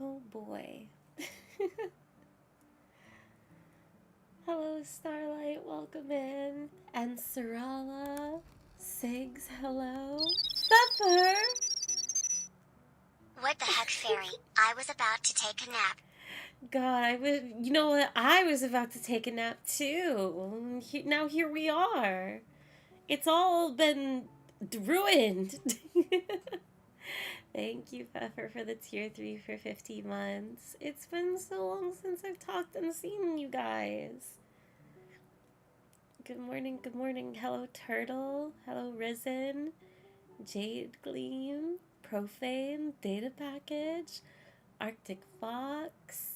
Oh boy. Hello, Starlight. Welcome in. And Sarala. Sigs, hello. Pepper! What the heck, Fairy? I was about to take a nap. God, you know what? I was about to take a nap too. Now here we are. It's all been ruined. Thank you, Pepper, for the tier 3 for 50 months. It's been so long since I've talked and seen you guys. Good morning, good morning. Hello, Turtle. Hello, Risen. Jade Gleam. Profane. Data Package. Arctic Fox.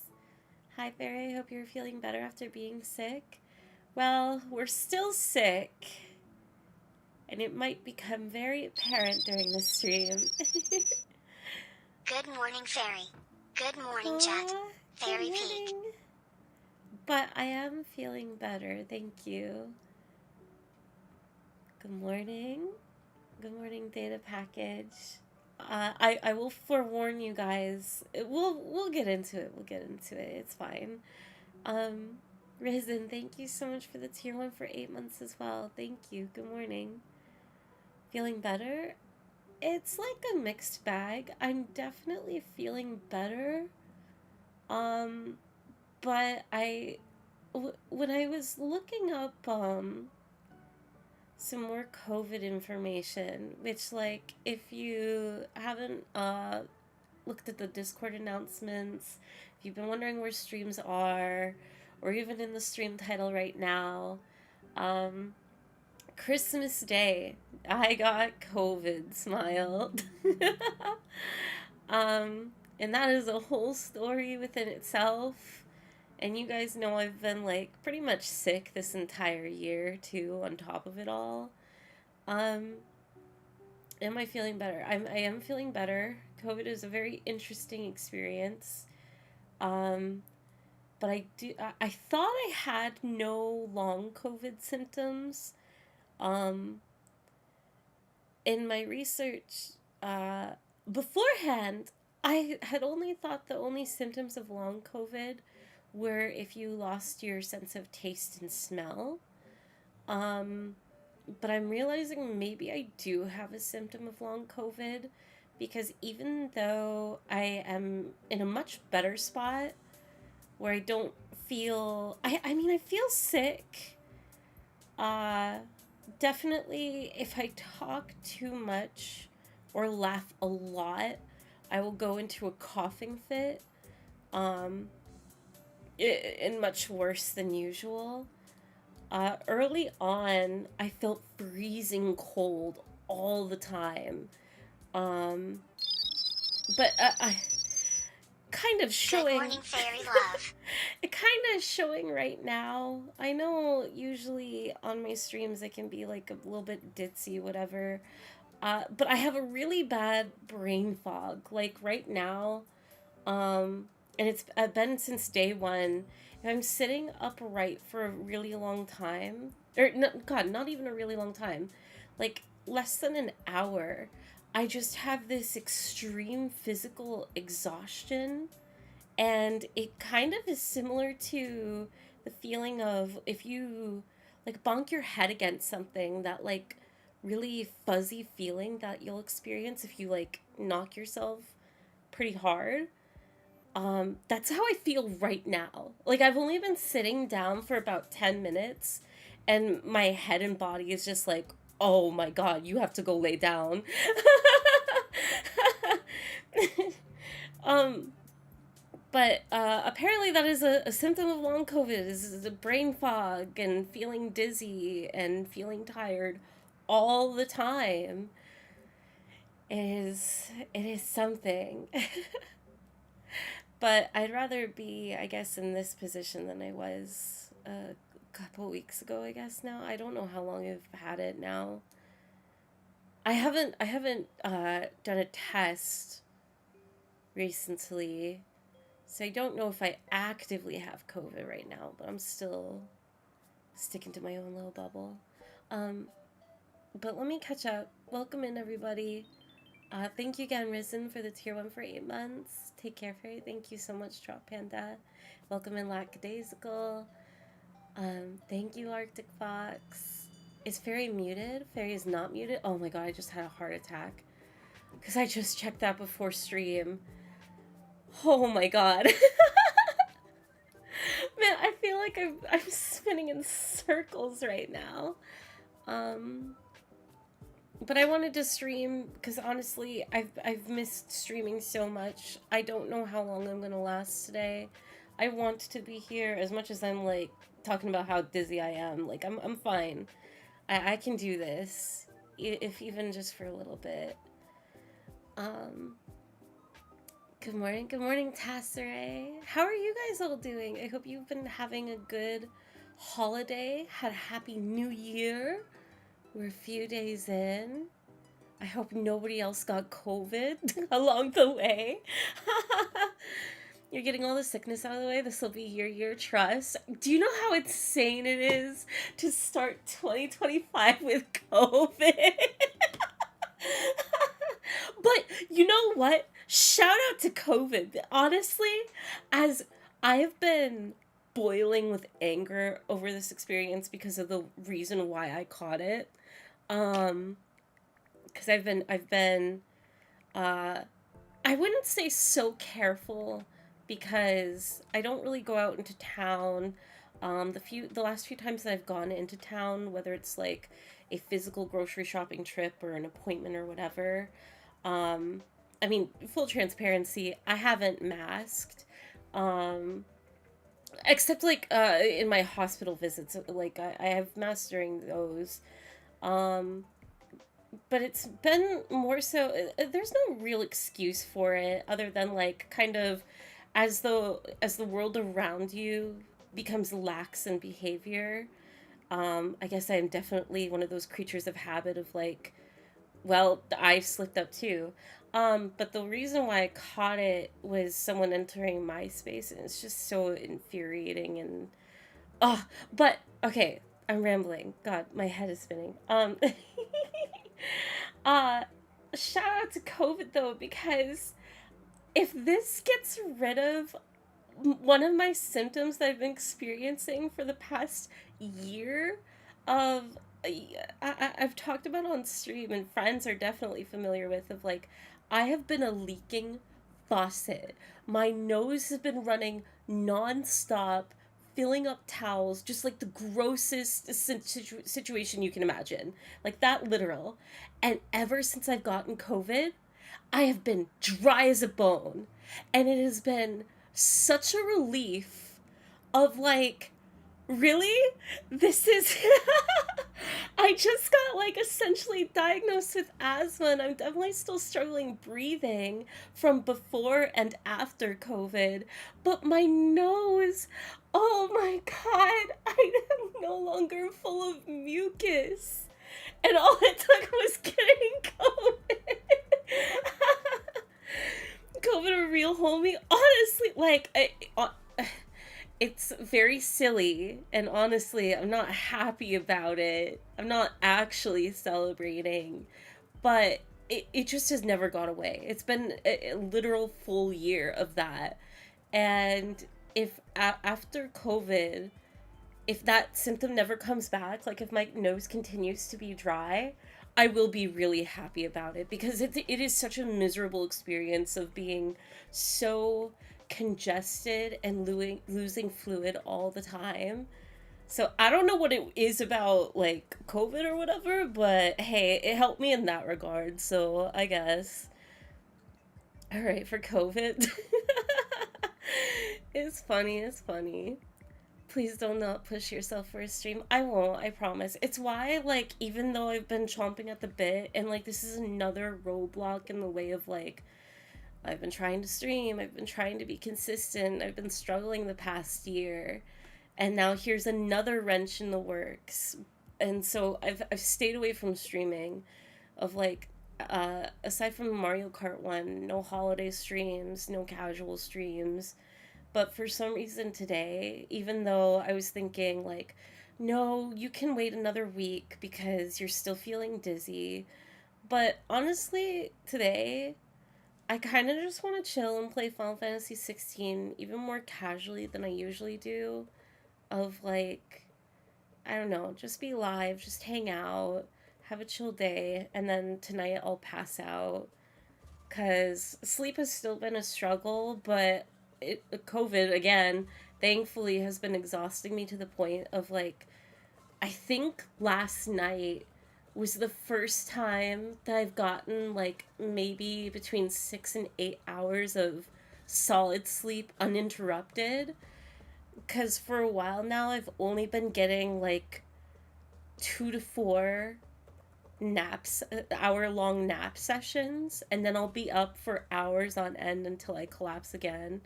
Hi, Fairy. I hope you're feeling better after being sick. Well, we're still sick. And it might become very apparent during the stream. Good morning, Fairy. Good morning, chat. Aw, good Fairy Peak. morning. But I am feeling better. Thank you. Good morning. Good morning, Data Package. I will forewarn you guys. We'll get into it. We'll get into it. It's fine. Um, Risen, thank you so much for the tier 1 for 8 months as well. Thank you. Good morning. Feeling better? It's like a mixed bag. I'm definitely feeling better. But when I was looking up some more COVID information, which, like, if you haven't looked at the Discord announcements, if you've been wondering where streams are, or even in the stream title right now, um, Christmas Day, I got COVID, smiled. And that is a whole story within itself. And you guys know I've been, like, pretty much sick this entire year, too, on top of it all. Um, am I feeling better? I am feeling better. COVID is a very interesting experience. Um, but I thought I had no long COVID symptoms. Um, in my research, uh, beforehand, I had only thought the only symptoms of long COVID were if you lost your sense of taste and smell. Um, but I'm realizing maybe I do have a symptom of long COVID because even though I am in a much better spot where I don't feel, I mean, I feel sick. Uh, Definitely, if I talk too much or laugh a lot, I will go into a coughing fit. Um, and much worse than usual. Early on, I felt freezing cold all the time. Um, but I kind of Good showing. morning, Fairy Love. It kind of showing right now. I know usually on my streams I can be like a little bit ditzy, whatever. But I have a really bad brain fog. Like right now, and it's been since day one. If I'm sitting upright for a really long time, or no, God, not even a really long time, like less than an hour, I just have this extreme physical exhaustion, and it kind of is similar to the feeling of if you like bonk your head against something, that like really fuzzy feeling that you'll experience if you like knock yourself pretty hard. That's how I feel right now. Like I've only been sitting down for about 10 minutes and my head and body is just like, "Oh my god, you have to go lay down." um but apparently that is a symptom of long COVID, is the brain fog and feeling dizzy and feeling tired all the time. It is something. But I'd rather be, I guess, in this position than I was a couple weeks ago, I guess now. I don't know how long I've had it now. I haven't done a test recently. So I don't know if I actively have COVID right now, but I'm still sticking to my own little bubble. Um, but let me catch up. Welcome in, everybody. Thank you again, Risen, for the tier 1 for 8 months. Take care, Fairy. Thank you so much, Drop Panda. Welcome in, Lackadaisical. Thank you, Arctic Fox. Is Fairy muted? Fairy is not muted. Oh my god, I just had a heart attack. Because I just checked that before stream. Oh my god. Man, I feel like I'm spinning in circles right now. But I wanted to stream because honestly, I've missed streaming so much. I don't know how long I'm gonna last today. I want to be here as much as I'm like talking about how dizzy I am. Like I'm fine. I can do this, if even just for a little bit. Good morning, Tasseray. How are you guys all doing? I hope you've been having a good holiday. Had a happy new year. We're a few days in. I hope nobody else got COVID along the way. You're getting all the sickness out of the way. This will be your year, trust. Do you know how insane it is to start 2025 with COVID? But you know what? Shout out to COVID. Honestly, as I have been boiling with anger over this experience because of the reason why I caught it. Because I've been I wouldn't say so careful because I don't really go out into town. The last few times that I've gone into town, whether it's like a physical grocery shopping trip or an appointment or whatever, I mean, full transparency, I haven't masked. Except like in my hospital visits, like I have masked during those. But it's been more so, there's no real excuse for it other than like kind of as the world around you becomes lax in behavior. I guess I am definitely one of those creatures of habit of like, well, I slipped up too. But the reason why I caught it was someone entering my space, and it's just so infuriating and but okay, I'm rambling. God, my head is spinning. uh Shout out to COVID though, because if this gets rid of one of my symptoms that I've been experiencing for the past year of I've talked about on stream and friends are definitely familiar with of like I have been a leaking faucet. My nose has been running non-stop, filling up towels, just like the grossest situation you can imagine. Like that literal. And ever since I've gotten COVID, I have been dry as a bone. And it has been such a relief of like, really? This is. I just got like essentially diagnosed with asthma, and I'm definitely still struggling breathing from before and after COVID. But my nose, oh my god, I am no longer full of mucus. And all it took was getting COVID. COVID a real homie. Honestly, like, it's very silly, and honestly, I'm not happy about it. I'm not actually celebrating, but it just has never gone away. It's been a literal full year of that. And if after COVID, if that symptom never comes back, like if my nose continues to be dry, I will be really happy about it because it is such a miserable experience of being so congested and losing fluid all the time. So I don't know what it is about like COVID or whatever, but hey, it helped me in that regard. So I guess. All right, for COVID. It's funny, it's funny. Please don't not push yourself for a stream. I won't, I promise. It's why, like, even though I've been chomping at the bit, and, like, this is another roadblock in the way of, like, I've been trying to stream, I've been trying to be consistent, I've been struggling the past year, and now here's another wrench in the works. And so I've stayed away from streaming, of, like, aside from Mario Kart 1, no holiday streams, no casual streams. But for some reason today, even though I was thinking, like, no, you can wait another week because you're still feeling dizzy. But honestly, today, I kind of just want to chill and play Final Fantasy 16 even more casually than I usually do. Of like, I don't know, just be live, just hang out, have a chill day, and then tonight I'll pass out. Because sleep has still been a struggle, but COVID, again, thankfully has been exhausting me to the point of like, I think last night was the first time that I've gotten like maybe between 6 and 8 hours of solid sleep uninterrupted. Because for a while now, I've only been getting like 2 to 4 naps, hour-long nap sessions, and then I'll be up for hours on end until I collapse again.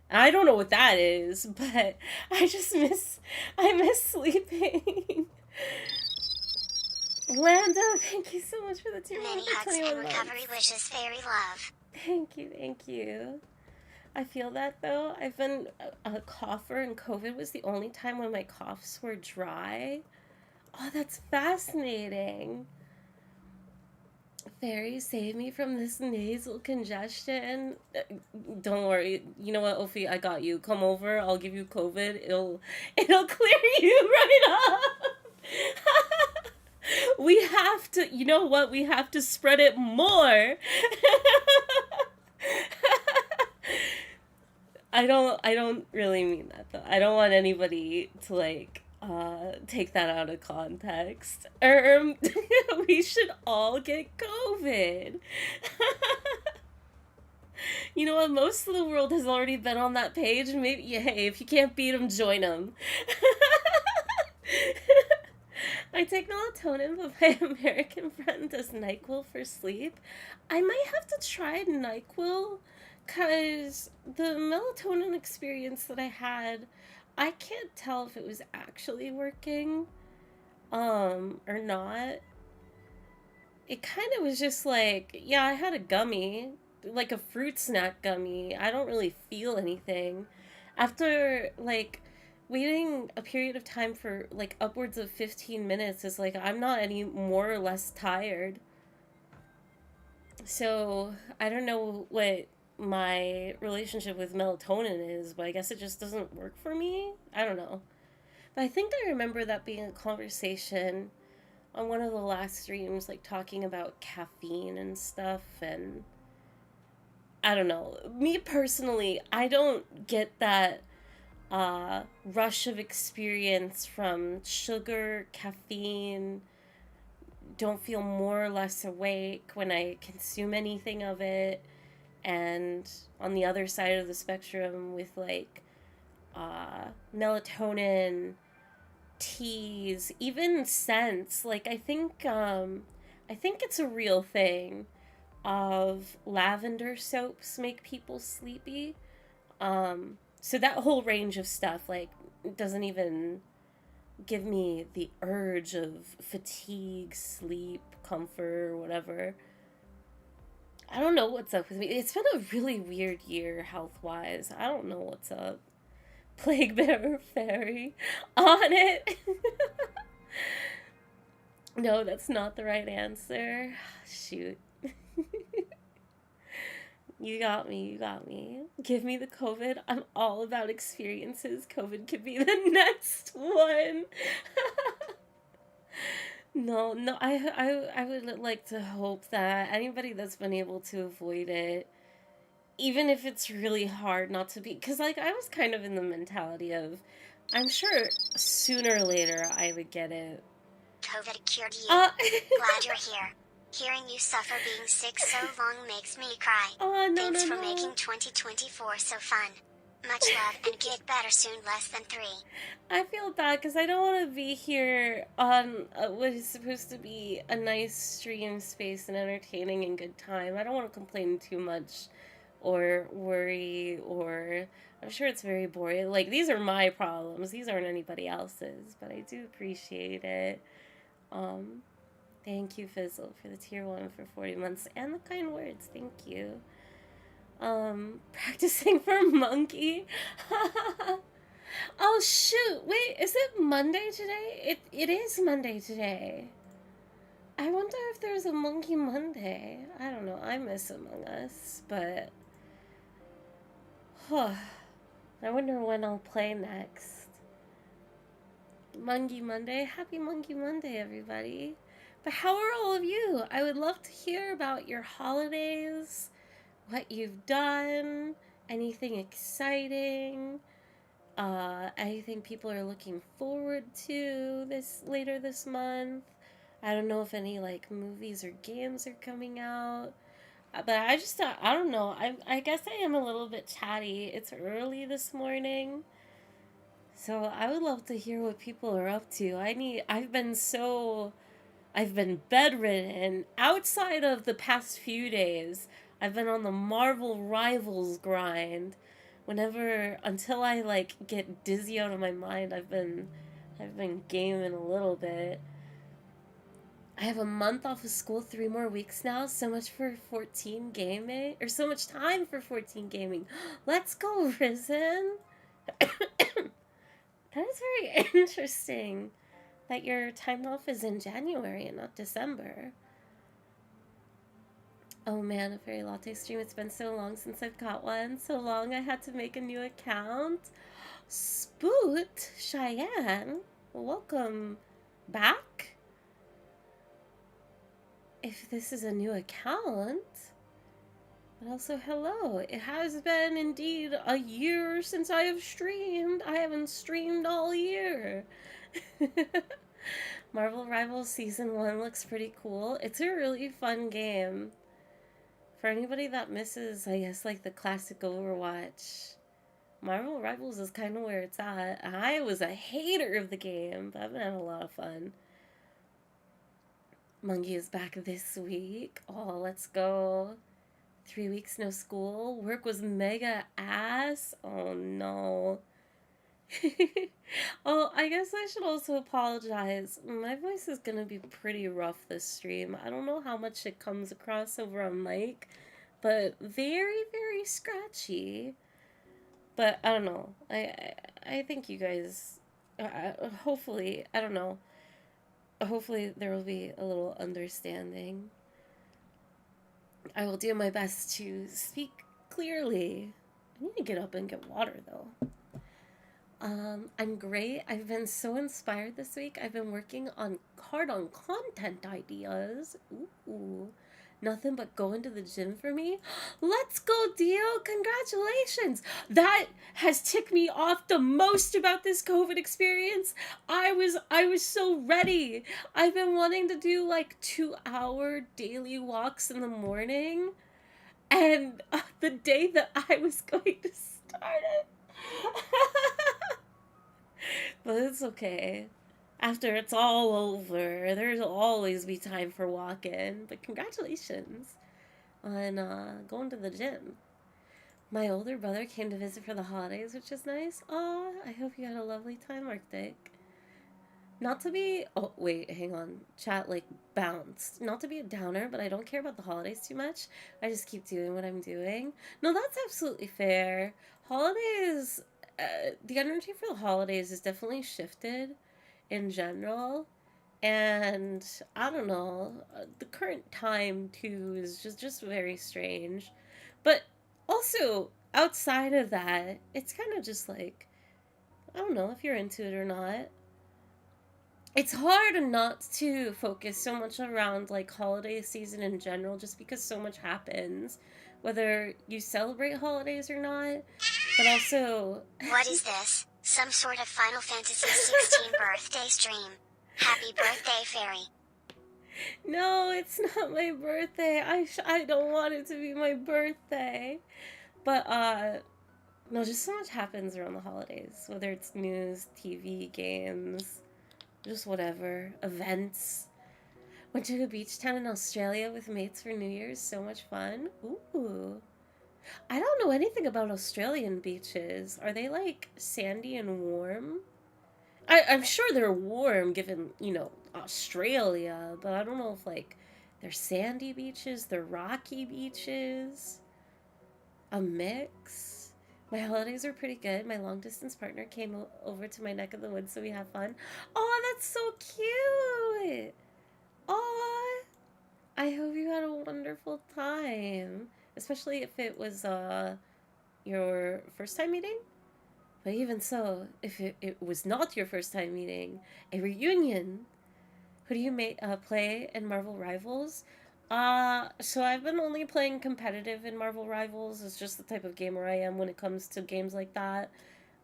And I don't know what that is, but I miss sleeping. Lando, thank you so much for the tier Many hugs and recovery wishes, fairy love. Thank you, thank you. I feel that though. I've been a cougher, and COVID was the only time when my coughs were dry. Oh, that's fascinating. Fairy, save me from this nasal congestion. Don't worry. You know what, Ophi? I got you. Come over. I'll give you COVID. It'll clear you right up. We have to. You know what? We have to spread it more. I don't really mean that though. I don't want anybody to like take that out of context. We should all get COVID. You know what? Most of the world has already been on that page. Maybe, hey, if you can't beat them, join them. I take melatonin, but my American friend does NyQuil for sleep. I might have to try NyQuil, because the melatonin experience that I had, I can't tell if it was actually working, or not. It kind of was just like, yeah, I had a gummy, like a fruit snack gummy. I don't really feel anything. After, like, waiting a period of time for, like, upwards of 15 minutes is like, I'm not any more or less tired. So, I don't know what my relationship with melatonin is, but I guess it just doesn't work for me. I don't know. But I think I remember that being a conversation on one of the last streams, like talking about caffeine and stuff, and I don't know. Me personally, I don't get that rush of experience from sugar, caffeine. Don't feel more or less awake when I consume anything of it. And on the other side of the spectrum with like melatonin, teas, even scents, like I think it's a real thing of lavender soaps make people sleepy. So that whole range of stuff like doesn't even give me the urge of fatigue, sleep, comfort, or whatever. I don't know what's up with me. It's been a really weird year health-wise. I don't know what's up. Plague Bearer Fairy on it. No, that's not the right answer. Shoot. You got me, you got me. Give me the COVID. I'm all about experiences. COVID could be the next one. No, I would like to hope that anybody that's been able to avoid it, even if it's really hard not to be, because like I was kind of in the mentality of, I'm sure sooner or later I would get it. COVID cured you. Glad you're here. Hearing you suffer being sick so long makes me cry. Oh, no, Thanks no, for no. making 2024 so fun. Much love and get better soon, less than 3. I feel bad because I don't want to be here on what is supposed to be a nice stream space and entertaining and good time. I don't want to complain too much or worry, or I'm sure it's very boring. Like, these are my problems. These aren't anybody else's, but I do appreciate it. Thank you, Fizzle, for the tier 1 for 40 months and the kind words. Thank you. Practicing for Monkey. Oh, shoot. Wait, is it Monday today? It is Monday today. I wonder if there's a Monkey Monday. I don't know. I miss Among Us, but I wonder when I'll play next. Monkey Monday. Happy Monkey Monday, everybody. But how are all of you? I would love to hear about your holidays, what you've done, anything exciting, anything people are looking forward to this later this month. I don't know if any like movies or games are coming out. But I just I don't know. I guess I am a little bit chatty. It's early this morning. So I would love to hear what people are up to. I've been bedridden outside of the past few days. I've been on the Marvel Rivals grind. Until I like get dizzy out of my mind, I've been gaming a little bit. I have a month off of school, 3 more weeks now. So much for 14 gaming, or so much time for 14 gaming. Let's go, Risen. That is very interesting that your time off is in January and not December. Oh man, a fairy latte stream. It's been so long since I've got one. So long I had to make a new account. Spoot, Cheyenne, welcome back. If this is a new account. But also, hello. It has been indeed a year since I have streamed. I haven't streamed all year. Marvel Rivals Season 1 looks pretty cool. It's a really fun game. For anybody that misses, I guess, like the classic Overwatch, Marvel Rivals is kind of where it's at. I was a hater of the game, but I've been having a lot of fun. Monkey is back this week. Oh, let's go. 3 weeks no school. Work was mega ass. Oh no. Oh, I guess I should also apologize. My voice is gonna be pretty rough this stream. I don't know how much it comes across over on mic, but very, very scratchy. But I don't know. I think you guys, hopefully, I don't know. Hopefully there will be a little understanding. I will do my best to speak clearly. I need to get up and get water, though. I'm great. I've been so inspired this week. I've been working hard on content ideas. Ooh. Nothing but going to the gym for me. Let's go, Dio. Congratulations. That has ticked me off the most about this COVID experience. I was so ready. I've been wanting to do like 2-hour daily walks in the morning. And the day that I was going to start it. But it's okay. After it's all over, there's always be time for walking. But congratulations on going to the gym. My older brother came to visit for the holidays, which is nice. Aw, I hope you had a lovely time, Arctic. Not to be... Oh, wait, hang on. Chat, like, bounced. Not to be a downer, but I don't care about the holidays too much. I just keep doing what I'm doing. No, that's absolutely fair. Holidays... the energy for the holidays is definitely shifted in general. And I don't know, the current time too is just very strange. But also outside of that, it's kind of just like, I don't know if you're into it or not. It's hard not to focus so much around like holiday season in general, just because so much happens, whether you celebrate holidays or not. But also, what is this? Some sort of Final Fantasy 16 birthday stream. Happy birthday, fairy. No, it's not my birthday. I don't want it to be my birthday. But no, just so much happens around the holidays, whether it's news, TV, games, just whatever, events. Went to a beach town in Australia with mates for New Year's. So much fun. Ooh. I don't know anything about Australian beaches. Are they like sandy and warm? I'm sure they're warm given, Australia, but I don't know if like they're sandy beaches, they're rocky beaches, a mix. My holidays were pretty good. My long distance partner came over to my neck of the woods, so we had fun. Oh, that's so cute. Aw, I hope you had a wonderful time. Especially if it was your first time meeting. But even so, if it was not your first time meeting, a reunion. Who do you play in Marvel Rivals? So I've been only playing competitive in Marvel Rivals. It's just the type of gamer I am when it comes to games like that.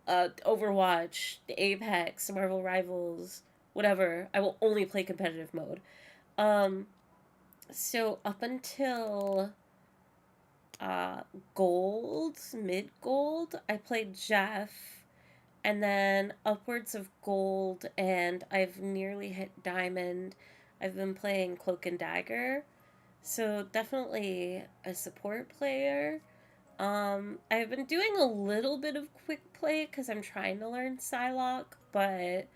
Overwatch, Apex, Marvel Rivals, whatever. I will only play competitive mode. Um, so up until uh, gold, mid gold, I played Jeff, and then upwards of gold, and I've nearly hit diamond. I've been playing Cloak and Dagger, so definitely a support player. I've been doing a little bit of quick play because I'm trying to learn Psylocke, but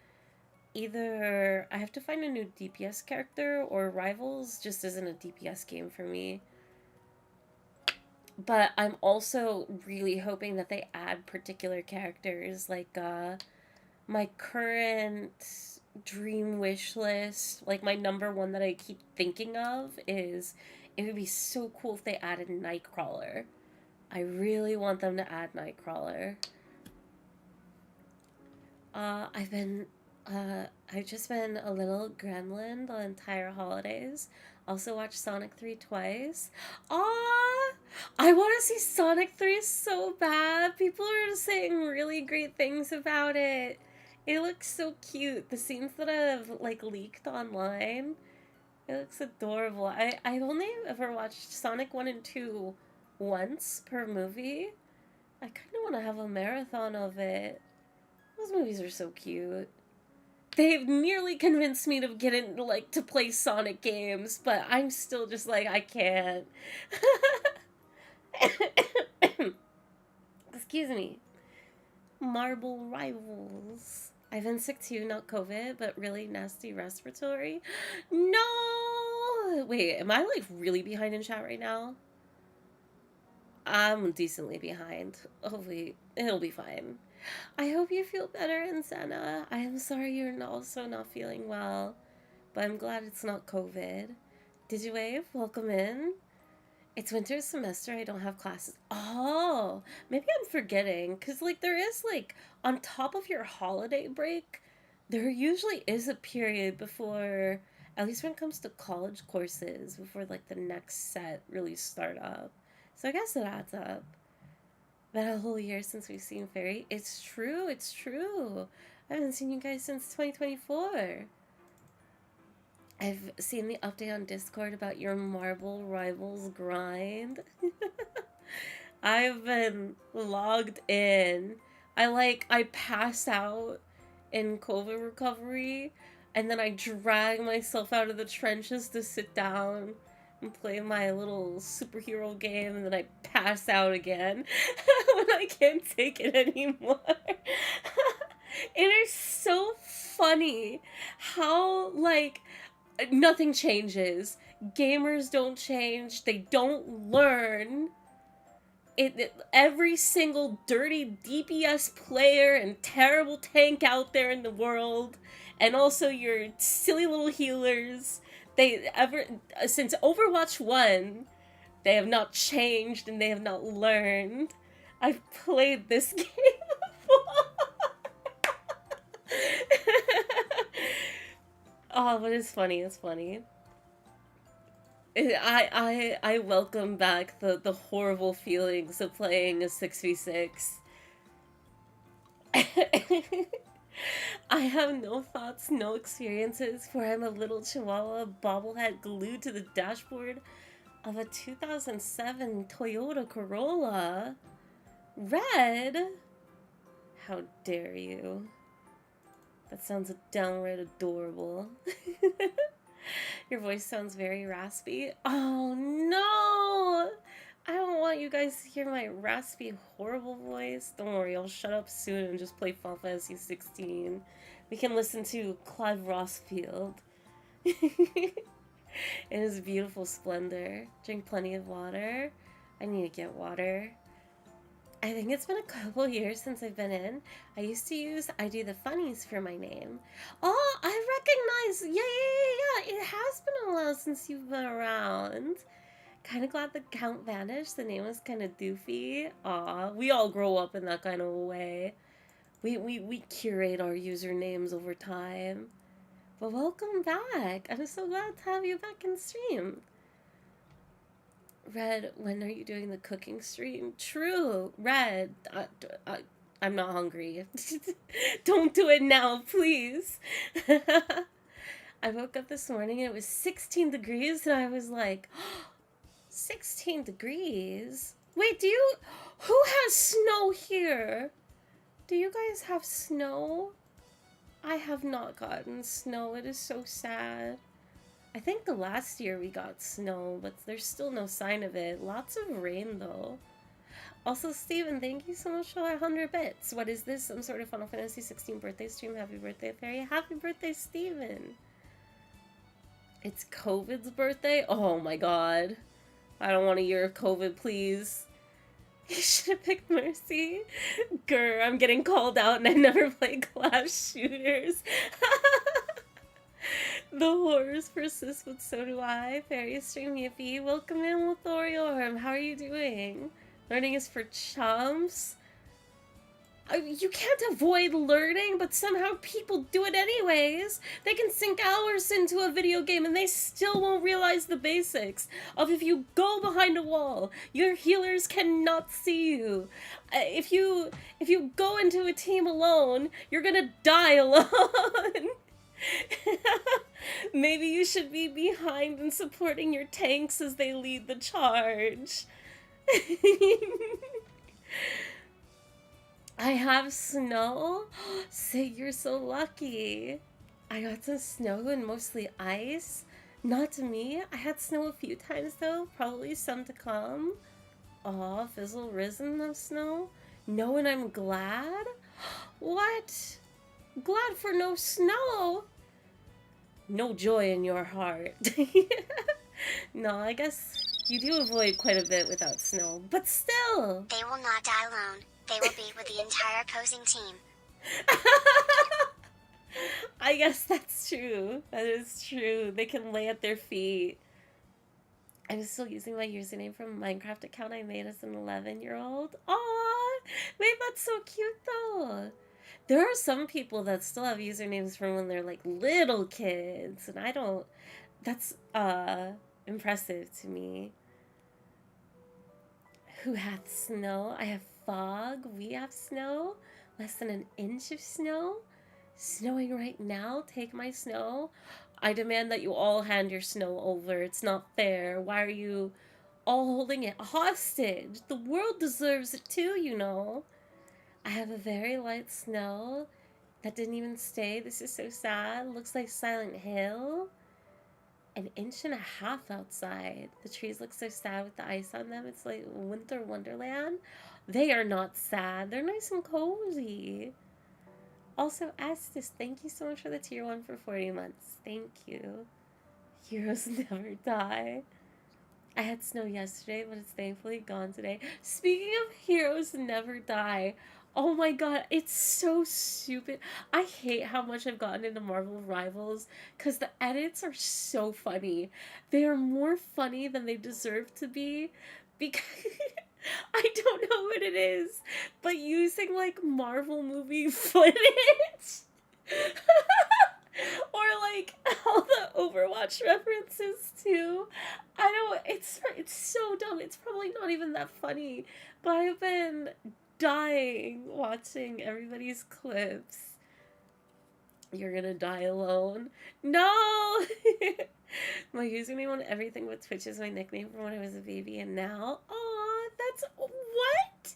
either I have to find a new DPS character or Rivals just isn't a DPS game for me. But I'm also really hoping that they add particular characters like my current dream wish list, like my number one that I keep thinking of is it would be so cool if they added Nightcrawler. I really want them to add Nightcrawler. I've been, I've just been a little gremlin the entire holidays. Also watched Sonic 3 twice. Ah, I want to see Sonic 3 so bad. People are saying really great things about it. It looks so cute. The scenes that have like leaked online, it looks adorable. I've only ever watched Sonic 1 and 2 once per movie. I kind of want to have a marathon of it. Those movies are so cute. They've nearly convinced me to get in, like, to play Sonic games, but I'm still just like, I can't. Excuse me. Marble Rivals. I've been sick too, not COVID, but really nasty respiratory. No! Wait, am I, like, really behind in chat right now? I'm decently behind. Oh, wait. It'll be fine. I hope you feel better, Insana. I am sorry you're also not feeling well, but I'm glad it's not COVID. Did you wave? Welcome in. It's winter semester. I don't have classes. Oh, maybe I'm forgetting. Because, like, there is, like, on top of your holiday break, there usually is a period before, at least when it comes to college courses, before, like, the next set really start up. So I guess it adds up. Been a whole year since we've seen Fairy. It's true, it's true. I haven't seen you guys since 2024. I've seen the update on Discord about your Marble Rivals grind. I've been logged in. I pass out in COVID recovery, and then I drag myself out of the trenches to sit down and play my little superhero game, and then I pass out again when I can't take it anymore. It is so funny how, like, nothing changes. Gamers don't change. They don't learn. Every single dirty DPS player and terrible tank out there in the world, and also your silly little healers, since Overwatch 1, they have not changed and they have not learned. I've played this game before. Oh, but it's funny, it's funny. I welcome back the horrible feelings of playing a 6v6. I have no thoughts, no experiences, for I'm a little chihuahua bobblehead glued to the dashboard of a 2007 Toyota Corolla. Red? How dare you? That sounds downright adorable. Your voice sounds very raspy. Oh no! I don't want you guys to hear my raspy, horrible voice. Don't worry, I'll shut up soon and just play Final Fantasy 16. We can listen to Clive Rossfield in his beautiful splendor. Drink plenty of water. I need to get water. I think it's been a couple years since I've been in. I used to use I do the funnies for my name. Oh, I recognize. Yeah. It has been a while since you've been around. Kind of glad the count vanished. The name was kind of doofy. Aw, we all grow up in that kind of a way. We curate our usernames over time. But welcome back. I'm so glad to have you back in stream. Red, when are you doing the cooking stream? True. Red, I'm not hungry. Don't do it now, please. I woke up this morning and it was 16 degrees and I was like, 16 degrees? Wait, who has snow here? Do you guys have snow? I have not gotten snow. It is so sad. I think the last year we got snow, but there's still no sign of it. Lots of rain, though. Also, Steven, thank you so much for 100 bits. What is this? Some sort of Final Fantasy 16 birthday stream? Happy birthday, Fairy. Happy birthday, Steven. It's COVID's birthday? Oh my god. I don't want to hear of COVID, please. You should have picked Mercy. Grr, I'm getting called out and I never played class shooters. The horrors persist, but so do I. Fairy Stream Yippee. Welcome in with Oriorm. How are you doing? Learning is for chumps. You can't avoid learning, but somehow people do it anyways. They can sink hours into a video game and they still won't realize the basics of if you go behind a wall, your healers cannot see you. If you go into a team alone, you're gonna die alone. Maybe you should be behind and supporting your tanks as they lead the charge. I have snow? Sig, you're so lucky. I got some snow and mostly ice. Not to me. I had snow a few times though. Probably some to come. Aw, fizzle risen of snow? No, and I'm glad? What? Glad for no snow? No joy in your heart. No, I guess you do avoid quite a bit without snow, but still. They will not die alone. They will be with the entire opposing team. I guess that's true. That is true. They can lay at their feet. I'm still using my username from a Minecraft account I made as an 11-year-old. Aww! Wait, that's so cute though. There are some people that still have usernames from when they're like little kids, and I don't. That's impressive to me. Who hath snow? I have fog. We have snow. Less than an inch of snow. Snowing right now. Take my snow. I demand that you all hand your snow over. It's not fair. Why are you all holding it hostage? The world deserves it too, you know. I have a very light snow that didn't even stay. This is so sad. Looks like Silent Hill. An inch and a half outside. The trees look so sad with the ice on them. It's like winter wonderland. They are not sad. They're nice and cozy. Also, Estes, thank you so much for the tier 1 for 40 months. Thank you. Heroes never die. I had snow yesterday, but it's thankfully gone today. Speaking of heroes never die, oh my god, it's so stupid. I hate how much I've gotten into Marvel Rivals because the edits are so funny. They are more funny than they deserve to be because I don't know what it is, but using like Marvel movie footage or like all the Overwatch references too. I don't. It's so dumb. It's probably not even that funny, but I've been dying watching everybody's clips. You're gonna die alone. No! My username on everything but Twitch is my nickname from when I was a baby, and now, aw, that's what?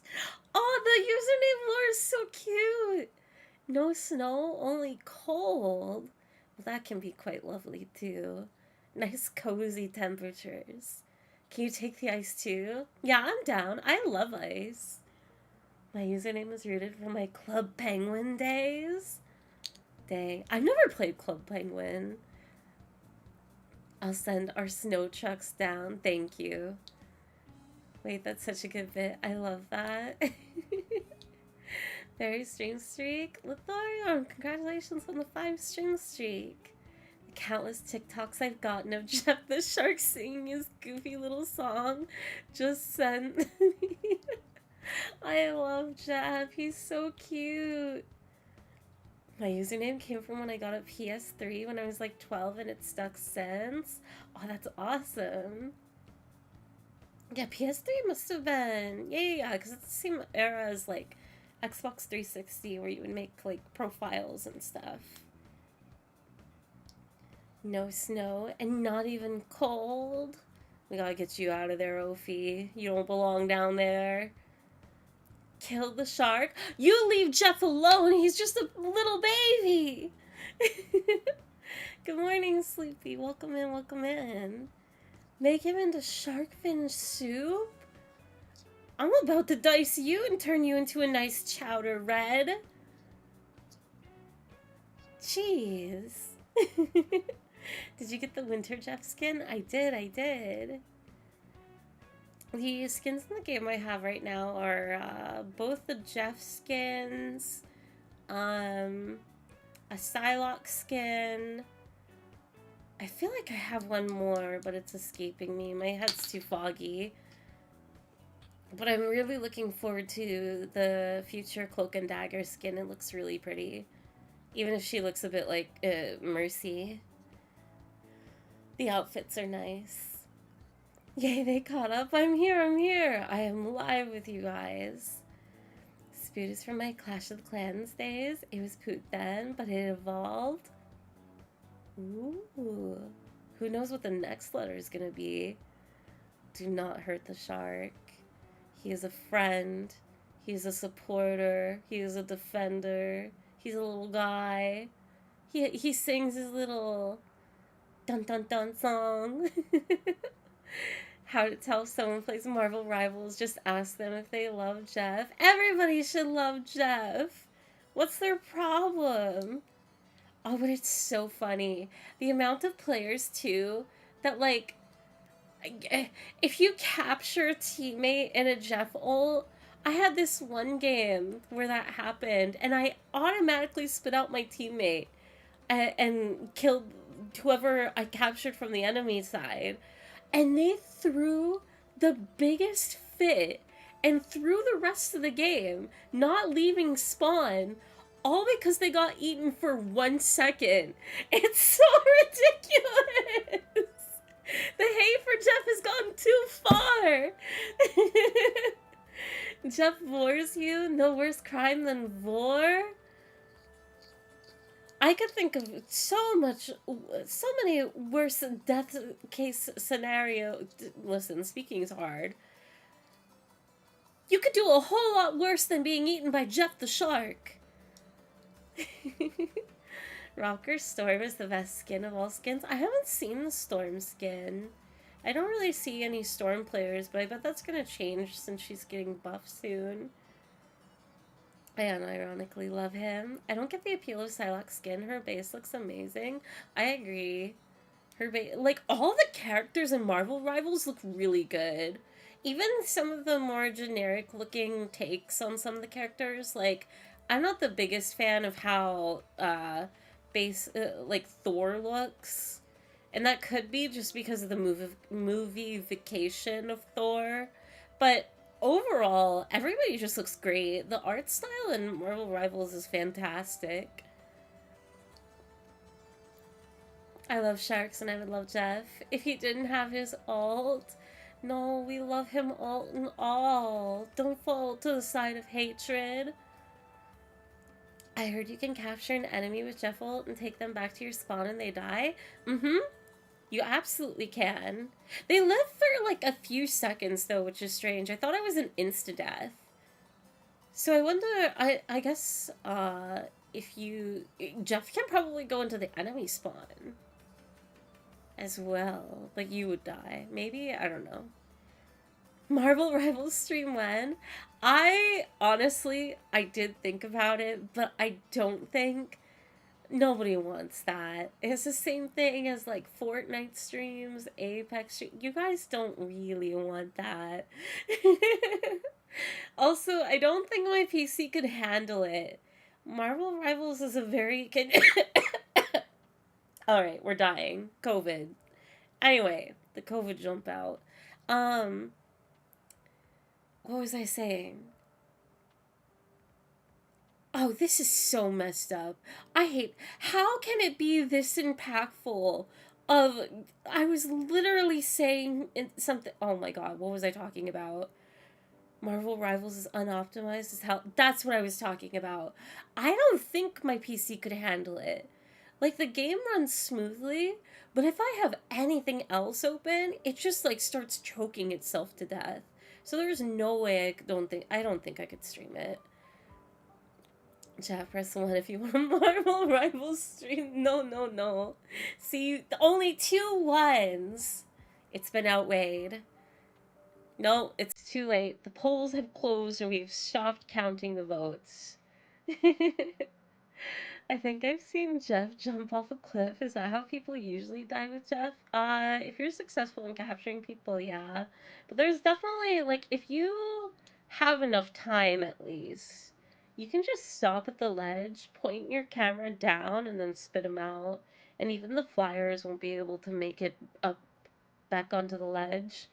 Oh, the username lore is so cute. No snow, only cold. Well, that can be quite lovely too. Nice cozy temperatures. Can you take the ice too? Yeah, I'm down. I love ice. My username is rooted from my Club Penguin days. Dang, I've never played Club Penguin. I'll send our snow trucks down. Thank you. Wait, that's such a good bit. I love that. Very stream streak. Lithorion, congratulations on the 5 stream streak. The countless TikToks I've gotten of Jeff the Shark singing his goofy little song just sent me. I love Jeff. He's so cute. My username came from when I got a PS3 when I was like 12 and it's stuck since. Oh, that's awesome. Yeah, PS3 must have been. Yeah, because it's the same era as like Xbox 360 where you would make like profiles and stuff. No snow and not even cold. We gotta get you out of there, Ophi. You don't belong down there. Kill the shark. You leave Jeff alone. He's just a little baby. Good morning, Sleepy. Welcome in, welcome in. Make him into shark fin soup? I'm about to dice you and turn you into a nice chowder, Red. Jeez. Did you get the Winter Jeff skin? I did. The skins in the game I have right now are both the Jeff skins, a Psylocke skin. I feel like I have one more, but it's escaping me. My head's too foggy. But I'm really looking forward to the future Cloak and Dagger skin. It looks really pretty. Even if she looks a bit like Mercy. The outfits are nice. Yay, they caught up. I'm here. I am live with you guys. Spoot is from my Clash of the Clans days. It was Poot then, but it evolved. Ooh. Who knows what the next letter is going to be? Do not hurt the shark. He is a friend. He's a supporter. He is a defender. He's a little guy. He sings his little dun dun dun song. How to tell if someone plays Marvel Rivals, just ask them if they love Jeff. Everybody should love Jeff. What's their problem? Oh, but it's so funny. The amount of players, too, that, like, if you capture a teammate in a Jeff ult, I had this one game where that happened, and I automatically spit out my teammate and killed whoever I captured from the enemy side. And they threw the biggest fit and threw the rest of the game, not leaving spawn, all because they got eaten for 1 second. It's so ridiculous. The hate for Jeff has gone too far. Jeff vores you? No worse crime than vor? I could think of so many worse death case scenario. Listen, speaking is hard. You could do a whole lot worse than being eaten by Jeff the Shark. Rocker Storm is the best skin of all skins. I haven't seen the Storm skin. I don't really see any Storm players, but I bet that's gonna change since she's getting buffed soon. I unironically love him. I don't get the appeal of Psylocke's skin. Her base looks amazing. I agree. Her base, like, all the characters in Marvel Rivals look really good. Even some of the more generic looking takes on some of the characters, like, I'm not the biggest fan of how like Thor looks, and that could be just because of the movie-fication of Thor, but overall, everybody just looks great. The art style in Marvel Rivals is fantastic. I love Sharks and I would love Jeff if he didn't have his ult. No, we love him ult and all. Don't fall to the side of hatred. I heard you can capture an enemy with Jeff ult and take them back to your spawn and they die. You absolutely can. They live for like a few seconds though, which is strange. I thought it was an insta-death. So I wonder, I guess, if you... Jeff can probably go into the enemy spawn as well. Like, you would die. Maybe? I don't know. Marvel Rivals stream when? I, honestly, I did think about it, but I don't think Nobody wants that. It's the same thing as like Fortnite streams, Apex You guys don't really want that. Also, I don't think my PC could handle it. Marvel Rivals is a very All right, we're dying. COVID. Anyway, the COVID jump out. Um, what was I saying? Oh, this is so messed up. I hate. How can it be this impactful? Of I was literally saying something. Oh my god, what was I talking about? Marvel Rivals is unoptimized as hell. That's what I was talking about. I don't think my PC could handle it. Like the game runs smoothly, but if I have anything else open, it just like starts choking itself to death. So there's no way I don't think I could stream it. Chat, press one if you want a Marvel Rivals stream. No, no, no. See, only two ones. It's been outweighed. No, it's too late. The polls have closed and we've stopped counting the votes. I think I've seen Jeff jump off a cliff. Is that how people usually die with Jeff? If you're successful in capturing people, yeah. But there's definitely, like, if you have enough time at least, you can just stop at the ledge, point your camera down, and then spit them out. And even the flyers won't be able to make it up back onto the ledge.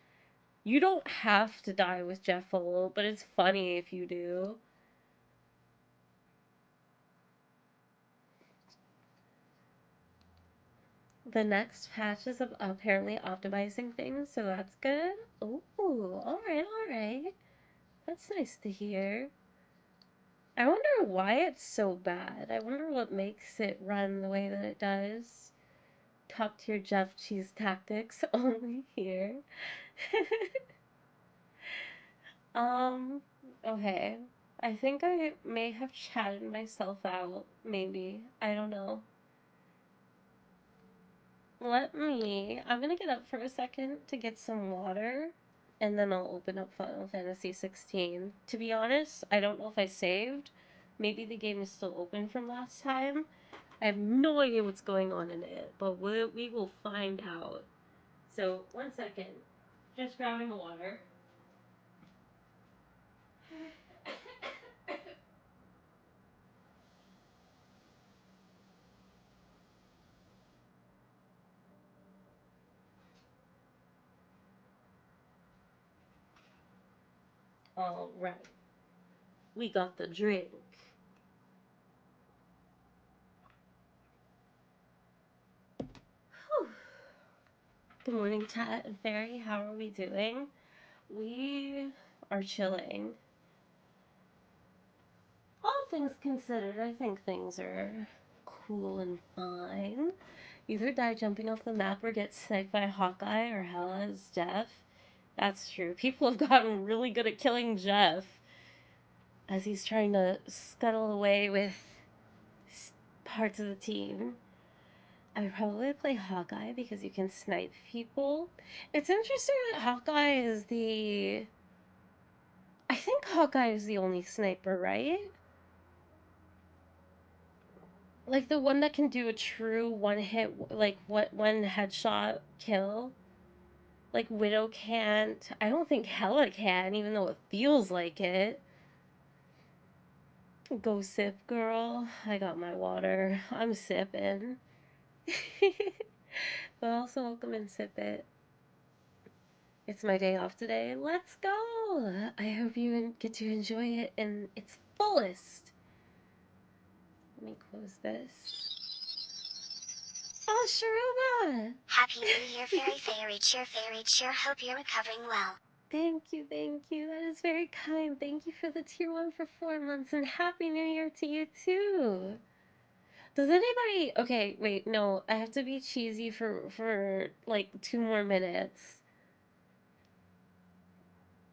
You don't have to die with Jeff full, but it's funny if you do. The next patch is apparently optimizing things, so that's good. Ooh, alright, alright. That's nice to hear. I wonder why it's so bad. I wonder what makes it run the way that it does. Top tier Jeff Cheese tactics only here. um, okay. I think I may have chatted myself out, maybe. I don't know. I'm gonna get up for a second to get some water, and then I'll open up Final Fantasy 16. To be honest, I don't know if I saved. Maybe the game is still open from last time. I have no idea what's going on in it, but we will find out. So, one second. Just grabbing water. Alright. We got the drink. Whew. Good morning, Tat and Fairy. How are we doing? We are chilling. All things considered, I think things are cool and fine. Either die jumping off the map or get sniped by Hawkeye or hell as Jeff. That's true. People have gotten really good at killing Jeff as he's trying to scuttle away with parts of the team. I would probably play Hawkeye because you can snipe people. It's interesting that Hawkeye is the. I think Hawkeye is the only sniper, right? Like the one that can do a true one hit, like what one headshot kill. Like Widow can't. I don't think Hella can, even though it feels like it. Go sip, girl. I got my water. I'm sipping. But also welcome and sip it. It's my day off today. Let's go! I hope you get to enjoy it in its fullest. Let me close this. Oh, Sharuba! Happy New Year, Fairy Cheer. Hope you're recovering well. Thank you, thank you. That is very kind. Thank you for the tier 1 for 4 months, and Happy New Year to you too. Does anybody... Okay, wait, no. I have to be cheesy for like 2 more minutes.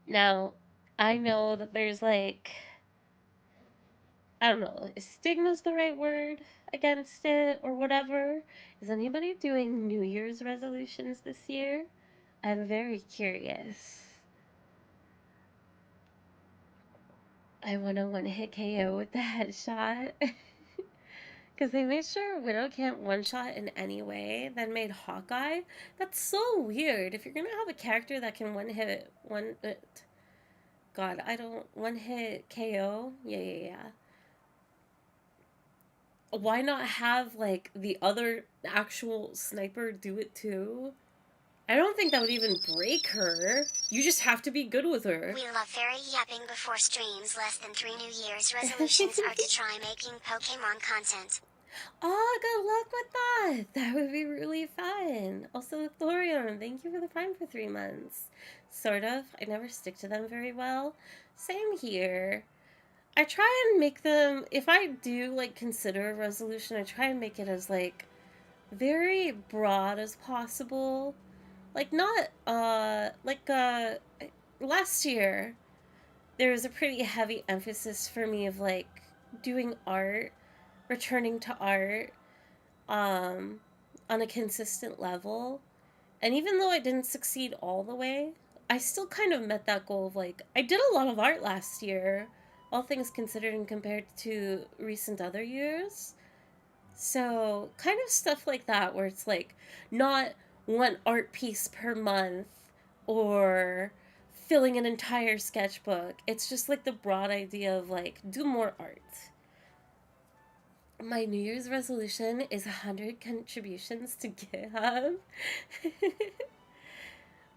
Now, I know that there's like... I don't know, is stigma's the right word against it or whatever? Is anybody doing New Year's resolutions this year? I'm very curious. I want to one hit KO with the headshot. Because they made sure Widow can't one-shot in any way, then made Hawkeye. That's so weird. If you're gonna have a character that can God, I don't... one-hit KO? Yeah. Why not have, like, the other actual sniper do it too? I don't think that would even break her. You just have to be good with her. We love fairy yapping before streams. Less than 3 New Year's resolutions are to try making Pokemon content. Oh, good luck with that. That would be really fun. Also, Thorium, thank you for the Prime for 3 months. Sort of. I never stick to them very well. Same here. I try and make them, if I do, like, consider a resolution, I try and make it as, like, very broad as possible. Like, not, last year, there was a pretty heavy emphasis for me of, like, doing art, returning to art, on a consistent level. And even though I didn't succeed all the way, I still kind of met that goal of, like, I did a lot of art last year, all things considered and compared to recent other years. So, kind of stuff like that, where it's like, not one art piece per month or filling an entire sketchbook. It's just like the broad idea of, like, do more art. My New Year's resolution is 100 contributions to GitHub.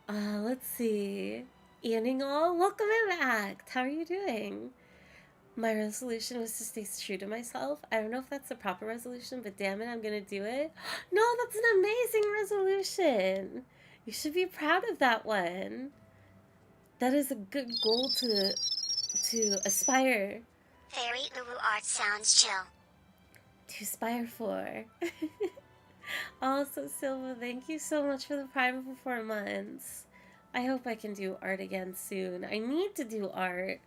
Let's see. All, welcome back. How are you doing? My resolution was to stay true to myself. I don't know if that's the proper resolution, but damn it, I'm gonna do it. No, that's an amazing resolution. You should be proud of that one. That is a good goal to aspire. Fairy Uwu art sounds chill. To aspire for. Also, Silva, thank you so much for the Prime for 4 months. I hope I can do art again soon. I need to do art.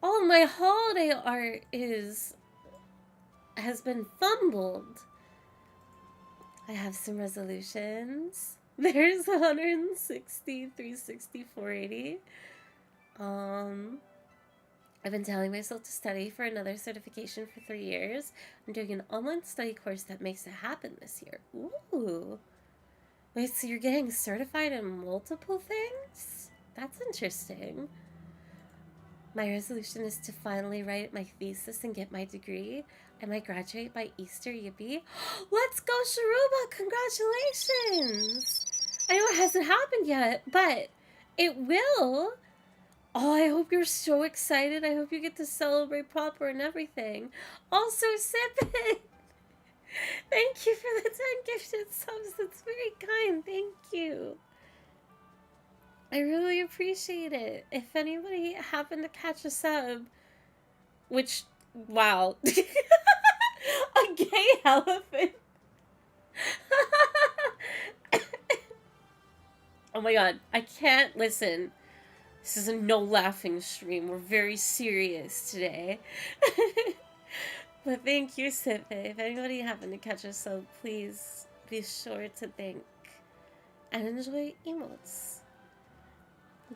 Oh, my holiday art has been fumbled. I have some resolutions. There's 160, 360, 480. I've been telling myself to study for another certification for 3 years. I'm doing an online study course that makes it happen this year. Ooh. Wait, so you're getting certified in multiple things? That's interesting. My resolution is to finally write my thesis and get my degree. I might graduate by Easter, yippee. Let's go, Sharuba! Congratulations! I know it hasn't happened yet, but it will. Oh, I hope you're so excited. I hope you get to celebrate proper and everything. Also, Sipin! Thank you for the 10 gifted subs. That's very kind. Thank you. I really appreciate it. If anybody happened to catch a sub, which, wow. A gay elephant. Oh my god, I can't listen. This is a no laughing stream. We're very serious today. But thank you, Sipe. If anybody happened to catch us sub, please be sure to thank and enjoy emotes.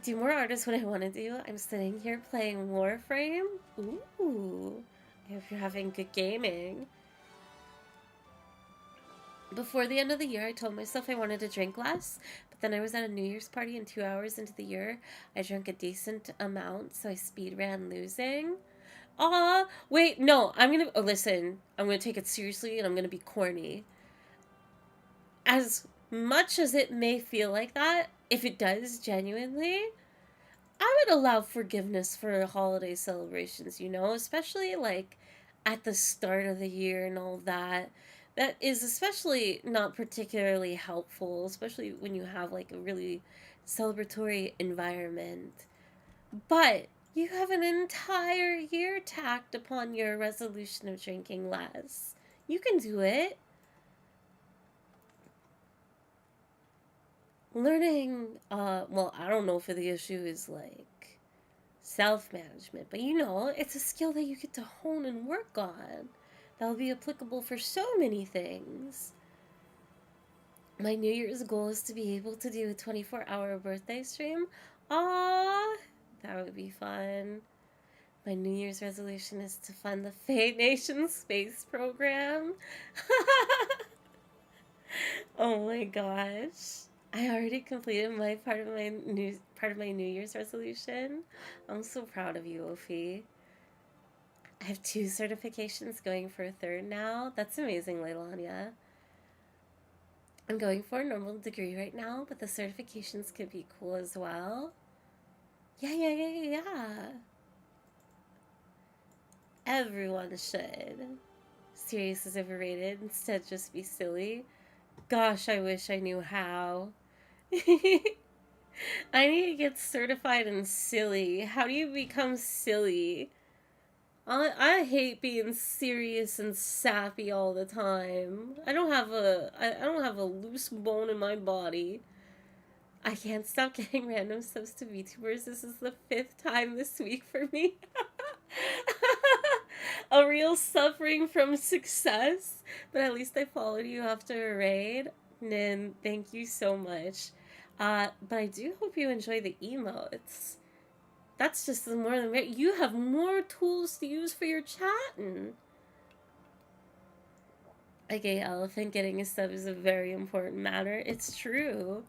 Do more art is what I want to do. I'm sitting here playing Warframe. Ooh. I hope you're having good gaming. Before the end of the year, I told myself I wanted to drink less, but then I was at a New Year's party and 2 hours into the year, I drank a decent amount, so I speed ran losing. Aw, wait, no, listen, I'm gonna take it seriously and I'm gonna be corny. As much as it may feel like that, if it does genuinely, I would allow forgiveness for holiday celebrations, you know, especially like at the start of the year and all that. That is especially not particularly helpful, especially when you have like a really celebratory environment. But you have an entire year tacked upon your resolution of drinking less. You can do it. Learning, well, I don't know if the issue is like self-management, but you know, it's a skill that you get to hone and work on. That'll be applicable for so many things. My New Year's goal is to be able to do a 24-hour birthday stream. Aww, that would be fun. My New Year's resolution is to fund the Fate Nation space program. Oh my gosh. I already completed my part of my New Year's resolution. I'm so proud of you, Ophi. I have 2 certifications, going for a 3rd now. That's amazing, Leilania. I'm going for a normal degree right now, but the certifications could be cool as well. Yeah. Everyone should. Serious is overrated. Instead, just be silly. Gosh, I wish I knew how. I need to get certified in silly. How do you become silly? I hate being serious and sappy all the time. I don't have a loose bone in my body. I can't stop getting random subs to VTubers. This is the 5th time this week for me. A real suffering from success. But at least I followed you after a raid. Nin, thank you so much. But I do hope you enjoy the emotes. That's just the more than you have more tools to use for your chatting. A gay elephant getting a sub is a very important matter. It's true.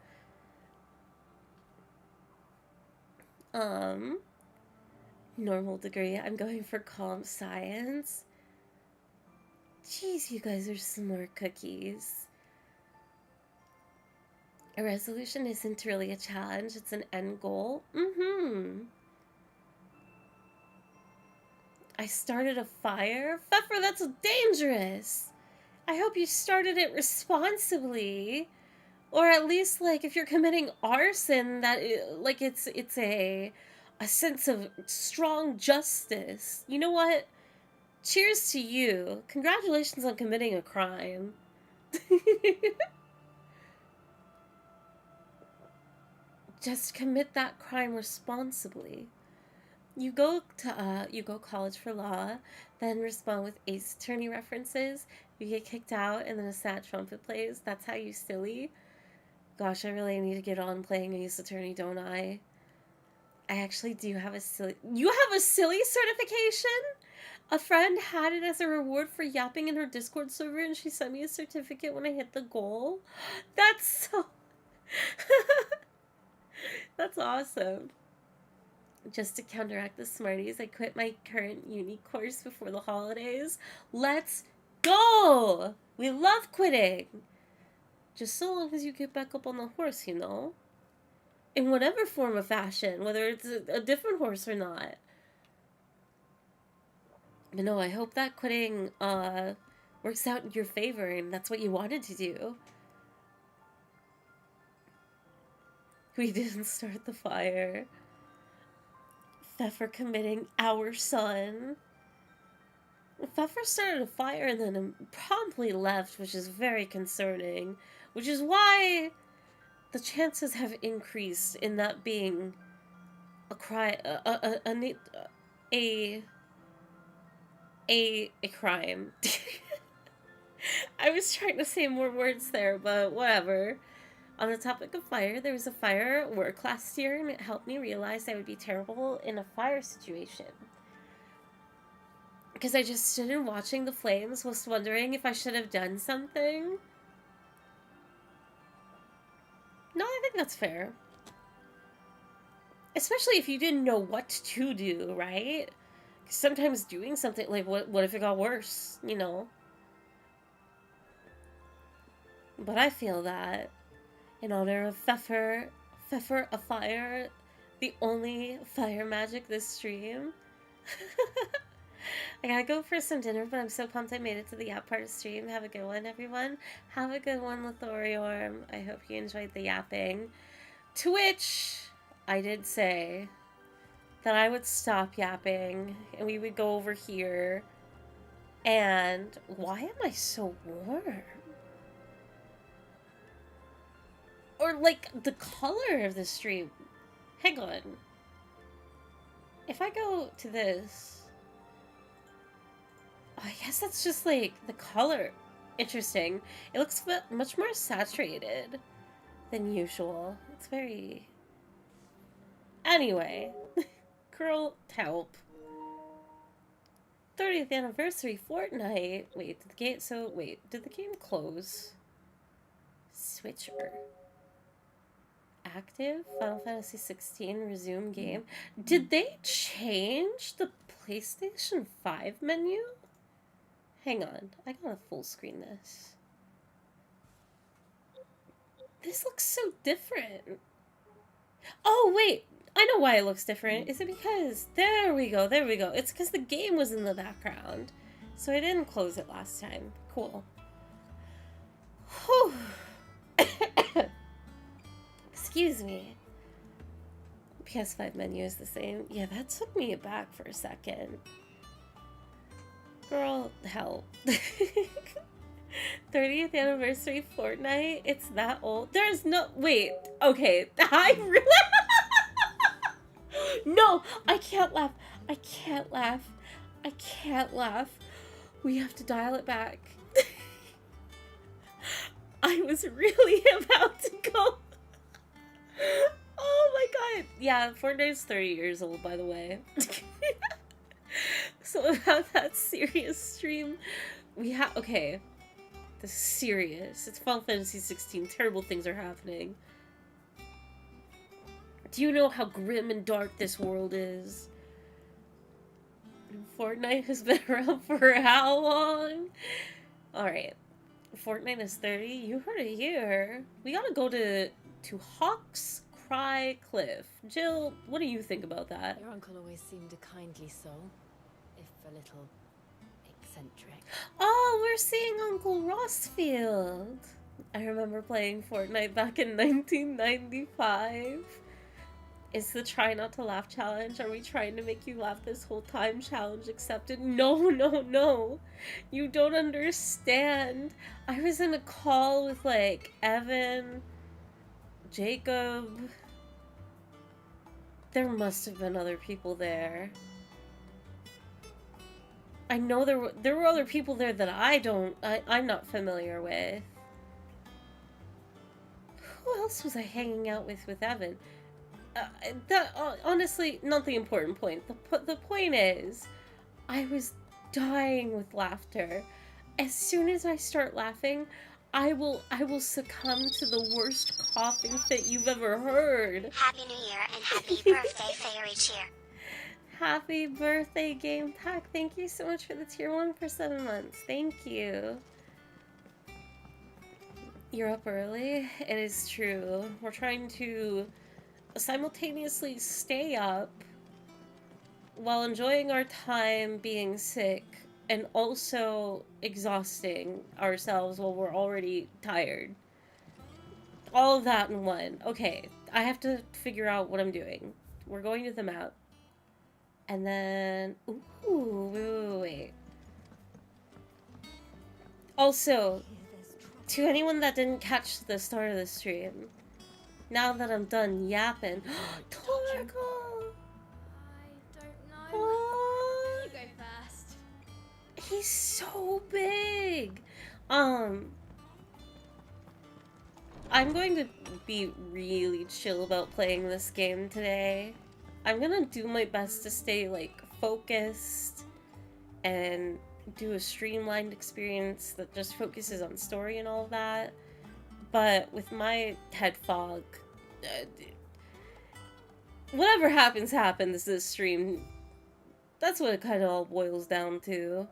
Normal degree. I'm going for comp science. Jeez, you guys are smart cookies. A resolution isn't really a challenge, it's an end goal. I started a fire? Pfeffer, that's dangerous! I hope you started it responsibly. Or at least, like, if you're committing arson, that like it's a sense of strong justice. You know what? Cheers to you. Congratulations on committing a crime. Just commit that crime responsibly. You go college for law, then respond with Ace Attorney references. You get kicked out, and then a sad trumpet plays. That's how you silly. Gosh, I really need to get on playing Ace Attorney, don't I? I actually do have a silly... You have a silly certification? A friend had it as a reward for yapping in her Discord server, and she sent me a certificate when I hit the goal. That's so... That's awesome. Just to counteract the Smarties, I quit my current uni course before the holidays. Let's go! We love quitting! Just so long as you get back up on the horse, you know? In whatever form of fashion, whether it's a different horse or not. But no, I hope that quitting works out in your favor and that's what you wanted to do. We didn't start the fire. Pfeffer committing our son. Pfeffer started a fire and then promptly left, which is very concerning. Which is why the chances have increased in that being a crime, a crime. I was trying to say more words there, but whatever. On the topic of fire, there was a fire at work last year, and it helped me realize I would be terrible in a fire situation. Because I just stood and watching the flames, was wondering if I should have done something. No, I think that's fair. Especially if you didn't know what to do, right? Sometimes doing something, like, what if it got worse, you know? But I feel that, in honor of Pfeffer a fire, the only fire magic this stream. I gotta go for some dinner, but I'm so pumped I made it to the yap part of stream. Have a good one, everyone. Have a good one, Lithoriorm. I hope you enjoyed the yapping. To which I did say that I would stop yapping and we would go over here. And why am I so warm? Or, like, the color of the stream. Hang on. If I go to this... Oh, I guess that's just, like, the color. Interesting. It looks much more saturated than usual. It's very... Anyway. Girl, help. 30th anniversary Fortnite. Wait, did the game, did the game close? Switcher. Active? Final Fantasy 16 resume game. Did they change the PlayStation 5 menu? Hang on, I gotta full screen this. This looks so different. Oh, wait. I know why it looks different. Is it because... There we go. It's because the game was in the background. So I didn't close it last time. Cool. Whew. Excuse me. PS5 menu is the same. Yeah, that took me aback for a second. Girl, help. 30th anniversary Fortnite? It's that old? There's no... Wait. Okay. I really... No! I can't laugh. I can't laugh. I can't laugh. We have to dial it back. I was really about to go... Oh my god. Yeah, Fortnite's 30 years old, by the way. So about that serious stream, we have... Okay. This is serious. It's Final Fantasy 16. Terrible things are happening. Do you know how grim and dark this world is? Fortnite has been around for how long? Alright. Fortnite is 30. You heard it here. We gotta go to Hawk's Cry Cliff. Jill, what do you think about that? Your uncle always seemed a kindly soul, if a little eccentric. Oh, we're seeing Uncle Rossfield. I remember playing Fortnite back in 1995. Is the try not to laugh challenge? Are we trying to make you laugh this whole time challenge accepted? No, no, no. You don't understand. I was in a call with like Evan, Jacob. There must have been other people there. I know there were other people there that I'm not familiar with. Who else was I hanging out with Evan? Honestly, not the important point. The point is, I was dying with laughter. As soon as I start laughing, I will succumb to the worst coughing fit you've ever heard. Happy New Year and happy birthday, Fairy Cheer. Happy birthday, Game Pack. Thank you so much for the tier 1 for 7 months. Thank you. You're up early? It is true. We're trying to simultaneously stay up while enjoying our time being sick and also exhausting ourselves while we're already tired. All of that in one. Okay, I have to figure out what I'm doing. We're going to the map. And then... Ooh, wait. Also, to anyone that didn't catch the start of the stream, now that I'm done yapping... Torgal! I don't know. Oh, You go first. he's so big! I'm going to be really chill about playing this game today. I'm gonna do my best to stay, like, focused and do a streamlined experience that just focuses on story and all of that. But with my head fog, whatever happens, this stream. That's what it kind of all boils down to.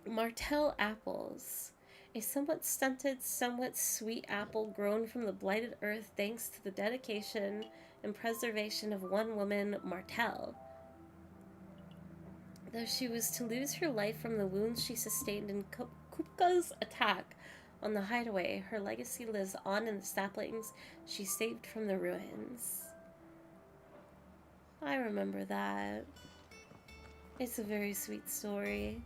Martell apples. A somewhat stunted, somewhat sweet apple grown from the blighted earth thanks to the dedication and preservation of one woman, Martell. Though she was to lose her life from the wounds she sustained in Kupka's attack on the hideaway, her legacy lives on in the saplings she saved from the ruins. I remember that. It's a very sweet story.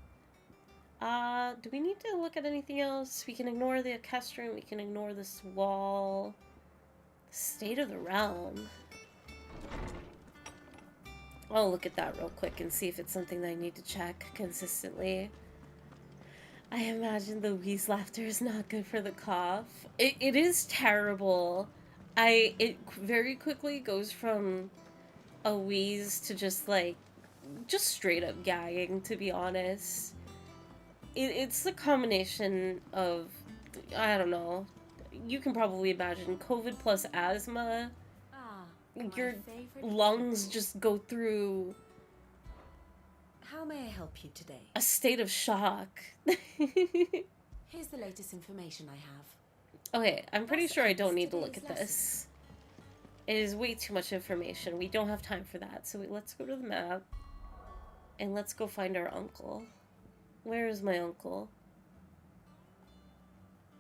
Do we need to look at anything else? We can ignore the orchestrum, we can ignore this wall. State of the realm. I'll look at that real quick and see if it's something that I need to check consistently. I imagine the wheeze laughter is not good for the cough. It is terrible. It very quickly goes from a wheeze to just like just straight up gagging, to be honest. It's the combination of, I don't know, you can probably imagine COVID plus asthma. Your lungs just go through How may I help you today? a state of shock. Here's the latest information I have. Okay, I'm pretty sure I don't need to look at this. It is way too much information. We don't have time for that. So let's go to the map. And let's go find our uncle. Where is my uncle?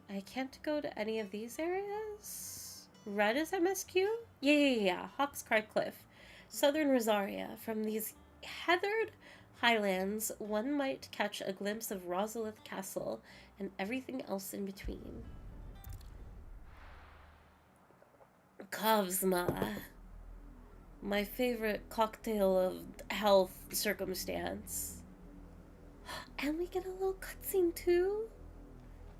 I can't go to any of these areas? Red is MSQ? Yeah. Hawkscry Cliff. Southern Rosaria. From these heathered highlands, one might catch a glimpse of Rosalith Castle and everything else in between. Kavzma. My favorite cocktail of health circumstance. And we get a little cutscene too?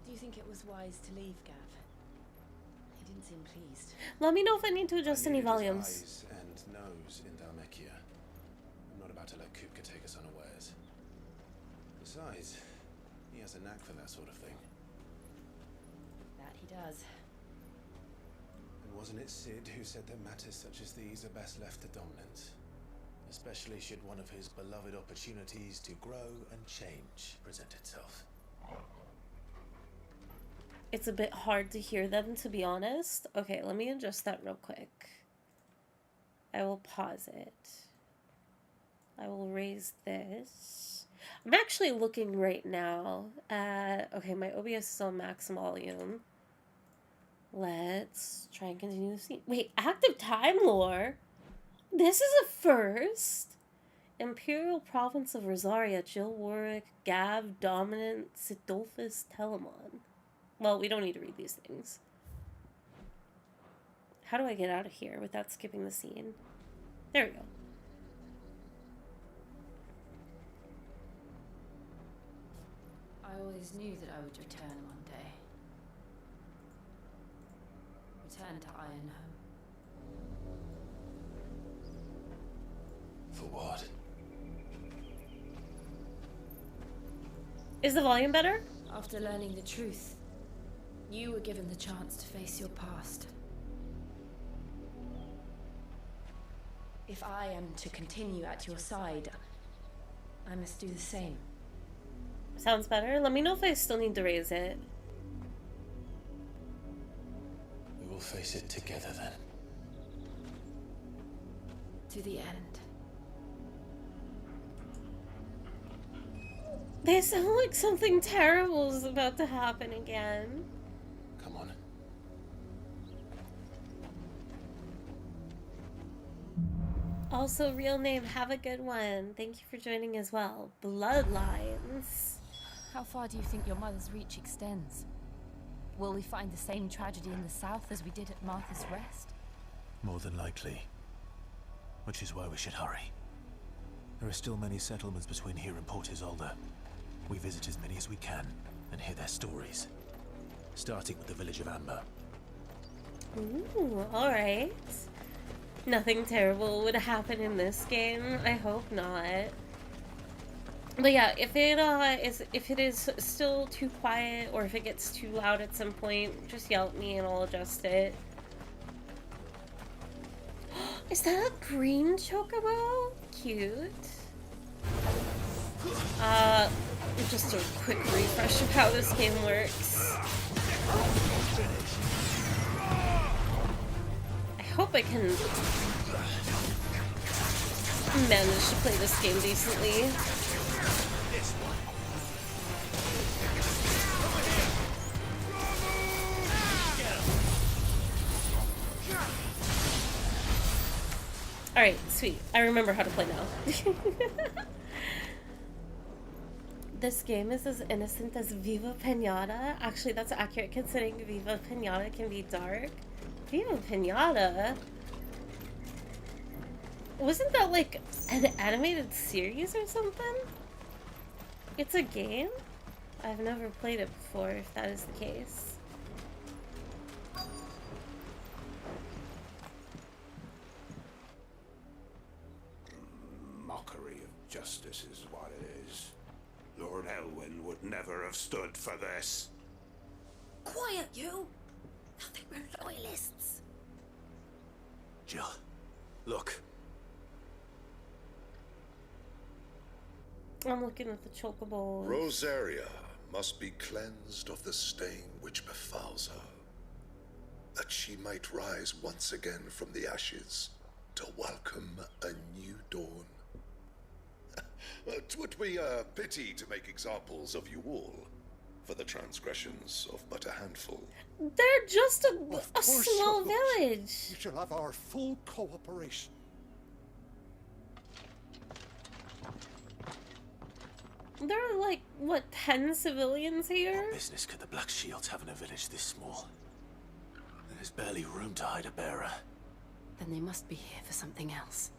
Do you think it was wise to leave, Gav? He didn't seem pleased. Let me know if I need to adjust any volumes. His eyes and nose in Dhalmekia. I'm not about to let Kupka take us unawares. Besides, he has a knack for that sort of thing. That he does. And wasn't it Sid who said that matters such as these are best left to dominance? Especially should one of his beloved opportunities to grow and change present itself. It's a bit hard to hear them, to be honest. Okay, let me adjust that real quick. I will pause it. I will raise this. I'm actually looking right now at... Okay, my OBS is on max volume. Let's try and continue the scene. Wait, active time lore? This is a first? Imperial Province of Rosaria, Jill Warwick, Gav, Dominant, Sidolphus, Telemon. Well, we don't need to read these things. How do I get out of here without skipping the scene? There we go. I always knew that I would return one day. Return to Ironhome. For what? Is the volume better? After learning the truth, you were given the chance to face your past. If I am to continue at your side, I must do the same. Sounds better. Let me know if I still need to raise it. We will face it together then. To the end. They sound like something terrible is about to happen again. Come on. Also, real name, have a good one. Thank you for joining as well. Bloodlines. How far do you think your mother's reach extends? Will we find the same tragedy in the south as we did at Martha's Rest? More than likely. Which is why we should hurry. There are still many settlements between here and Port Isolde. We visit as many as we can and hear their stories. Starting with the village of Amber. Ooh, alright. Nothing terrible would happen in this game. I hope not. But yeah, if it is still too quiet or if it gets too loud at some point, just yell at me and I'll adjust it. Is that a green chocobo? Cute. Just a quick refresh of how this game works. I hope I can manage to play this game decently. Alright, sweet. I remember how to play now. This game is as innocent as Viva Pinata. Actually, that's accurate considering Viva Pinata can be dark. Viva Pinata? Wasn't that like an animated series or something? It's a game? I've never played it before, if that is the case. Mockery of Justice is what it is. Lord Elwyn would never have stood for this. Quiet, you! Nothing we're loyalists. Jill, look. I'm looking at the chocobos. Rosaria must be cleansed of the stain which befouls her, that she might rise once again from the ashes to welcome a new dawn. 'Twould be a pity to make examples of you all, for the transgressions of but a handful. They're just a course, small of course. village. You shall have our full cooperation. There are like, what, 10 civilians here? What business could the Black Shields have in a village this small? There's barely room to hide a bearer. Then they must be here for something else.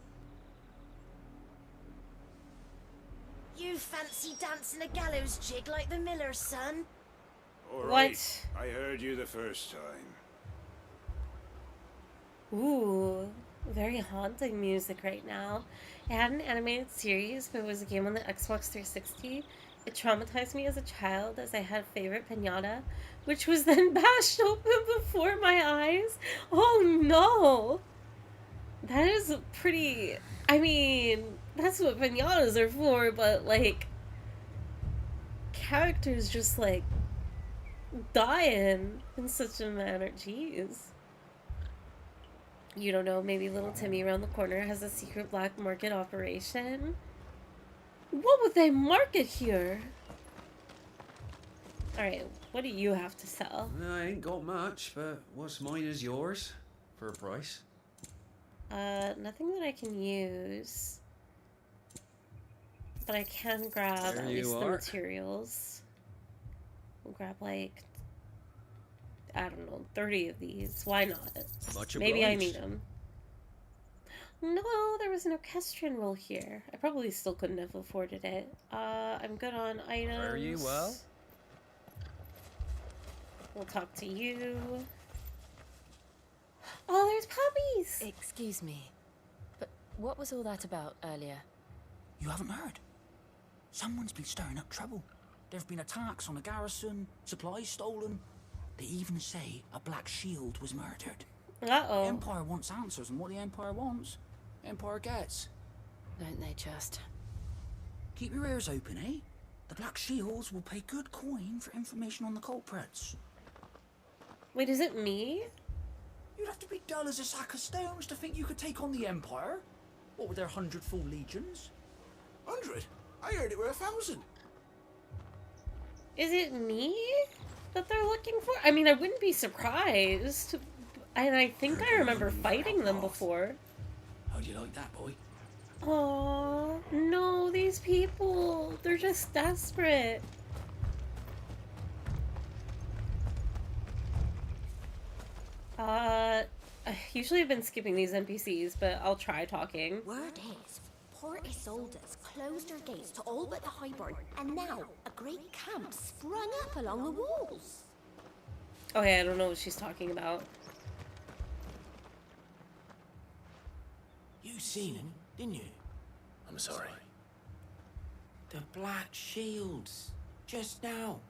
You fancy dancing a gallows jig like the miller's son? All What? right, I heard you the first time. Ooh, very haunting music right now. It had an animated series, but it was a game on the Xbox 360. It traumatized me as a child as I had a favorite piñata, which was then bashed open before my eyes. Oh no! That is a pretty... I mean, that's what piñatas are for, but like... characters just like... dying in such a manner. Jeez. You don't know, maybe little Timmy around the corner has a secret black market operation? What would they market here? Alright, what do you have to sell? I ain't got much, but what's mine is yours, for a price. Nothing that I can use. But I can grab There at you least the are. materials. We'll grab like, I don't know, 30 of these. Why not? Much Maybe I obliged. need them. No, there was an orchestrion roll here. I probably still couldn't have afforded it. I'm good on items. Fare you well? We'll talk to you. Oh, there's puppies! Excuse me, but what was all that about earlier? You haven't heard? Someone's been stirring up trouble. There have been attacks on the garrison, supplies stolen. They even say a Black Shield was murdered. The Uh-oh. Empire wants answers, and what the Empire wants, Empire gets. Don't they just? Keep your ears open, eh? The Black Shields will pay good coin for information on the culprits. Wait, is it me? You'd have to be dull as a sack of stones to think you could take on the Empire. What with their 100 full legions? 100? I heard it were 1,000. Is it me that they're looking for? I mean, I wouldn't be surprised. And I think I remember fighting them before. How do you like that, boy? Aww, no, these people. They're just desperate. Usually I've been skipping these NPCs, but I'll try talking. Word is, Port Isolde's closed her gates to all but the Highborn, and now a great camp sprung up along the walls. Okay, I don't know what she's talking about. You seen him, didn't you? I'm sorry. The Black Shields. Just now.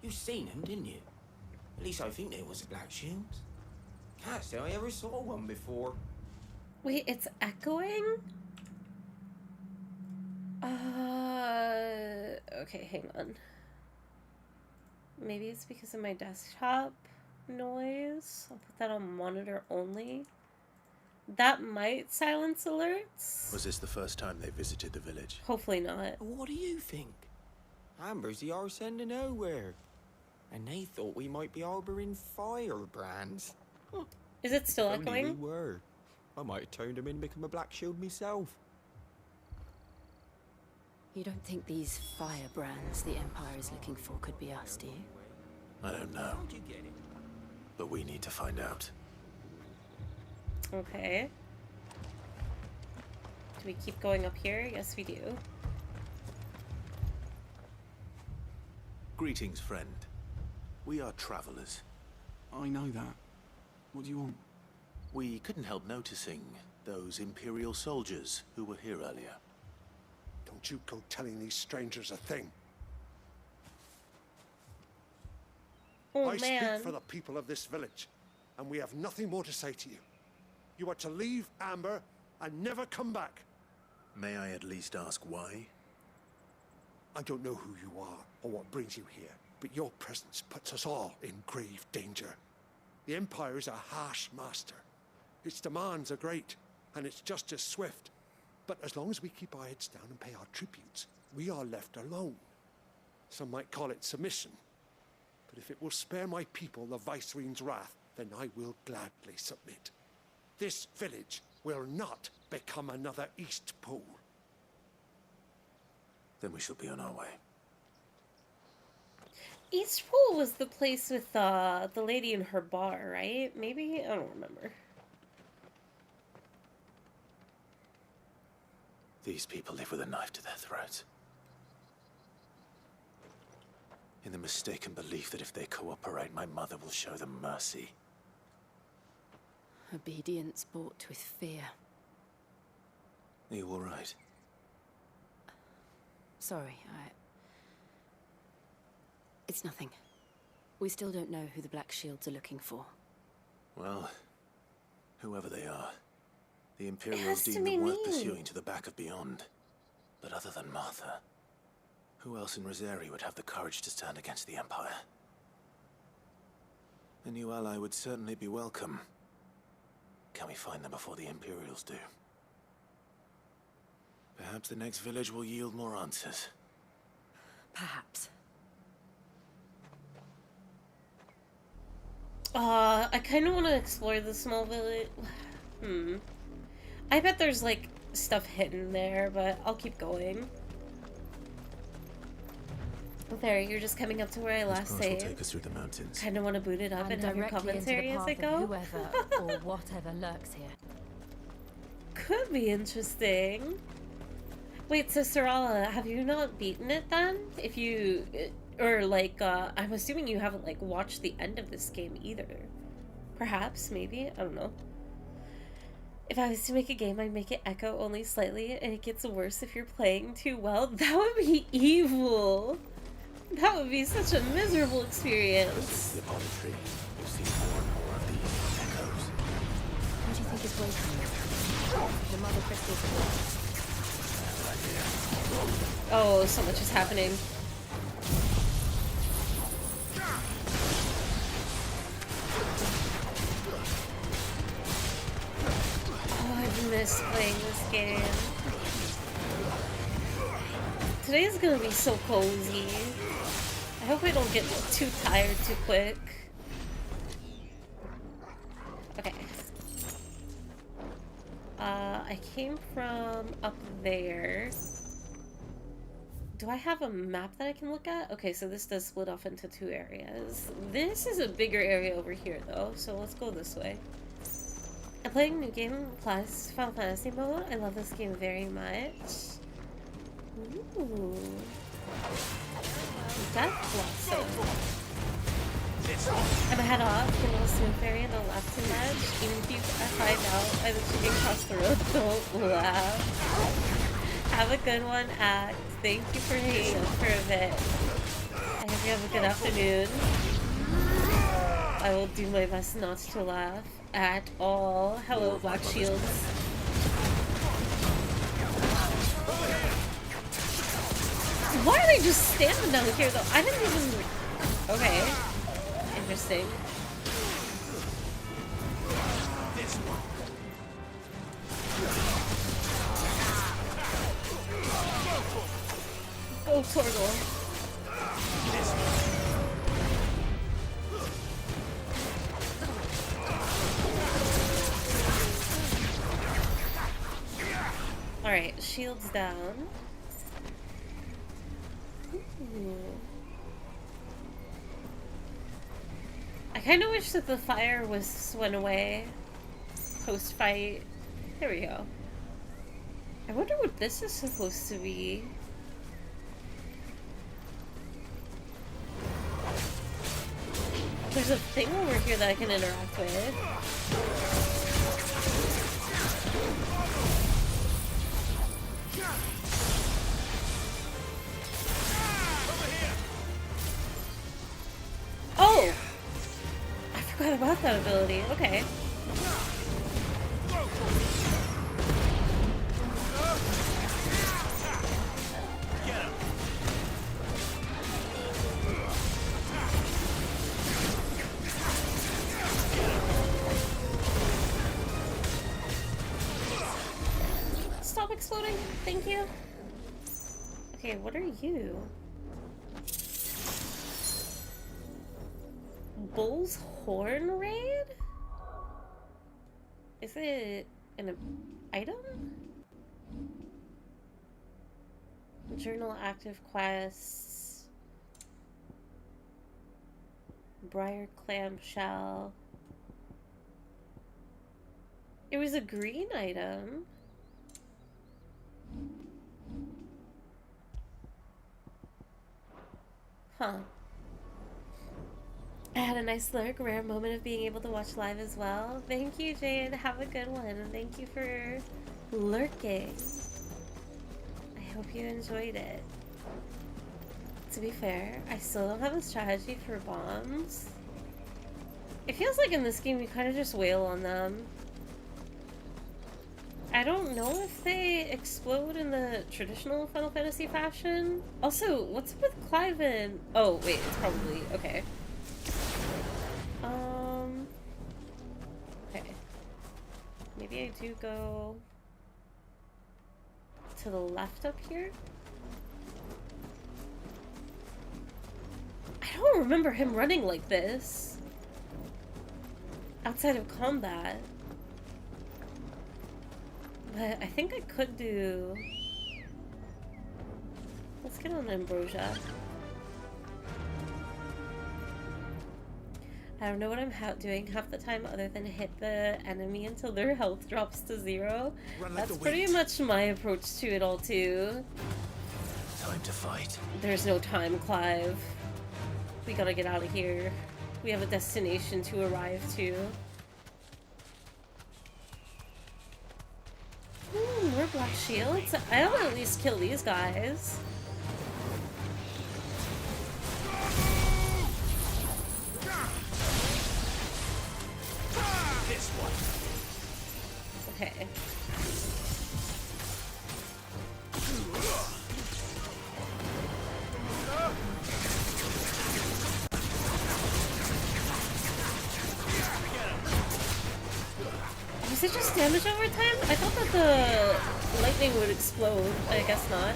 You seen him, didn't you? At least I think there was a Black Shield. Can't say I ever saw one before. Wait, it's echoing? Okay, hang on. Maybe it's because of my desktop noise. I'll put that on monitor only. That might silence alerts. Was this the first time they visited the village? Hopefully not. What do you think? Amber's the arse end of nowhere. And they thought we might be harboring firebrands. Is it still If only we echoing? were. I might have turned them in and become a Black Shield myself. You don't think these firebrands the Empire is looking for could be us, do you? I don't know, How'd you get it? but we need to find out. Okay. Do we keep going up here? Yes, we do. Greetings, friend. We are travelers. I know that. What do you want? We couldn't help noticing those Imperial soldiers who were here earlier. Don't you go telling these strangers a thing. Oh, I man. speak for the people of this village, and we have nothing more to say to you. You are to leave Amber and never come back. May I at least ask why? I don't know who you are or what brings you here, but your presence puts us all in grave danger. The Empire is a harsh master. Its demands are great, and its justice swift. But as long as we keep our heads down and pay our tributes, we are left alone. Some might call it submission. But if it will spare my people the Viceroy's wrath, then I will gladly submit. This village will not become another East Pool. Then we shall be on our way. East Pool was the place with the lady in her bar, right? Maybe? I don't remember. These people live with a knife to their throats. In the mistaken belief that if they cooperate, my mother will show them mercy. Obedience bought with fear. Are you all right? Sorry, It's nothing. We still don't know who the Black Shields are looking for. Well, whoever they are, the Imperials deem them worth pursuing to the back of beyond. But other than Martha, who else in Rosari would have the courage to stand against the Empire? A new ally would certainly be welcome. Can we find them before the Imperials do? Perhaps the next village will yield more answers. Perhaps. I kind of want to explore the small village. I bet there's, like, stuff hidden there, but I'll keep going. There, you're just coming up to where I last saved. Take us through the mountains. Kind of want to boot it up and have your commentary as I go. Whoever or whatever lurks here. Could be interesting. Wait, so Sarala, have you not beaten it then? If you, or like, I'm assuming you haven't like watched the end of this game either. Perhaps, maybe, I don't know. If I was to make a game, I'd make it echo only slightly, and it gets worse if you're playing too well. That would be evil. That would be such a miserable experience. Upon the tree, you'll see more and more of these echoes. What do you think is waiting you? The mother crystals. Oh, so much is happening. Oh, I've missed playing this game. Today's gonna be so cozy. I hope I don't get too tired too quick. Okay. I came from up there. Do I have a map that I can look at? Okay, so this does split off into two areas. This is a bigger area over here, though, so let's go this way. I'm playing New Game Plus Final Fantasy mode. I love this game very much. Ooh. Death Blossom. I'm gonna head off, get a little smooth area on the left and edge. Even if you find out by the chicken across the road, don't laugh. Have a good one, Act. Thank you for hanging out for a bit. I hope you have a good afternoon. I will do my best not to laugh at all. Hello, Black Shields. Why are they just standing down here, though? I didn't even... Okay. Interesting. Go, Torgal. Alright, shields down. Ooh. I kind of wish that the fire went away post-fight. There we go. I wonder what this is supposed to be. There's a thing over here that I can interact with. forgot about that ability. Okay. Stop exploding. Thank you. Okay, what are you? Bull's Horn Raid? Is it an item? Journal active quests. Briar clamshell. It was a green item. Huh. I had a nice lurk, rare moment of being able to watch live as well. Thank you, Jade. Have a good one, and thank you for lurking. I hope you enjoyed it. To be fair, I still don't have a strategy for bombs. It feels like in this game you kind of just wail on them. I don't know if they explode in the traditional Final Fantasy fashion. Also, what's with Clive and... Oh, wait, it's probably... Okay. Okay. Maybe I do go to the left up here? I don't remember him running like this. Outside of combat. But I think I could do... Let's get on Ambrosia. I don't know what I'm doing half the time other than hit the enemy until their health drops to 0. That's pretty much my approach to it all too. Time to fight. There's no time, Clive. We gotta get out of here. We have a destination to arrive to. More black shields? I'll at least kill these guys. This one. Okay. Is it just damage over time? I thought that the lightning would explode. I guess not.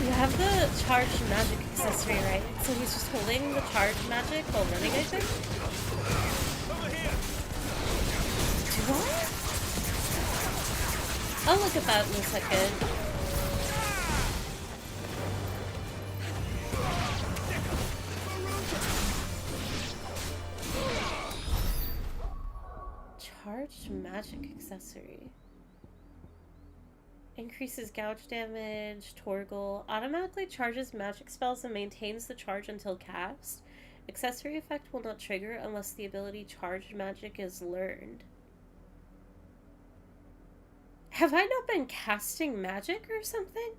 You have the charged magic accessory, right? So he's just holding the charged magic while running, I think? Do I? I'll look at that in a second. Charged magic accessory. Increases gouge damage, Torgal. Automatically charges magic spells and maintains the charge until cast. Accessory effect will not trigger unless the ability charged magic is learned. Have I not been casting magic or something?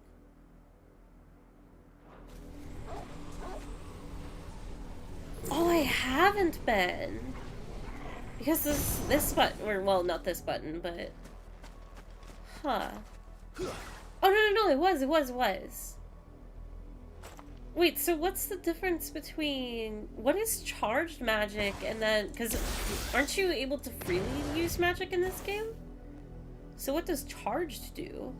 Oh, I haven't been. Because this button, or well, not this button, but... Huh. Oh, no, it was. Wait, so what's the difference between... What is charged magic and then... Because aren't you able to freely use magic in this game? So what does charged do?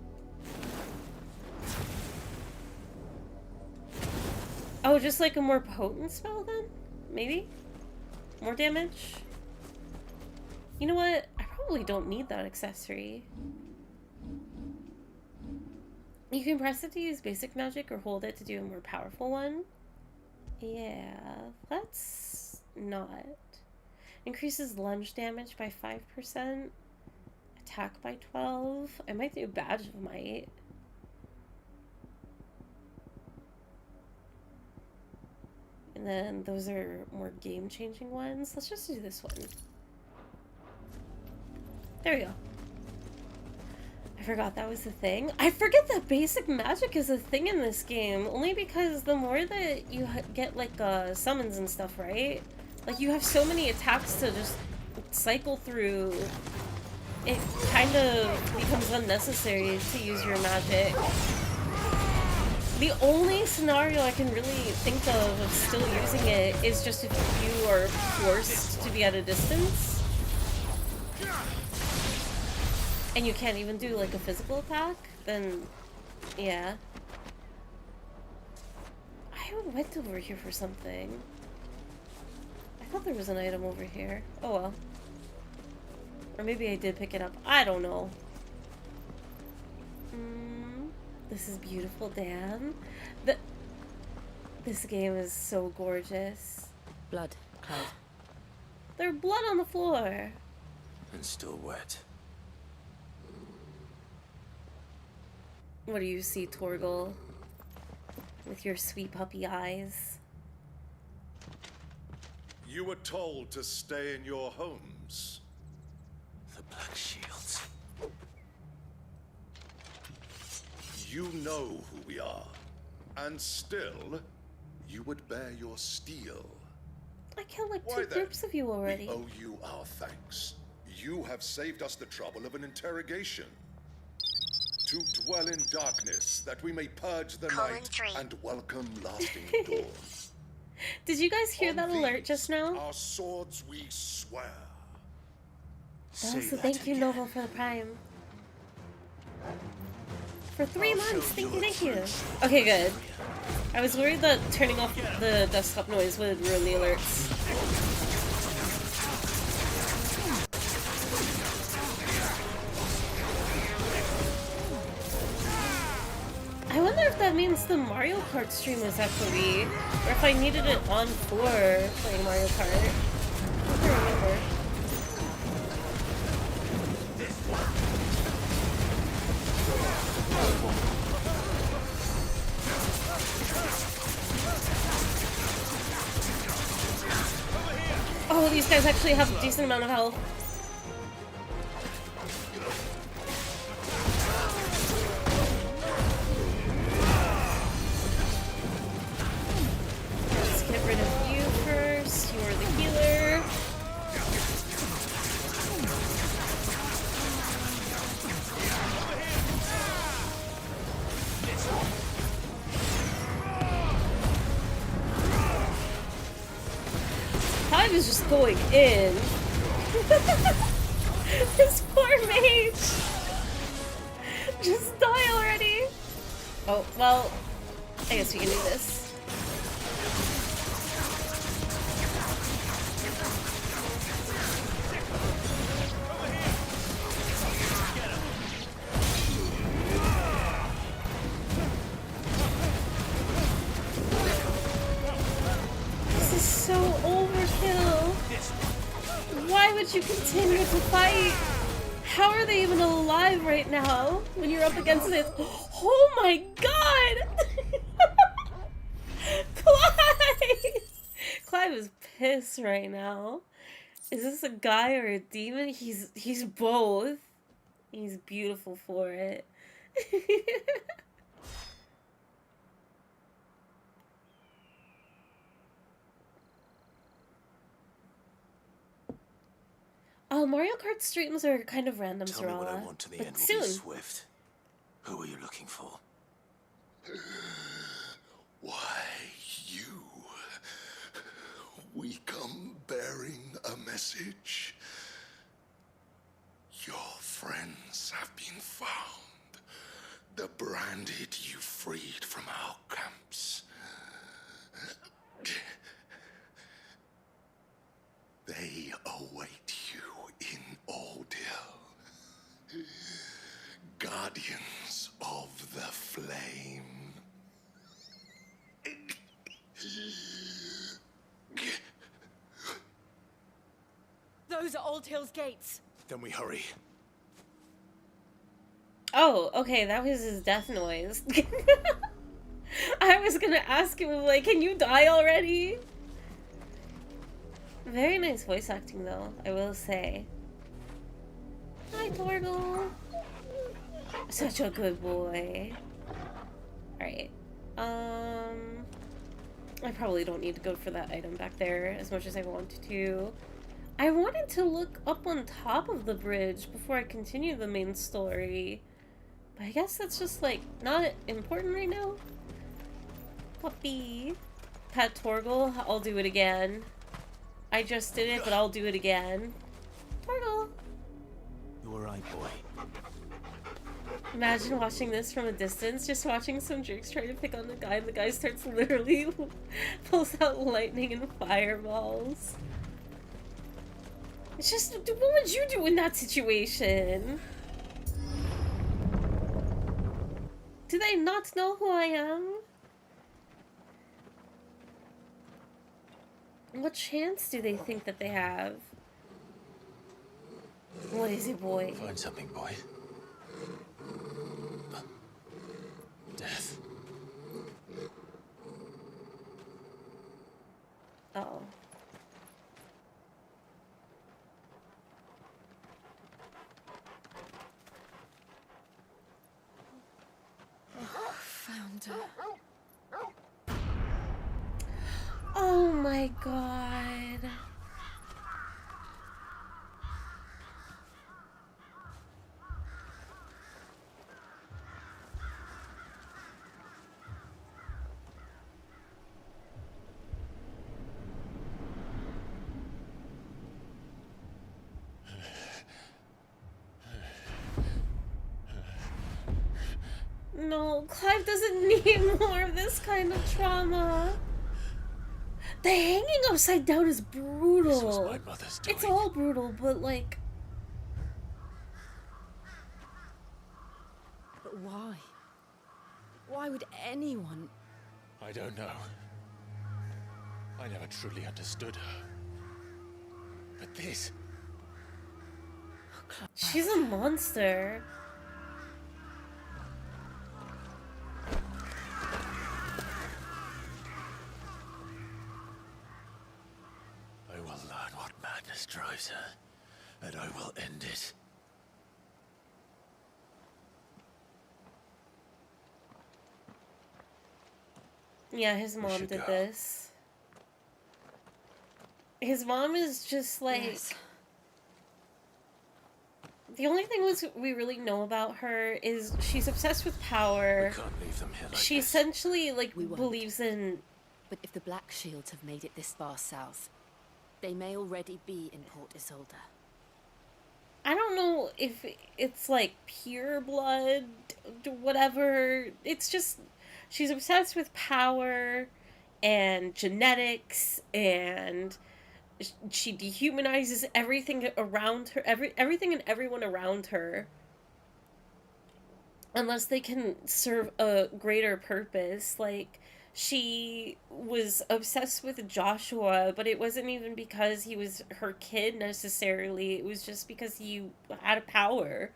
Oh, just like a more potent spell then? Maybe? More damage? You know what? I probably don't need that accessory. You can press it to use basic magic or hold it to do a more powerful one. Yeah, let's not. Increases lunge damage by 5%. Attack by 12. I might do Badge of Might. And then those are more game-changing ones. Let's just do this one. There we go. forgot that was a thing. I forget that basic magic is a thing in this game, only because the more that you get, like, summons and stuff, right? Like, you have so many attacks to just cycle through, it kind of becomes unnecessary to use your magic. The only scenario I can really think of still using it is just if you are forced to be at a distance. And you can't even do, like, a physical attack, then, yeah. I went over here for something. I thought there was an item over here. Oh well. Or maybe I did pick it up. I don't know. This is beautiful, Dan. This game is so gorgeous. Blood, Cloud. There's blood on the floor. And still wet. What do you see, Torgal? With your sweet puppy eyes. You were told to stay in your homes. The Black Shields. You know who we are. And still, you would bear your steel. I killed like Why two groups of you already. We owe you our thanks. You have saved us the trouble of an interrogation. To dwell in darkness, that we may purge the night and welcome lasting dawn. Did you guys hear that alert just now? Our swords we swear. Also, thank you, Novo, for the Prime. For 3 months, thank you. Okay, good. I was worried that turning off the desktop noise would ruin the alerts. I wonder if that means the Mario Kart stream was ffxvi, or if I needed it on for playing Mario Kart. I don't remember. Oh, these guys actually have a decent amount of health. Let's get rid of you first. You're the healer. Clive is just going in. This poor mage. Just die already. Oh, well, I guess we can do this. This is so overkill. Why would you continue to fight? How are they even alive right now when you're up against this? Oh my god! Clive! Clive is pissed right now. Is this a guy or a demon? He's both. He's beautiful for it. Oh, Mario Kart streams are kind of random, Tell me what I Sarala, want to the but end soon. will be swift. Who are you looking for? Why, you. We come bearing a message. Your friends have been found. The branded you freed from our camps. They await you in Aldil. Guardians of the Flame. Those are Old Hill's gates. Then we hurry. Oh, okay, that was his death noise. I was gonna ask him, like, can you die already? Very nice voice acting, though, I will say. Hi, Torgal. Such a good boy. Alright. I probably don't need to go for that item back there as much as I wanted to. I wanted to look up on top of the bridge before I continue the main story. But I guess that's just, like, not important right now. Puppy. Pet Torgal, I'll do it again. I just did it, but I'll do it again. Torgal. You were right, boy. Imagine watching this from a distance, just watching some jerks try to pick on the guy, and the guy starts literally pulls out lightning and fireballs. It's just, what would you do in that situation? Do they not know who I am? What chance do they think that they have? What is it, boy? Find something, boy. Death. Oh. Found her. Oh my god. No, Clive doesn't need more of this kind of trauma. The hanging upside down is brutal. This was my mother's doing. It's all brutal, but like... But why? Why would anyone... I don't know. I never truly understood her. But this... She's a monster. I will learn what madness drives her, and I will end it. Yeah, his mom did this. His mom is just like... Yes. The only thing we really know about her is she's obsessed with power. We can't leave them here like She this. essentially, like, We won't. believes in... But if the Black Shields have made it this far south, they may already be in Port Isolde. I don't know if it's, like, pure blood, whatever. It's just... She's obsessed with power and genetics, and she dehumanizes everything around her, everything and everyone around her, unless they can serve a greater purpose. Like, she was obsessed with Joshua, but it wasn't even because he was her kid necessarily. It was just because he had power.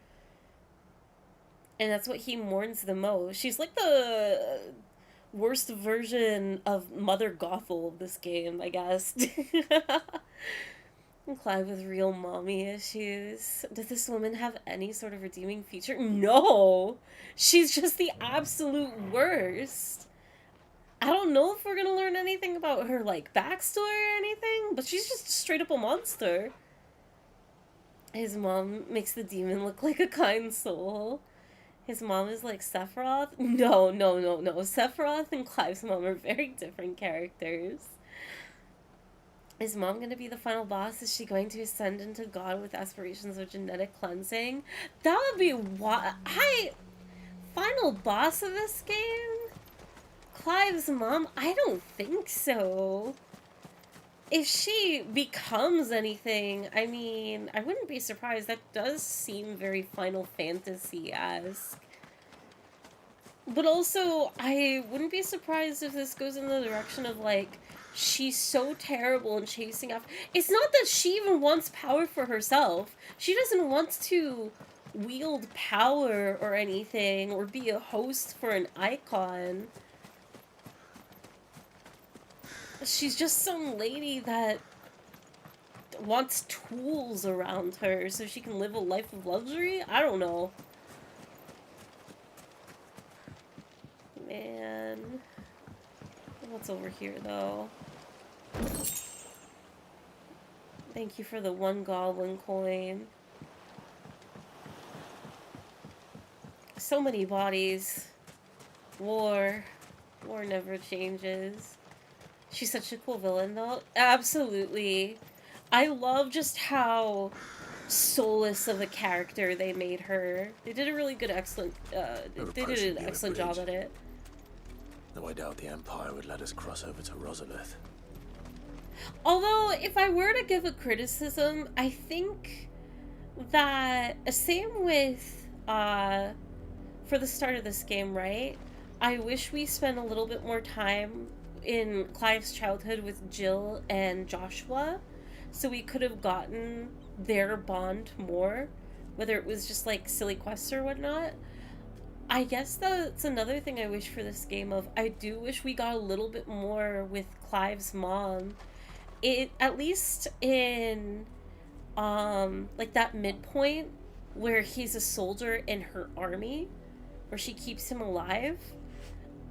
And that's what he mourns the most. She's like the worst version of Mother Gothel of this game, I guess. Clive with real mommy issues. Does this woman have any sort of redeeming feature? No! She's just the absolute worst. I don't know if we're gonna learn anything about her, like, backstory or anything, but she's just straight up a monster. His mom makes the demon look like a kind soul. His mom is like Sephiroth? No. Sephiroth and Clive's mom are very different characters. Is mom gonna be the final boss? Is she going to ascend into God with aspirations of genetic cleansing? That would be what final boss of this game? Clive's mom? I don't think so. If she becomes anything, I mean, I wouldn't be surprised. That does seem very Final Fantasy-esque. But also, I wouldn't be surprised if this goes in the direction of, like, she's so terrible and chasing after... It's not that she even wants power for herself. She doesn't want to wield power or anything, or be a host for an icon. She's just some lady that wants tools around her so she can live a life of luxury? I don't know. what's over here, though. Thank you for the 1 goblin coin. So many bodies. War. War never changes. She's such a cool villain, though. Absolutely. I love just how soulless of a character they made her. They did a really good, excellent, they did an excellent job at it. Though I doubt the Empire would let us cross over to Rosalith. Although, if I were to give a criticism, I think that, same with, for the start of this game, right? I wish we spent a little bit more time in Clive's childhood with Jill and Joshua, so we could have gotten their bond more, whether it was just like silly quests or whatnot. I guess that's another thing I wish for this game of, I do wish we got a little bit more with Clive's mom. It, at least in, like that midpoint where he's a soldier in her army, where she keeps him alive.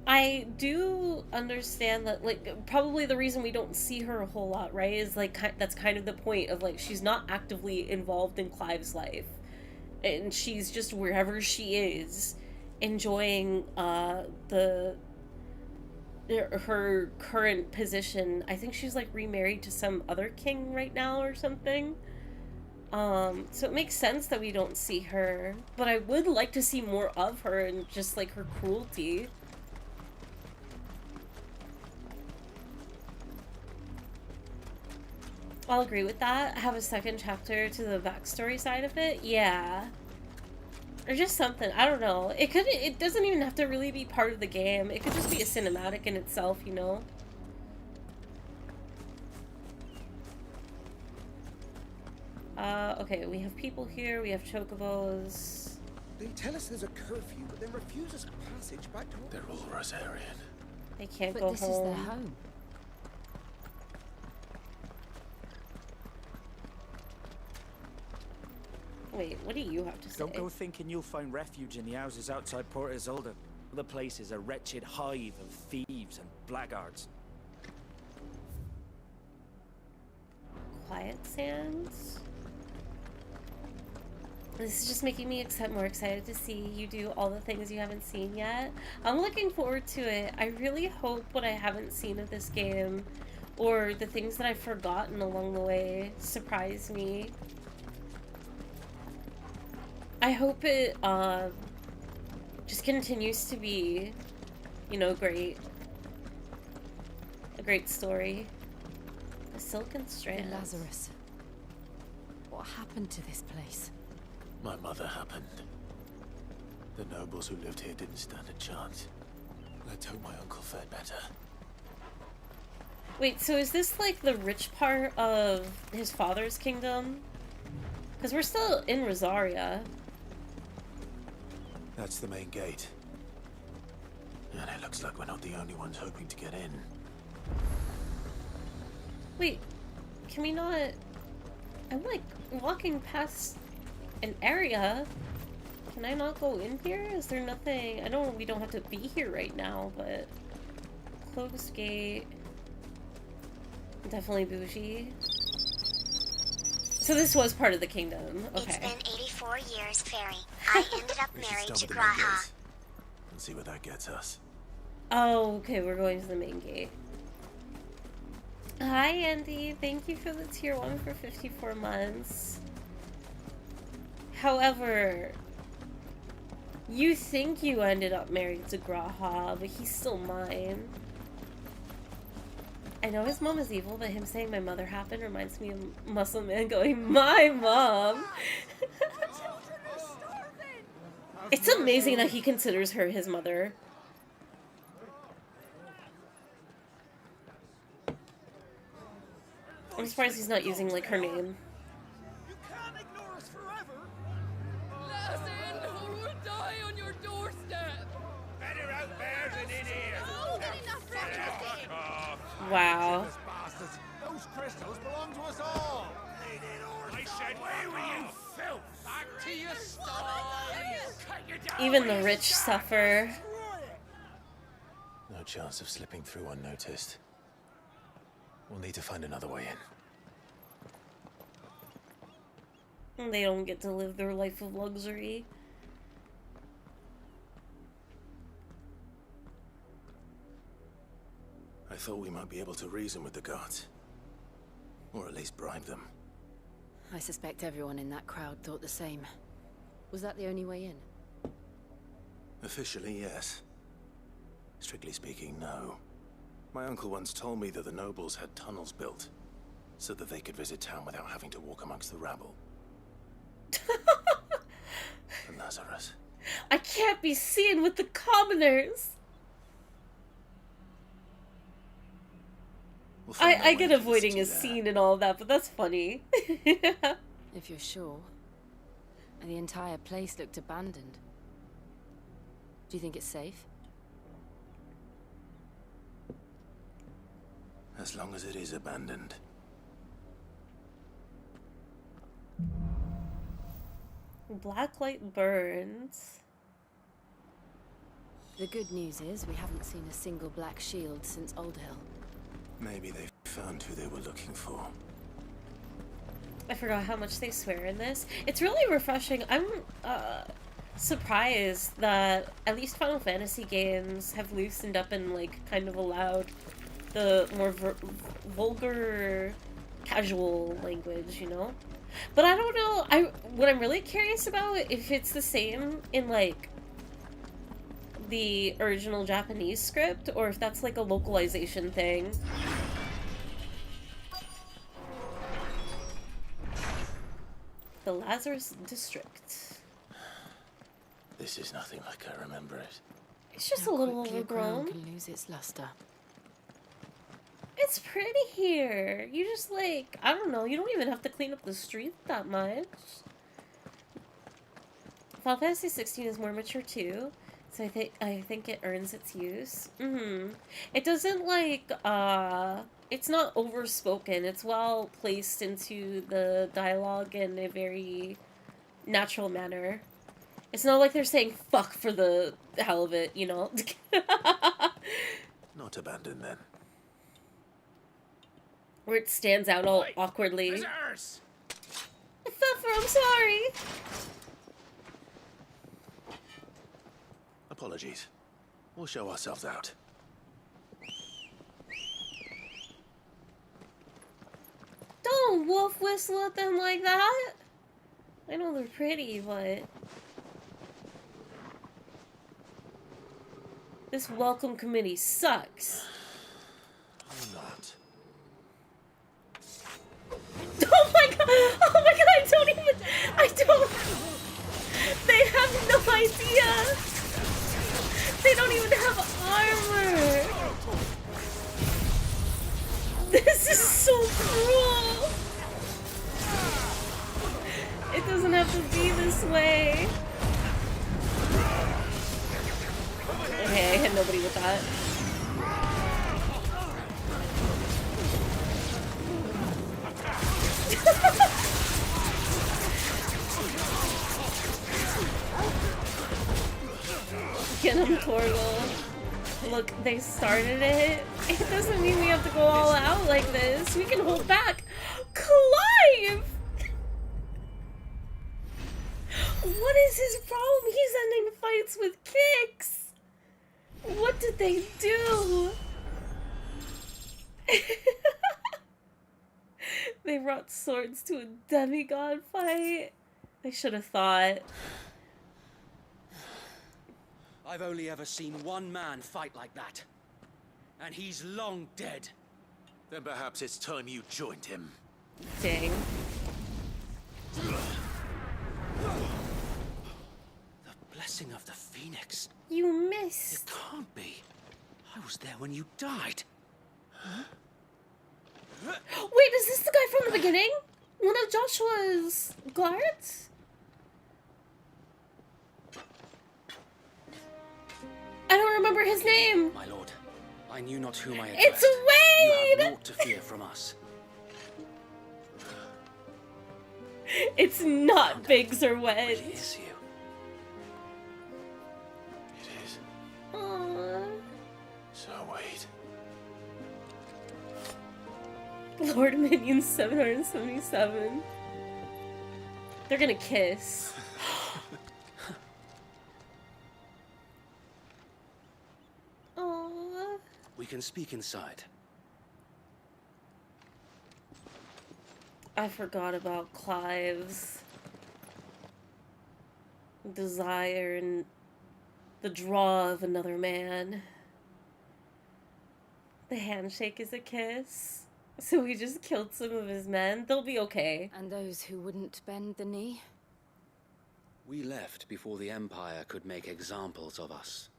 I do understand that, like, probably the reason we don't see her a whole lot, right, is, like, that's kind of the point of, like, she's not actively involved in Clive's life. And she's just wherever she is, enjoying, her current position. I think she's, like, remarried to some other king right now or something. So it makes sense that we don't see her. But I would like to see more of her and just, like, her cruelty. I'll agree with that. Have a second chapter to the backstory side of it. Yeah. Or just something. I don't know. It doesn't even have to really be part of the game. It could just be a cinematic in itself, you know? Okay, we have people here. We have chocobos. They tell us there's a curfew, but then refuse us passage back to... They're all Rosarian. They can't but go this home. Is their home. Wait, what do you have to say? Don't go thinking you'll find refuge in the houses outside Port Isolde. The place is a wretched hive of thieves and blackguards. Quiet Sands? This is just making me more excited to see you do all the things you haven't seen yet. I'm looking forward to it. I really hope what I haven't seen of this game, or the things that I've forgotten along the way, surprise me. I hope it just continues to be, you know, great. A great story. The Silken Strand. The Lazarus. What happened to this place? My mother happened. The nobles who lived here didn't stand a chance. Let's hope my uncle fared better. Wait, so is this like the rich part of his father's kingdom? Because we're still in Rosaria. That's the main gate. And it looks like we're not the only ones hoping to get in. Wait, can we not... I'm like walking past an area. Can I not go in here? Is there nothing... we don't have to be here right now, but... Closed gate. Definitely bougie. So this was part of the kingdom. Okay. It's been 84 years, Fairy. I ended up married to Graha. And see where that gets us. Oh, okay, we're going to the main gate. Hi, Andy. Thank you for the tier 1 for 54 months. However, you think you ended up married to Graha, but he's still mine. I know his mom is evil, but him saying my mother happened reminds me of Muscle Man going, my mom! It's amazing that he considers her his mother. I'm surprised he's not using, like, her name. You can't ignore us forever! Listen, or we'll die on your doorstep! Better out there than in here! Wow. Those crystals belong to us all! I said, where were you, filth? Back to your sties! Even the rich suffer. No no chance of slipping through unnoticed. We'll need to find another way in. They don't get to live their life of luxury. I thought we might be able to reason with the guards. Or at least bribe them. I suspect everyone in that crowd thought the same. Was that the only way in? Officially, yes. Strictly speaking, no. My uncle once told me that the nobles had tunnels built, so that they could visit town without having to walk amongst the rabble. The Lazarus. I can't be seen with the commoners! I get avoiding a scene and all that, but that's funny. If you're sure. The entire place looked abandoned. Do you think it's safe? As long as it is abandoned. Blacklight burns. The good news is we haven't seen a single black shield since Old Hill. Maybe they found who they were looking for. I forgot how much they swear in this. It's really refreshing. I'm surprised that at least Final Fantasy games have loosened up and like kind of allowed the more vulgar, casual language, you know? But I don't know. What I'm really curious about, if it's the same in like the original Japanese script, or if that's like a localization thing. The Lazarus District. This is nothing like I remember it. It's just a little overgrown. Can lose its luster. It's pretty here. You just like, I don't know, you don't even have to clean up the street that much. Final Fantasy 16 is more mature too, so I think it earns its use. It doesn't like it's not overspoken. It's well placed into the dialogue in a very natural manner. It's not like they're saying fuck for the hell of it, you know? Not abandoned then. Where it stands out all awkwardly. Visitors! Pfeffer, I'm sorry! Apologies. We'll show ourselves out. Don't wolf whistle at them like that! I know they're pretty, but... this welcome committee sucks. Or not. Oh my god! Oh my god, I don't... They have no idea! They don't even have armor! This is so cruel! It doesn't have to be this way. Okay, I had nobody with that. Get him, Torgal. Look, they started it. It doesn't mean we have to go all out like this. We can hold back. Clive! What is his problem? He's ending fights with kicks. What did they do? They brought swords to a demigod fight. I should have thought. I've only ever seen one man fight like that. And he's long dead. Then perhaps it's time you joined him. Dang. The blessing of the Phoenix. You missed. It can't be. I was there when you died. Huh? Wait, is this the guy from the beginning? One of Joshua's guards? I don't remember his name. My lord, I knew not whom I addressed. It's Wade! You have naught to fear from us. It's not Biggs or Wedge. It is you. It is. Aww. So, Wade. Lord Minion 777. They're gonna kiss. Aww. We can speak inside. I forgot about Clive's desire and the draw of another man. The handshake is a kiss. So we just killed some of his men. They'll be okay. And those who wouldn't bend the knee? We left before the Empire could make examples of us,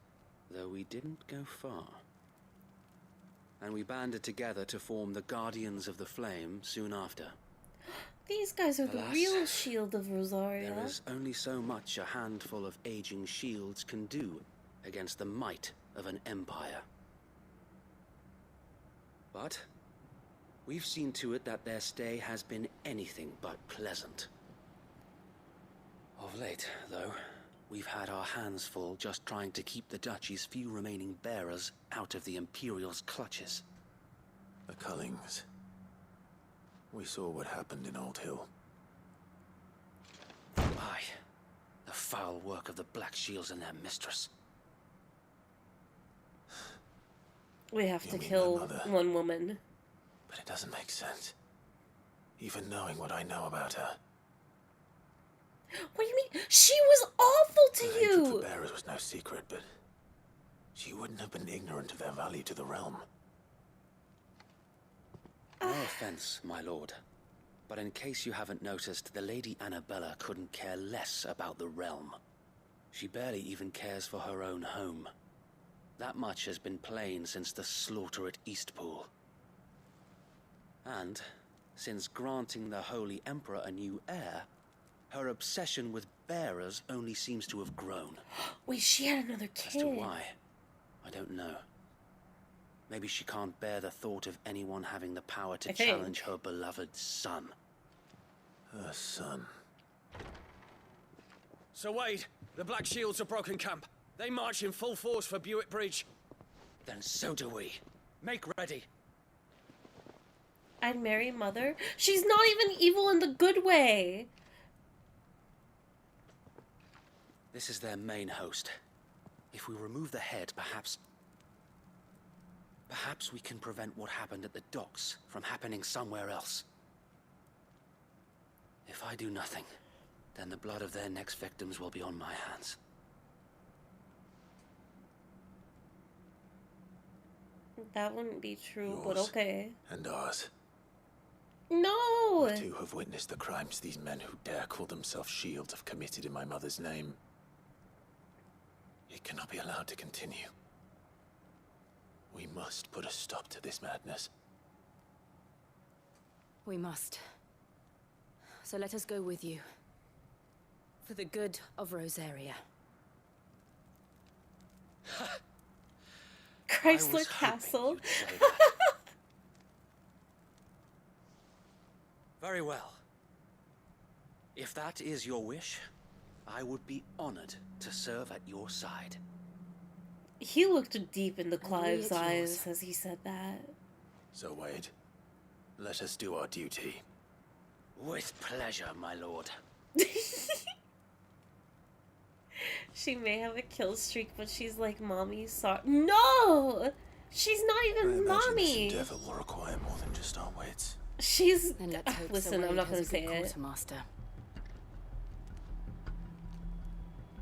though we didn't go far. And we banded together to form the Guardians of the Flame soon after. These guys are the Alas, real shield of Rosaria. There is only so much a handful of aging shields can do against the might of an empire. But we've seen to it that their stay has been anything but pleasant. Of late, though, we've had our hands full just trying to keep the Duchy's few remaining bearers out of the Imperial's clutches. The Cullings. We saw what happened in Old Hill. Aye. The foul work of the Black Shields and their mistress. We have to kill one woman. But it doesn't make sense. Even knowing what I know about her. What do you mean? She was awful to Her you! hatred for bearers was no secret, but she wouldn't have been ignorant of their value to the realm. No offense, my lord. But in case you haven't noticed, the Lady Annabella couldn't care less about the realm. She barely even cares for her own home. That much has been plain since the slaughter at Eastpool. And, since granting the Holy Emperor a new heir, her obsession with bearers only seems to have grown. Wait, she had another kid. As to why, I don't know. Maybe she can't bear the thought of anyone having the power to challenge her beloved son. Her son. Sir Wade, the Black Shields have broken camp. They march in full force for Buick Bridge. Then so do we. Make ready. I'd marry Mother? She's not even evil in the good way. This is their main host. If we remove the head, perhaps we can prevent what happened at the docks from happening somewhere else. If I do nothing, then the blood of their next victims will be on my hands. That wouldn't be true, Yours but okay. And ours. No! We too have witnessed the crimes these men who dare call themselves shields have committed in my mother's name. It cannot be allowed to continue. We must put a stop to this madness. We must. So let us go with you. For the good of Rosaria. Chrysler Castle. Very well. If that is your wish, I would be honored to serve at your side. He looked deep into Clive's eyes as he said that. So, Wade, let us do our duty. With pleasure, my lord. She may have a kill streak, but she's like, Mommy, sorry. No! She's not even Mommy! This endeavor will require more than just our wits. She's... Then let's hope Listen, I'm not gonna say it. Quartermaster.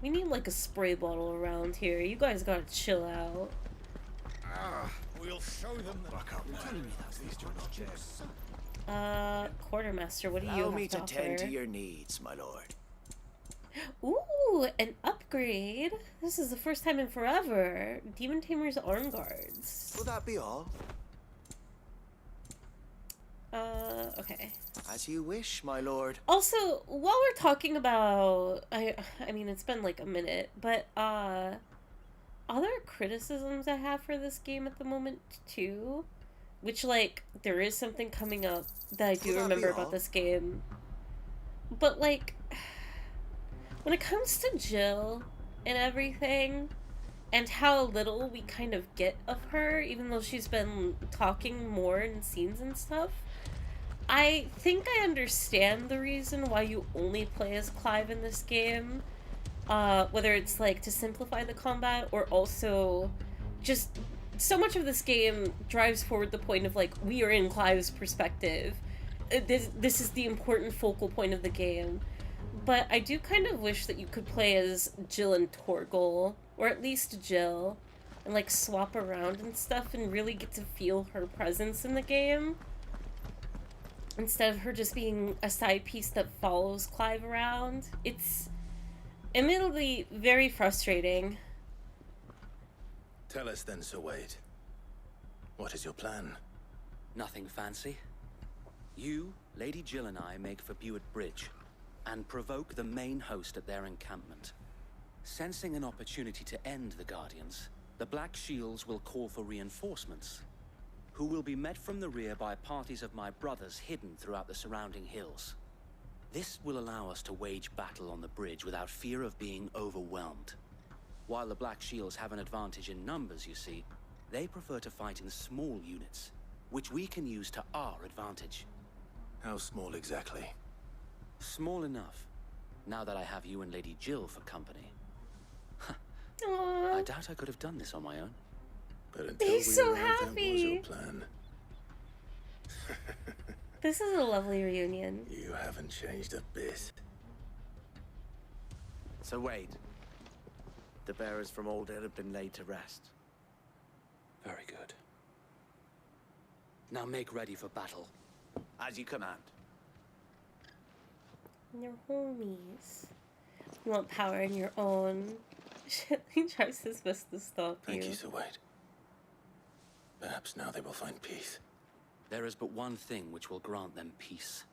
We need like a spray bottle around here. You guys gotta chill out. We'll show them that I can't telling me that. Please do not Quartermaster, what do you Allow have me to offer? tend to your needs, my lord. Ooh, an upgrade. This is the first time in forever. Demon Tamer's arm guards. Will that be all? Okay. As you wish, my lord. Also, while we're talking about, I mean, it's been like a minute, but, other criticisms I have for this game at the moment, too, which, like, there is something coming up that I do remember about this game, but, like, when it comes to Jill and everything, and how little we kind of get of her, even though she's been talking more in scenes and stuff. I think I understand the reason why you only play as Clive in this game, whether it's like to simplify the combat or also just so much of this game drives forward the point of like, we are in Clive's perspective. This is the important focal point of the game. But I do kind of wish that you could play as Jill and Torgal, or at least Jill, and like swap around and stuff and really get to feel her presence in the game. Instead of her just being a side piece that follows Clive around. It's admittedly very frustrating. Tell us then, Sir Wade. What is your plan? Nothing fancy. You, Lady Jill and I make for Buett Bridge and provoke the main host at their encampment. Sensing an opportunity to end the Guardians, the Black Shields will call for reinforcements, who will be met from the rear by parties of my brothers hidden throughout the surrounding hills. This will allow us to wage battle on the bridge without fear of being overwhelmed. While the Black Shields have an advantage in numbers, you see, they prefer to fight in small units, which we can use to our advantage. How small exactly? Small enough, now that I have you and Lady Jill for company. Aww. I doubt I could have done this on my own. But until He's we so arrived, happy. that was your plan. This is a lovely reunion. You haven't changed a bit. So Wade, the bearers from Old Inn have been laid to rest. Very good. Now make ready for battle. As you command. Your homies. You want power in your own. He tries his best to stop you. Thank you, Sir Wade. Perhaps now they will find peace. There is but one thing which will grant them peace.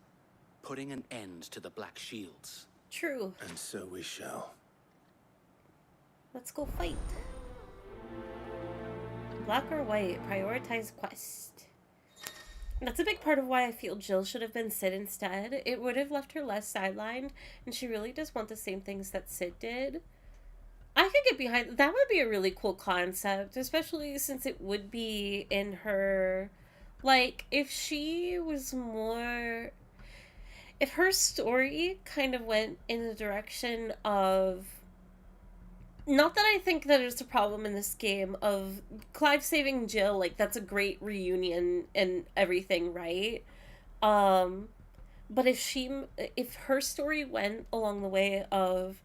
Putting an end to the Black Shields. True. And so we shall. Let's go fight. Black or white, prioritize quest. That's a big part of why I feel Jill should have been Sid instead. It would have left her less sidelined, and she really does want the same things that Sid did. I could get behind that. Would be a really cool concept, especially since it would be in her, like, if she was more, if her story kind of went in the direction of, not that I think that it's a problem in this game of Clive saving Jill, like, that's a great reunion and everything, right? But if her story went along the way of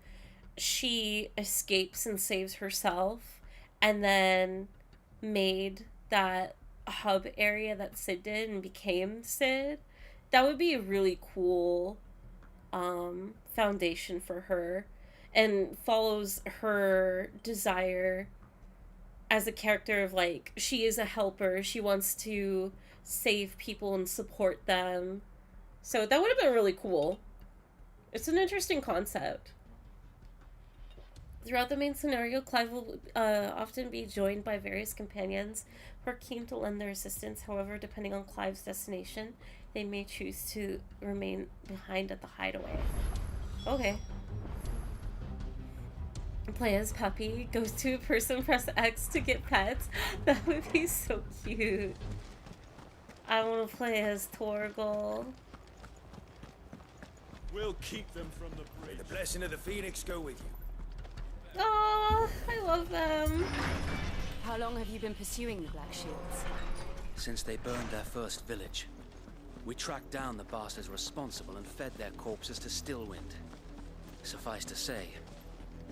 she escapes and saves herself and then made that hub area that Sid did and became Sid, that would be a really cool foundation for her and follows her desire as a character of, like, she is a helper, she wants to save people and support them. So that would have been really cool. It's an interesting concept. Throughout the main scenario, Clive will often be joined by various companions who are keen to lend their assistance. However, depending on Clive's destination, they may choose to remain behind at the hideaway. Okay. Play as Puppy. Goes to a person, press X to get pets. That would be so cute. I want to play as Torgal. We'll keep them from the bridge. May the blessing of the Phoenix go with you. Oh, I love them. How long have you been pursuing the Black Shields? Since they burned their first village. We tracked down the bastards responsible and fed their corpses to Stillwind. Suffice to say,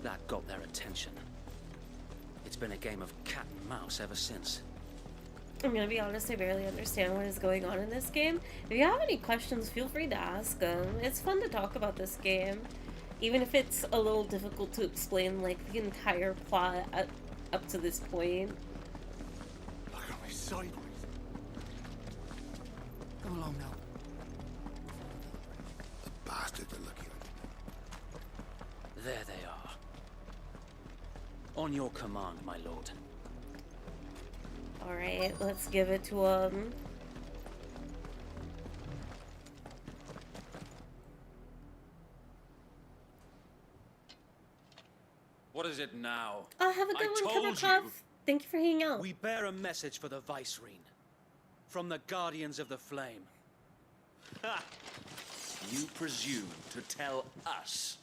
that got their attention. It's been a game of cat and mouse ever since. I'm gonna be honest, I barely understand what is going on in this game. If you have any questions, feel free to ask them. It's fun to talk about this game. Even if it's a little difficult to explain, like, the entire plot up to this point. Look at me sideways. Come along now. The bastards are looking at There they are. On your command, my lord. Alright, let's give it to him. What is it now? Have a good one, Copperpuff. Thank you for hanging out. We bear a message for the Vicereine. From the Guardians of the Flame. Ha! You presume to tell us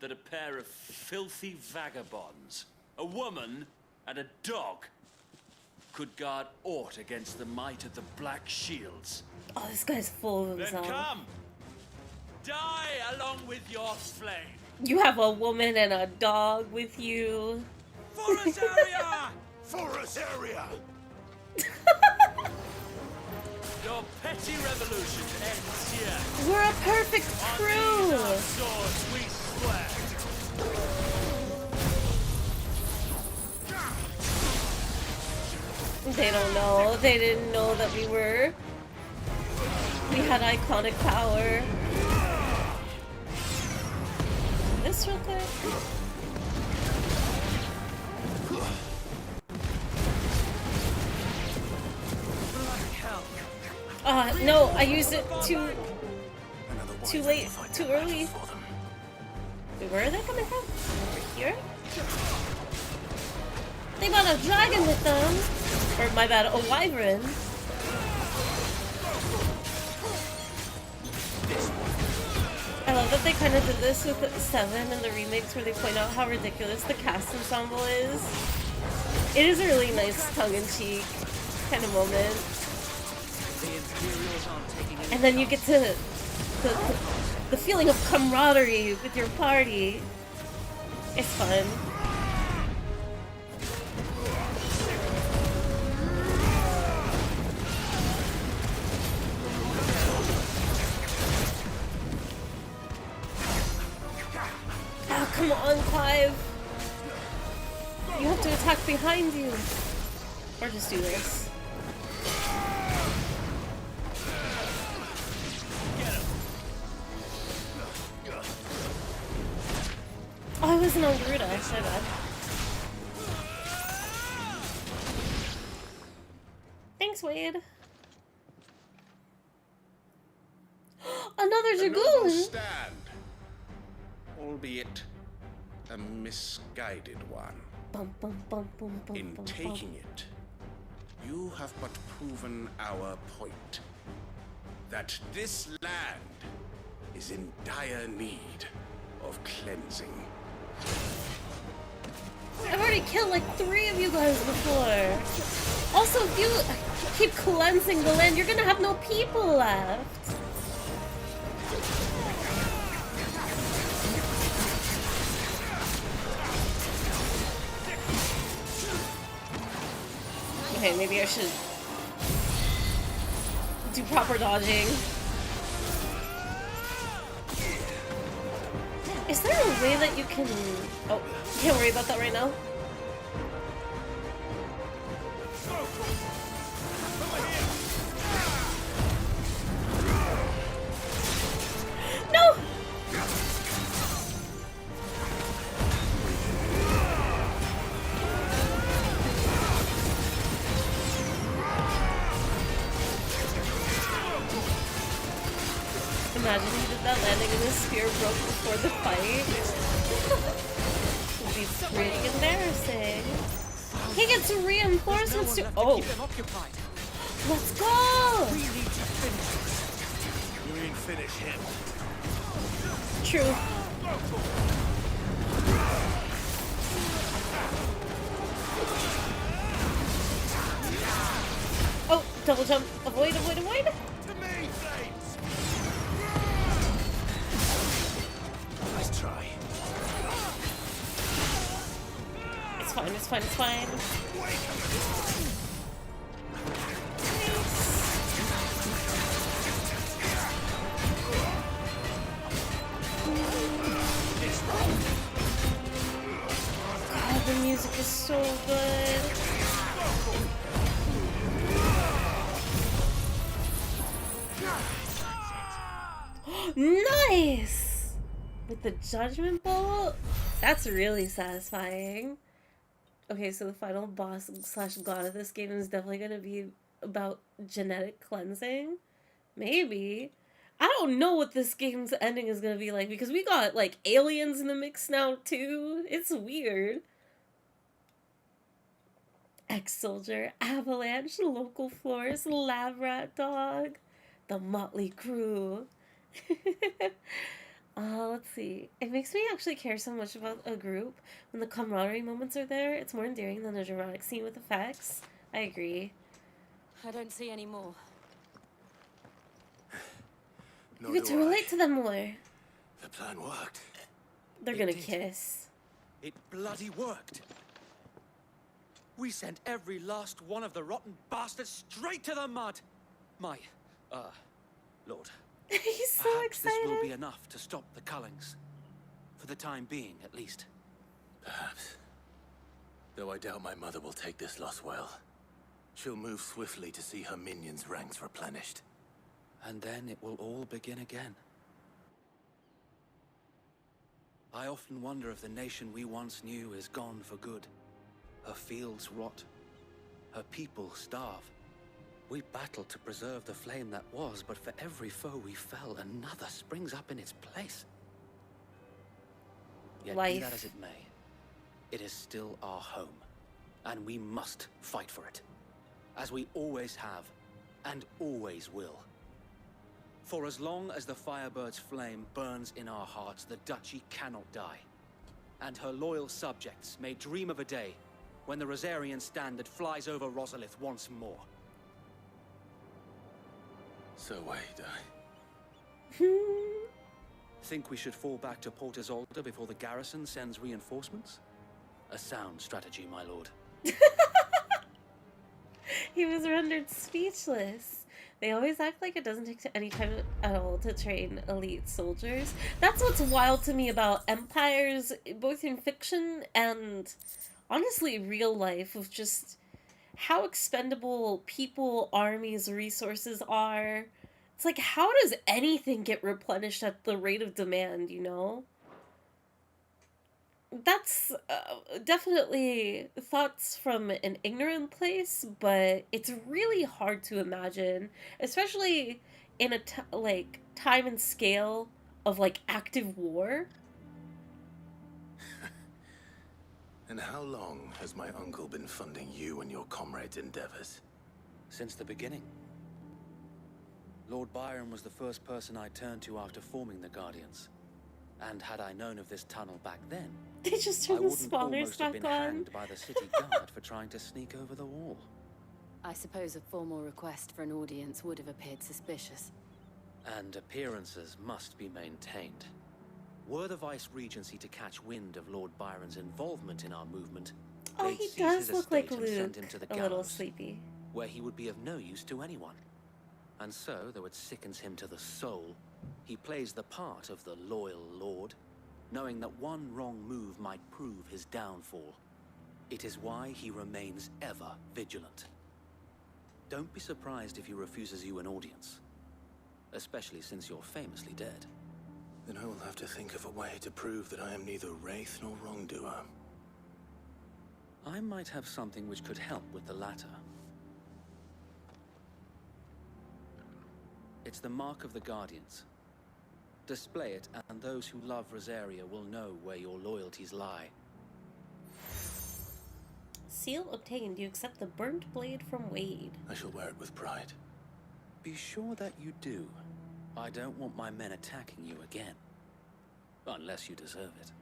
that a pair of filthy vagabonds, a woman and a dog, could guard aught against the might of the Black Shields? Oh, this guy's full of himself. Then come! Die along with your flame! You have a woman and a dog with you. Forest area! Forest area! Your petty revolution ends here. We're a perfect crew. On these our swords we swear. They don't know. They didn't know that we had iconic power. This real quick. No, I used it too late, too early. Wait, where are they coming from? Over here? They brought a dragon with them. Or, my bad, a wyvern. I love that they kind of did this with 7 in the remakes where they point out how ridiculous the cast ensemble is. It is a really nice tongue-in-cheek kind of moment. And then you get to the feeling of camaraderie with your party. It's fun. Oh, come on, Clive. You have to attack behind you. Or just do this. Oh, I wasn't on Garuda. My bad. Thanks, Wade. Another Dragoon! Stand, albeit a misguided one. Bum, bum, bum, bum, bum, In bum, taking bum. it, you have but proven our point. That this land is in dire need of cleansing. I've already killed like 3 of you guys before. Also, if you keep cleansing the land, you're gonna have no people left. Okay, maybe I should do proper dodging. Is there a way that you can... Oh, can't worry about that right now. No! Imagine he did that landing and his spear broke before the fight. Would be pretty embarrassing. He gets reinforcements to. Oh! Let's go! You ain't finish him. True. Oh, double jump. Avoid, avoid, avoid. Nice try. It's fine, it's fine, it's fine. God, the music is so good. Nice! With the Judgment Bolt? That's really satisfying. Okay, so the final boss slash god of this game is definitely going to be about genetic cleansing. Maybe. I don't know what this game's ending is gonna be like because we got like aliens in the mix now too. It's weird. Ex-soldier, avalanche, local florist, lab rat dog, the motley crew. Let's see. It makes me actually care so much about a group when the camaraderie moments are there. It's more endearing than a dramatic scene with effects. I agree. I don't see any more. You get to relate to them more. The plan worked. They're gonna kiss. It bloody worked. We sent every last one of the rotten bastards straight to the mud. My, Lord. He's so Perhaps excited. This will be enough to stop the Cullings. For the time being, at least. Perhaps. Though I doubt my mother will take this loss well. She'll move swiftly to see her minions' ranks replenished. And then it will all begin again. I often wonder if the nation we once knew is gone for good. Her fields rot. Her people starve. We battled to preserve the flame that was, but for every foe we fell, another springs up in its place. Yet be that as it may, it is still our home, and we must fight for it, as we always have, and always will. For as long as the Firebird's flame burns in our hearts, the Duchy cannot die, and her loyal subjects may dream of a day when the Rosarian standard flies over Rosalith once more. So wait, Think we should fall back to Port Isolde before the garrison sends reinforcements? A sound strategy, my lord. He was rendered speechless. They always act like it doesn't take any time at all to train elite soldiers. That's what's wild to me about empires, both in fiction and honestly real life, of just how expendable people, armies, resources are. It's like, how does anything get replenished at the rate of demand, you know? That's definitely thoughts from an ignorant place, but it's really hard to imagine, especially in a time and scale of like active war. And how long has my uncle been funding you and your comrades' endeavors? Since the beginning. Lord Byron was the first person I turned to after forming the Guardians. And had I known of this tunnel back then, They just I turned the wouldn't spawners almost have back been on. hanged by the city guard for trying to sneak over the wall. I suppose a formal request for an audience would have appeared suspicious. And appearances must be maintained. Were the Vice-Regency to catch wind of Lord Byron's involvement in our movement, Oh, they'd he seize does his look like estate and send Luke, him to the a little gallows, sleepy. where he would be of no use to anyone. And so, though it sickens him to the soul, he plays the part of the loyal lord, knowing that one wrong move might prove his downfall. It is why he remains ever vigilant. Don't be surprised if he refuses you an audience, especially since you're famously dead. Then I will have to think of a way to prove that I am neither wraith nor wrongdoer. I might have something which could help with the latter. It's the mark of the Guardians. Display it, and those who love Rosaria will know where your loyalties lie. Seal obtained. You accept the burnt blade from Wade. I shall wear it with pride. Be sure that you do. I don't want my men attacking you again. Unless you deserve it.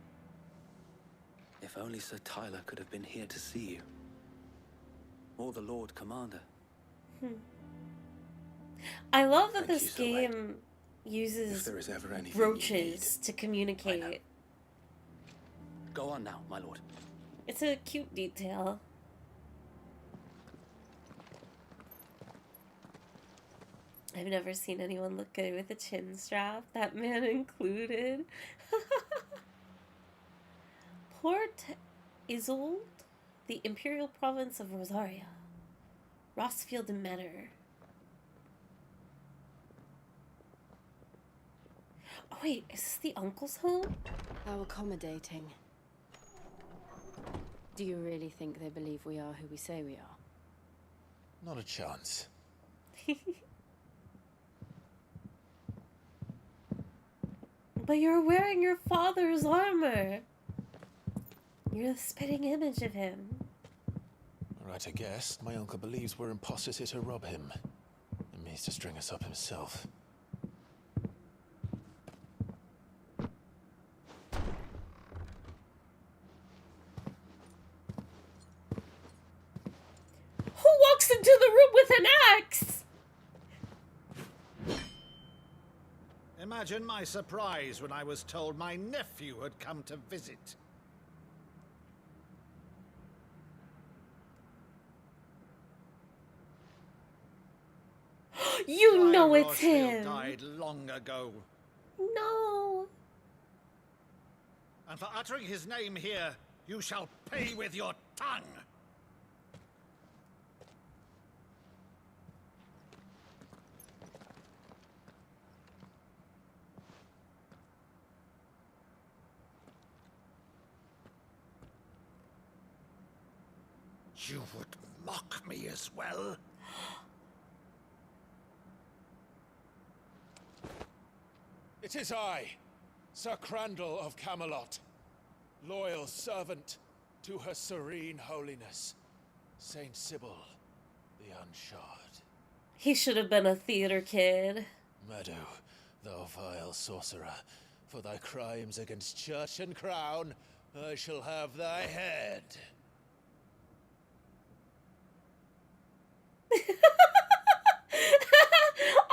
If only Sir Tyler could have been here to see you. Or the Lord Commander. I love that Thank this you, Sir Wade. game If uses there is ever anything brooches to communicate. Go on now, my lord. It's a cute detail. I've never seen anyone look good with a chin strap, that man included. Port Isolde, the imperial province of Rosaria. Rossfield Manor. Oh wait, is this the uncle's home? How accommodating. Do you really think they believe we are who we say we are? Not a chance. But you're wearing your father's armor. You're the spitting image of him. Right, I guess. My uncle believes we're imposters here to rob him. And means to string us up himself. Who walks into the room with an axe? Imagine my surprise when I was told my nephew had come to visit. You know it's him. Died long ago. No. And for uttering his name here, you shall pay with your tongue. You would mock me as well? It is I, Sir Crandall of Camelot, loyal servant to her serene holiness, Saint Sybil the Unshod. He should have been a theater kid. Meadow, thou vile sorcerer, for thy crimes against church and crown, I shall have thy head.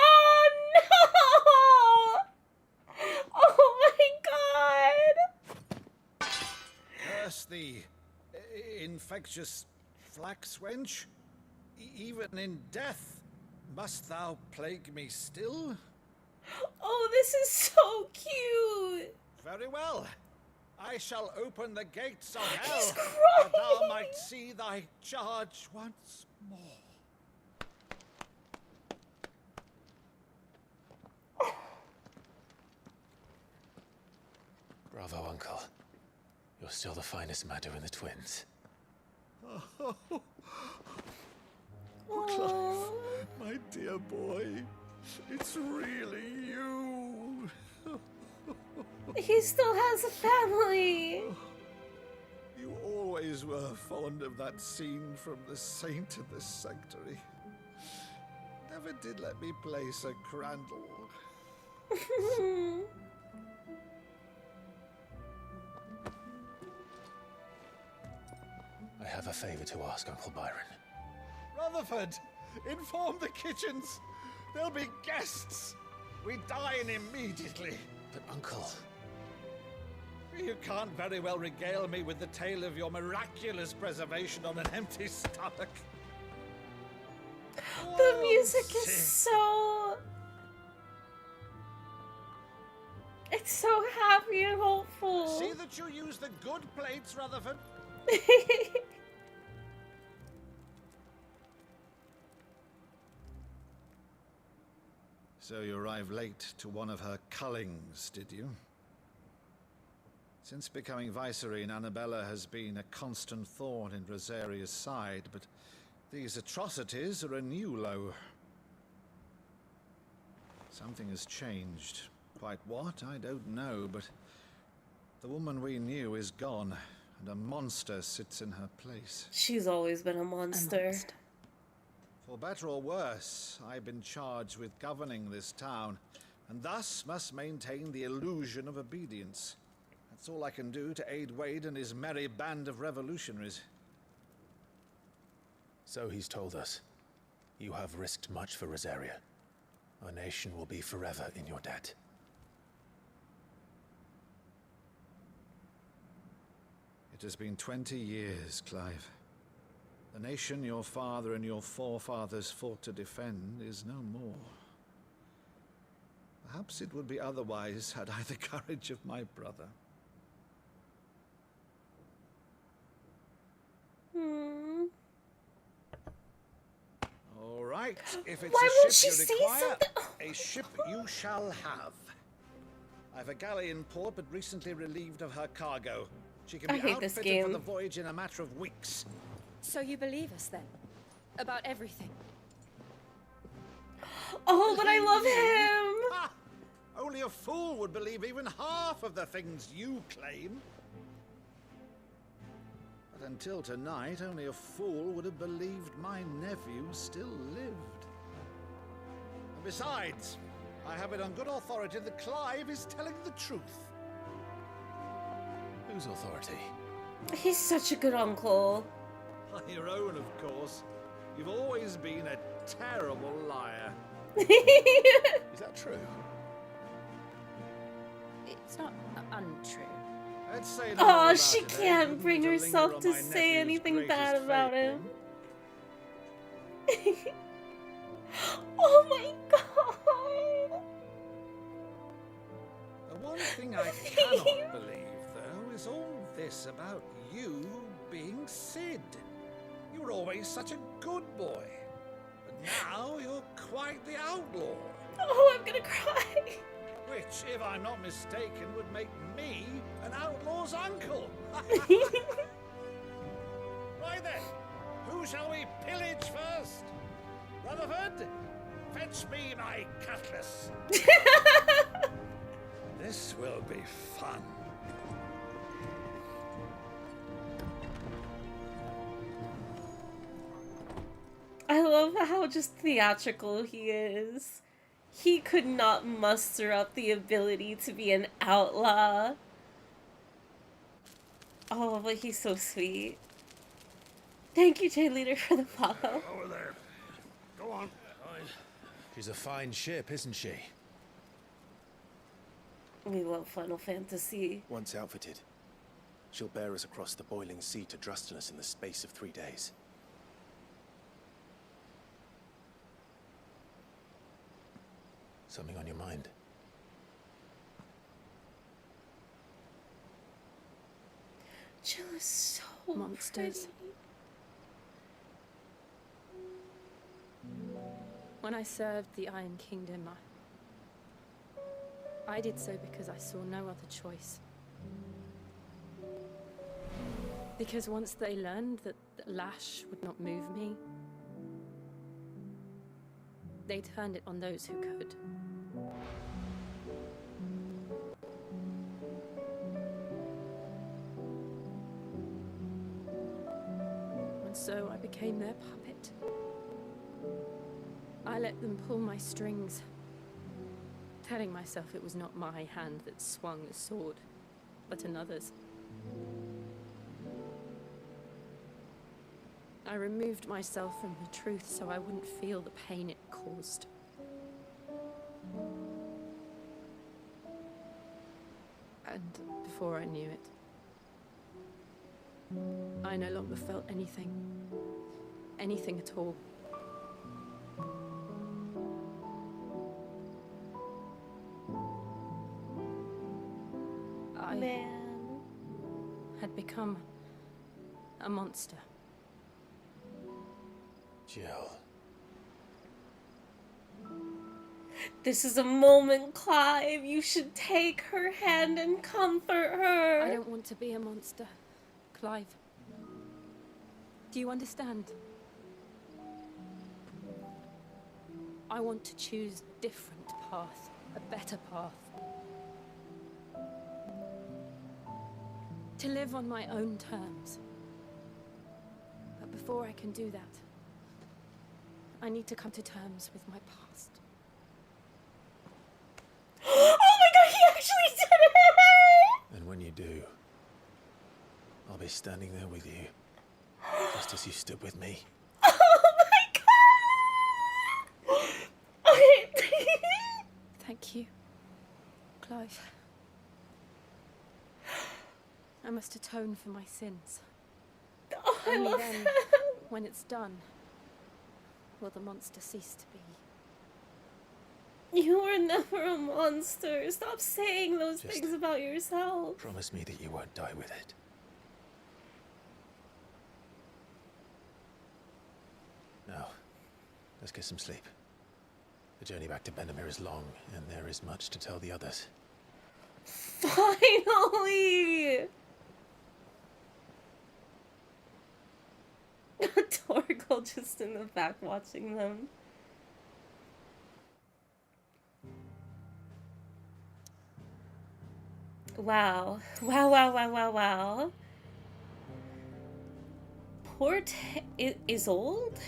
Oh no! Oh my god! Curse thee, infectious flax wench. Even in death, must thou plague me still? Oh, this is so cute! Very well. I shall open the gates of hell, He's that thou might see thy charge once more. Bravo, Uncle. You're still the finest Meadow in the twins. Oh, Clive, my dear boy, it's really you. He still has a family. You always were fond of that scene from The Saint in the Sanctuary. Never did let me play Sir Crandall. I have a favor to ask, Uncle Byron. Rutherford, inform the kitchens. There'll be guests. We dine immediately. But, Uncle... You can't very well regale me with the tale of your miraculous preservation on an empty stomach. The music is so... It's so happy and hopeful. See that you use the good plates, Rutherford. So you arrived late to one of her cullings, did you? Since becoming Vicereine, Annabella has been a constant thorn in Rosaria's side, but these atrocities are a new low. Something has changed. Quite what, I don't know, but the woman we knew is gone, and a monster sits in her place. She's always been a monster. For better or worse, I've been charged with governing this town, and thus must maintain the illusion of obedience. That's all I can do to aid Wade and his merry band of revolutionaries. So he's told us. You have risked much for Rosaria. Our nation will be forever in your debt. It has been 20 years, Clive. The nation your father and your forefathers fought to defend is no more. Perhaps it would be otherwise had I the courage of my brother. All right, if it's a ship you require, a ship you shall have. I've a galley in port, but recently relieved of her cargo. She can be outfitted for the voyage in a matter of weeks. So you believe us then? About everything? Oh, but I love him! Only a fool would believe even half of the things you claim. But until tonight, only a fool would have believed my nephew still lived. And besides, I have it on good authority that Clive is telling the truth. Whose authority? He's such a good uncle. Your own, of course. You've always been a terrible liar. Is that true? It's not untrue. I'd say no Oh, about she it, can't bring linger herself on to my say nephew's anything bad greatest about fate, him. Oh my god! The one thing I cannot believe, though, is all this about you being Sid. You were always such a good boy. But now you're quite the outlaw. Oh, I'm gonna cry. Which, if I'm not mistaken, would make me an outlaw's uncle. Right then, who shall we pillage first? Rutherford, fetch me my cutlass. This will be fun. I love how just theatrical he is. He could not muster up the ability to be an outlaw. Oh, but he's so sweet. Thank you, J-Leader, for the follow. Over there. Go on. She's a fine ship, isn't she? We love Final Fantasy. Once outfitted, she'll bear us across the boiling sea to Drustenus in the space of 3 days. Something on your mind? Jill is so monsters. pretty. When I served the Iron Kingdom, I did so because I saw no other choice. Because once they learned that Lash would not move me, they turned it on those who could. And so I became their puppet. I let them pull my strings, telling myself it was not my hand that swung the sword, but another's. I removed myself from the truth so I wouldn't feel the pain it caused. And before I knew it, I no longer felt anything. Anything at all. I had become a monster. Jill. This is a moment, Clive. You should take her hand and comfort her. I don't want to be a monster, Clive. Do you understand? I want to choose a different path, a better path. To live on my own terms. But before I can do that, I need to come to terms with my past. Oh my god, he actually did it! And when you do, I'll be standing there with you, just as you stood with me. Oh my god! Okay. Thank you, Clive. I must atone for my sins. Oh, I Only love then, that. when it's done, will the monster cease to be. You were never a monster. Stop saying those things about yourself. Promise me that you won't die with it. Now, let's get some sleep. The journey back to Benamir is long, and there is much to tell the others. Finally! Torgal just in the back watching them. Wow. Wow, wow, wow, wow, wow. Port Isolde?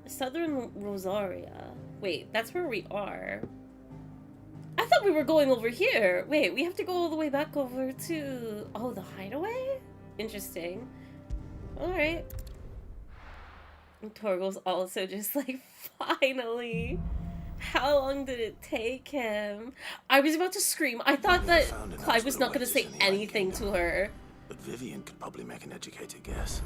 Southern Rosaria. Wait, that's where we are. I thought we were going over here. Wait, we have to go all the way back over to... Oh, the hideaway? Interesting. Alright. Torgal's also just like, finally. How long did it take him? I was about to scream. I thought that Clive was not going to say anything to her. But Vivian could probably make an educated guess.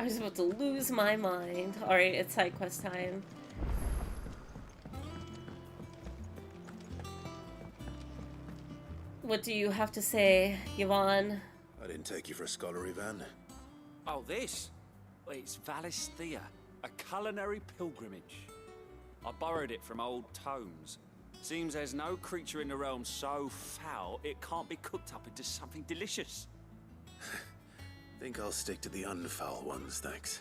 I was about to lose my mind. Alright, it's side quest time. What do you have to say, Yvonne? I didn't take you for a scholarly van. Oh, this? Well, it's Valisthea, a culinary pilgrimage. I borrowed it from old tomes. Seems there's no creature in the realm so foul it can't be cooked up into something delicious. Think I'll stick to the unfoul ones, thanks.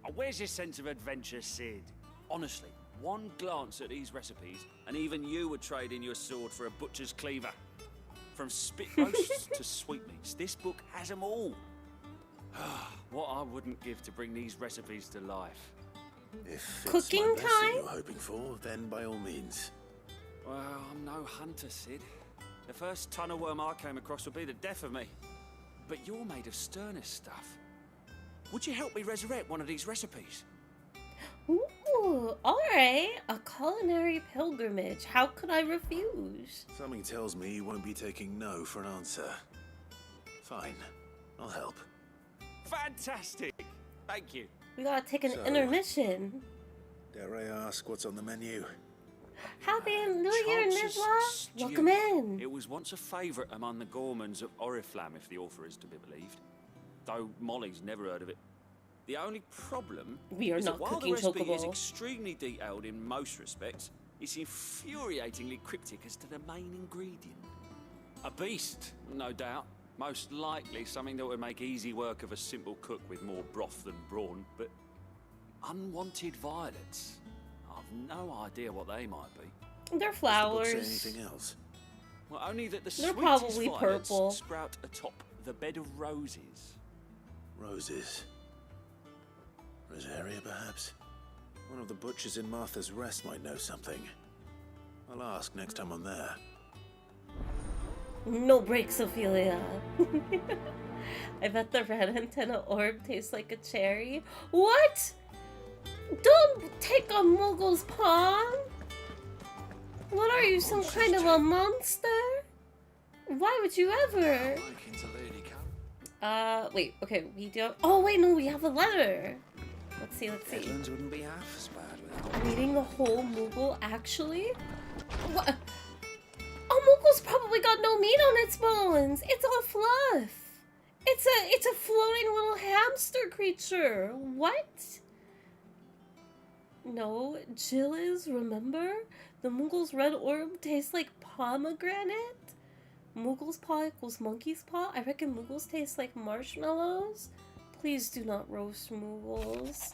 Oh, where's your sense of adventure, Sid? Honestly, one glance at these recipes, and even you would trade in your sword for a butcher's cleaver. From spit roasts to sweetmeats, this book has them all. What I wouldn't give to bring these recipes to life. If cooking it's my blessing time? you're hoping for, then by all means. Well, I'm no hunter, Sid. The first tunnel worm I came across would be the death of me. But you're made of sterner stuff. Would you help me resurrect one of these recipes? Ooh, alright. A culinary pilgrimage. How could I refuse? Something tells me you won't be taking no for an answer. Fine, I'll help. Fantastic! Thank you. We gotta take an So, intermission. Dare I ask what's on the menu? Happy New Year, Chances Nizla! stew. Welcome in. It was once a favourite among the gourmands of Oriflamme, if the author is to be believed. Though Molly's never heard of it. The only problem We are is not that while the cooking recipe is chocobo. extremely detailed in most respects, it's infuriatingly cryptic as to the main ingredient. A beast, no doubt. Most likely something that would make easy work of a simple cook with more broth than brawn, but unwanted violets. I've no idea what they might be. They're Does the book flowers. say anything else? Well, only that the They're sweetest probably violets purple. sprout atop the bed of roses. Roses. Rosaria, perhaps? One of the butchers in Martha's Rest might know something. I'll ask next time I'm there. No breaks, Ophelia. I bet the red antenna orb tastes like a cherry. What? Don't take a Muggle's pawn! What are you, some kind of a monster? Why would you ever? Wait, okay, we don't. Oh, wait, no, we have a letter. Let's see, let's see. Headlands wouldn't be half as bad without I'm eating the whole Moogle, actually? What? A Moogle's probably got no meat on its bones. It's all fluff. It's a floating little hamster creature. What? No, Jill is, remember? The Moogle's red orb tastes like pomegranate? Moogle's paw equals monkey's paw? I reckon Moogle's taste like marshmallows? Please do not roast Moogles.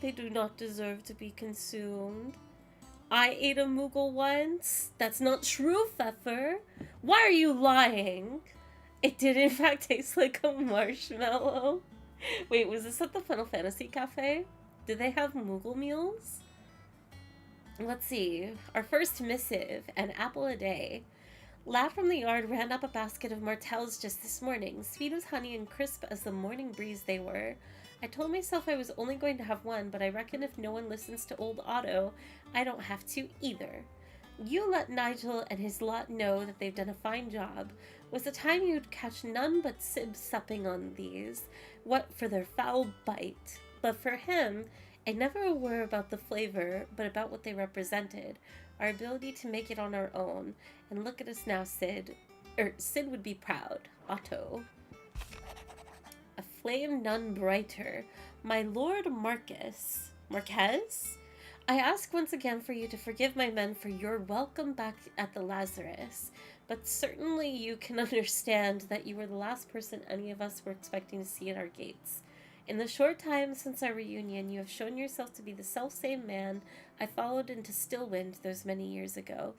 They do not deserve to be consumed. I ate a Moogle once. That's not true, Pfeffer. Why are you lying? It did in fact taste like a marshmallow. Wait, was this at the Final Fantasy Cafe? Did they have Moogle meals? Let's see. Our first missive, an apple a day. Lad from the yard ran up a basket of Martells just this morning, sweet as honey and crisp as the morning breeze they were. I told myself I was only going to have one, but I reckon if no one listens to old Otto, I don't have to either. You let Nigel and his lot know that they've done a fine job. Was the time you'd catch none but Sib supping on these, what for their foul bite. But for him, it never were about the flavor, but about what they represented. Our ability to make it on our own. And look at us now, Sid. Sid would be proud. Otto. A flame none brighter. My Lord Marquez. I ask once again for you to forgive my men for your welcome back at the Lazarus. But certainly you can understand that you were the last person any of us were expecting to see at our gates. In the short time since our reunion, you have shown yourself to be the selfsame man I followed into Stillwind those many years ago,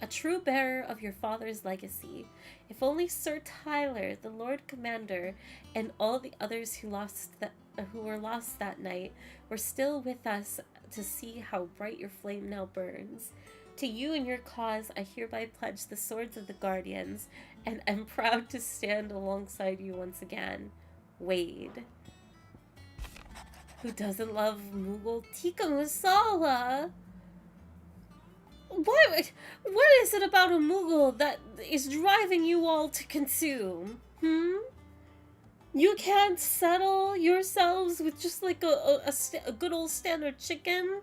a true bearer of your father's legacy. If only Sir Tyler, the Lord Commander, and all the others who were lost that night were still with us to see how bright your flame now burns. To you and your cause, I hereby pledge the swords of the Guardians, and am proud to stand alongside you once again. Wade. Who doesn't love Mughal tikka masala? What is it about a Mughal that is driving you all to consume? You can't settle yourselves with just like a good old standard chicken?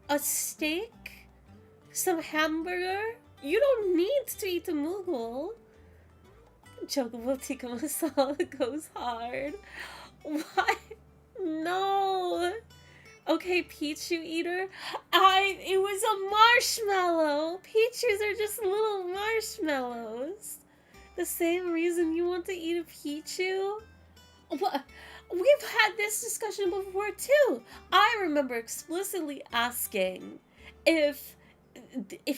A steak? Some hamburger? You don't need to eat a Mughal. Chocobo tikka masala goes hard. Why? No. Okay, Pichu eater. It was a marshmallow. Pichus are just little marshmallows. The same reason you want to eat a Pichu? What? We've had this discussion before too. I remember explicitly asking if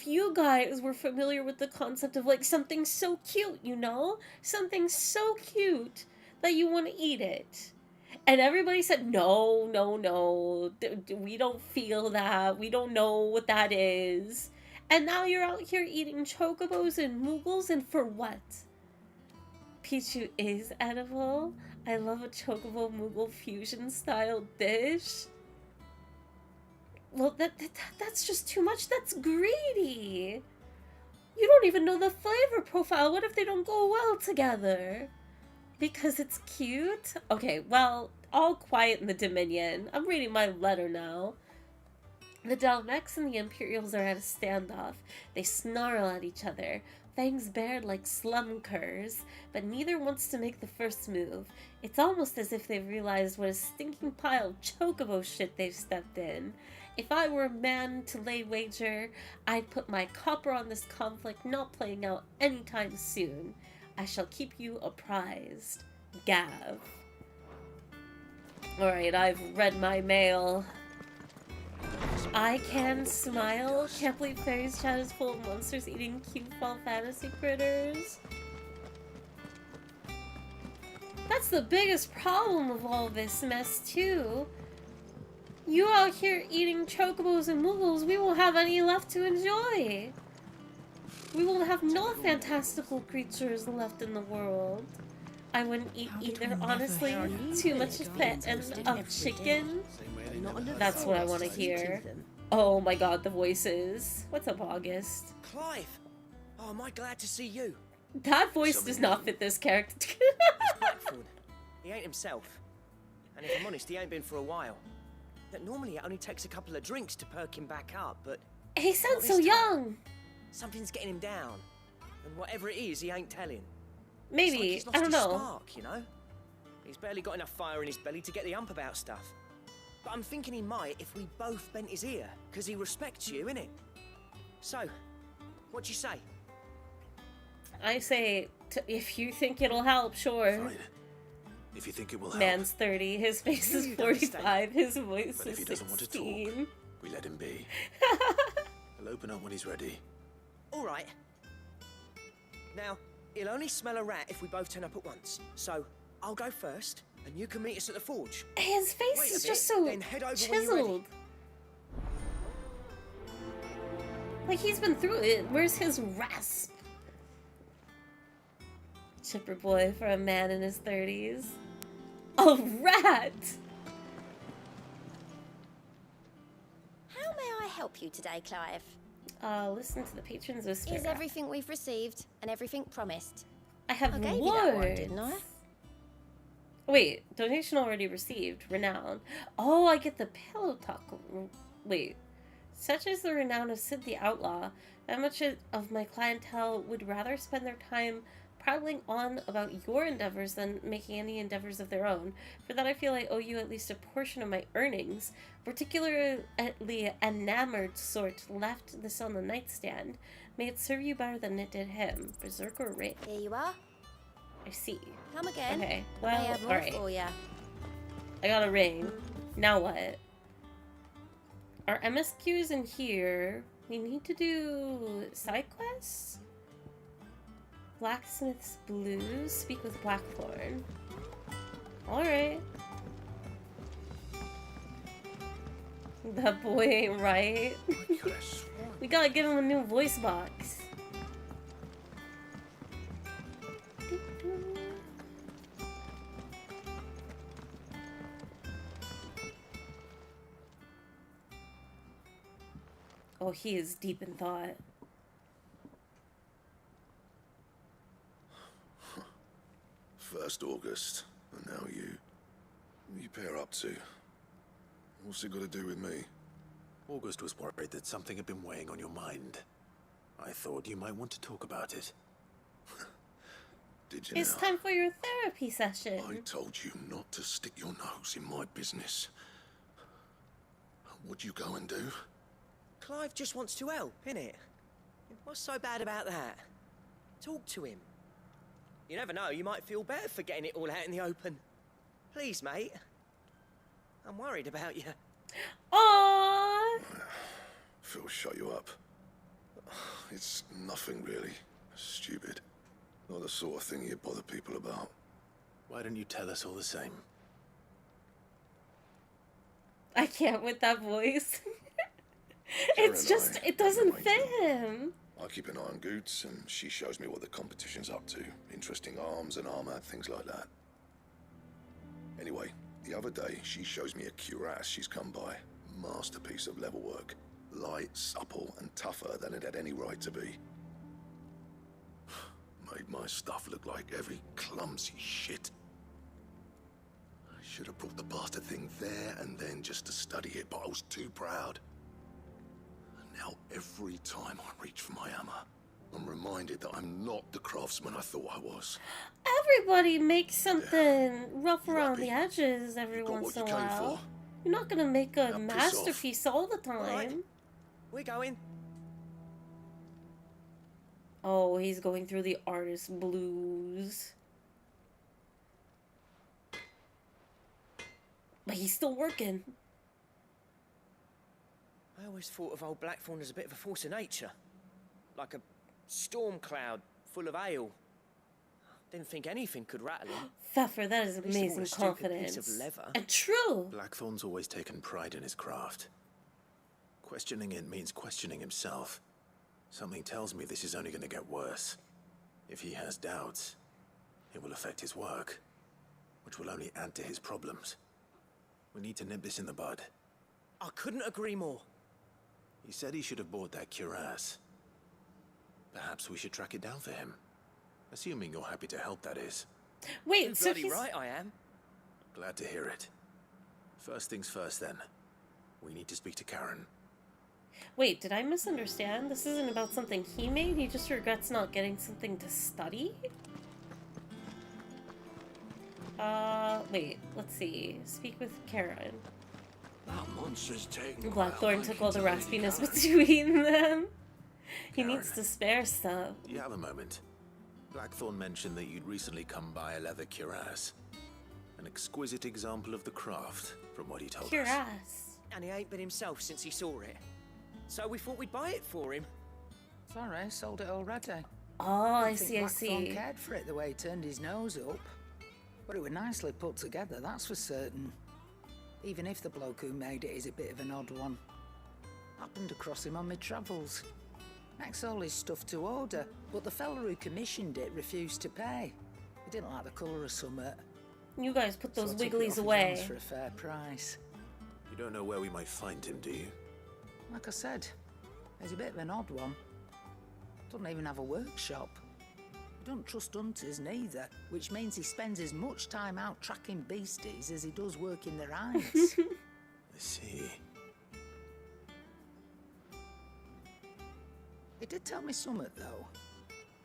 you guys were familiar with the concept of like something so cute, you know? Something so cute that you want to eat it. And everybody said, no, we don't feel that. We don't know what that is. And now you're out here eating chocobos and Mughals, and for what? Pichu is edible. I love a chocobo Mughal fusion style dish. Well, that's just too much. That's greedy. You don't even know the flavor profile. What if they don't go well together? Because it's cute? Okay, well, all quiet in the Dominion. I'm reading my letter now. The Dalmex and the Imperials are at a standoff. They snarl at each other, fangs bared like slum curs, but neither wants to make the first move. It's almost as if they've realized what a stinking pile of chocobo shit they've stepped in. If I were a man to lay wager, I'd put my copper on this conflict not playing out anytime soon. I shall keep you apprised. Gav. Alright, I've read my mail. I can smile. Can't believe Fairy's chat is full of monsters eating cute fall fantasy critters. That's the biggest problem of all this mess, too. You out here eating chocobos and Mughals, we won't have any left to enjoy. We will have no fantastical creatures left in the world. I wouldn't eat either, honestly. Too much fat and of chicken. That's what I want to hear. Oh my god, the voices. What's up, August? Clive! Oh, am I glad to see you. That voice does not fit this character. Blackthorn. He ain't himself. And if I'm honest, he ain't been for a while. That normally it only takes a couple of drinks to perk him back up, but... He sounds so young! Something's getting him down. And whatever it is, he ain't telling. Maybe. It's like I don't know. Spark, you know? He's barely got enough fire in his belly to get the ump about stuff. But I'm thinking he might if we both bent his ear, because he respects you, innit? So, what do you say? I say, if you think it'll help, sure. Fine. If you think it will help. Man's 30, his face is 45, his voice But is if he doesn't want to talk, 16. we let him be. He'll open up when he's ready. All right. Now, he'll only smell a rat if we both turn up at once. So, I'll go first, and you can meet us at the forge. His face Wait is a just bit, so then head over when you're ready. chiseled. Like he's been through it. Where's his rasp? Chipper boy for a man in his 30s. A rat! How may I help you today, Clive? Listen to the patrons whisper. Is everything we've received and everything promised? I have I gave you that one, words. didn't I? Wait, donation already received. Renown. Oh, I get the pillow talk. Wait. Such is the renown of Sid the Outlaw, that much of my clientele would rather spend their time prattling on about your endeavors than making any endeavors of their own. For that I feel I owe you at least a portion of my earnings. Particularly enamored sort left this on the nightstand. May it serve you better than it did him. Berserker ring. Here you are. I see. Come again. Okay, I well, may have more alright. for ya. I got a ring. Now what? Our MSQ is in here. We need to do side quests? Blacksmith's Blues. Speak with Blackthorn. Alright. That boy ain't right. We gotta give him a new voice box. Oh, he is deep in thought. First August, and now you. What you pair up to? What's it got to do with me? August was worried that something had been weighing on your mind. I thought you might want to talk about it. Did you It's now? time for your therapy session. I told you not to stick your nose in my business. What'd you go and do? Clive just wants to help, innit? What's so bad about that? Talk to him. You never know, you might feel better for getting it all out in the open. Please, mate. I'm worried about you. Aww. Phil, shut you up. It's nothing really. Stupid. Not the sort of thing you bother people about. Why don't you tell us all the same? I can't with that voice. Karen It's and just, I it doesn't arranged fit him. I keep an eye on Goots, and she shows me what the competition's up to. Interesting arms and armor, things like that. Anyway, the other day, she shows me a cuirass she's come by. Masterpiece of level work. Light, supple, and tougher than it had any right to be. Made my stuff look like heavy, clumsy shit. I should have brought the bastard thing there and then just to study it, but I was too proud. Now, every time I reach for my hammer, I'm reminded that I'm not the craftsman I thought I was. Everybody makes something rough around the edges every got once what in a you came while. for. You're not gonna make a Now piss off. masterpiece all the time. Right. We're going. Oh, he's going through the artist blues. But he's still working. I always thought of old Blackthorn as a bit of a force of nature. Like a storm cloud full of hail. Didn't think anything could rattle him. Pfeffer, that is At least it amazing wasn't a stupid confidence. piece of leather. And true. Blackthorn's always taken pride in his craft. Questioning it means questioning himself. Something tells me this is only going to get worse. If he has doubts, it will affect his work, which will only add to his problems. We need to nip this in the bud. I couldn't agree more. He said he should have bought that cuirass. Perhaps we should track it down for him. Assuming you're happy to help, that is. Wait, You're so bloody he's... right I am. Glad to hear it. First things first, then. We need to speak to Karen. Wait, did I misunderstand? This isn't about something he made? He just regrets not getting something to study? Wait, let's see. Speak with Karen. That monster's taking Blackthorn took all the raspiness between them. He Karen. needs to spare stuff. Do you have a moment? Blackthorn mentioned that you'd recently come by a leather cuirass. An exquisite example of the craft, from what he told us. Cuirass. And he ain't been himself since he saw it. So we thought we'd buy it for him. Sorry, sold it already. Oh, I Didn't think see, I Blackthorn see. cared for it the way he turned his nose up. But it was nicely put together, that's for certain. Even if the bloke who made it is a bit of an odd one. Happened across him on my travels. Makes all his stuff to order, but the fella who commissioned it refused to pay. He didn't like the colour of summit. You guys put those So I took it wigglies off his hands away. for a fair price. You don't know where we might find him, do you? Like I said, he's a bit of an odd one. Doesn't even have a workshop. He don't trust hunters neither, which means he spends as much time out tracking beasties as he does working their hides. I see. He did tell me something, though.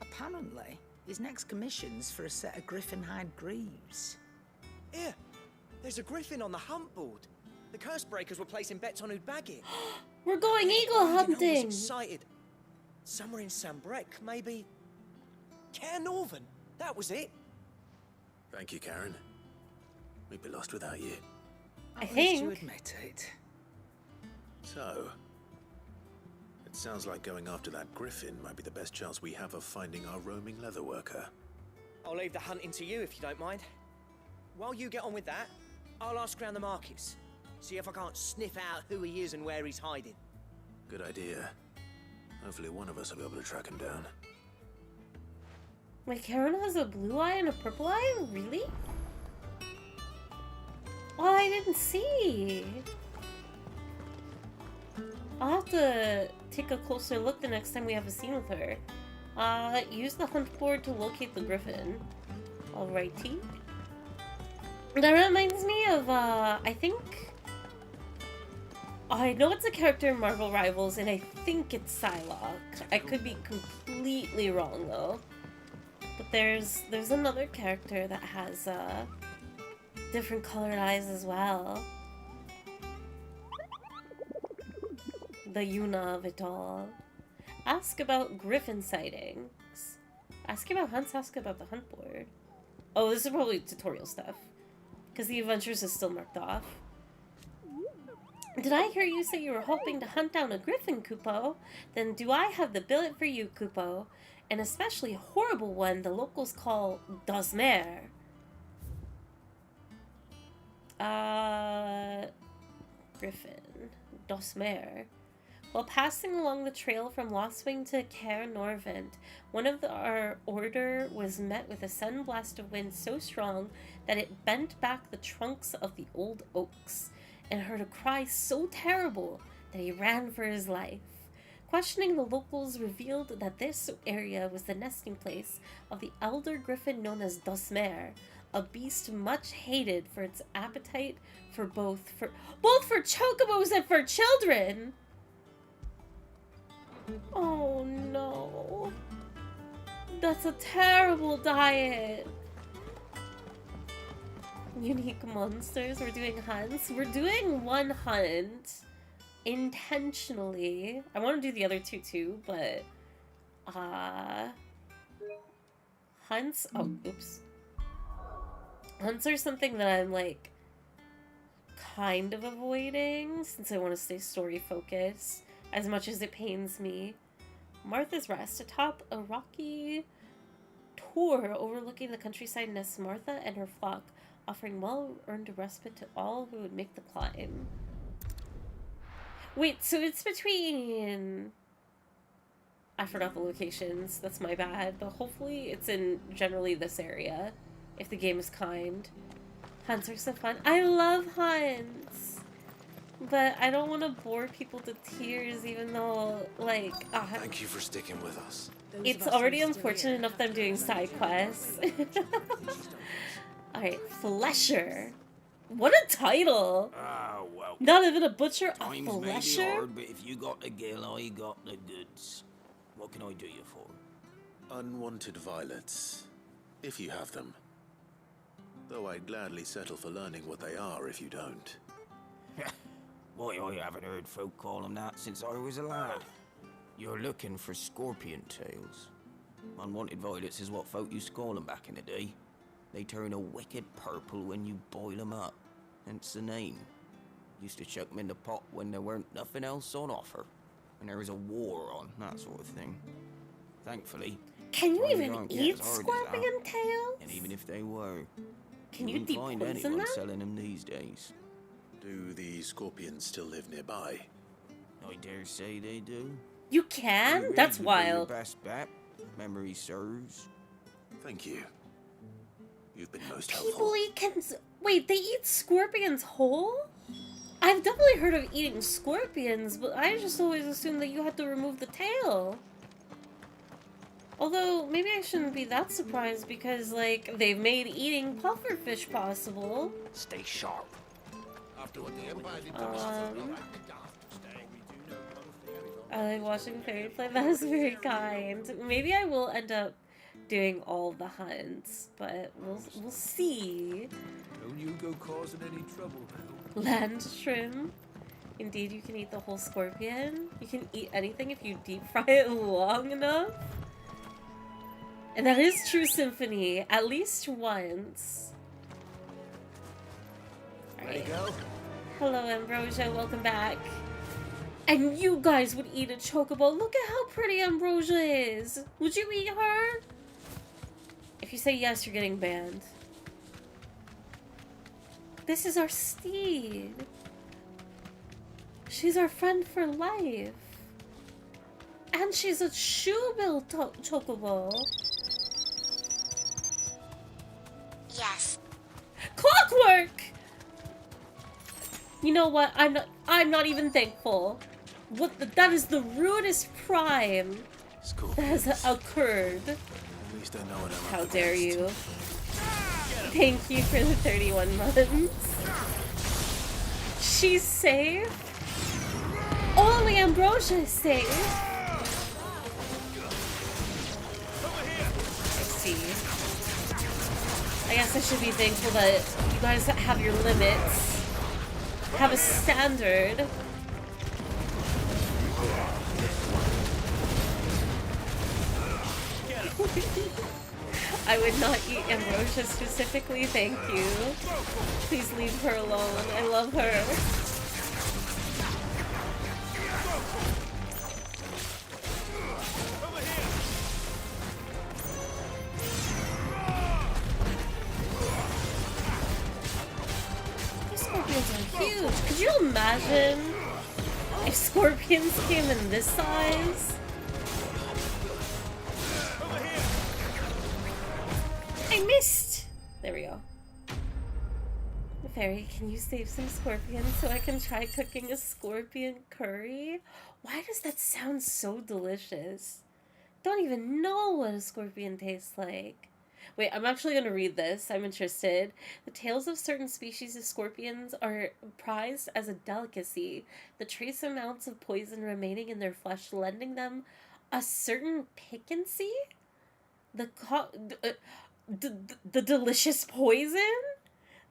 Apparently, his next commission's for a set of griffin hide greaves. Here, there's a griffin on the hunt board. The curse breakers were placing bets on who'd bag it. We're going eagle I was hunting. excited. Somewhere in Sambrec, maybe. Care Northern. That was it. Thank you, Karen. We'd be lost without you. I At least you think. admit it. So, it sounds like going after that griffin might be the best chance we have of finding our roaming leatherworker. I'll leave the hunting to you if you don't mind. While you get on with that, I'll ask around the markets. See if I can't sniff out who he is and where he's hiding. Good idea. Hopefully one of us will be able to track him down. My Karen has a blue eye and a purple eye? Really? Oh, I didn't see. I'll have to take a closer look the next time we have a scene with her. Use the hunt board to locate the griffin. Alrighty. That reminds me of, I think... I know it's a character in Marvel Rivals, and I think it's Psylocke. I could be completely wrong, though. But there's another character that has, different colored eyes as well. The Yuna of it all. Ask about griffin sightings. Ask about hunts, ask about the hunt board. Oh, this is probably tutorial stuff. Because the adventures is still marked off. Did I hear you say you were hoping to hunt down a griffin, Kupo? Then do I have the billet for you, Kupo? An especially horrible one the locals call Dosmer. Griffin. Dosmer. While passing along the trail from Lostwing to Caer Norvent, one of our order was met with a sudden blast of wind so strong that it bent back the trunks of the old oaks, and heard a cry so terrible that he ran for his life. Questioning the locals revealed that this area was the nesting place of the elder griffin known as Dosmer, a beast much hated for its appetite for both for chocobos and for children. Oh no. That's a terrible diet. Unique monsters. We're doing hunts. We're doing one hunt intentionally. I want to do the other two too, but hunts. Oh, oops. Hunts are something that I'm like kind of avoiding since I want to stay story focused, as much as it pains me. Martha's Rest, atop a rocky tor overlooking the countryside, nests Martha and her flock, offering well-earned respite to all who would make the climb. Wait, so it's between... I forgot the locations, that's my bad, but hopefully it's in generally this area, if the game is kind. Hunts are so fun. I love hunts! But I don't want to bore people to tears, even though, like... Thank you for sticking with us. It's already unfortunate enough that I'm doing side quests. Alright, Flesher. What a title! Well. Not even a butcher, a Times may be Flesher? hard, but if you got the gill, I got the goods. What can I do you for? Unwanted violets, if you have them. Though I'd gladly settle for learning what they are if you don't. Why, I haven't heard folk call them that since I was a lad. You're looking for scorpion tails. Unwanted violets is what folk used to call them back in the day. They turn a wicked purple when you boil them up. Hence the name. Used to chuck them in the pot when there weren't nothing else on offer. And there was a war on, that sort of thing. Thankfully... Can you times even aren't yet eat as hard as scorpion that. tails? And even if they were... Can you wouldn't find depoison anyone them? selling them these days. Do the scorpions still live nearby? I dare say they do. You can? Maybe That's would be your wild. best bet. Memory serves. Thank you. You've been most People helpful. eat Wait, they eat scorpions whole? I've definitely heard of eating scorpions, but I just always assumed that you had to remove the tail. Although, maybe I shouldn't be that surprised because, like, they've made eating pufferfish possible. Stay sharp. After what the Empire did to I like watching Fairy play. That is very kind. Maybe I will end up doing all the hunts, but we'll see. Don't you go causing any trouble now. Land shrimp. Indeed, you can eat the whole scorpion. You can eat anything if you deep fry it long enough. And that is true, Symphony. At least once. Ready to go? Hello, Ambrosia. Welcome back. And you guys would eat a chocobo. Look at how pretty Ambrosia is. Would you eat her? If you say yes, you're getting banned. This is our steed. She's our friend for life. And she's a shoebill chocobo. Yes. Clockwork! You know what? I'm not even thankful. That is the rudest crime that has occurred. At least I know what I'm How up dare against. you? Thank you for the 31 months. She's safe. Only Ambrosia is safe. I see. I guess I should be thankful that you guys have your limits. Have a standard. I would not eat Ambrosia specifically, thank you. Please leave her alone. I love her. These scorpions are huge. Could you imagine if scorpions came in this size? I missed! There we go. Fairy, can you save some scorpions so I can try cooking a scorpion curry? Why does that sound so delicious? Don't even know what a scorpion tastes like. Wait, I'm actually going to read this. I'm interested. The tails of certain species of scorpions are prized as a delicacy. The trace amounts of poison remaining in their flesh lending them a certain piquancy? The delicious poison?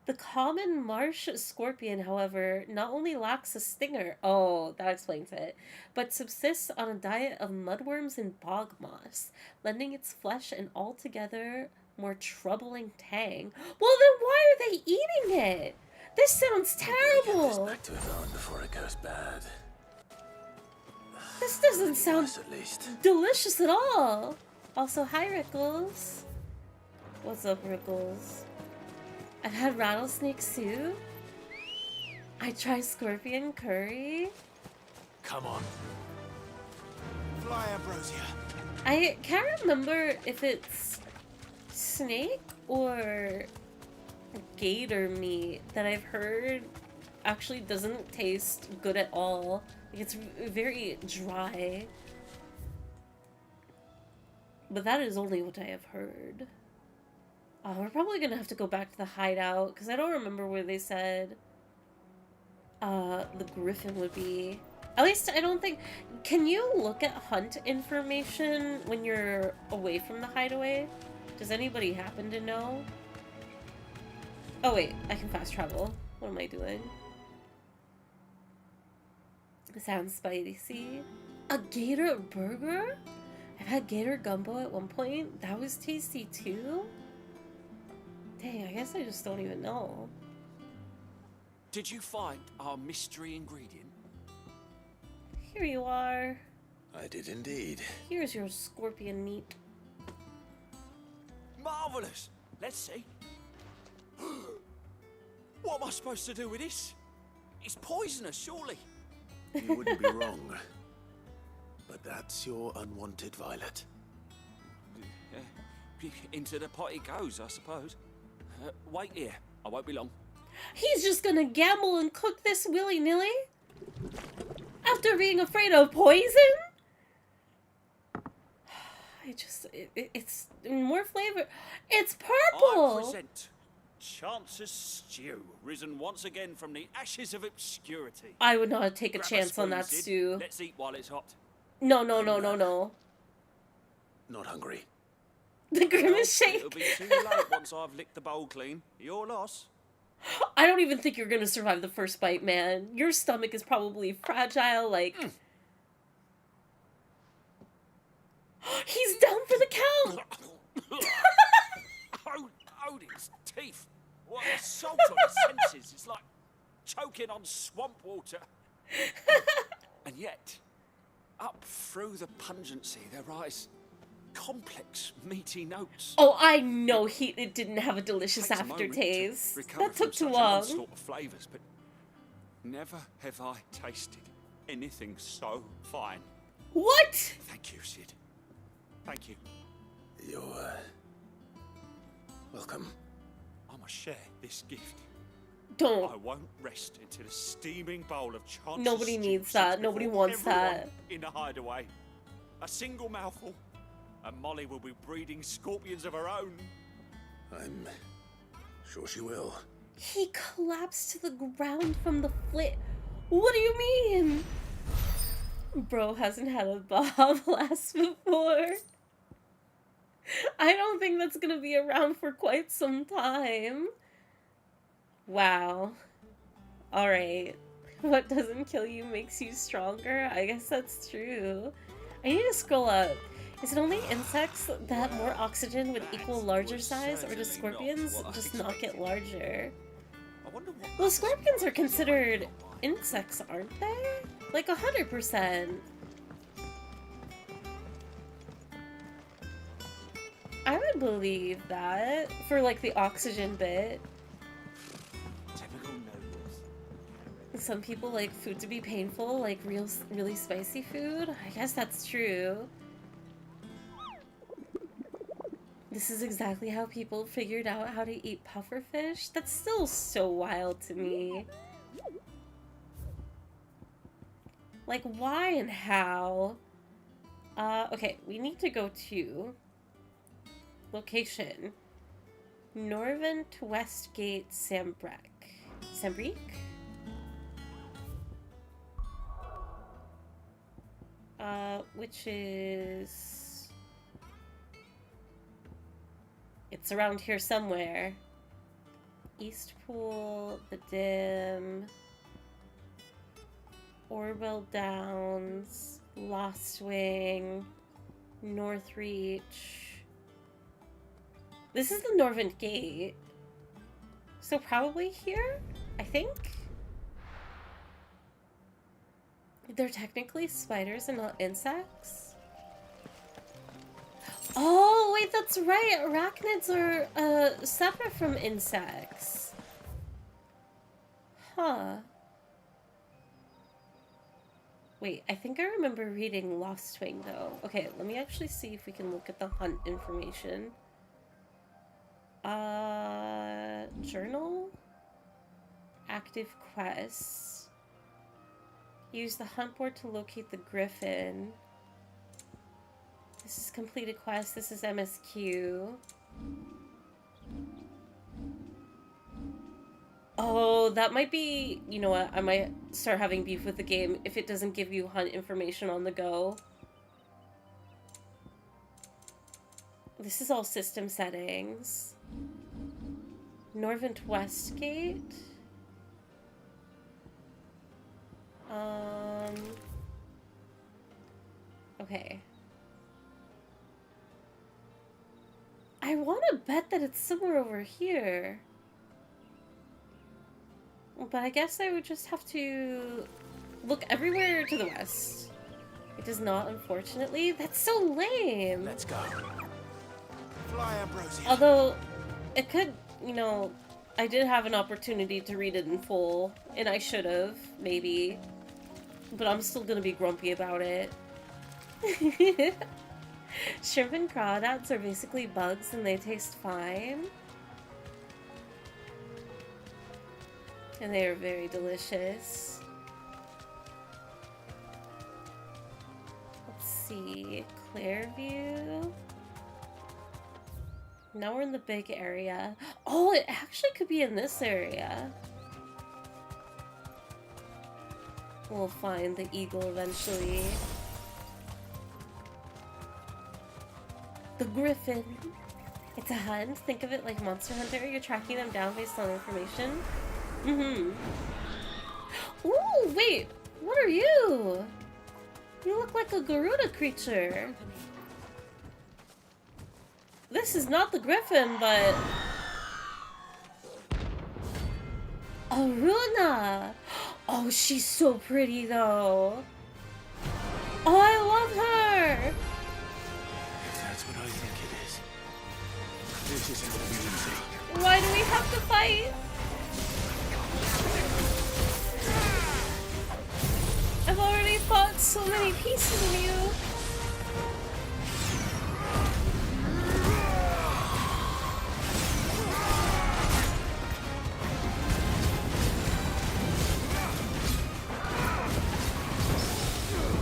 The common marsh scorpion, however, not only lacks a stinger, oh, that explains it, but subsists on a diet of mudworms and bog moss, lending its flesh an altogether more troubling tang. Well, then why are they eating it? This sounds terrible. Back to Yvonne before it goes bad. This doesn't sound At least. delicious at all. Also, hi, Rickles. What's up, Rickles? I've had rattlesnake soup. I tried scorpion curry. Come on. Fly, Ambrosia. I can't remember if it's snake or gator meat that I've heard actually doesn't taste good at all. Like, it's very dry. But that is only what I have heard. We're probably gonna have to go back to the hideout, because I don't remember where they said the griffin would be. At least I don't think... Can you look at hunt information when you're away from the hideaway? Does anybody happen to know? Oh wait, I can fast travel. What am I doing? It sounds spicy. A gator burger? I've had gator gumbo at one point. That was tasty too? Dang, I guess I just don't even know. Did you find our mystery ingredient? Here you are. I did indeed. Here's your scorpion meat. Marvelous! Let's see. What am I supposed to do with this? It's poisonous, surely. You wouldn't be wrong. But that's your unwanted violet. Into the pot it goes, I suppose. Wait here. I won't be long. He's just gonna gamble and cook this willy-nilly? After being afraid of poison? It's more flavor. It's purple! I present Chance's Stew, risen once again from the ashes of obscurity. I would not take a Grab chance on spoon, that Sid. stew. Let's eat while it's hot. No. Not hungry. The grimace shake. It'll be too late once I've licked the bowl clean. Your loss. I don't even think you're gonna survive the first bite, man. Your stomach is probably fragile, like... He's down for the count! Odin's teeth. What assault on his senses. It's like choking on swamp water. And And yet, up through the pungency, there rise complex, meaty notes. Oh, I know it didn't have a delicious Takes a moment to aftertaste. recover That took from too such an long. onslaught of flavours, but never have I tasted anything so fine. What? Thank you, Sid. Thank you. You're, welcome. I must share this gift. Don't. I won't rest until a steaming bowl of chance. Nobody needs that. Nobody wants that. In the hideaway. A single mouthful, and Molly will be breeding scorpions of her own. I'm sure she will. He collapsed to the ground from the flit. What do you mean? Bro hasn't had a Bob blast before. I don't think that's gonna be around for quite some time. Wow. Alright. What doesn't kill you makes you stronger? I guess that's true. I need to scroll up. Is it only insects that have more oxygen would equal larger size, or do scorpions just not get larger? Well, scorpions are considered insects, aren't they? Like 100%. I would believe that for like the oxygen bit. Some people like food to be painful, like really spicy food. I guess that's true. This is exactly how people figured out how to eat pufferfish? That's still so wild to me. Like, why and how? Okay, we need to go to location. Norvent Westgate Sambrek. Sambrique? Which is... It's around here somewhere. Eastpool, the Dim, Orwell Downs, Lost Wing, Northreach. This is the Norvent Gate. So probably here, I think? They're technically spiders and not insects? Oh, wait, that's right. Arachnids are separate from insects. Huh. Wait, I think I remember reading Lost Wing, though. Okay, let me actually see if we can look at the hunt information. Journal? Active quests. Use the hunt board to locate the griffin. This is completed quest. This is MSQ. Oh, that might be... You know what? I might start having beef with the game if it doesn't give you hunt information on the go. This is all system settings. Norvent Westgate. Okay. I want to bet that it's somewhere over here. But I guess I would just have to look everywhere to the west. It does not, unfortunately. That's so lame. Let's go. Fly, Ambrosia. Although, it could, you know, I did have an opportunity to read it in full, and I should have, maybe. But I'm still gonna be grumpy about it. Shrimp and crawdads are basically bugs and they taste fine. And they are very delicious. Let's see, Clairview. Now we're in the big area. Oh, it actually could be in this area. We'll find the eagle eventually. The griffin. It's a hunt. Think of it like Monster Hunter. You're tracking them down based on information. Mm-hmm. Ooh, wait. What are you? You look like a Garuda creature. This is not the griffin, but... Aruna! Oh, she's so pretty, though. Oh, I love her! That's what I think it is. This isn't gonna be easy. Why do we have to fight? I've already fought so many pieces of you.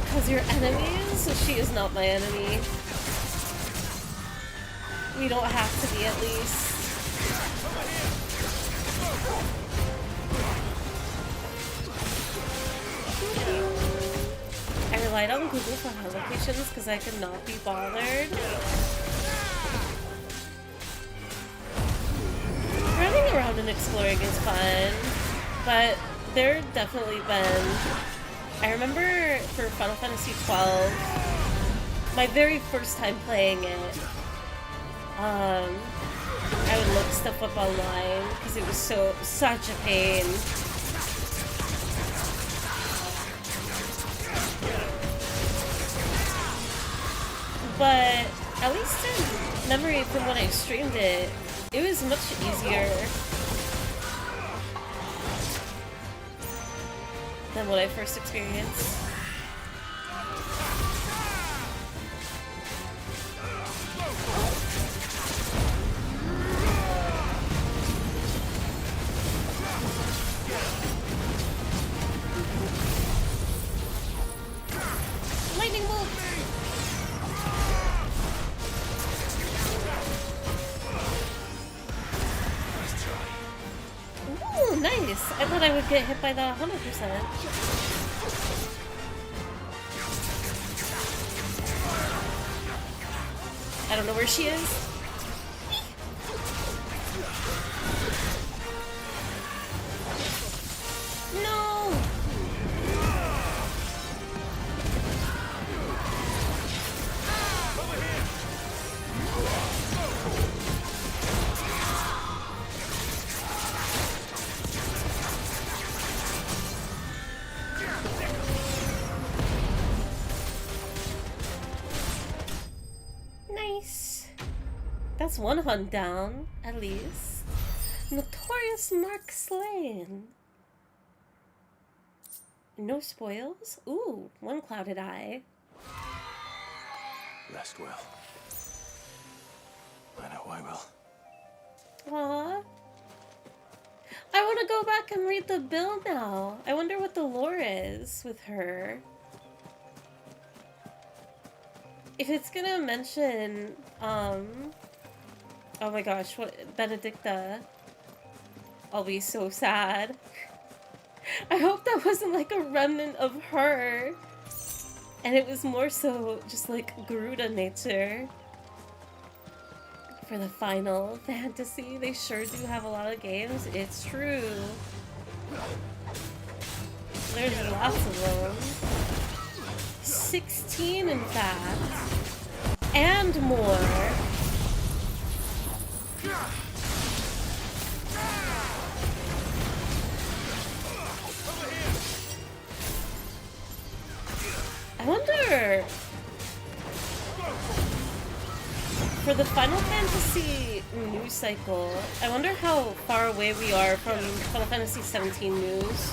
Because you're enemies, so she is not my enemy. We don't have to be, at least. I relied on Google for home locations because I could not be bothered. Running around and exploring is fun, but there definitely been... I remember for Final Fantasy XII, my very first time playing it, I would look stuff up online because it was such a pain. But at least in memory from when I streamed it, it was much easier than what I first experienced. Lightning bolt! Ooh, nice! I thought I would get hit by that 100%. I don't know where she is. No! Nice. That's one hunt down, at least. Notorious Mark slain. No spoils? Ooh, one clouded eye. Rest well. I know I will. Aww. I want to go back and read the bill now. I wonder what the lore is with her. If it's gonna mention, oh my gosh, what, Benedicta, I'll be so sad. I hope that wasn't like a remnant of her. And it was more so just like Garuda nature. For the Final Fantasy, they sure do have a lot of games. It's true. There's lots of them. 16 in fact. And more. I wonder... For the Final Fantasy news cycle, I wonder how far away we are from Final Fantasy 17 news.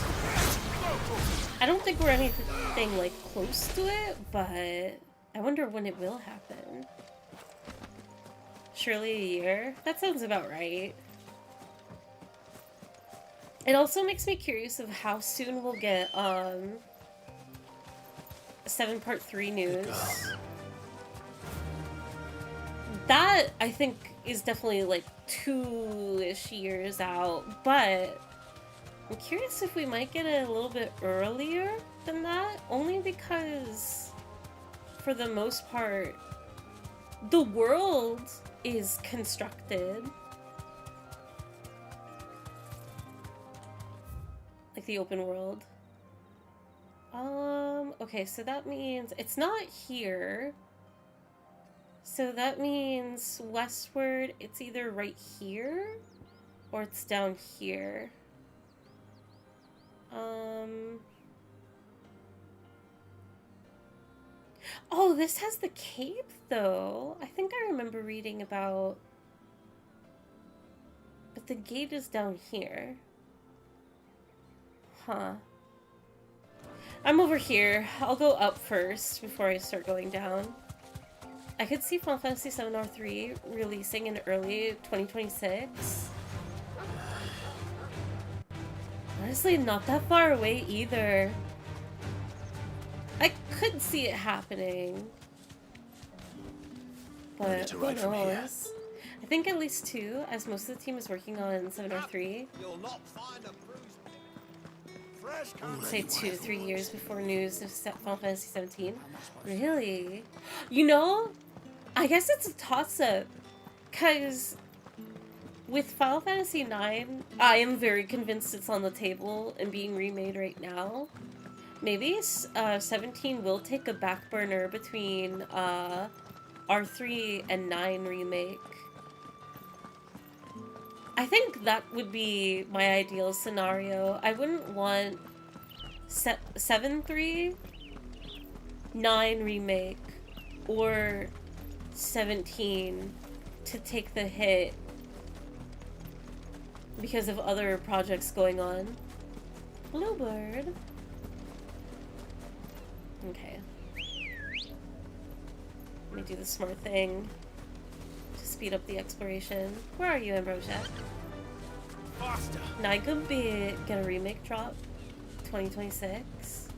I don't think we're anything like close to it, but I wonder when it will happen. Surely a year? That sounds about right. It also makes me curious of how soon we'll get 7 Part 3 news. That, I think, is definitely like 2-ish years out, but I'm curious if we might get it a little bit earlier than that, only because, for the most part, the world is constructed. Like the open world. Okay, so that means it's not here. So that means westward, it's either right here or it's down here. Oh, this has the cape, though. I think I remember reading about... But the gate is down here. Huh. I'm over here. I'll go up first before I start going down. I could see Final Fantasy VII R3 releasing in early 2026. Honestly, not that far away either. I could see it happening. But who knows? I think at least 2, as most of the team is working on 7 R3. I'd say 2 to 3 years before news of Final Fantasy 17. Really? You know, I guess it's a toss-up. Because with Final Fantasy 9, I am very convinced it's on the table and being remade right now. Maybe 17 will take a back burner between R3 and 9 remake. I think that would be my ideal scenario. I wouldn't want 7-3, 9 remake, or 17 to take the hit because of other projects going on. Hello, bird. Okay. Let me do the smart thing to speed up the exploration. Where are you, Ambrosia? Faster. 9 could get a remake drop 2026.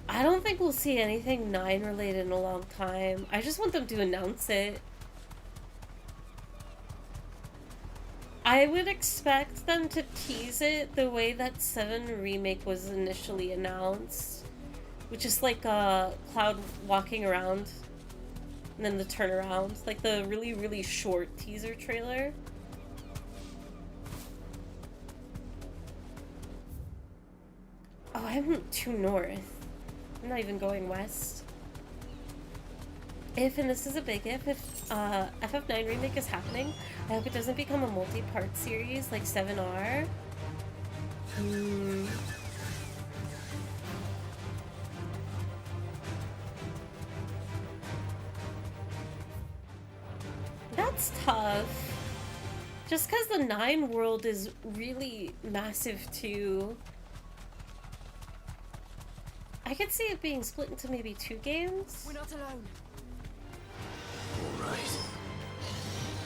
I don't think we'll see anything 9 related in a long time. I just want them to announce it. I would expect them to tease it the way that 7 remake was initially announced. Which is like Cloud walking around and then the turnaround. Like the really, really short teaser trailer. Oh, I'm too north. I'm not even going west. If, and this is a big if FF9 remake is happening, I hope it doesn't become a multi-part series like 7R. That's tough. Just because the 9 world is really massive too. I could see it being split into maybe 2 games. We're not alone. Alright.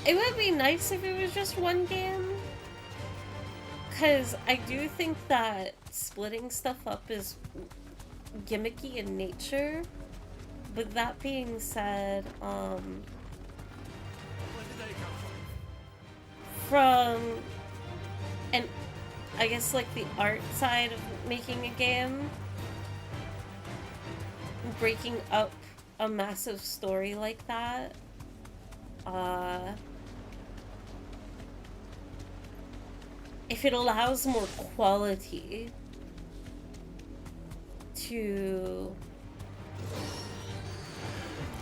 It would be nice if it was just 1 game. Because I do think that splitting stuff up is gimmicky in nature. But that being said, from, and I guess like the art side of making a game, breaking up a massive story like that, if it allows more quality to,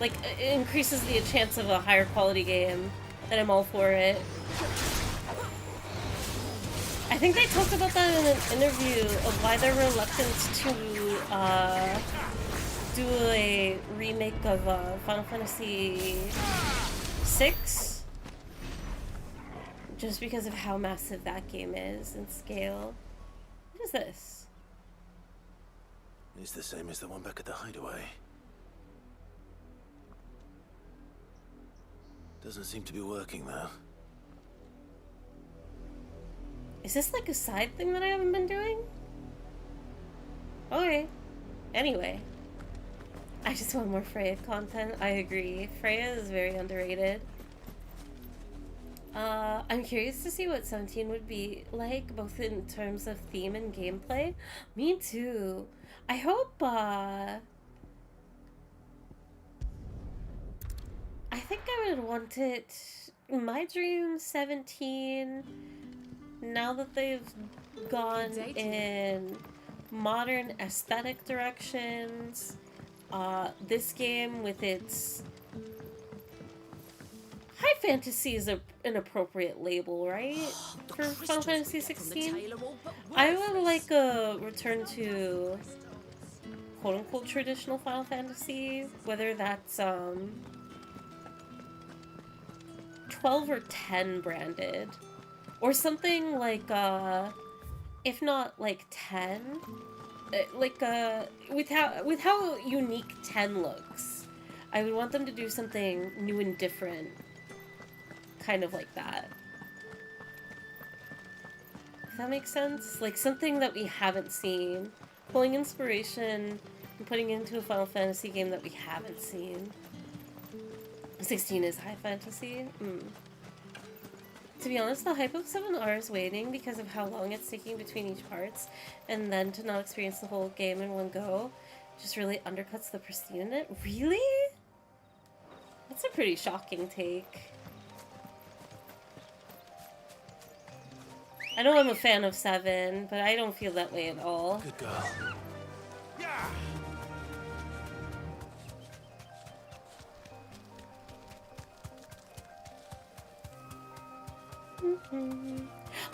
like, it increases the chance of a higher quality game, then I'm all for it. I think they talked about that in an interview of why they're reluctant to do a remake of Final Fantasy VI, just because of how massive that game is in scale. What is this? It's the same as the one back at the hideaway. Doesn't seem to be working though. Is this like a side thing that I haven't been doing? Okay. Anyway. I just want more Freya content. I agree. Freya is very underrated. I'm curious to see what 17 would be like, both in terms of theme and gameplay. Me too. I hope, I think I would want it... My dream 17... Now that they've gone in modern aesthetic directions, this game with its high fantasy is an appropriate label, right? For Final Fantasy 16. I would like a return to quote-unquote traditional Final Fantasy, whether that's 12 or 10 branded, or something like if not like 10, like with how unique 10 looks, I would want them to do something new and different, kind of like that. If that makes sense? Like something that we haven't seen, pulling inspiration and putting it into a Final Fantasy game that we haven't seen. 16 is high fantasy. To be honest, the hype of 7R is waning because of how long it's taking between each parts, and then to not experience the whole game in one go just really undercuts the prestige in it. Really? That's a pretty shocking take. I know I'm a fan of 7, but I don't feel that way at all. Good girl.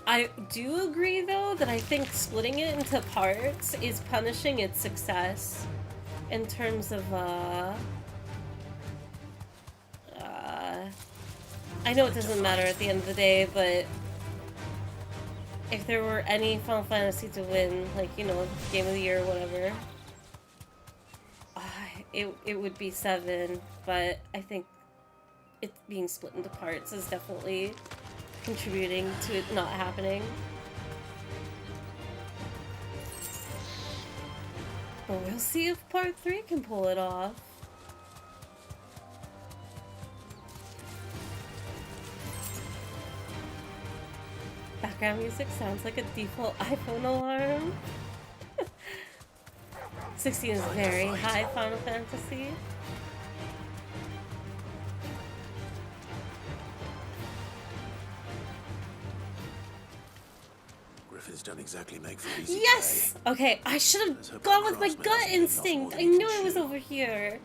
I do agree, though, that I think splitting it into parts is punishing its success in terms of, I know it doesn't matter at the end of the day, but if there were any Final Fantasy to win, like, you know, Game of the Year or whatever, it would be 7, but I think it being split into parts is definitely contributing to it not happening. But we'll see if part 3 can pull it off. Background music sounds like a default iPhone alarm. 16 is very high Final Fantasy. Griffin's done exactly make for easy Yes! prey. Okay, I should have gone with my gut instinct. I knew it was over here.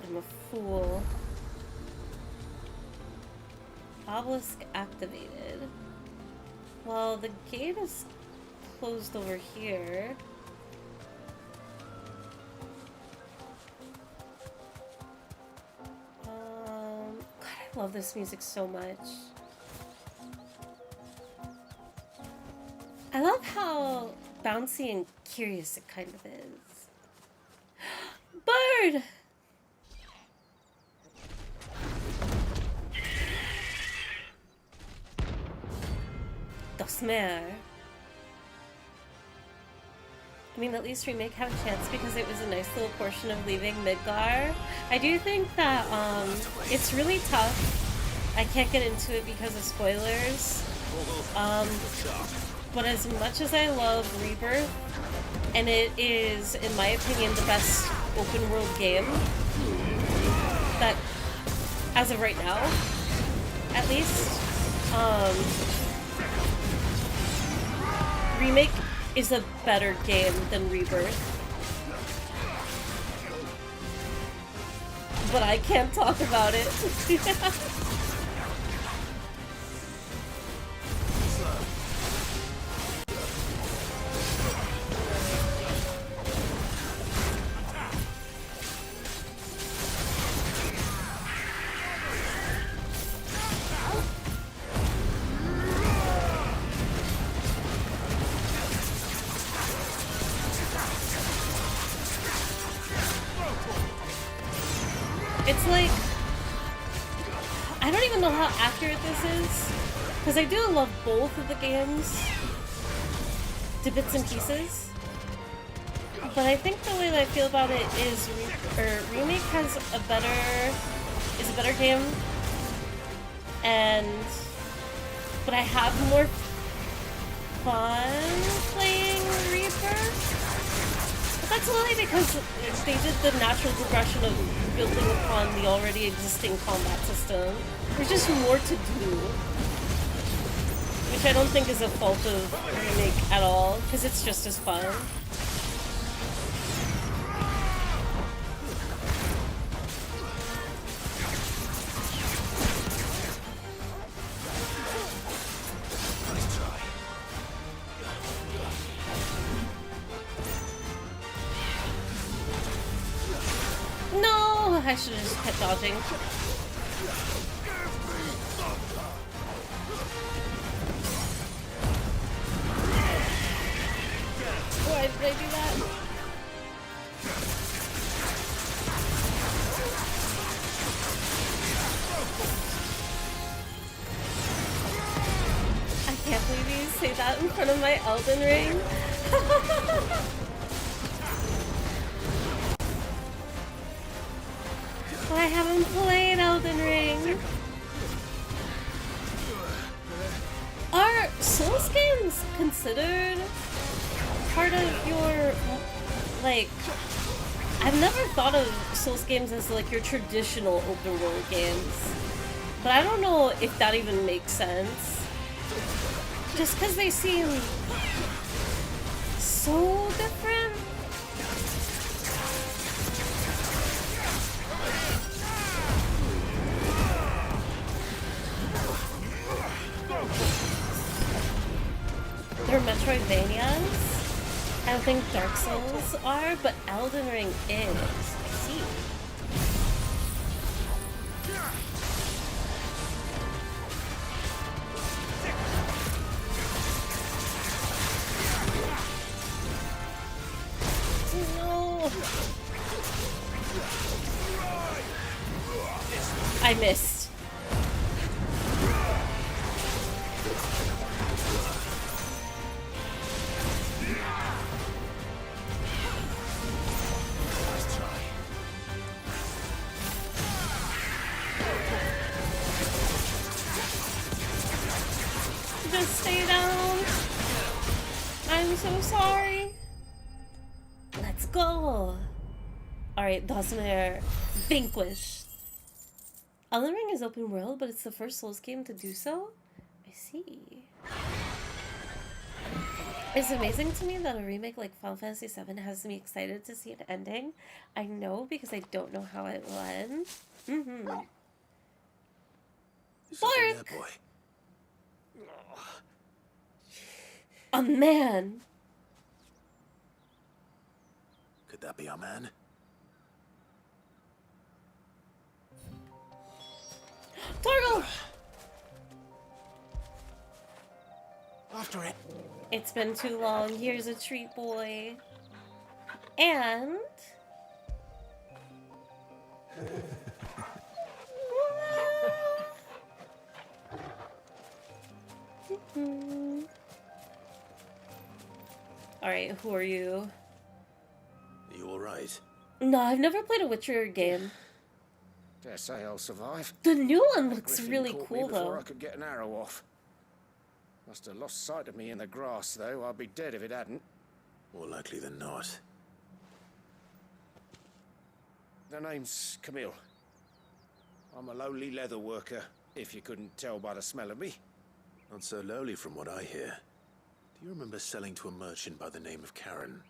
I'm a fool. Obelisk activated. Well, the gate is closed over here. God, I love this music so much. I love how bouncy and curious it kind of is. Bird! Dosmer. I mean, at least Remake had a chance because it was a nice little portion of leaving Midgar. I do think that it's really tough. I can't get into it because of spoilers. But as much as I love Rebirth, and it is, in my opinion, the best open world game that, as of right now, at least, Remake is a better game than Rebirth. But I can't talk about it. It's like, I don't even know how accurate this is, because I do love both of the games to bits and pieces, but I think the way that I feel about it is Remake has is a better game, but I have more fun playing Rebirth. That's only because they did the natural progression of building upon the already existing combat system. There's just more to do. Which I don't think is a fault of Remake at all, because it's just as fun. I should have just kept dodging. Why did I do that? I can't believe you say that in front of my Elden Ring. I haven't played Elden Ring. Are Souls games considered part of your, like, I've never thought of Souls games as like your traditional open world games, but I don't know if that even makes sense. Just because they seem so different. They're Metroidvanias. I don't think Dark Souls are, but Elden Ring is. I see. No. I missed. Just stay down. I'm so sorry. Let's go. Alright, Dosmer vanquished. Elden Ring is open world, but it's the first Souls game to do so? I see. It's amazing to me that a remake like Final Fantasy VII has me excited to see an ending. I know because I don't know how it will end. Bark! Boy. A man! Could that be our man? Torgo! After it. It's been too long. Here's a treat, boy. And... Alright, who are you? Are you alright? No, I've never played a Witcher game. Dare say I'll survive. The new one looks Griffin really caught cool, me before though. I could get an arrow off. Must have lost sight of me in the grass, though. I'd be dead if it hadn't. More likely than not. The name's Camille. I'm a lowly leather worker, if you couldn't tell by the smell of me. Not so lowly from what I hear. Do you remember selling to a merchant by the name of Karen?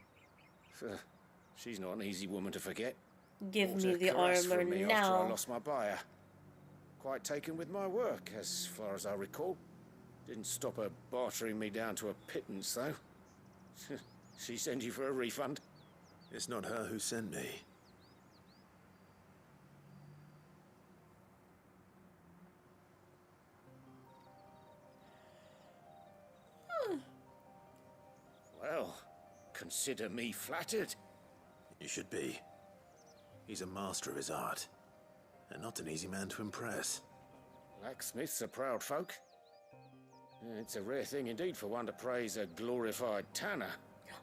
She's not an easy woman to forget. Give Bought me a the caress armor from me now. After I lost my buyer. Quite taken with my work, as far as I recall. Didn't stop her bartering me down to a pittance, though. She sent you for a refund? It's not her who sent me. Well, consider me flattered. You should be. He's a master of his art, and not an easy man to impress. Blacksmiths are proud folk. It's a rare thing indeed for one to praise a glorified tanner.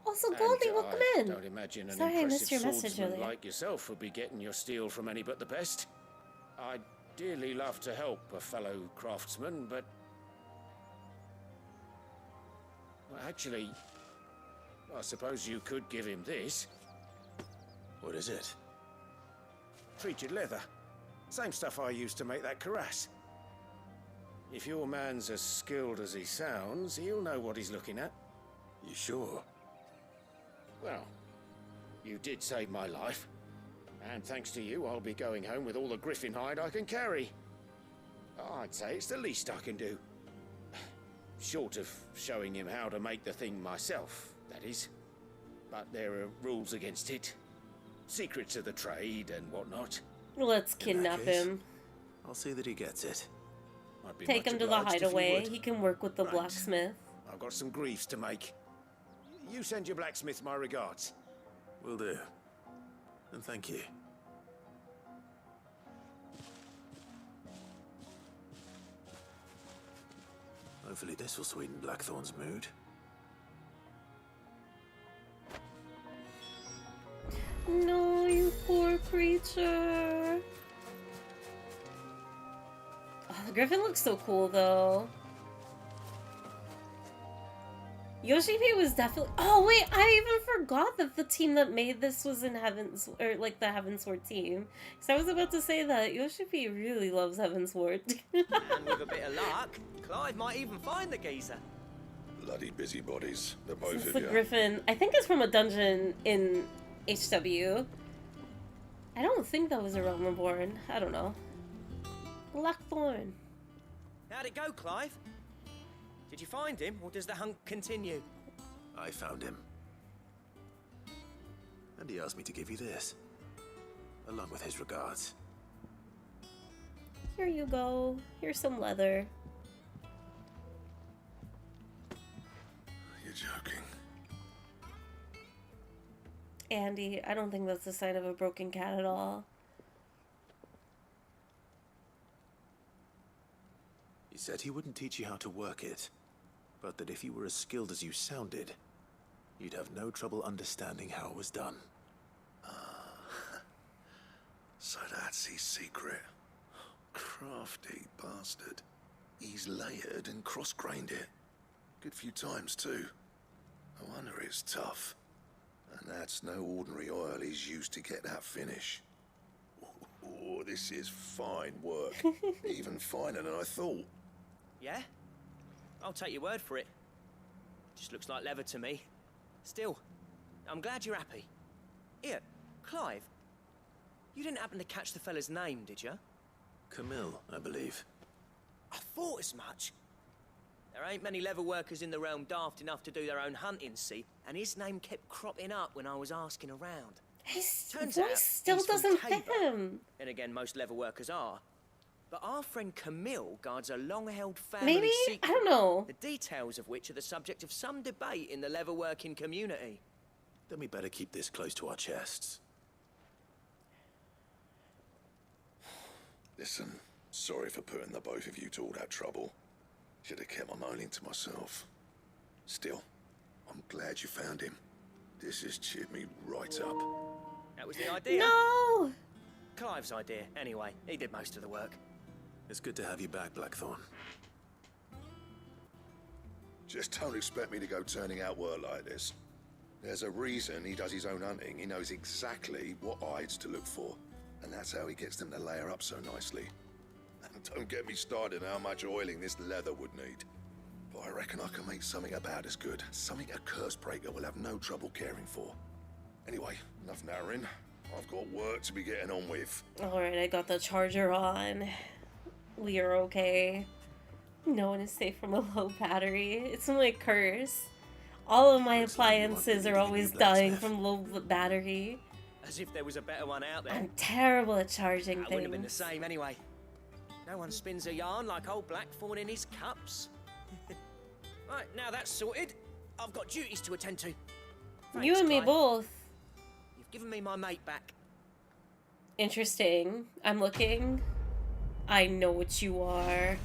Also, Goldie, welcome in. I don't imagine an Sorry I missed impressive your message swordsman earlier. like yourself would be getting your steel from any but the best. I'd dearly love to help a fellow craftsman, but... Well, actually, I suppose you could give him this. What is it? Treated leather. Same stuff I used to make that cuirass. If your man's as skilled as he sounds, he'll know what he's looking at. You sure? Well, you did save my life. And thanks to you, I'll be going home with all the griffin hide I can carry. I'd say it's the least I can do. Short of showing him how to make the thing myself, that is. But there are rules against it. Secrets of the trade and whatnot. Let's kidnap him. I'll see that he gets it. Take him to the hideaway. He can work with the blacksmith. I've got some griefs to make. You send your blacksmith my regards. Will do. And thank you. Hopefully this will sweeten Blackthorn's mood. No, you poor creature. Oh, the griffin looks so cool, though. Yoshipi was definitely... Oh, wait, I even forgot that the team that made this was in Heaven's... Or, like, the Heavensward team. Because I was about to say that Yoshipi really loves Heavensward. And with a bit of luck, Clive might even find the geezer. Bloody busybodies, the both Since of the you. griffin... I think it's from a dungeon in HW. I don't think that was a Realm Reborn. I don't know. Blackthorn. How'd it go, Clive? Did you find him, or does the hunt continue? I found him. And he asked me to give you this. Along with his regards. Here you go. Here's some leather. You're joking. Andy, I don't think that's a sign of a broken cat at all. He said he wouldn't teach you how to work it, but that if you were as skilled as you sounded, you'd have no trouble understanding how it was done. So that's his secret. Crafty bastard. He's layered and cross-grained it. Good few times, too. No wonder it's tough. And that's no ordinary oil he's used to get that finish. Oh, this is fine work. Even finer than I thought. Yeah? I'll take your word for it. Just looks like leather to me. Still, I'm glad you're happy. Here, Clive, you didn't happen to catch the fella's name, did you? Camille, I believe. I thought as much. There ain't many leather workers in the realm daft enough to do their own hunting, see? And his name kept cropping up when I was asking around. His Turns voice out still he's from doesn't fit Tabor. him. And again, most leather workers are. But our friend Camille guards a long-held family Maybe? secret. I don't know. The details of which are the subject of some debate in the leather working community. Then we better keep this close to our chests. Listen, sorry for putting the both of you to all that trouble. Should have kept my moaning to myself. Still, I'm glad you found him. This has cheered me right up. That was the idea. No! Clive's idea, anyway. He did most of the work. It's good to have you back, Blackthorn. Just don't expect me to go turning out work like this. There's a reason he does his own hunting. He knows exactly what hides to look for. And that's how he gets them to layer up so nicely. And don't get me started on how much oiling this leather would need. But I reckon I can make something about as good. Something a Cursebreaker will have no trouble caring for. Anyway, enough narrowing. I've got work to be getting on with. Alright, I got the charger on. We are okay. No one is safe from a low battery. It's my curse. All of my appliances are always dying from low battery. As if there was a better one out there. I'm terrible at charging That wouldn't have been the things. same anyway. No one spins a yarn like old Blackthorn in his cups. Right, now that's sorted. I've got duties to attend to. You Thanks, and me Clive. both. You've given me my mate back. Interesting. I'm looking. I know what you are.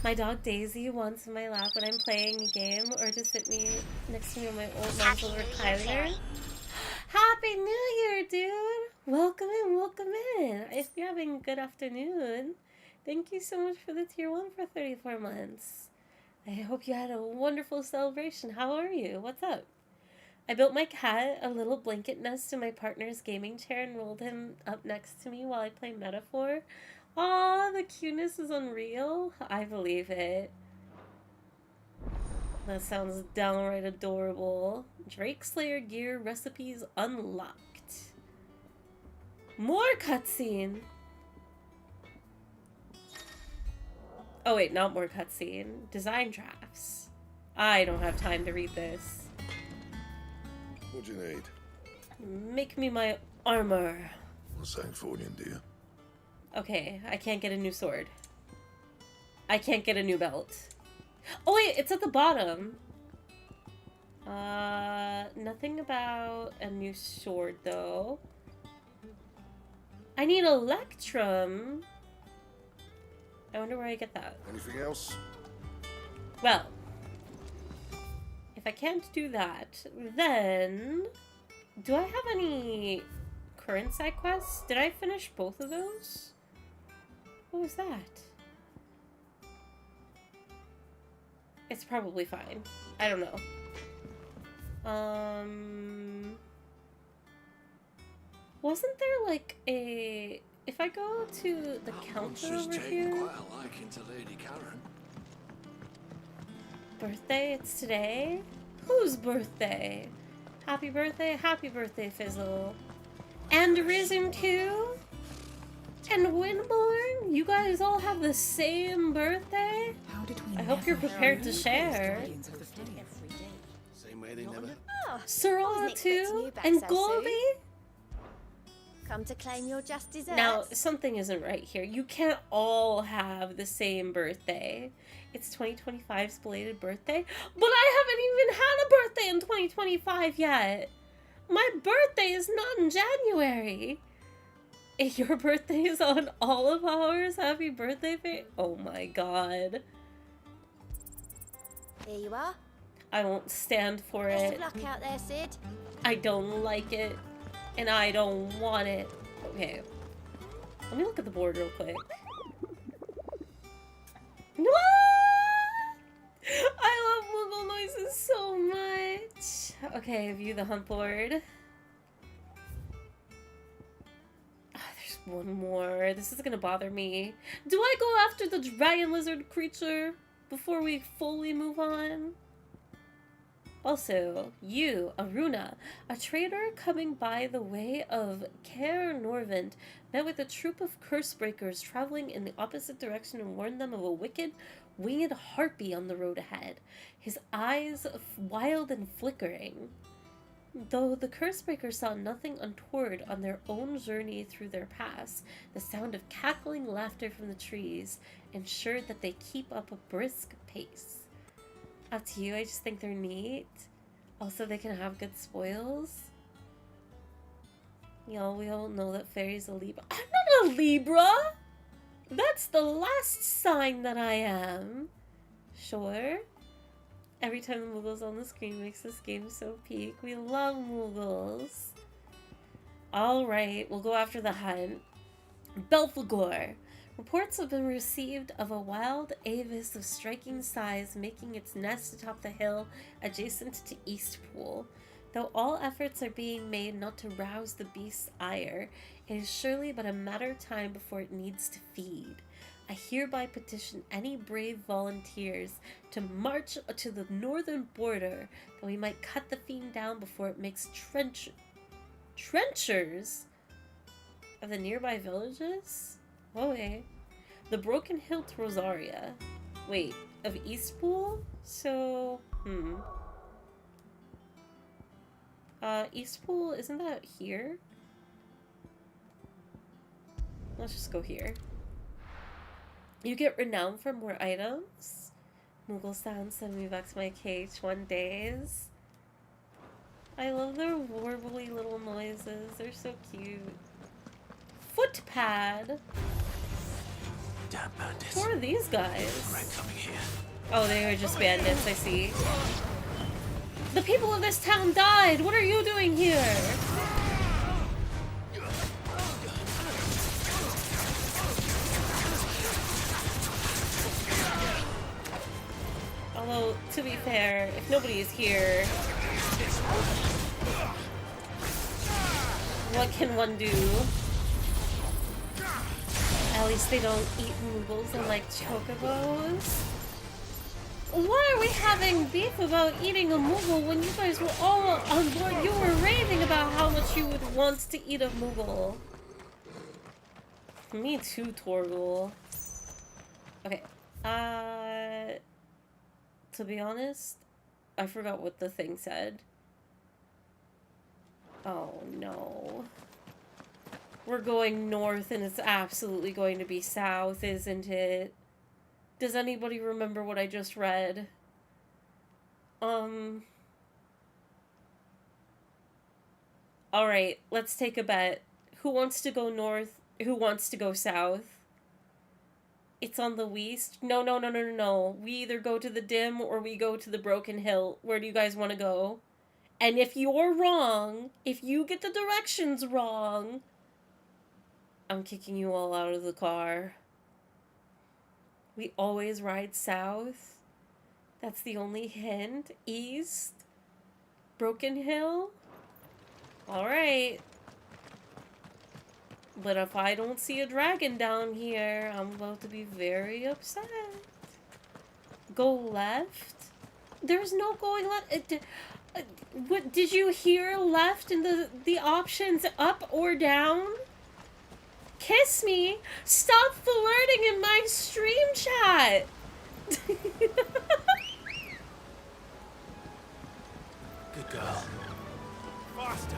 My dog Daisy wants in my lap when I'm playing a game or to sit me next to me on my old mom's little recliner. Happy New Year, dude! Welcome in, welcome in. If you're having a good afternoon, thank you so much for the tier 1 for 34 months. I hope you had a wonderful celebration. How are you? What's up? I built my cat a little blanket nest in my partner's gaming chair and rolled him up next to me while I play Metaphor. Aw, the cuteness is unreal. I believe it. That sounds downright adorable. Drake Slayer gear recipes unlocked. More cutscene. Oh wait, not more cutscene. Design drafts. I don't have time to read this. What do you need? Make me my armor. What's Sancfordian, dear? Okay, I can't get a new sword. I can't get a new belt. Oh wait, it's at the bottom. Nothing about a new sword though. I need Electrum. I wonder where I get that. Anything else? Well, if I can't do that, then do I have any current side quests? Did I finish both of those? What was that? It's probably fine. I don't know. Wasn't there like a... If I go to the counter over here... quite a liking to Lady Karen. Birthday? It's today? Whose birthday? Happy birthday, Fizzle. And Risen too? And Windborn? You guys all have the same birthday? I hope you're prepared to share. Same way they never... Sorala too? And Goldie? Come to claim your just desserts. Now, something isn't right here. You can't all have the same birthday. It's 2025's belated birthday, but I haven't even had a birthday in 2025 yet. My birthday is not in January. Your birthday is on all of ours. Happy birthday, Faye. Oh my god. Here you are. I won't stand for Best it. of luck out there, Sid. I don't like it. And I don't want it. Okay. Let me look at the board real quick. What? I love Moogle noises so much. Okay, view the hunt board. Oh, there's one more. This is gonna bother me. Do I go after the dragon lizard creature before we fully move on? Also, you, Aruna, a trader coming by the way of Caer Norvent, met with a troop of cursebreakers traveling in the opposite direction and warned them of a wicked, winged harpy on the road ahead, his eyes wild and flickering. Though the cursebreakers saw nothing untoward on their own journey through their pass, the sound of cackling laughter from the trees ensured that they keep up a brisk pace. Up to you, I just think they're neat. Also, they can have good spoils. Y'all, we all know that Fairy's a Libra. I'm not a Libra! That's the last sign that I am. Sure. Every time the Moogle's on the screen makes this game so peak. We love Moogles. Alright, we'll go after the hunt. Belphegor. Reports have been received of a wild avis of striking size making its nest atop the hill adjacent to Eastpool. Though all efforts are being made not to rouse the beast's ire, it is surely but a matter of time before it needs to feed. I hereby petition any brave volunteers to march to the northern border that we might cut the fiend down before it makes trenchers of the nearby villages? Oh, wait. The Broken Hilt Rosaria. Wait, of Eastpool? So, Eastpool, isn't that here? Let's just go here. You get renowned for more items. Moogle Sound, send me back to my KH1 days. I love their warbly little noises. They're so cute. Footpad. Damn bandits. Who are these guys? Right coming here. Oh, they are just bandits, I see. The people of this town died! What are you doing here? Although, to be fair, if nobody is here, what can one do? At least they don't eat Moogles and like chocobos. Why are we having beef about eating a Moogle when you guys were all on board? You were raving about how much you would want to eat a Moogle. Me too, Torgal. Okay. To be honest, I forgot what the thing said. Oh no. We're going north and it's absolutely going to be south, isn't it? Does anybody remember what I just read? Alright, let's take a bet. Who wants to go north? Who wants to go south? It's on the west? No. We either go to the dim or we go to the broken hill. Where do you guys want to go? And if you're wrong, if you get the directions wrong, I'm kicking you all out of the car. We always ride south. That's the only hint. East. Broken Hill. Alright. But if I don't see a dragon down here, I'm about to be very upset. Go left? There's no going left. What did you hear left in the options up or down? Kiss me. Stop flirting in my stream chat. Good girl. Faster.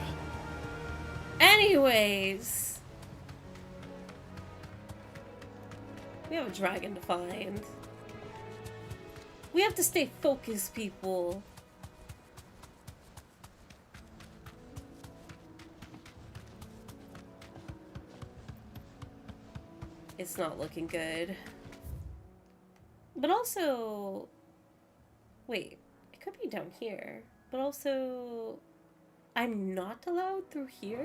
Anyways, we have a dragon to find. We have to stay focused, people. It's not looking good. But also... Wait, it could be down here. But also... I'm not allowed through here?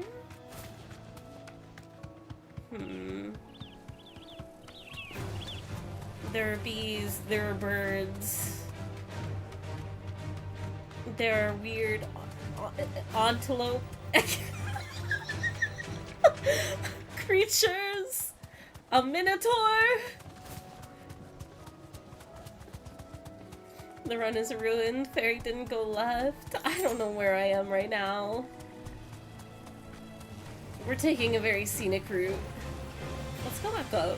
There are bees, there are birds. There are weird antelope creatures. A minotaur. The run is ruined. Fairy didn't go left. I don't know where I am right now. We're taking a very scenic route. Let's go back up.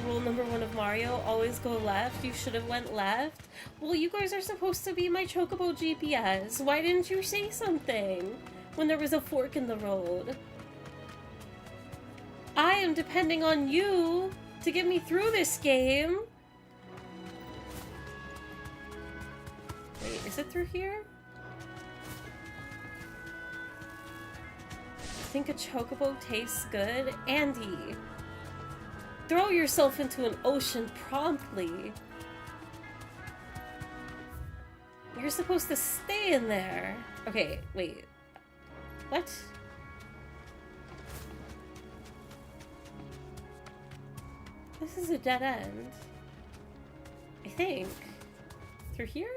Rule number 1 of Mario, always go left. You should have went left. Well, you guys are supposed to be my Chocobo GPS. Why didn't you say something when there was a fork in the road? I am depending on you to get me through this game. Wait, is it through here? I think a Chocobo tastes good. Andy, throw yourself into an ocean promptly. You're supposed to stay in there. Okay, wait. What? This is a dead end. I think. Through here?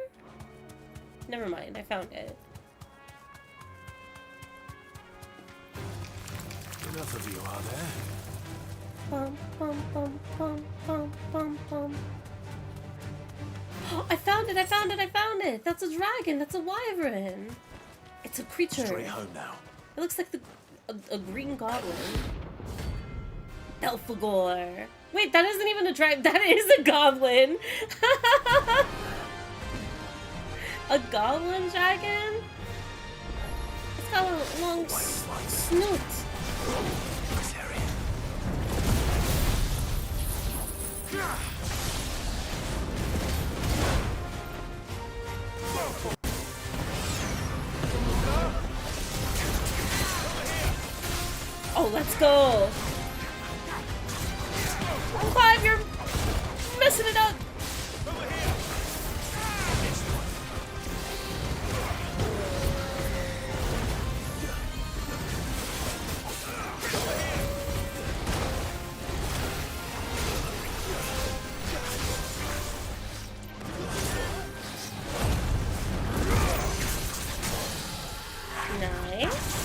Never mind, I found it. Enough of you, are there? Bum, bum, bum, bum, bum, bum, bum. I found it, I found it, I found it! That's a dragon, that's a wyvern! It's a creature. Straight home now. It looks like a green goblin. Belphegor. Wait, that isn't even a dragon. That is a goblin. A goblin dragon? It's got a long snoot. Oh, let's go. 5, you're messing it up. Nice.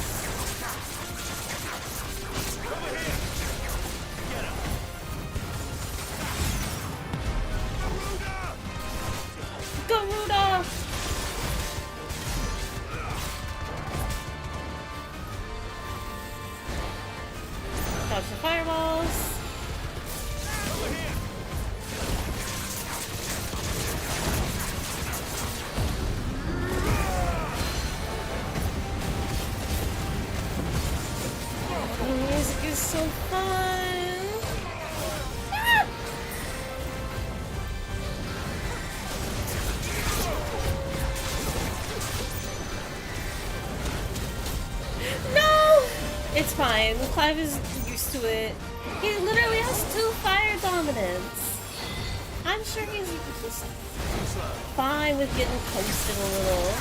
Garuda! Dodge the fireballs. so fun! Ah! No! It's fine. Clive is used to it. He literally has 2 fire dominance. I'm sure he's fine with getting toasted a little.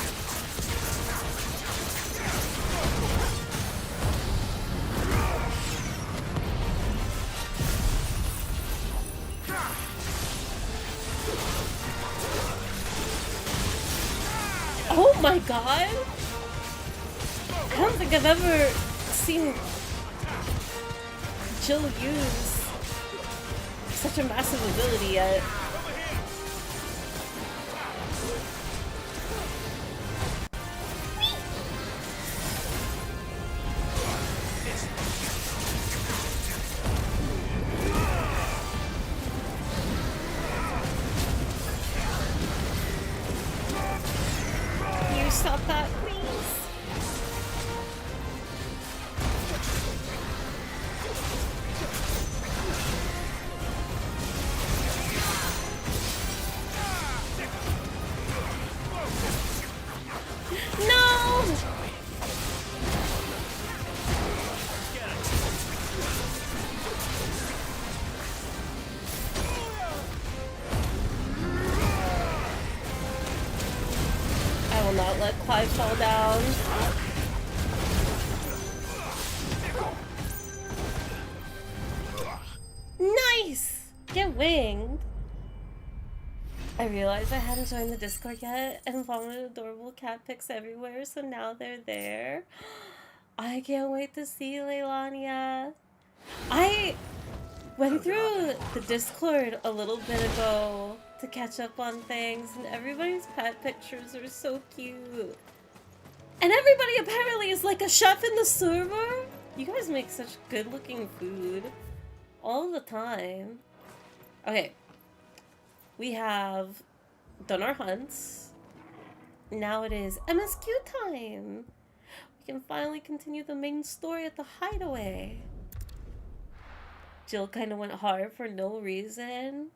Oh my god! I don't think I've ever seen Jill use such a massive ability yet. Can you stop that, please? No! I will not let Clive fall down. Nice! Get winged. I realized I hadn't joined the Discord yet and found adorable cat pics everywhere, so now they're there. I can't wait to see Leilania. I went through the Discord a little bit ago to catch up on things, and everybody's pet pictures are so cute. And everybody apparently is like a chef in the server. You guys make such good looking food all the time. Okay. We have done our hunts. Now it is MSQ time. We can finally continue the main story at the hideaway. Jill kind of went hard for no reason.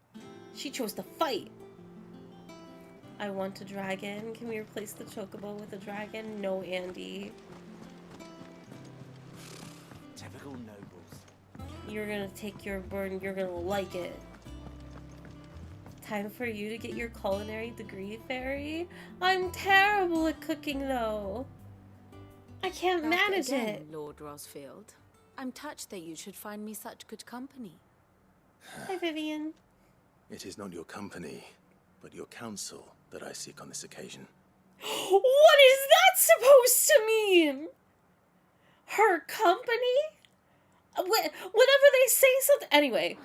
She chose to fight. I want a dragon. Can we replace the chocobo with a dragon? No, Andy. Typical nobles. You're gonna take your burden. You're gonna like it. Time for you to get your culinary degree, Fairy. I'm terrible at cooking, though. I can't manage it. Lord Rosfield. I'm touched that you should find me such good company. Hi, Vivian. It is not your company, but your counsel that I seek on this occasion. What is that supposed to mean? Her company? Whenever they say something... Anyway.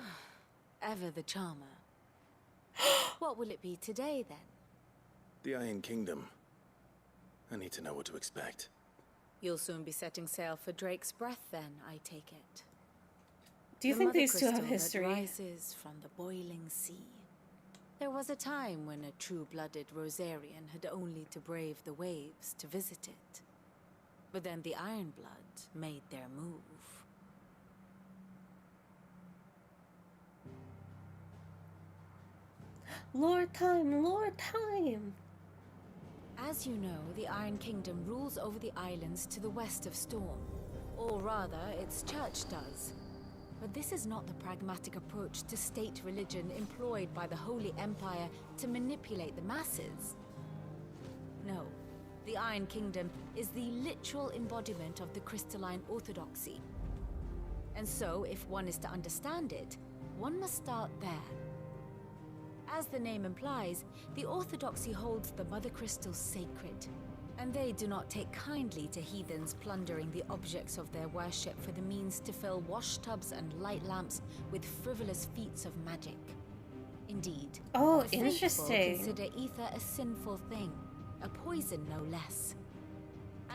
Ever the charmer. What will it be today, then? The Iron Kingdom. I need to know what to expect. You'll soon be setting sail for Drake's Breath, then, I take it. Do you The think mother these two have crystal that history? rises from the boiling sea. There was a time when a true-blooded Rosarian had only to brave the waves to visit it. But then the Ironblood made their move. Lord Time, Lord Time! As you know, the Iron Kingdom rules over the islands to the west of Storm. Or rather, its church does. But this is not the pragmatic approach to state religion employed by the Holy Empire to manipulate the masses. No, the Iron Kingdom is the literal embodiment of the crystalline orthodoxy. And so, if one is to understand it, one must start there. As the name implies, the orthodoxy holds the Mother Crystal sacred, and they do not take kindly to heathens plundering the objects of their worship for the means to fill washtubs and light lamps with frivolous feats of magic. Indeed, Oh, the faithful interesting. consider ether a sinful thing, a poison no less.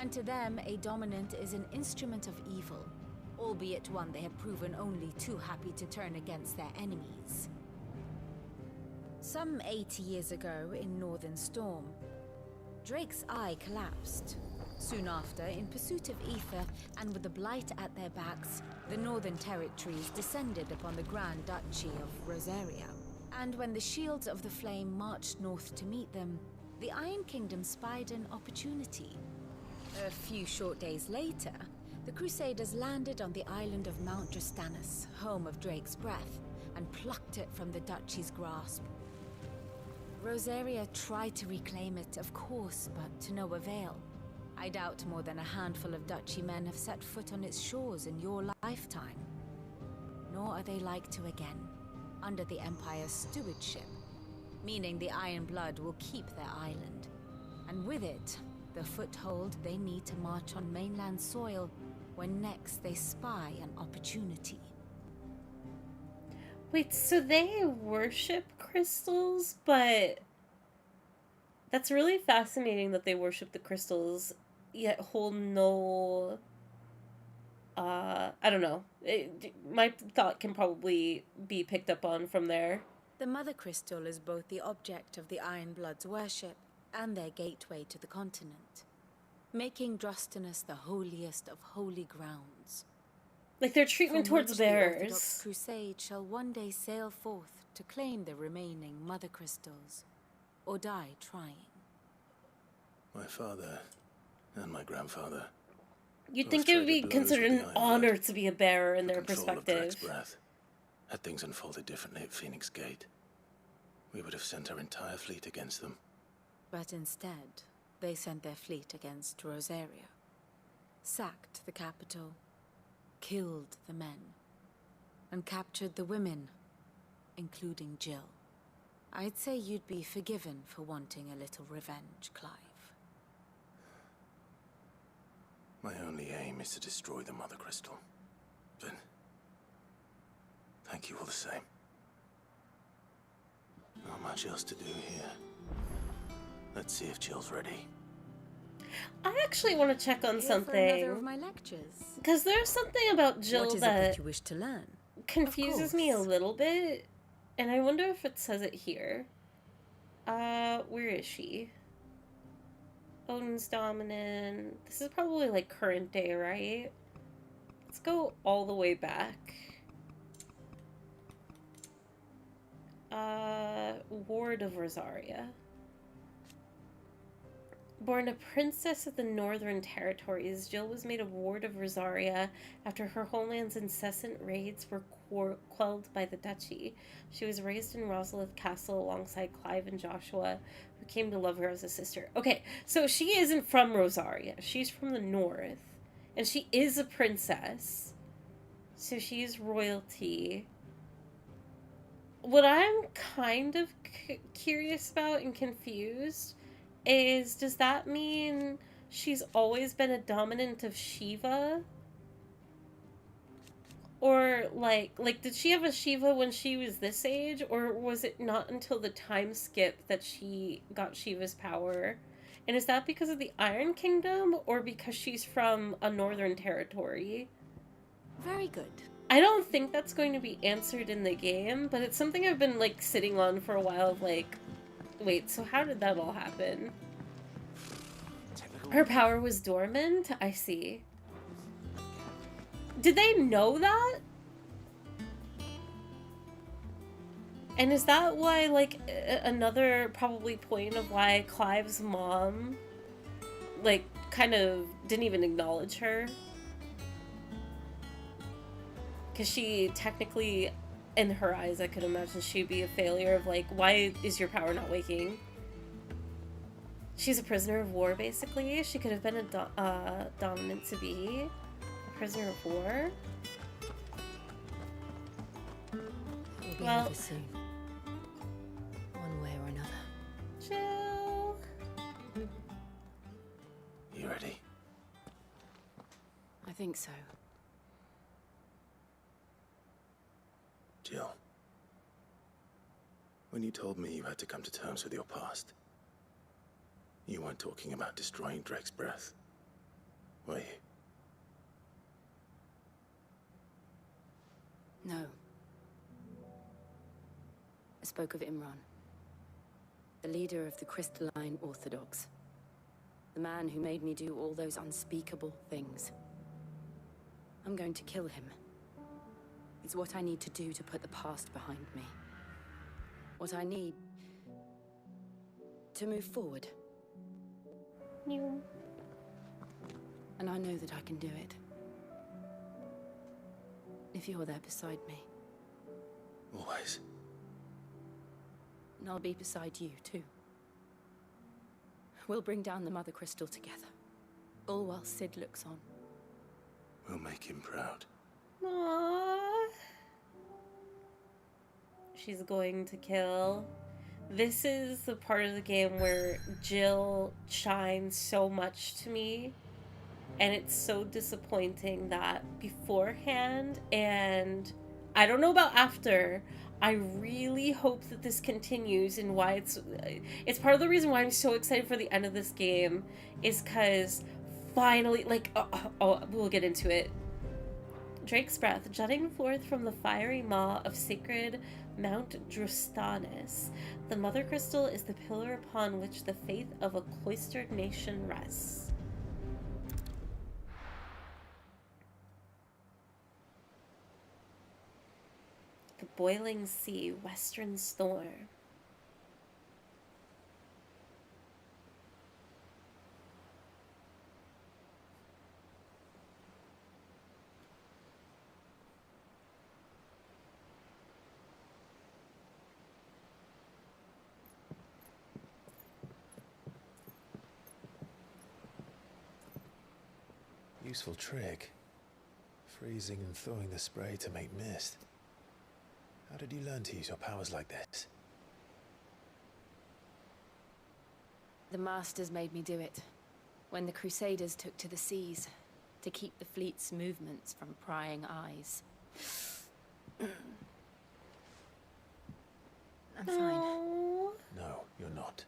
And to them, a dominant is an instrument of evil, albeit one they have proven only too happy to turn against their enemies. Some 80 years ago in Northern Storm, Drake's eye collapsed, Soon after, in pursuit of ether and with the Blight at their backs, the Northern Territories descended upon the Grand Duchy of Rosaria. And when the Shields of the Flame marched north to meet them, the Iron Kingdom spied an opportunity. A few short days later, the Crusaders landed on the island of Mount Justanus, home of Drake's Breath, and plucked it from the Duchy's grasp. Rosaria tried to reclaim it, of course, but to no avail. I doubt more than a handful of Duchy men have set foot on its shores in your lifetime. Nor are they like to again, under the Empire's stewardship, meaning the Iron Blood will keep their island. And with it, the foothold they need to march on mainland soil when next they spy an opportunity. Wait, so they worship crystals, but that's really fascinating that they worship the crystals, yet hold no, I don't know. My thought can probably be picked up on from there. The Mother Crystal is both the object of the Iron Blood's worship and their gateway to the continent, making Drostanus the holiest of holy grounds. Like their treatment From towards which the bears. Orthodox Crusade shall one day sail forth to claim the remaining Mother Crystals, or die trying. My father and my grandfather. You'd both think it would be traded blows considered with an the Iron honor Blood to be a bearer in for their control of Drake's perspective. Breath. Had things unfolded differently at Phoenix Gate, we would have sent our entire fleet against them. But instead, they sent their fleet against Rosaria, sacked the capital, killed the men, and captured the women, including Jill. I'd say you'd be forgiven for wanting a little revenge, Clive. My only aim is to destroy the Mother Crystal. But thank you all the same. Not much else to do here. Let's see if Jill's ready. I actually want to check on Here for another of something. my lectures. Because there's something about Jill What is it that you wish to learn? confuses me a little bit. And I wonder if it says it here. Where is she? Odin's dominant. This is probably like current day, right? Let's go all the way back. Ward of Rosaria. Born a princess of the Northern Territories, Jill was made a ward of Rosaria after her homeland's incessant raids were quelled by the duchy. She was raised in Rosalith Castle alongside Clive and Joshua, who came to love her as a sister. Okay, so she isn't from Rosaria. She's from the north, and she is a princess. So she's royalty. What I'm kind of curious about and confused is, does that mean she's always been a dominant of Shiva? Or, like, did she have a Shiva when she was this age? Or was it not until the time skip that she got Shiva's power? And is that because of the Iron Kingdom? Or because she's from a northern territory? Very good. I don't think that's going to be answered in the game, but it's something I've been, like, sitting on for a while, like, wait, so how did that all happen? Her power was dormant? I see. Did they know that? And is that why, like, another probably point of why Clive's mom, like, kind of didn't even acknowledge her? Because she technically, in her eyes, I could imagine she'd be a failure of, like, why is your power not waking? She's a prisoner of war, basically. She could have been a dominant to be a prisoner of war. We'll be Well, over soon. One way or another. Jill. You ready? I think so. Jill. When you told me you had to come to terms with your past, you weren't talking about destroying Drake's Breath, were you? No. I spoke of Imran, the leader of the Crystalline Orthodox. The man who made me do all those unspeakable things. I'm going to kill him. It's what I need to do to put the past behind me. What I need to move forward. And I know that I can do it. If you're there beside me. Always. And I'll be beside you, too. We'll bring down the Mother Crystal together. All while Sid looks on. We'll make him proud. Aww. She's going to kill. This is the part of the game where Jill shines so much to me. And it's so disappointing that beforehand, and I don't know about after, I really hope that this continues, and why it's part of the reason why I'm so excited for the end of this game is because finally, like, we'll get into it. Drake's breath jutting forth from the fiery maw of sacred Mount Drustanus. The Mother Crystal is the pillar upon which the faith of a cloistered nation rests. The boiling sea, western storm. Useful trick. Freezing and thawing the spray to make mist. How did you learn to use your powers like this? The Masters made me do it. When the Crusaders took to the seas, to keep the fleet's movements from prying eyes. I'm fine. No, you're not.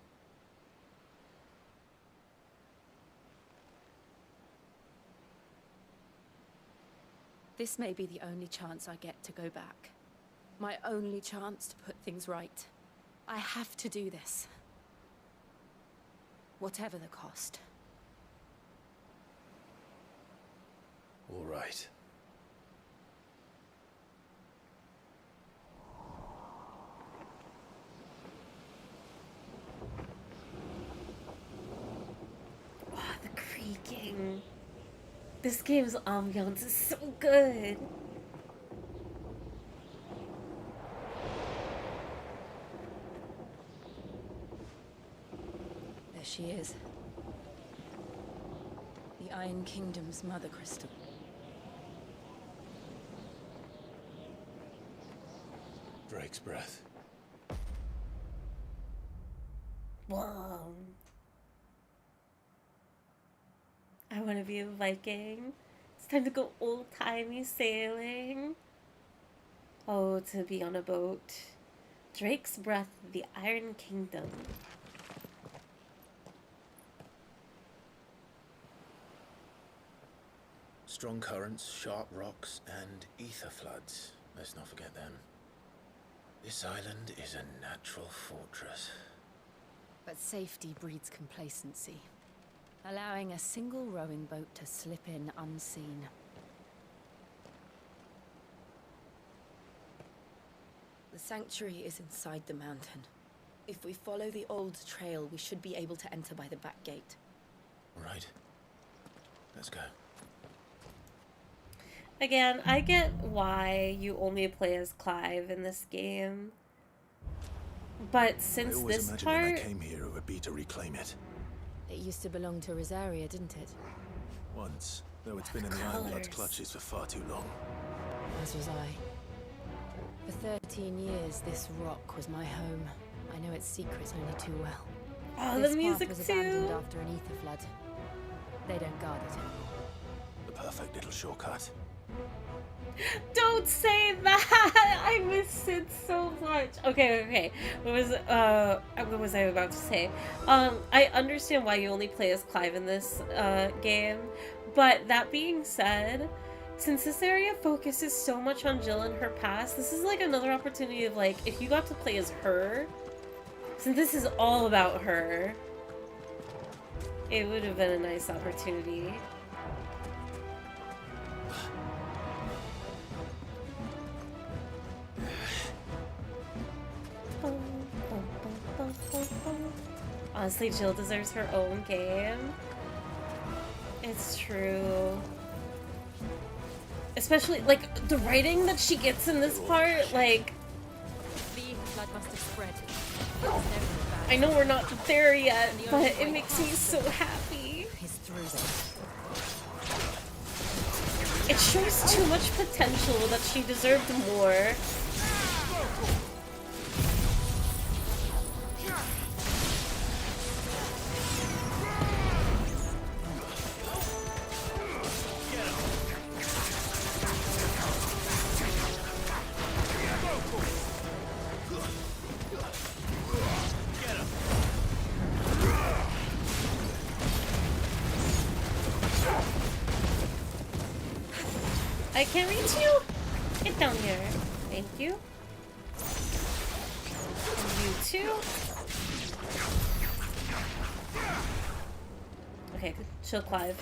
This may be the only chance I get to go back. My only chance to put things right. I have to do this. Whatever the cost. All right. Oh, the creaking. This game's ambiance is so good. There she is. The Iron Kingdom's Mother Crystal. Drake's breath. Whoa. I want to be a Viking. It's time to go old-timey sailing. Oh, to be on a boat. Drake's breath, the Iron Kingdom. Strong currents, sharp rocks, and ether floods. Let's not forget them. This island is a natural fortress. But safety breeds complacency. Allowing a single rowing boat to slip in unseen. The sanctuary is inside the mountain. If we follow the old trail, we should be able to enter by the back gate. All right. Let's go. Again, I get why you only play as Clive in this game. But since this part... when I came here, it would be to reclaim it. It used to belong to Rosaria, didn't it? Once, though it's been in the Ironblood's clutches for far too long. As was I. For 13 years, this rock was my home. I know its secrets only too well. Oh, this the music path was too. abandoned after an ether flood. They don't guard it anymore. The perfect little shortcut. Don't say that! I miss it so much. Okay. What was I about to say? I understand why you only play as Clive in this game, but that being said, since this area focuses so much on Jill and her past, this is like another opportunity of like, if you got to play as her, since this is all about her. It would have been a nice opportunity. Honestly, Jill deserves her own game. It's true. Especially, like, the writing that she gets in this part, like... The blood must have spread. I know we're not there yet, but it makes me so happy. It shows too much potential that she deserved more. I can't reach you! Get down here. Thank you. And you too. Okay, she'll climb.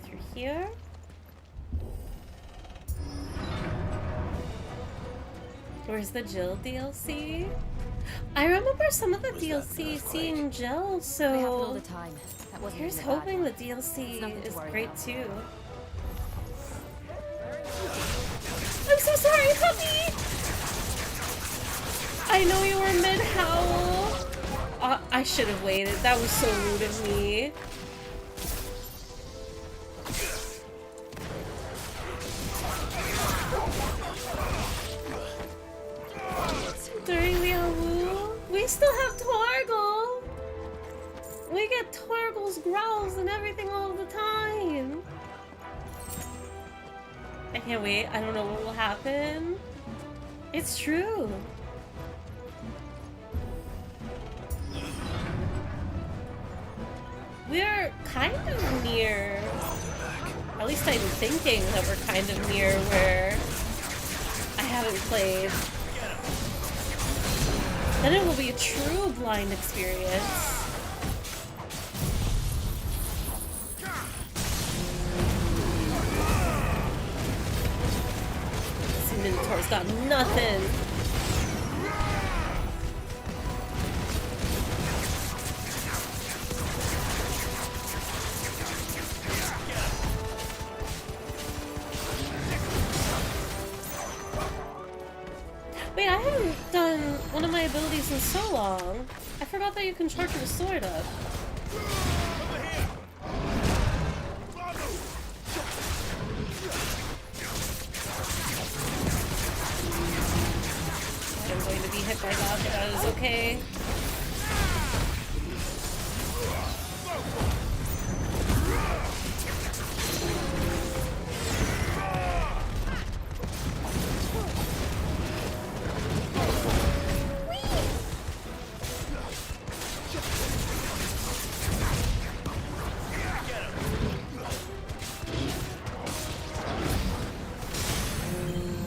Through here. Where's the Jill DLC? I remember some of the DLC seeing Jill, so here's hoping the DLC is great too. I'm so sorry, puppy! I know you were mid-howl. I should have waited. That was so rude of me. During the Awu, we still have Torgal. We get Torgal's growls and everything all the time. I can't wait. I don't know what will happen. It's true. We're kind of near. At least I'm thinking that we're kind of near where I haven't played. Then it will be a true blind experience. Minotaur's got nothing. Wait, I haven't done one of my abilities in so long. I forgot that you can charge your sword up. I'm going to be hit by that, but that is okay.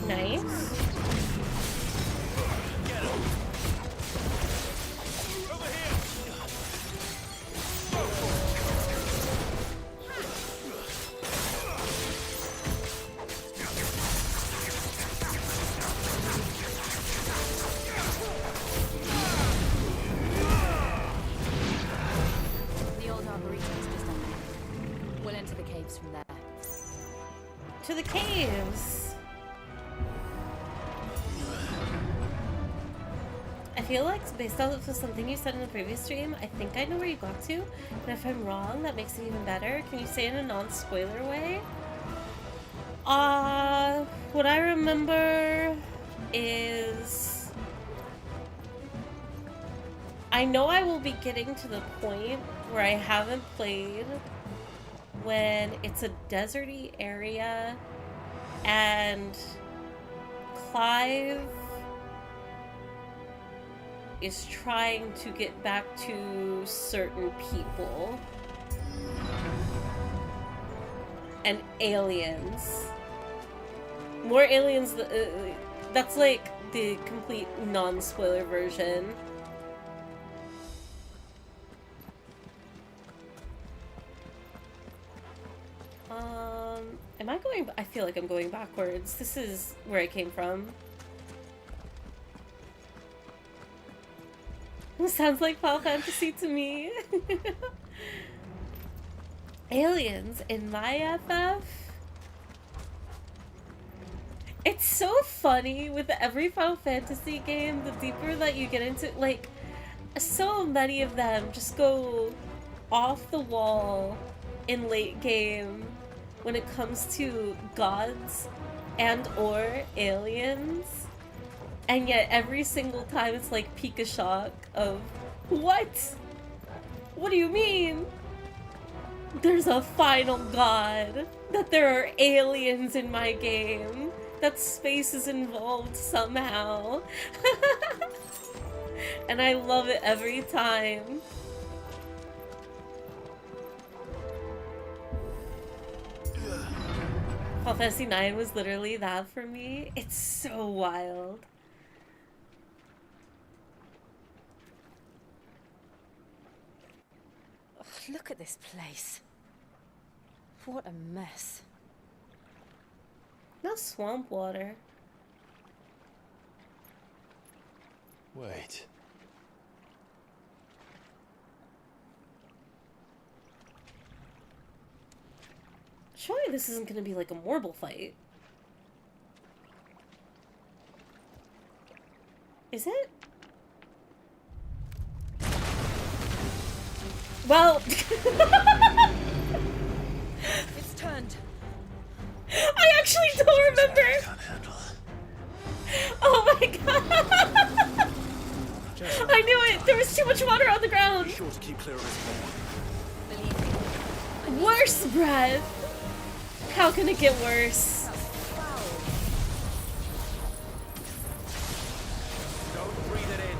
Nice. The old arboretum is just up there. We'll enter the caves from there. To the caves. I feel like, based off of something you said in the previous stream, I think I know where you got to. And if I'm wrong, that makes it even better. Can you say it in a non-spoiler way? What I remember is... I know I will be getting to the point where I haven't played when it's a deserty area and Clive is trying to get back to certain people and aliens. More aliens, that's like the complete non-spoiler version. Am I going? I feel like I'm going backwards. This is where I came from. Sounds like Final Fantasy to me. Aliens in my FF? It's so funny with every Final Fantasy game, the deeper that you get into, like, so many of them just go off the wall in late game when it comes to gods and or aliens. And yet every single time it's like Pika shock of, what? What do you mean? There's a final god, that there are aliens in my game, that space is involved somehow. And I love it every time. Final Fantasy IX was literally that for me. It's so wild. Ugh, look at this place. What a mess. No swamp water. Wait. Surely this isn't gonna be like a marble fight. Is it? Well... It's turned. I actually don't remember! Oh my god! I knew it! There was too much water on the ground! Be sure to keep clear of his pond. Worse, Brad! How can it get worse? Don't breathe it in.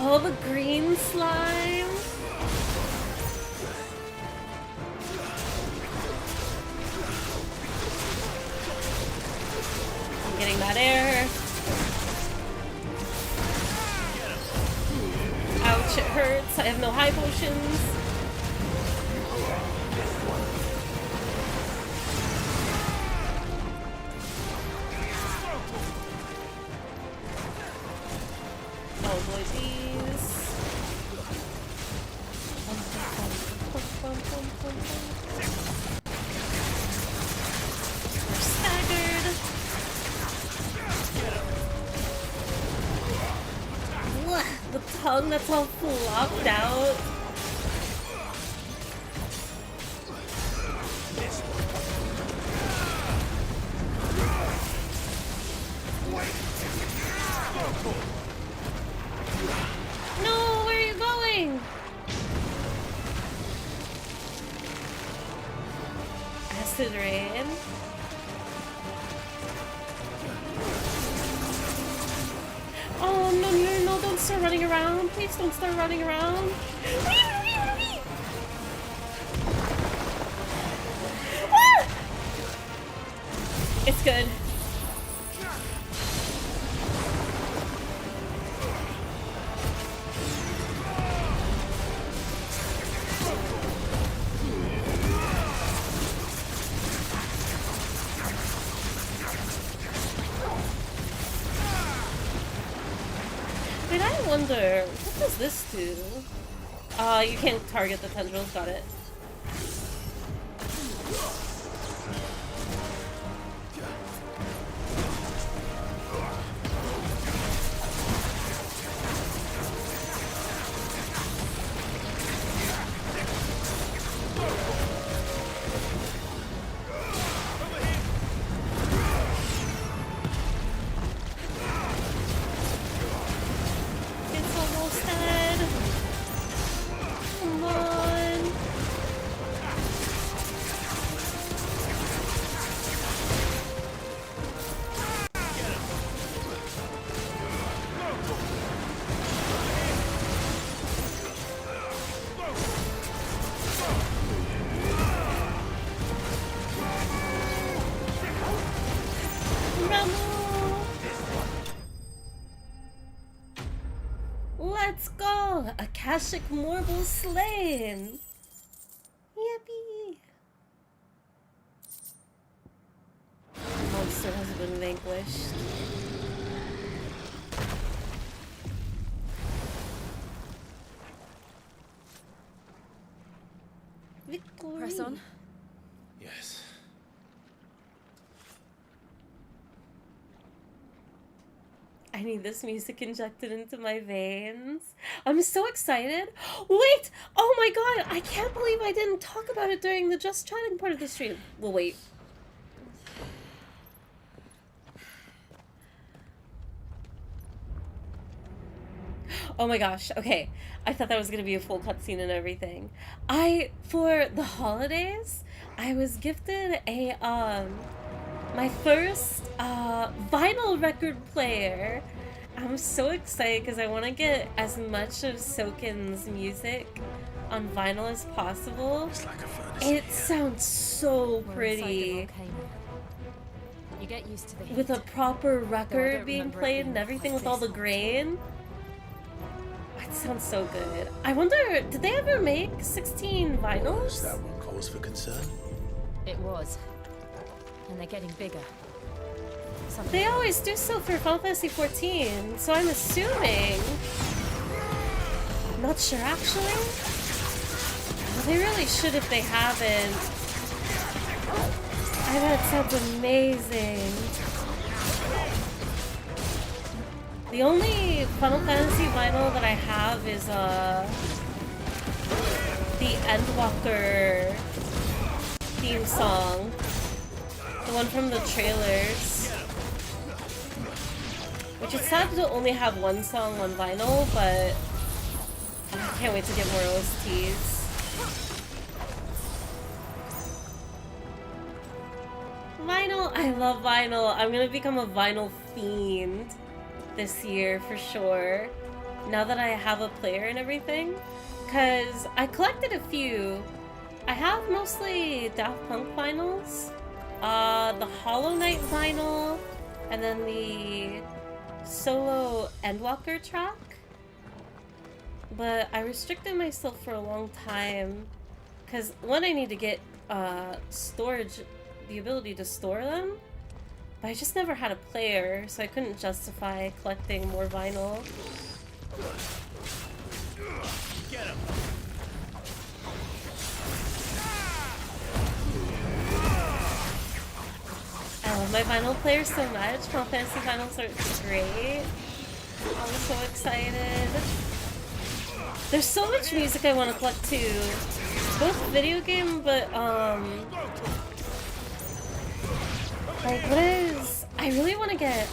Oh, the green slime! I'm getting that air. Ouch, it hurts. I have no high potions. Oh boy, these. We're staggered. What? The tongue that's all flopped out. No, where are you going? Acid rain. Oh no, no, no, don't start running around. Please don't start running around. Ah! It's good. Wait, I wonder, what does this do? You can't target the tendrils, got it. It's almost dead. Come on. Akashic Marble slain! Yippee! The monster has been vanquished. Victory! Press on. Yes. I need this music injected into my veins. I'm so excited. Wait! Oh my god! I can't believe I didn't talk about it during the just chatting part of the stream. Well, wait. Oh my gosh, okay. I thought that was gonna be a full cutscene and everything. For the holidays, I was gifted a, my first, vinyl record player. I'm so excited because I want to get as much of Soken's music on vinyl as possible. It's like a furnace. It sounds so pretty. You get used to the heat. With a proper record don't being remember it played being and everything quite with all the this grain. It sounds so good. I wonder, did they ever make 16 vinyls? Was that one cause for concern? It was. And they're getting bigger. They always do so for Final Fantasy 14, so I'm assuming. Not sure actually. Well, they really should if they haven't. I bet it sounds amazing. The only Final Fantasy vinyl that I have is the Endwalker theme song. The one from the trailers. Which is sad to only have one song on vinyl, but I can't wait to get more OSTs. Vinyl! I love vinyl. I'm gonna become a vinyl fiend this year for sure. Now that I have a player and everything. Because I collected a few. I have mostly Daft Punk vinyls. The Hollow Knight vinyl. And then the solo Endwalker track. But I restricted myself for a long time. Because one, I need to get storage, the ability to store them. But I just never had a player, so I couldn't justify collecting more vinyl. Get him. I love my vinyl player so much. Final Fantasy vinyls are great. I'm so excited. There's so much music I want to collect too. Both video game, but like what is? I really want to get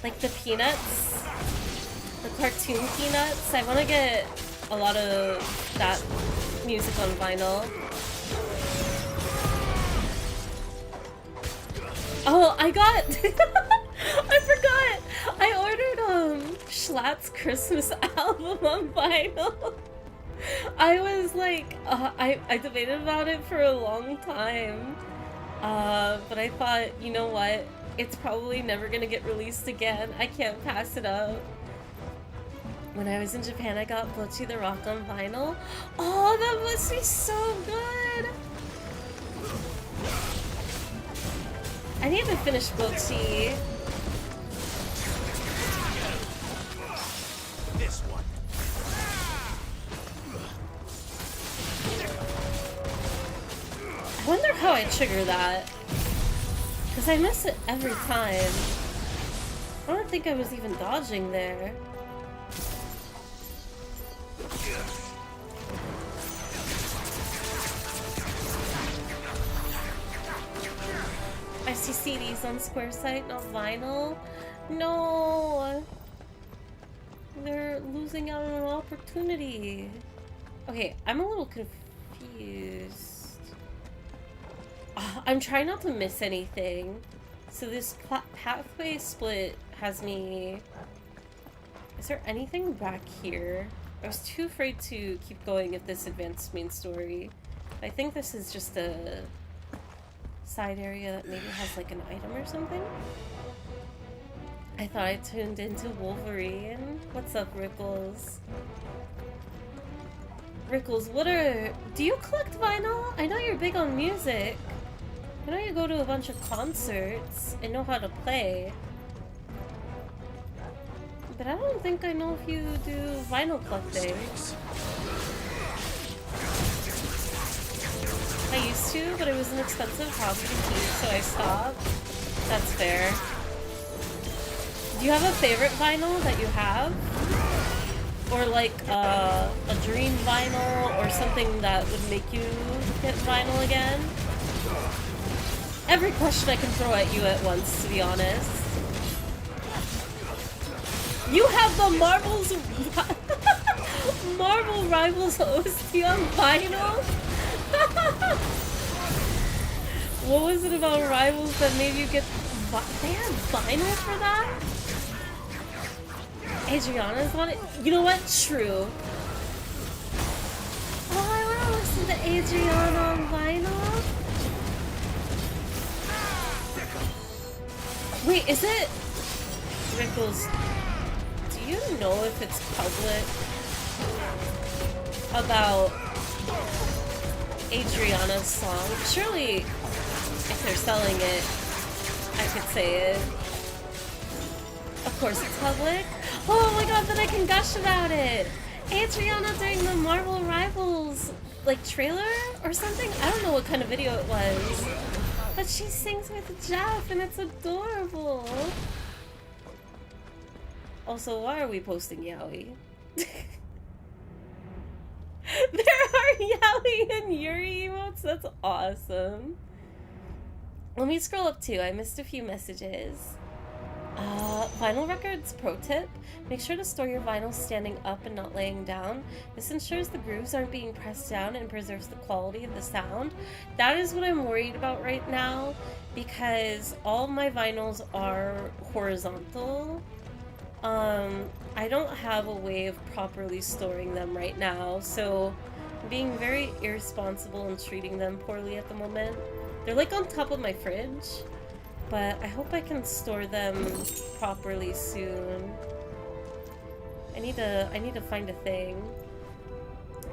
like the Peanuts, the cartoon Peanuts. I want to get a lot of that music on vinyl. Oh, I got I forgot! I ordered Schlatt's Christmas album on vinyl. I was like, I debated about it for a long time. But I thought, you know what? It's probably never gonna get released again. I can't pass it up. When I was in Japan, I got Bocchi the Rock on vinyl. Oh, that must be so good! I need to finish Bocchi. This one. I wonder how I trigger that. Because I miss it every time. I don't think I was even dodging there. I see CDs on Square Site, not vinyl. No! They're losing out on an opportunity. Okay, I'm a little confused. I'm trying not to miss anything. So this pathway split has me... Is there anything back here? I was too afraid to keep going if this advanced main story. I think this is just a side area that maybe has like an item or something. I thought I tuned into Wolverine. What's up, Rickles? Rickles, do you collect vinyl? I know you're big on music. I know you go to a bunch of concerts and know how to play. But I don't think I know if you do vinyl collecting. I used to, but it was an expensive hobby to keep, so I stopped. That's fair. Do you have a favorite vinyl that you have? Or like a dream vinyl or something that would make you get vinyl again? Every question I can throw at you at once, to be honest. You have the Marvel Rivals OST on vinyl? What was it about Rivals that made you get... They have vinyl for that? Adriana's on it? You know what? True. Oh, I want to listen to Adriana on vinyl. Wait, is it... Rickles, do you know if it's public about Adriana's song? Surely, if they're selling it, I could say it. Of course it's public. Oh my god, then I can gush about it! Adriana during the Marvel Rivals, like, trailer or something? I don't know what kind of video it was. But she sings with Jeff and it's adorable. Also, why are we posting Yaoi? There are Yaoi and Yuri emotes? That's awesome. Let me scroll up too. I missed a few messages. Vinyl records pro tip. Make sure to store your vinyl standing up and not laying down. This ensures the grooves aren't being pressed down and preserves the quality of the sound. That is what I'm worried about right now because all my vinyls are horizontal. I don't have a way of properly storing them right now, so I'm being very irresponsible and treating them poorly at the moment. They're like on top of my fridge, but I hope I can store them properly soon. I need to find a thing.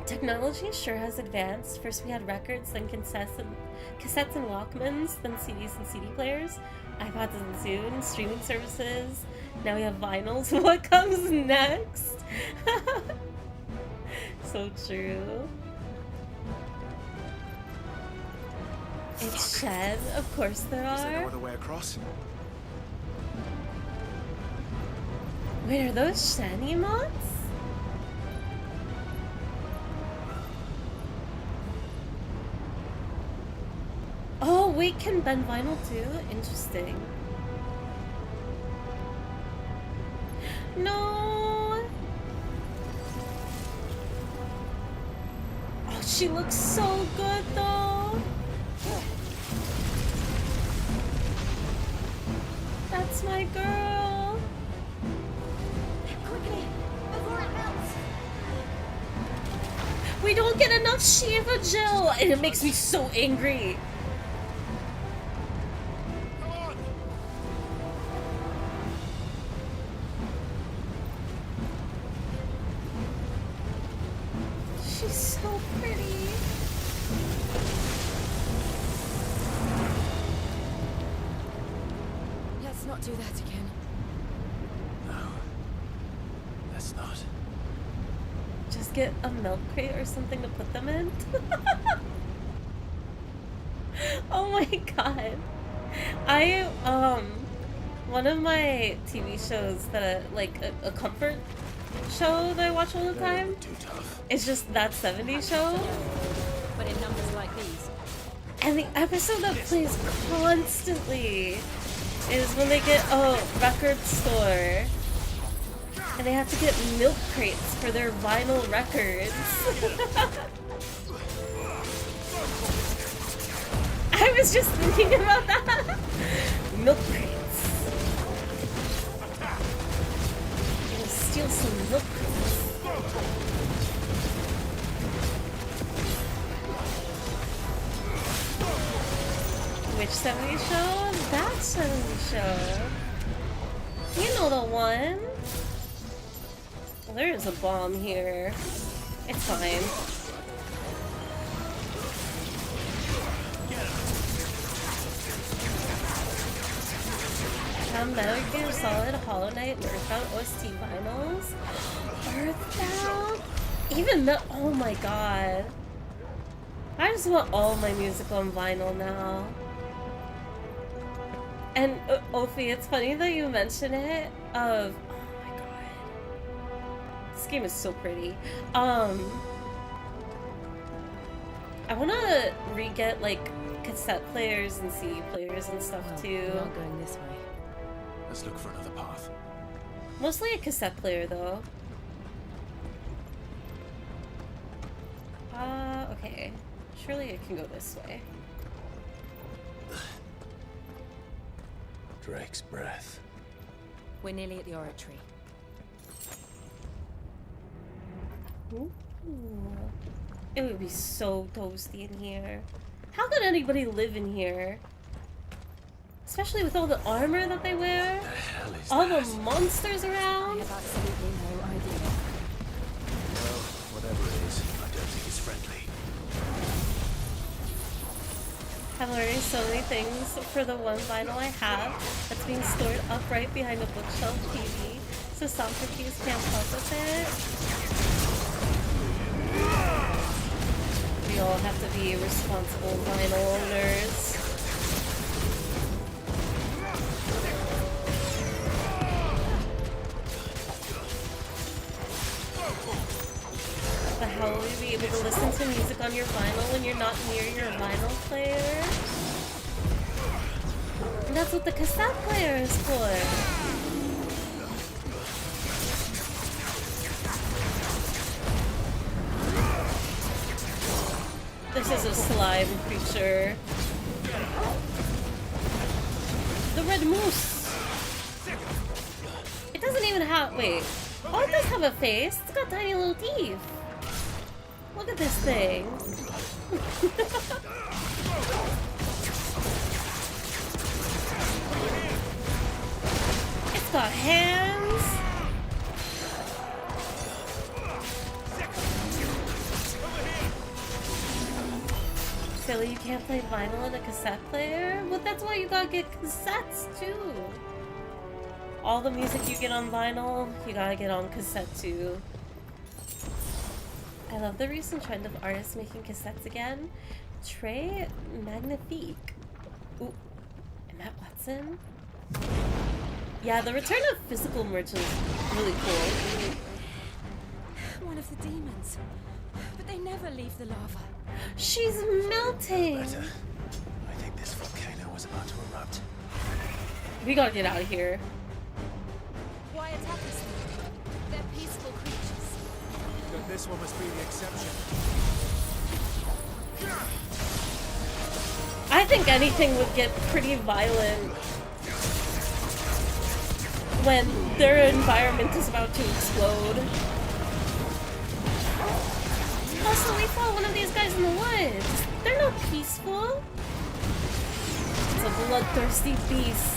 Technology sure has advanced. First we had records, then cassettes and Walkmans, then CDs and CD players, iPods and soon, streaming services. Now we have vinyls. What comes next? So true. It's Shed, of course there are. Is there no other way across? Wait, are those Shen emotes? Oh, wait, can Ben vinyl too? Interesting. No! Oh, she looks so good though! That's my girl! Quickly, before it melts! We don't get enough Shiva Jill! And it makes me so angry! She's so pretty! Let's not do that again. No. Let's not. Just get a milk crate or something to put them in? Oh my god. One of my TV shows that, like, a comfort show that I watch all the time, it's just That 70s Show. But in numbers like these. And the episode that plays constantly is when they get a record store and they have to get milk crates for their vinyl records. I was just thinking about that. Milk crates. We'll steal some milk crates. Which 70s show? That 70s show. You know the one. Well, there is a bomb here. It's fine. Babygirl Solid, Hollow Knight, and Earthbound OST vinyls. Earthbound? Even the— oh my god. I just want all my music on vinyl now. And Ophi, it's funny that you mention it of— oh my god. This game is so pretty. I wanna re-get like cassette players and CD players and stuff too. We're not going this way. Let's look for another path. Mostly a cassette player though. Okay. Surely I can go this way. Drake's breath. We're nearly at the oratory. Ooh. It would be so toasty in here. How could anybody live in here? Especially with all the armor that they wear. All the monsters around. I have absolutely no idea. Well, whatever it is, I don't think it's friendly. I'm learning so many things for the one vinyl I have that's being stored upright behind a bookshelf TV, so Socrates can't fuck with it. We all have to be responsible vinyl owners. But how will you be able to listen to music on your vinyl when you're not near your vinyl player? And that's what the cassette player is for. This is a slime creature. The red moose. It doesn't even have— wait. Oh, it does have a face. It's got tiny little teeth. Look at this thing. It's got hands. Silly, you can't play vinyl in a cassette player? Well, that's why you gotta get cassettes too. All the music you get on vinyl, you gotta get on cassette too. I love the recent trend of artists making cassettes again. Très magnifique. Ooh, and Matt Watson. Yeah, the return of physical merch is really cool. One of the demons. But they never leave the lava. She's melting. I think this volcano was about to erupt. We gotta get out of here. Why attack us then? They're peaceful creatures. But this one must be the exception. I think anything would get pretty violent when their environment is about to explode. Also, we fought one of these guys in the woods. They're not peaceful. It's a bloodthirsty beast.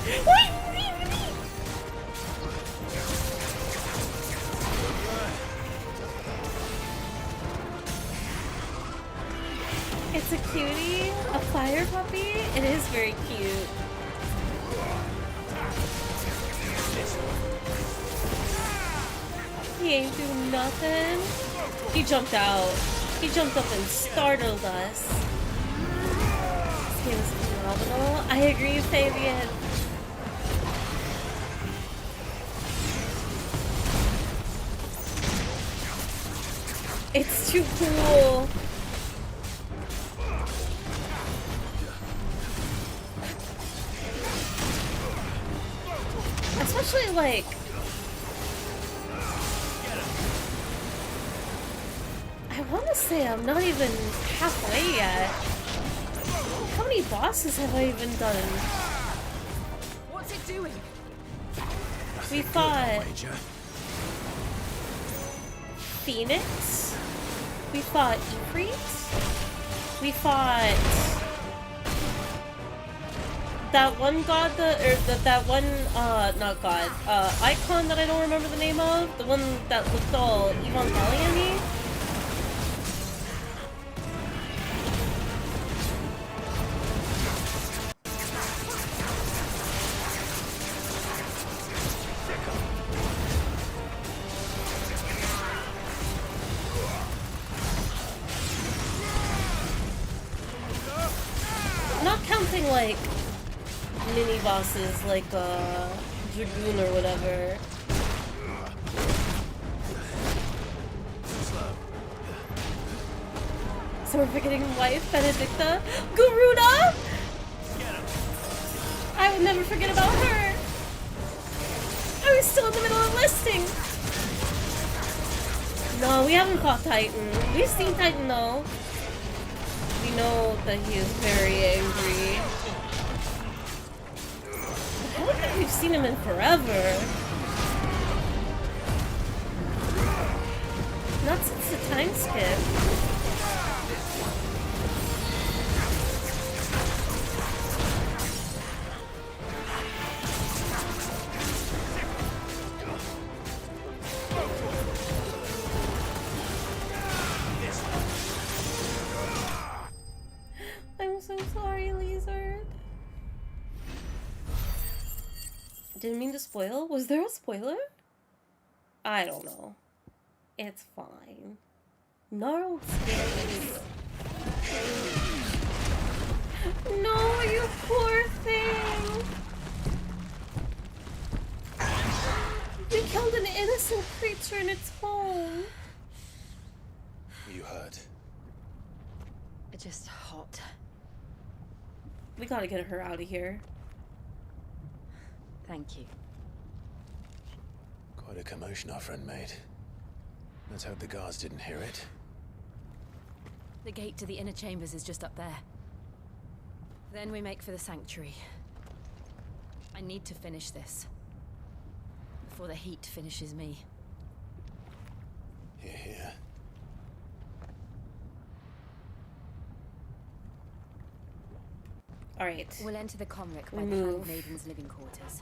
Wait! It's a cutie, a fire puppy. It is very cute. He ain't doing nothing. He jumped out. He jumped up and startled us. This game is phenomenal. I agree, Fabian. It's too cool. Especially like I want to say I'm not even halfway yet. How many bosses have I even done? What's it doing? We fought Phoenix. We fought Ifrit. We fought that one god that one not god icon that I don't remember the name of, the one that looked all Evangelion-y. Not counting like mini bosses like Dragoon or whatever. So we're forgetting wife Benedicta, Garuda. I would never forget about her. I was still in the middle of listing. No, we haven't fought Titan. We've seen Titan though. We know that he is very angry. I don't think we've seen him in forever. Not since the time skip. I'm so sorry, Lizard. Didn't mean to spoil. Was there a spoiler? I don't know. It's fine. Gnarled skins. No, you poor thing. You killed an innocent creature in its home. You hurt? It's just hot. We gotta get her out of here. Thank you. Quite a commotion our friend made. Let's hope the guards didn't hear it. The gate to the inner chambers is just up there. Then we make for the sanctuary. I need to finish this. Before the heat finishes me. Hear, hear. Alright. We'll enter the Comric We by the move. Handmaiden's living quarters.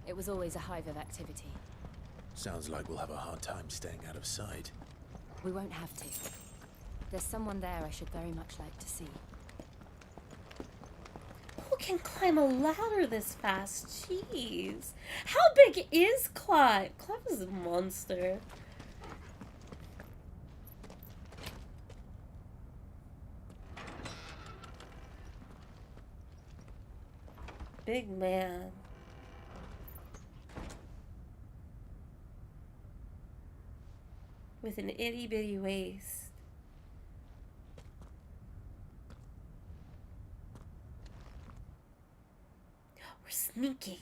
It was always a hive of activity. Sounds like we'll have a hard time staying out of sight. We won't have to. There's someone there I should very much like to see. Who can climb a ladder this fast? Jeez. How big is Clive? Clive is a monster. Big man. With an itty bitty waist. We're sneaking.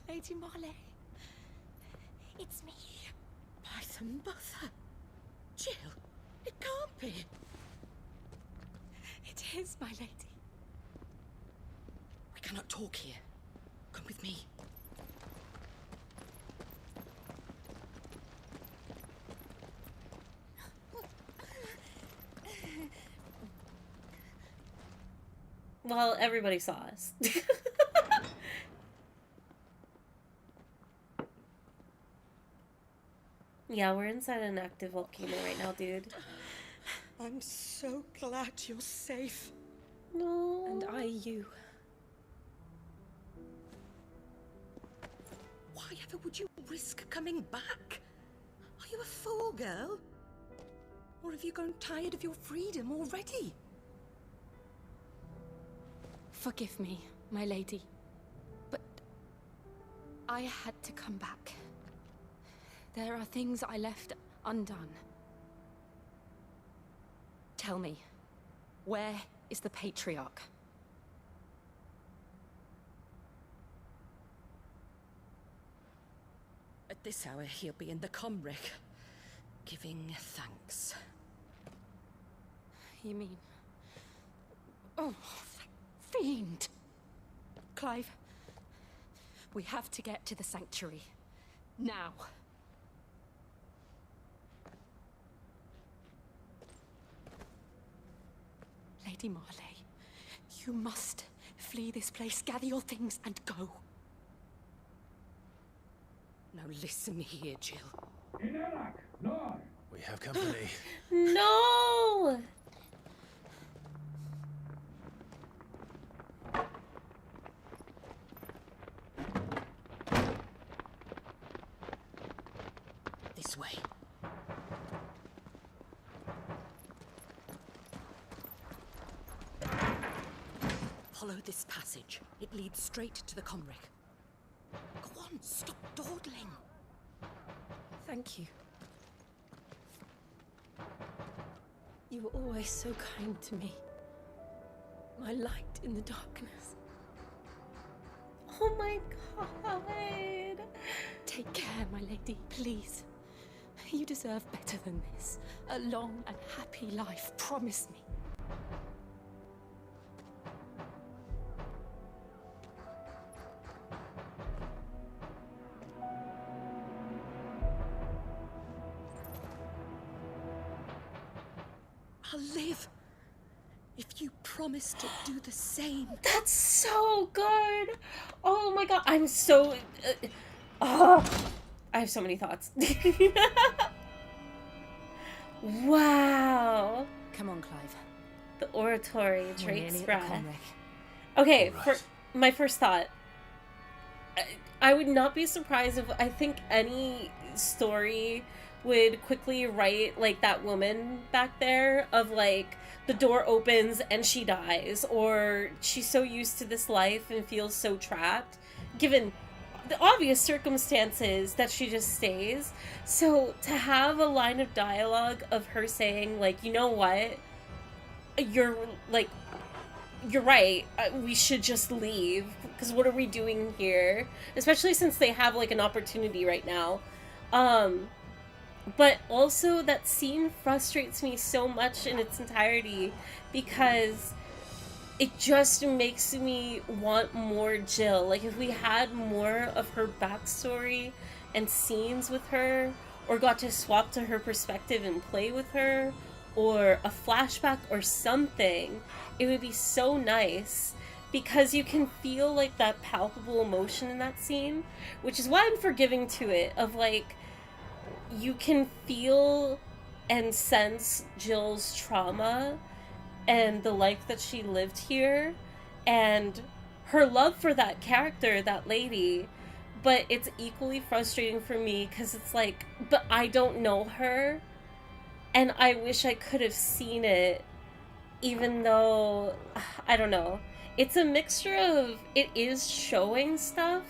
Lady Marley. It's me. Python Buther. Jill, it can't be. It is, my lady. We cannot talk here. Come with me. Well, everybody saw us. Yeah, we're inside an active volcano right now, dude. I'm so glad you're safe. No. And I you. Why ever would you risk coming back? Are you a fool, girl? Or have you grown tired of your freedom already? Forgive me, my lady. But I had to come back. There are things I left undone. tell me, where is the Patriarch? At this hour, he'll be in the Comric, giving thanks. You mean... Oh, fiend! Clive, we have to get to the sanctuary. Now. Lady Marley, you must flee this place, gather your things, and go. Now listen here, Jill. We have company. No! This way. Follow this passage. It leads straight to the Comric. Go on, stop dawdling. Thank you. You were always so kind to me. My light in the darkness. Oh my god. Take care, my lady, please. You deserve better than this. A long and happy life, promise me. I'll live if you promise to do the same. That's so good. Oh my god, I'm so... I have so many thoughts. Wow. Come on, Clive. The oratory, Drake's nearly at the breath. Comric. Okay, All for right. my first thought, I would not be surprised if I think any story would quickly write like that woman back there of like the door opens and she dies, or she's so used to this life and feels so trapped given the obvious circumstances that she just stays. So to have a line of dialogue of her saying like, you know what, you're right, we should just leave because what are we doing here, especially since they have like an opportunity right now. But also that scene frustrates me so much in its entirety because it just makes me want more Jill. Like if we had more of her backstory and scenes with her, or got to swap to her perspective and play with her, or a flashback or something, it would be so nice because you can feel like that palpable emotion in that scene, which is why I'm forgiving to it, of like, you can feel and sense Jill's trauma and the life that she lived here and her love for that character, that lady. But it's equally frustrating for me because it's like, but I don't know her and I wish I could have seen it, even though, I don't know. It's a mixture of, it is showing stuff,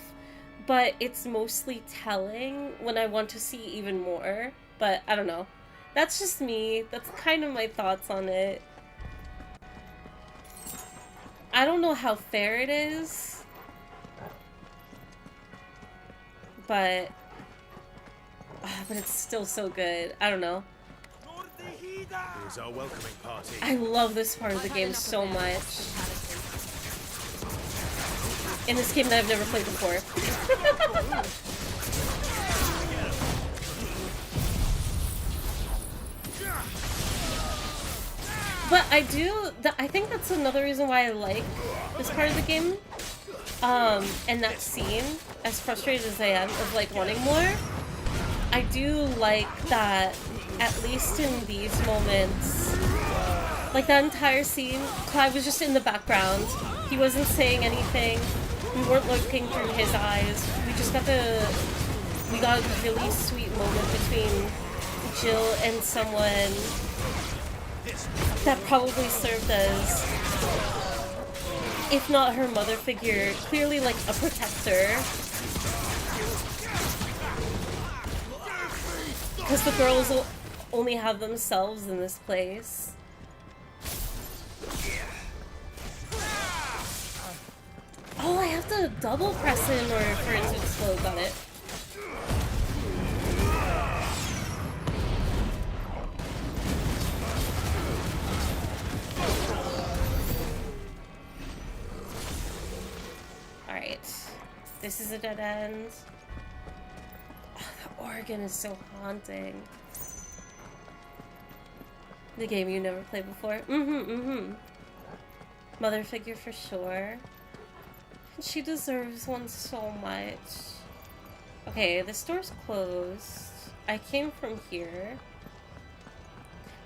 but it's mostly telling when I want to see even more. But I don't know. That's just me. That's kind of my thoughts on it. I don't know how fair it is, but it's still so good. I don't know. Here's our welcoming party. I love this part of the game so much. In this game that I've never played before. But I think that's another reason why I like this part of the game. And that scene, as frustrated as I am of like wanting more, I do like that, at least in these moments, like that entire scene, Clive was just in the background. He wasn't saying anything. We weren't looking through his eyes. We got a really sweet moment between Jill and someone that probably served as, if not her mother figure, clearly like a protector. Because the girls will only have themselves in this place. Oh, I have to double press it in order for it to explode. Got it. Alright. This is a dead end. Oh, the organ is so haunting. The game you never played before? Mother figure for sure. She deserves one so much. Okay, the store's closed. I came from here.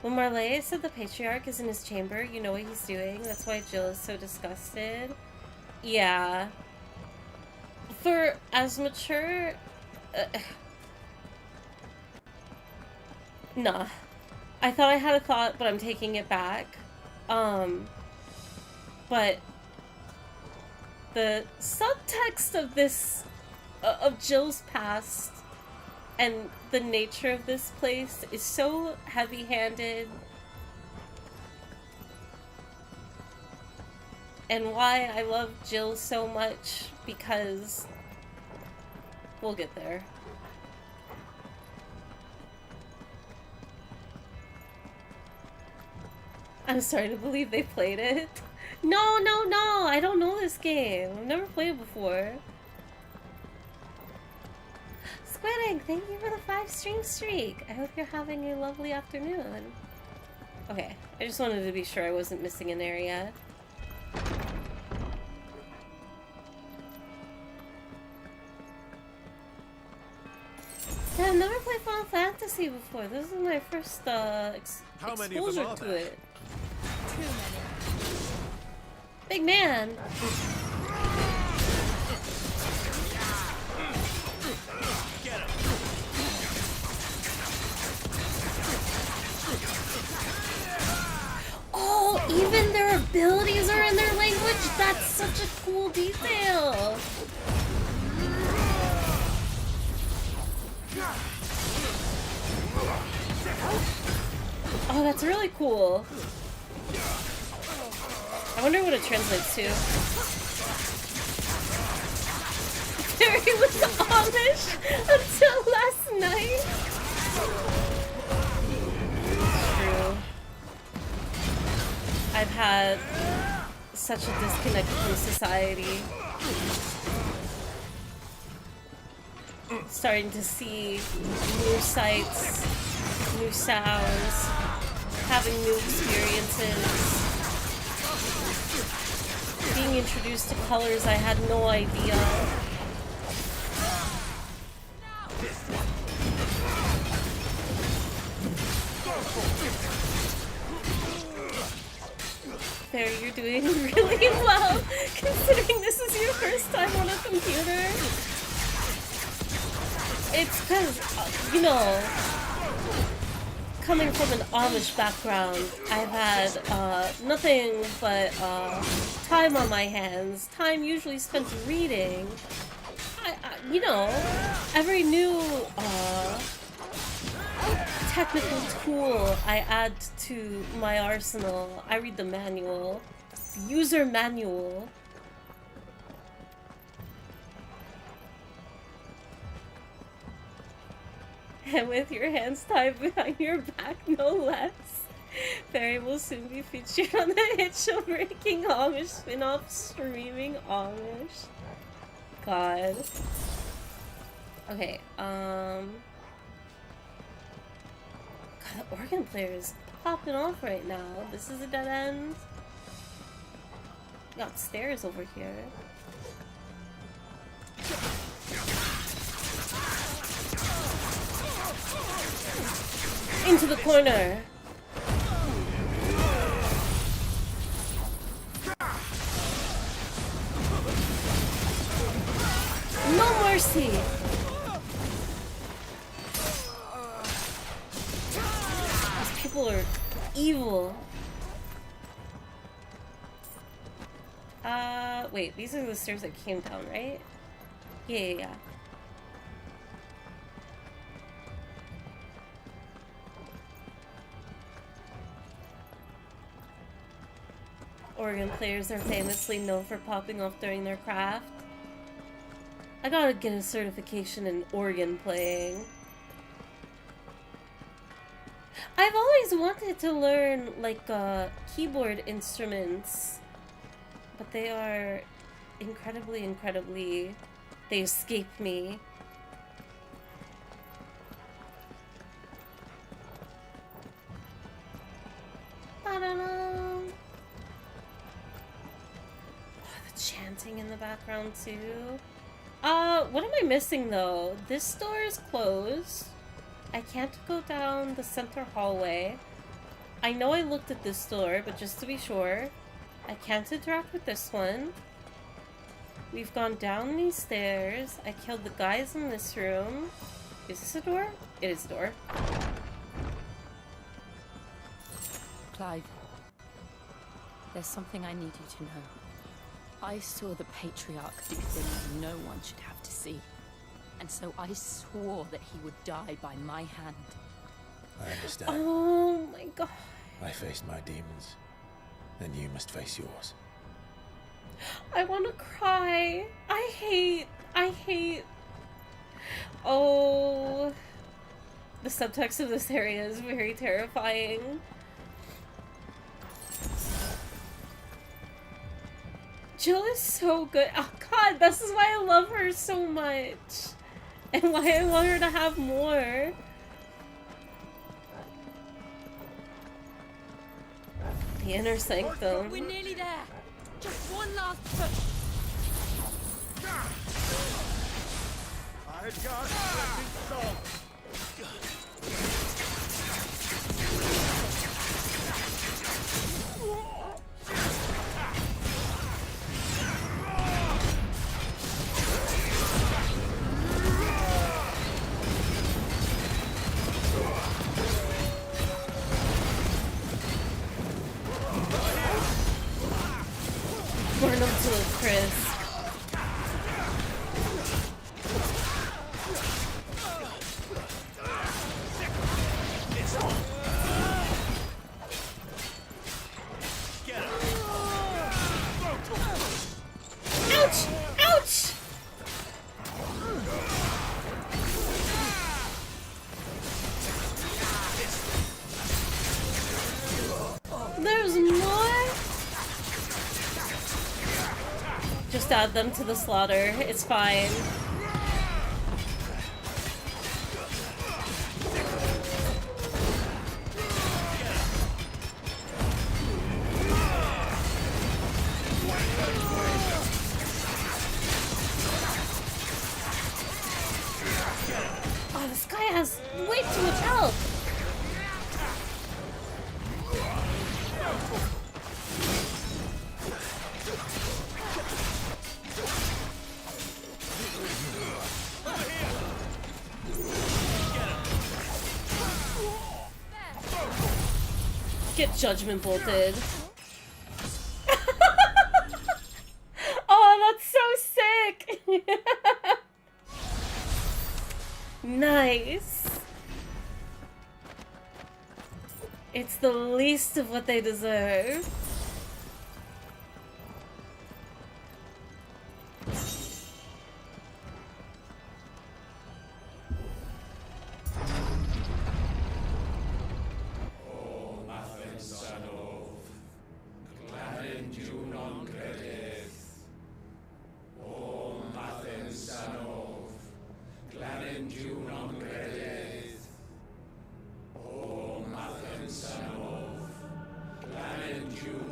When Marley said the patriarch is in his chamber, you know what he's doing. That's why Jill is so disgusted. Yeah. For as mature... nah. I thought I had a thought, but I'm taking it back. But the subtext of this, of Jill's past and the nature of this place is so heavy-handed. And why I love Jill so much, because we'll get there. I'm starting to believe they played it. No, I don't know this game. I've never played it before. Squidding, thank you for the 5-stream streak. I hope you're having a lovely afternoon. Okay, I just wanted to be sure I wasn't missing an area. Yeah, I've never played Final Fantasy before. This is my first exposure to it. Too many. Big man! Get him. Oh, even their abilities are in their language? That's such a cool detail! Oh, that's really cool. I wonder what it translates to. Terry was Amish until last night. True. I've had such a disconnect from society. Starting to see new sights, new sounds, having new experiences. Being introduced to colors I had no idea. There, you're doing really well, considering this is your first time on a computer. It's because, you know, coming from an Amish background, I've had nothing but time on my hands, time usually spent reading. You know, every new technical tool I add to my arsenal, I read the manual, the user manual. And with your hands tied behind your back, no less. Barry will soon be featured on the hit show Breaking Amish spin-off Streaming Amish. God. Okay, God, the organ player is popping off right now. This is a dead end. Got stairs over here. Into the corner. No mercy. These people are evil. Wait, these are the stairs that came down, right? Yeah. organ players are famously known for popping off during their craft. I gotta get a certification in organ playing. I've always wanted to learn, like, keyboard instruments, but they are incredibly, they escape me. Oh, the chanting in the background too. What am I missing though? This door is closed. I can't go down the center hallway. I know I looked at this door, but just to be sure, I can't interact with this one. We've gone down these stairs. I killed the guys in this room. Is this a door? It is a door. Clive, there's something I need you to know. I saw the Patriarch do things no one should have to see. And so I swore that he would die by my hand. I understand. Oh my god. I faced my demons, and you must face yours. I want to cry. I hate. Oh. The subtext of this area is very terrifying. Jill is so good. Oh god, this is why I love her so much. And why I want her to have more. The inner sanctum. We're nearly there. Just one last push. I got Burn them to a crisp. Ouch! Ouch! There's more? Just add them to the slaughter. It's fine. Oh, this guy has way too much health. Get judgment bolted. Oh, that's so sick. Nice. It's the least of what they deserve. Sanov, Glanenju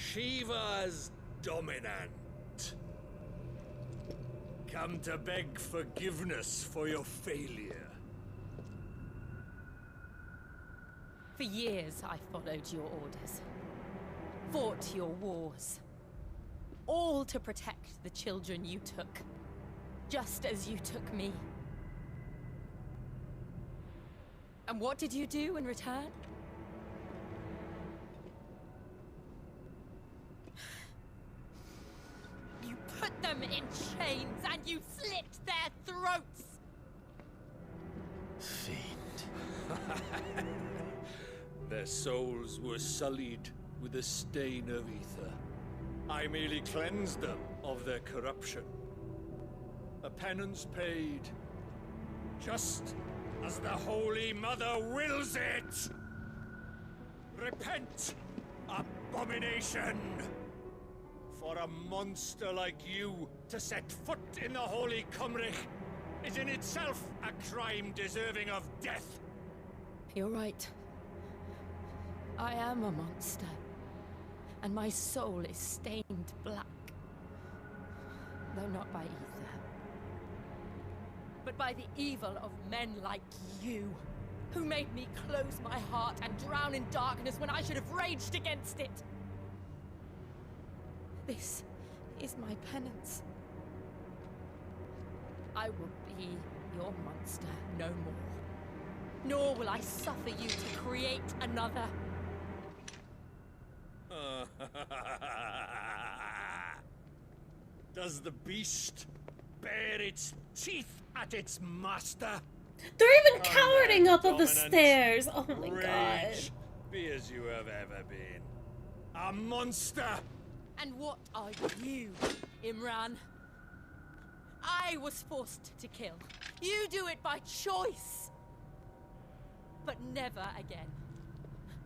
Shiva's dominant. Come to beg forgiveness for your failure. For years, I followed your orders. Fought your wars. All to protect the children you took. Just as you took me. And what did you do in return? You put them in chains and you slit their throats! Fiend. Their souls were sullied with a stain of ether. I merely cleansed them of their corruption. A penance paid, just as the Holy Mother wills it! Repent, abomination! For a monster like you to set foot in the Holy Cymric is in itself a crime deserving of death. You're right. I am a monster. And my soul is stained black. Though not by ether. But by the evil of men like you, who made me close my heart and drown in darkness when I should have raged against it. This is my penance. I will be your monster no more. Nor will I suffer you to create another. Does the beast bare its teeth at its master? They're even cowering up the Dominant, stairs. Oh my god. rage, be as you have ever been. A monster! And what are you, Imran? I was forced to kill. You do it by choice. But never again.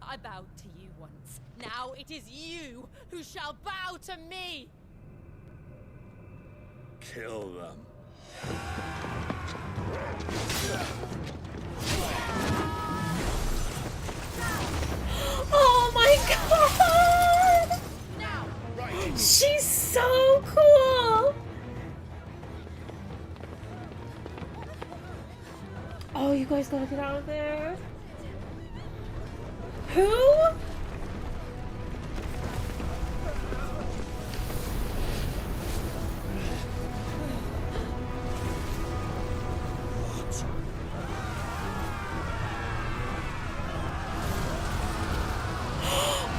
I bowed to you once. Now it is you who shall bow to me! Kill them. Oh my god! She's so cool! Oh, you guys gotta get out of there. Who?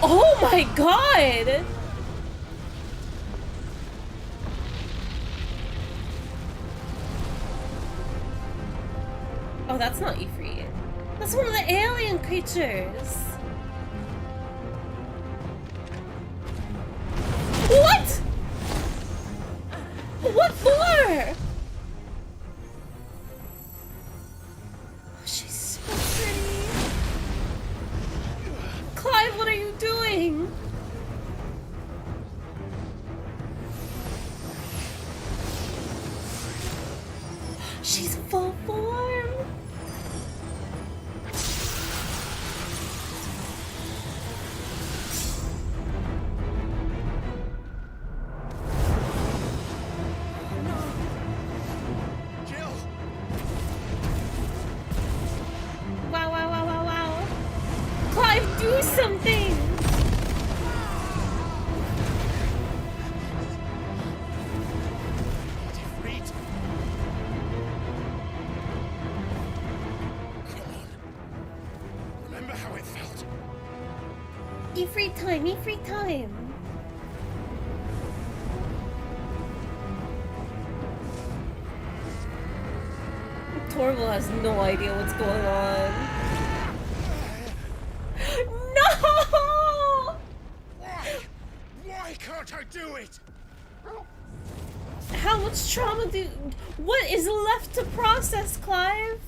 Oh my god! Oh, that's not Ifrit. That's one of the alien creatures. What? What for? She's so pretty. Clive, what are you doing? She's full form. Wow, wow, wow, wow, wow. Clive, do something! Remember how it felt? Ifrit time, Ifrit time. Torval has no idea what's going on. No! Why can't I do it? How much trauma do... What is left to process, Clive?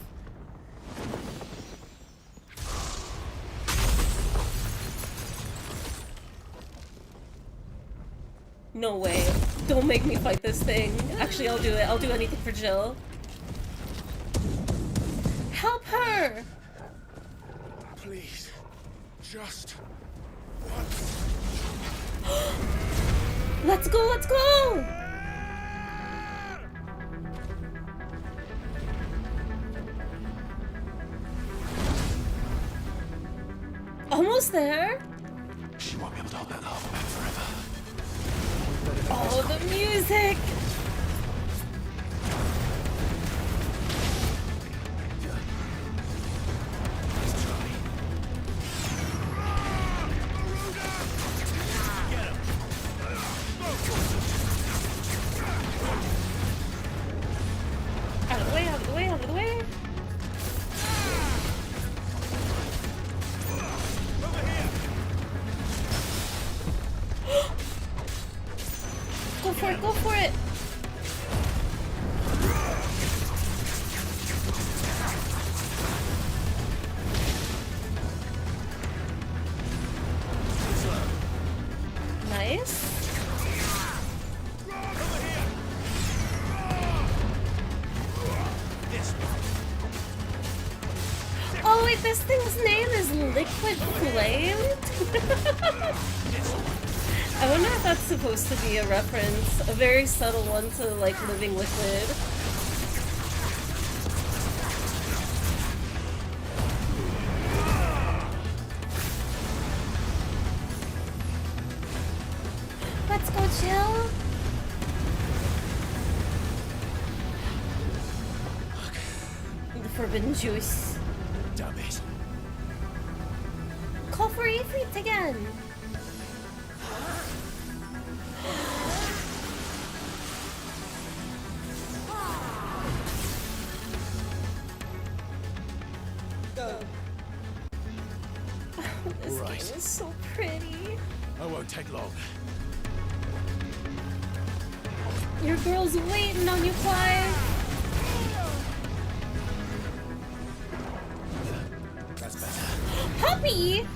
No way. Don't make me fight this thing. Actually, I'll do it. I'll do anything for Jill. Help her! Please, just once. Let's go, let's go! Almost there? She won't be able to hold that lava back forever. Oh, the music! Out of the way, out of the way, out of the way! Go for it, go for it! Nice. Oh wait, this thing's name is Liquid Flame? I wonder if that's supposed to be a reference, a very subtle one to like Living Liquid. Let's go chill. The forbidden juice. Damn it. Call for Ifrit again. This game is so pretty. I won't take long. Your girl's waiting on you, Clive. That's better. Puppy!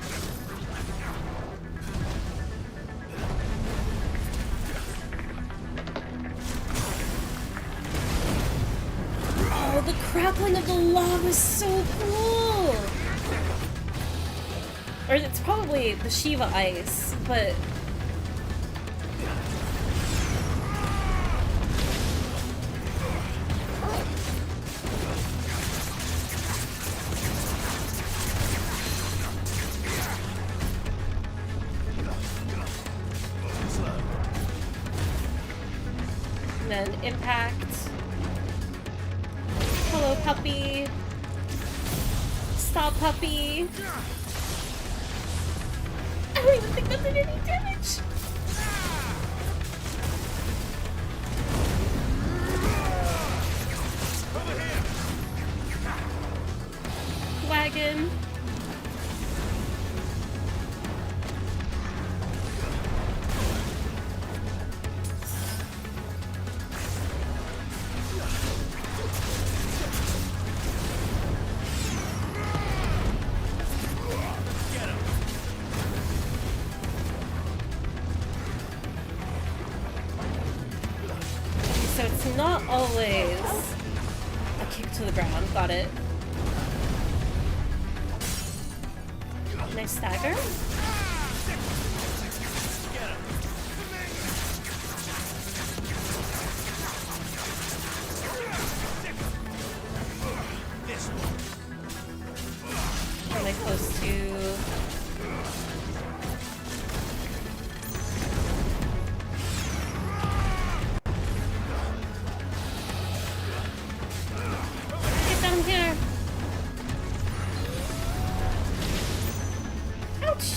Oh, the crackling of the lava is so cool! Or it's probably the Shiva ice, but... And then impact. Hello, puppy. Stop, puppy. I don't even think that did any damage. Wagon. So it's not always a kick to the ground. Got it. Nice stagger. Am I close to... Get down here! Ouch!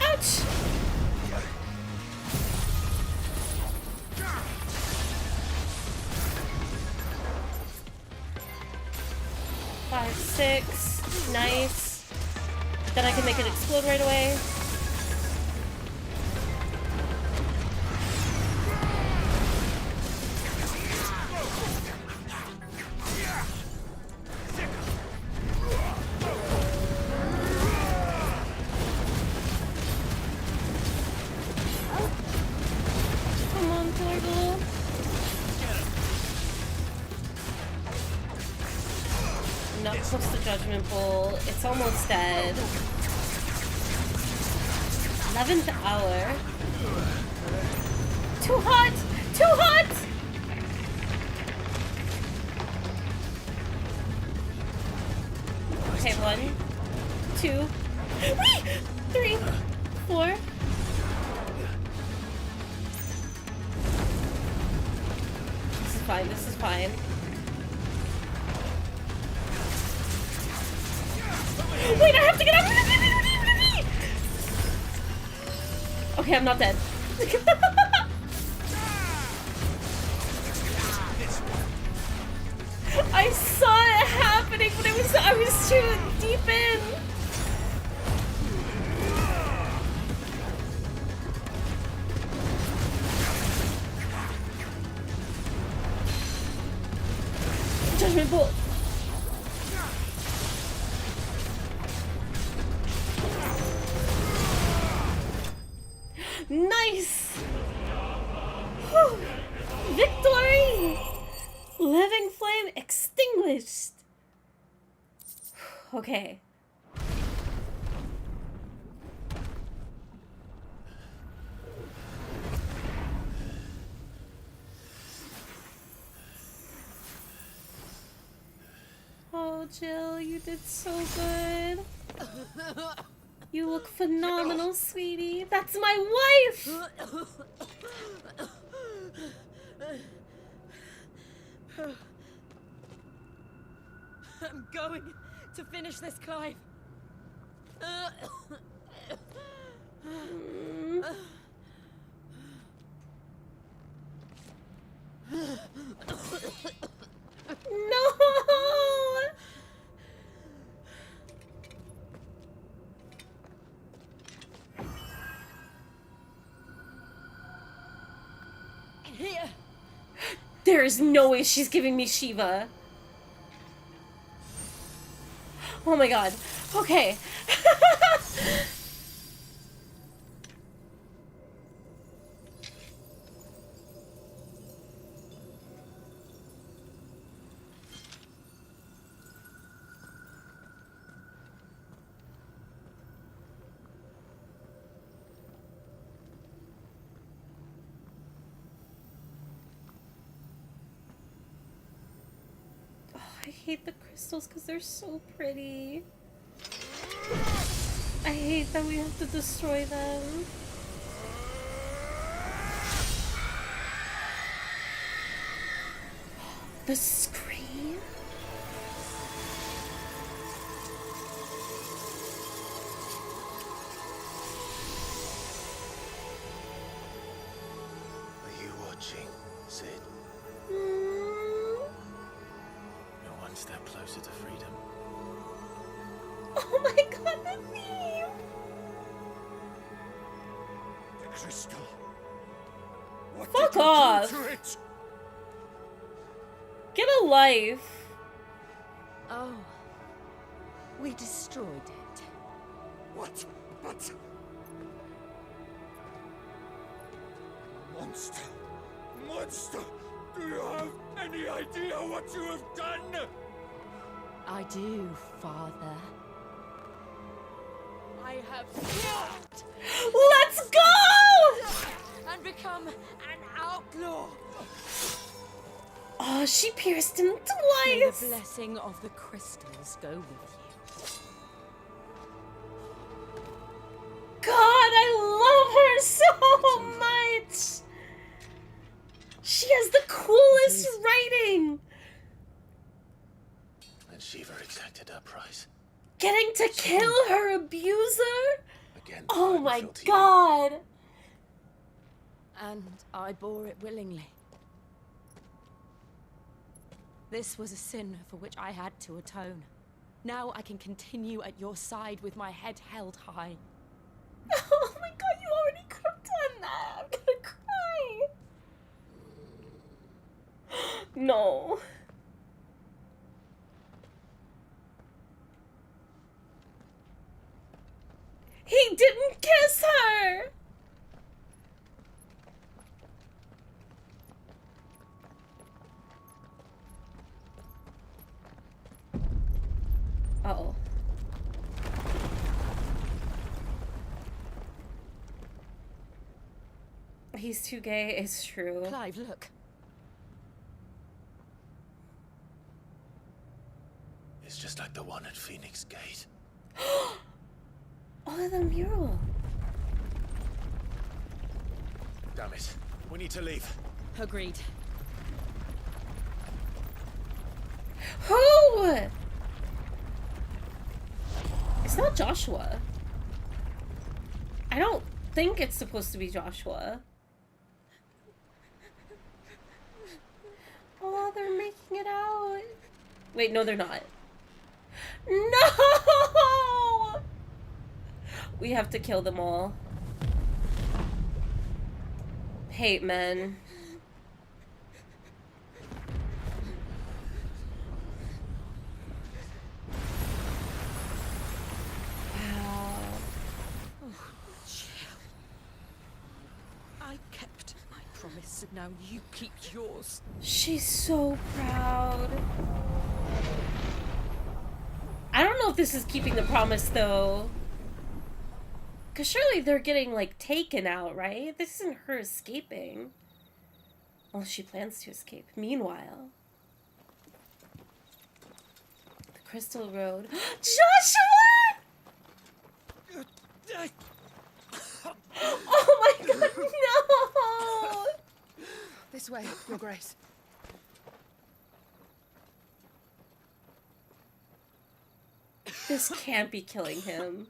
Ouch! Five, six, nice. Then I can make it explode right away. close to Judgment Bolt. It's almost dead. 11th hour. Too hot! Too hot! Okay, 1, 2, 3, 4. This is fine, this is fine. Wait, I have to get up! Okay, I'm not dead. I saw it happening, but I was too deep in. Judgment Bolt. Nice! Whew. Victory! Living flame extinguished. Okay. Oh, Jill, you did so good. You look phenomenal, sweetie. That's my wife! I'm going to finish this, Clive. No! Here. There is no way she's giving me Shiva. Oh my god. Okay. I hate the crystals because they're so pretty. I hate that we have to destroy them. The scream? Are you watching, Sid? You're one step closer to freedom. Oh my god, the theme! The crystal. What Fuck did you off! do to it? Get a life! Oh. We destroyed it. What? But... Monster! Monster! Do you have any idea what you have done? I do, Father. I have killed! Let's go! And become an outlaw! Oh, she pierced him May twice! the blessing of the crystals go with you. God, I love her so much! She has the coolest writing! And Shiva exacted her price. Getting to kill her abuser? Again, Oh my god! And I bore it willingly. This was a sin for which I had to atone. Now I can continue at your side with my head held high. Oh my god, you already could have done that! I'm gonna cry! No. He didn't kiss her! Uh-oh. He's too gay, it's true. Clive, look. It's just like the one at Phoenix Gate. Oh, the mural. Damn it. We need to leave. Agreed. Who? It's not Joshua. I don't think it's supposed to be Joshua. Oh, they're making it out. Wait, no, they're not. No! We have to kill them all. Hate men. Wow. I kept my promise, and now you keep yours. She's so proud. I don't know if this is keeping the promise, though. Because surely they're getting, like, taken out, right? This isn't her escaping. Well, she plans to escape. Meanwhile... The Crystal Road... Joshua! Oh my god, no! This way, Your Grace. This can't be killing him.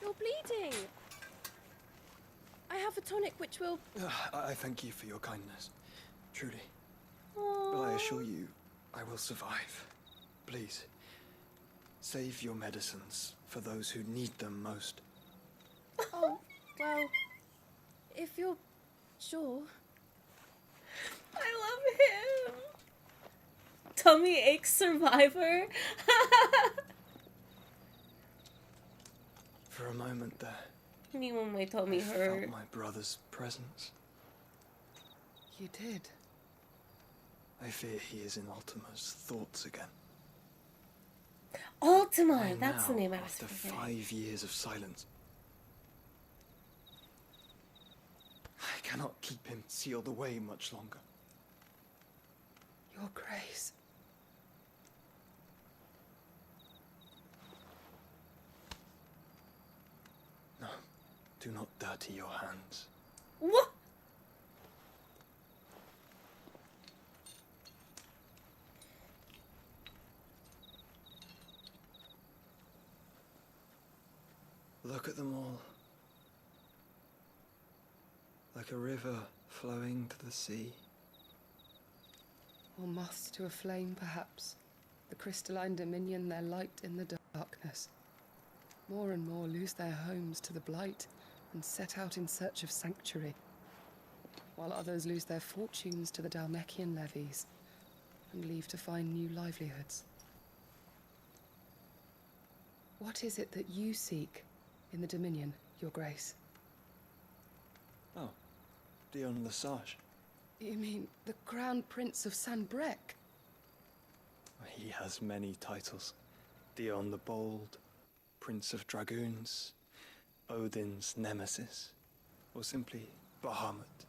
You're bleeding. I have a tonic which will... I thank you for your kindness, truly. But I assure you, I will survive. Please, save your medicines for those who need them most. Oh, well, if you're sure. I love him. Tummy ache survivor. For a moment there, Me when my tummy I hurt. felt my brother's presence. You did. I fear he is in Ultima's thoughts again. Ultima, that's the Now, name I was after forgetting. 5 years of silence, I cannot keep him sealed away much longer. Your Grace. No, do not dirty your hands. What? Look at them all. Like a river flowing to the sea. Or moths to a flame, perhaps. The crystalline dominion their light in the darkness. More and more lose their homes to the blight and set out in search of sanctuary, while others lose their fortunes to the Dalmekian levies and leave to find new livelihoods. What is it that you seek in the Dominion, Your Grace? Oh, Dion Lesage. You mean the Crown Prince of Sanbrec? He has many titles. Dion the Bold, Prince of Dragoons, Odin's Nemesis, or simply Bahamut.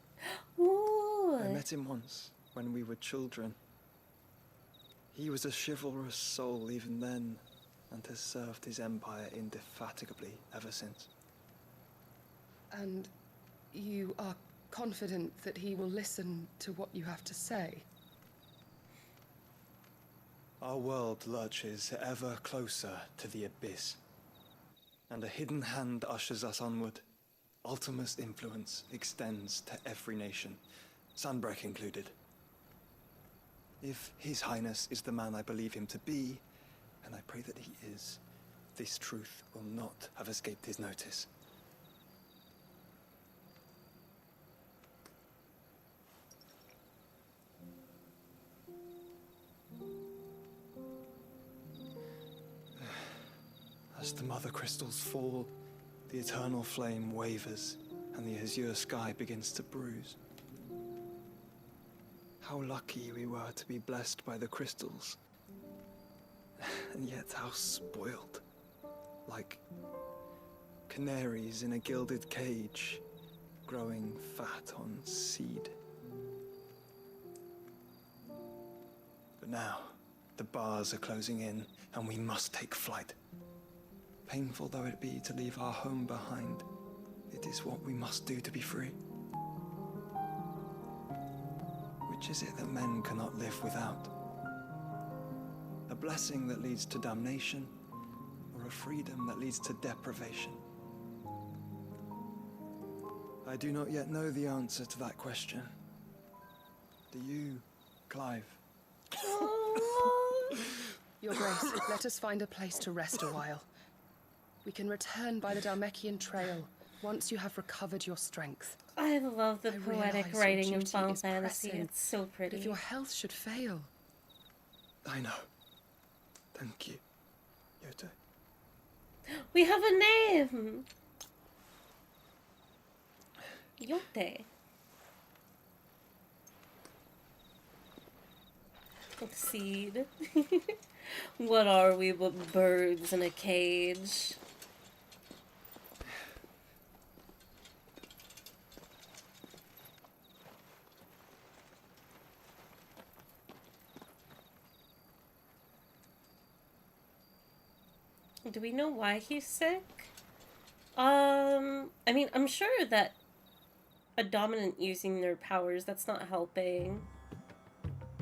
Ooh. I met him once, when we were children. He was a chivalrous soul even then, and has served his empire indefatigably ever since. And you are confident that he will listen to what you have to say? Our world lurches ever closer to the abyss, and a hidden hand ushers us onward. Ultima's influence extends to every nation, Sanbrec included. If His Highness is the man I believe him to be, and I pray that he is, this truth will not have escaped his notice. As the mother crystals fall, the eternal flame wavers, and the azure sky begins to bruise. How lucky we were to be blessed by the crystals, and yet how spoiled, like canaries in a gilded cage, growing fat on seed. But now, the bars are closing in, and we must take flight. Painful though it be to leave our home behind, it is what we must do to be free. Which is it that men cannot live without? A blessing that leads to damnation, or a freedom that leads to deprivation? I do not yet know the answer to that question. Do you, Clive? Your Grace, let us find a place to rest a while. We can return by the Dalmekian trail once you have recovered your strength. I love the poetic realize writing your in duty Final is Fantasy. pressing, It's so but pretty. if your health should fail... I know. Thank you, Yoto. We have a name! Yote. Seed. What are we but birds in a cage? Do we know why he's sick? I mean, I'm sure that a dominant using their powers, that's not helping.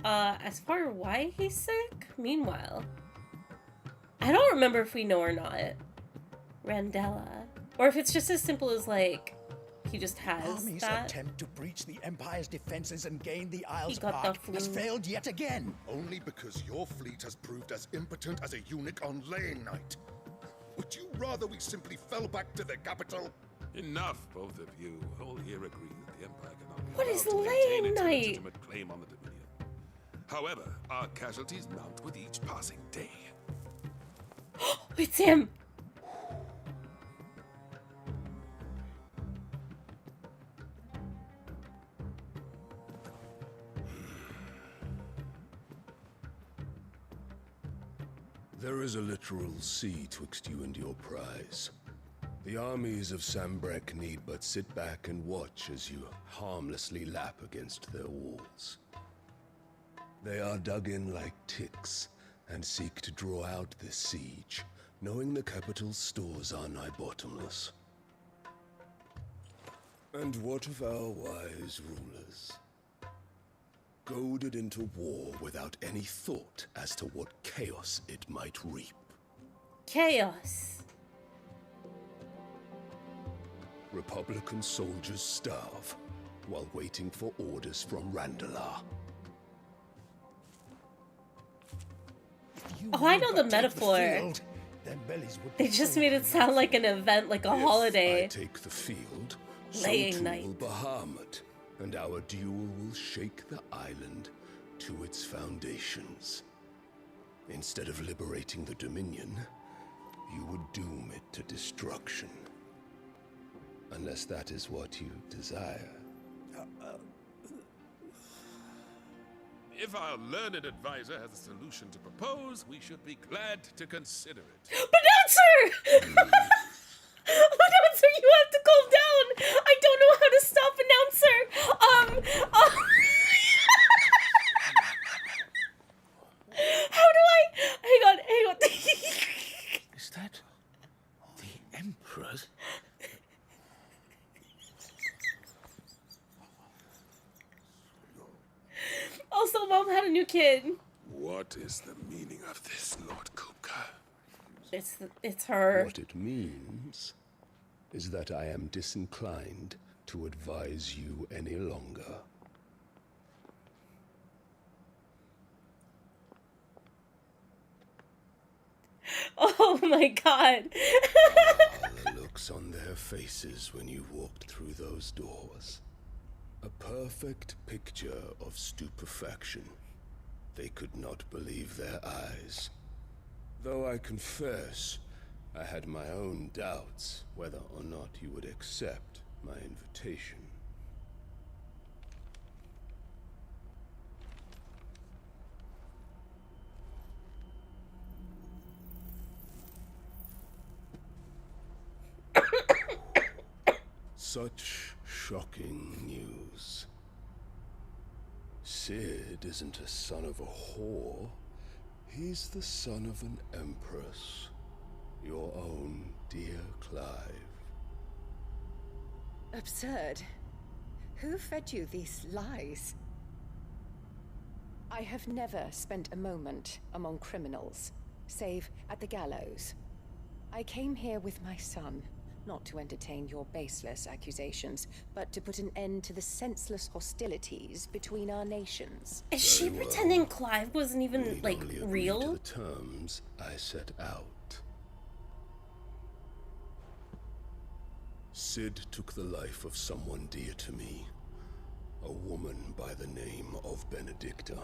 As far as why he's sick, meanwhile, I don't remember if we know or not. Randella. Or if it's just as simple as, like, he just has Army's that. attempt to breach the Empire's defenses and gain the Isles He got the Park has flu. failed yet again. Only because your fleet has proved as impotent as a eunuch on laying night. Would you rather we simply fell back to the capital? Enough, both of you. All here agree that the Empire cannot be What allowed is to maintain laying its night? legitimate claim on the Dominion. However, our casualties mount with each passing day. It's him! There is a literal sea twixt you and your prize. The armies of Sambrek need but sit back and watch as you harmlessly lap against their walls. They are dug in like ticks and seek to draw out this siege, knowing the capital's stores are nigh bottomless. And what of our wise rulers? Goaded into war without any thought as to what chaos it might reap. Chaos. Republican soldiers starve while waiting for orders from Randalar. Oh, I know the metaphor. They just made it sound like an event, like a holiday. I take the field, Laying so too night. will Bahamut, and our duel will shake the island to its foundations. Instead of liberating the Dominion, you would doom it to destruction. Unless that is what you desire. If our learned advisor has a solution to propose, we should be glad to consider it. Announcer! Announcer, you have to calm down! I don't know how to stop Announcer! How do I... Hang on. Is that the Emperor's? Also, Mom had a new kid. What is the meaning of this, Lord Kupka? It's her. What it means is that I am disinclined to advise you any longer. Oh my god. The looks on their faces when you walked through those doors. A perfect picture of stupefaction. They could not believe their eyes. Though I confess, I had my own doubts whether or not you would accept my invitation. Such shocking news. Sid isn't a son of a whore. He's the son of an empress. Your own dear Clive. Absurd. Who fed you these lies? I have never spent a moment among criminals, save at the gallows. I came here with my son, not to entertain your baseless accusations, but to put an end to the senseless hostilities between our nations. Is she pretending Clive wasn't even, like, real? To the terms I set out. Sid took the life of someone dear to me, a woman by the name of Benedicta.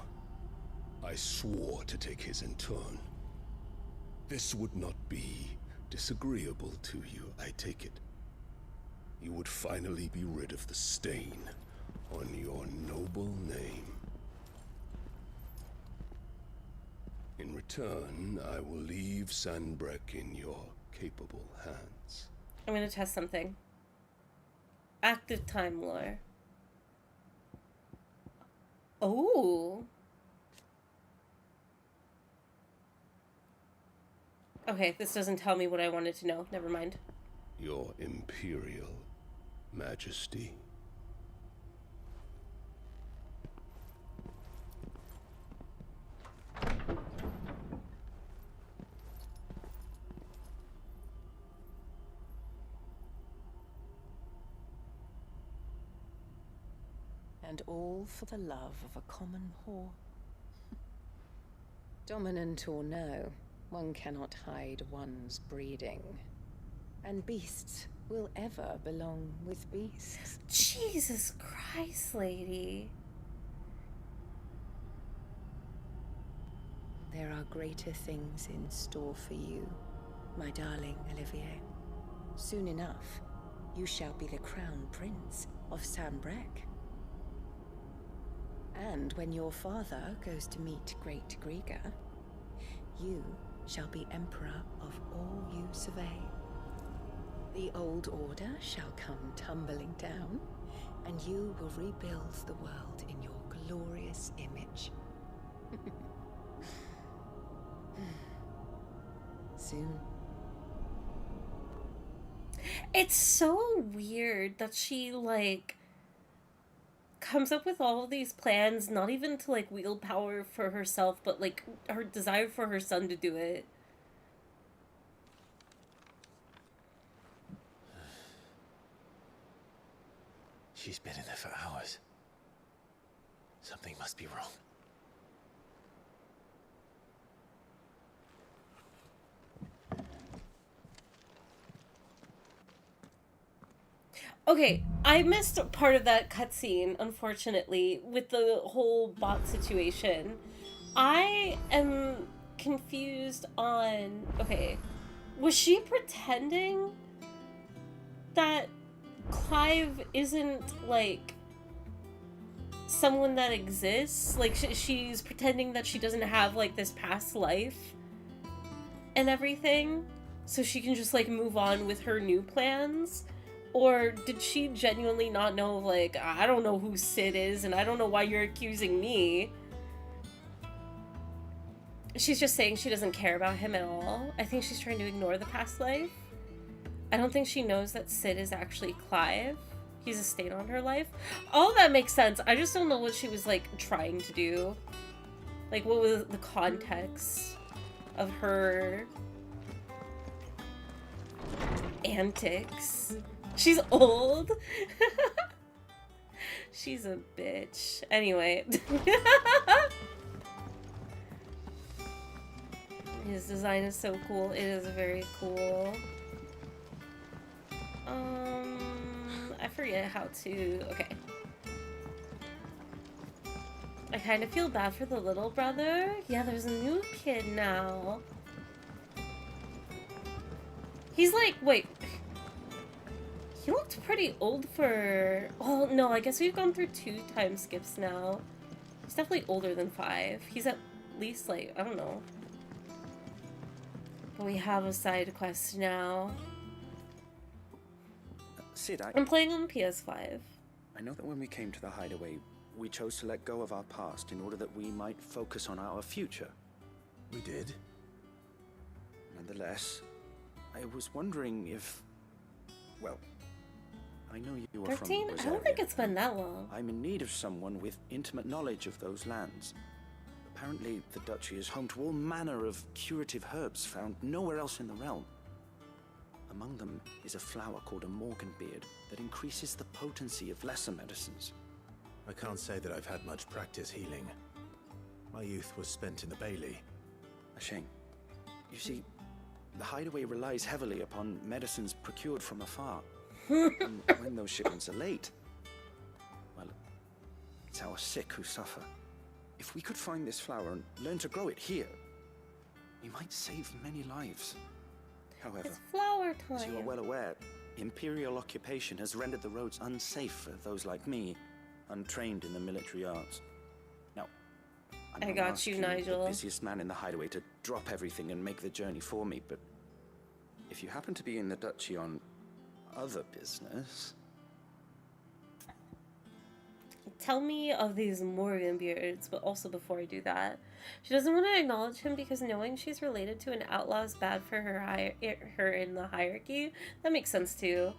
I swore to take his in turn. This would not be disagreeable to you, I take it. You would finally be rid of the stain on your noble name. In return, I will leave Sanbreque in your capable hands. I'm gonna test something. Active time lore. Oh. Okay, this doesn't tell me what I wanted to know. Never mind. Your Imperial Majesty. And all for the love of a common whore. Dominant or no, one cannot hide one's breeding. And beasts will ever belong with beasts. Jesus Christ, lady. There are greater things in store for you, my darling Olivier. Soon enough, you shall be the crown prince of Sanbreque. And when your father goes to meet Great Griga, you shall be emperor of all you survey. The old order shall come tumbling down, and you will rebuild the world in your glorious image. Soon. It's so weird that she, like, comes up with all of these plans, not even to, like, wield power for herself, but, like, her desire for her son to do it. She's been in there for hours. Something must be wrong. Okay, I missed part of that cutscene, unfortunately, with the whole bot situation. I am confused on... Okay, was she pretending that Clive isn't, like, someone that exists? Like, she's pretending that she doesn't have, like, this past life and everything, so she can just, like, move on with her new plans? Or did she genuinely not know, like, I don't know who Sid is, and I don't know why you're accusing me? She's just saying she doesn't care about him at all. I think she's trying to ignore the past life. I don't think she knows that Sid is actually Clive. He's a stain on her life. All that makes sense. I just don't know what she was, like, trying to do. Like, what was the context of her antics? She's old. She's a bitch. Anyway. His design is so cool. It is very cool. I forget how to... Okay. I kind of feel bad for the little brother. Yeah, there's a new kid now. He's like... Wait... He looked pretty old for... Oh, no, I guess we've gone through 2 time skips now. He's definitely older than 5. He's at least, like, I don't know. But we have a side quest now. Sid, I'm playing on PS5. I know that when we came to the hideaway, we chose to let go of our past in order that we might focus on our future. We did. Nonetheless, I was wondering if... Well, I know you are 13? from I don't think it's been that long. I'm in need of someone with intimate knowledge of those lands. Apparently, the duchy is home to all manner of curative herbs found nowhere else in the realm. Among them is a flower called a morganbeard that increases the potency of lesser medicines. I can't say that I've had much practice healing. My youth was spent in the Bailey. A shame. You see, the hideaway relies heavily upon medicines procured from afar. And when those shipments are late, well, it's our sick who suffer. If we could find this flower and learn to grow it here, we might save many lives. However, It's flower time. as you are well aware, imperial occupation has rendered the roads unsafe for those like me, untrained in the military arts. Now, I got you, Nigel. the busiest man in the hideaway, to drop everything and make the journey for me, but if you happen to be in the duchy on other business... Tell me of these Morganbeards, but also before I do that, she doesn't want to acknowledge him because knowing she's related to an outlaw is bad for her in the hierarchy. That makes sense too.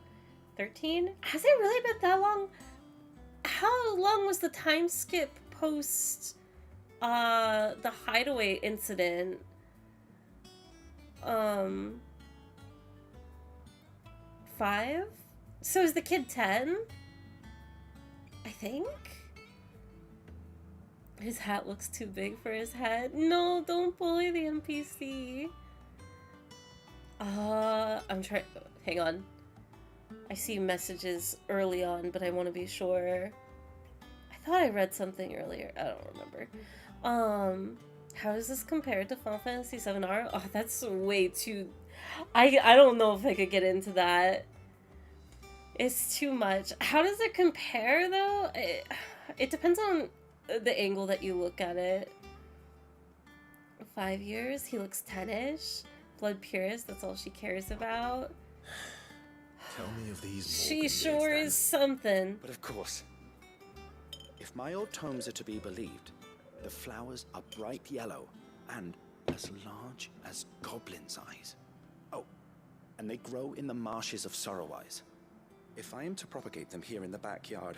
13? Has it really been that long? How long was the time skip post the hideaway incident? 5? So is the kid 10? I think? His hat looks too big for his head. No, don't bully the NPC. I'm trying... Hang on. I see messages early on, but I want to be sure. I thought I read something earlier. I don't remember. How does this compare to Final Fantasy VII-R? Oh, that's way too... I don't know if I could get into that. It's too much. How does it compare, though? It depends on the angle that you look at it. 5 years, he looks 10-ish. Blood purist, that's all she cares about. Tell me of these She sure is something. But of course, if my old tomes are to be believed, the flowers are bright yellow and as large as goblins' eyes. Oh, and they grow in the marshes of Sorrowise. If I am to propagate them here in the backyard,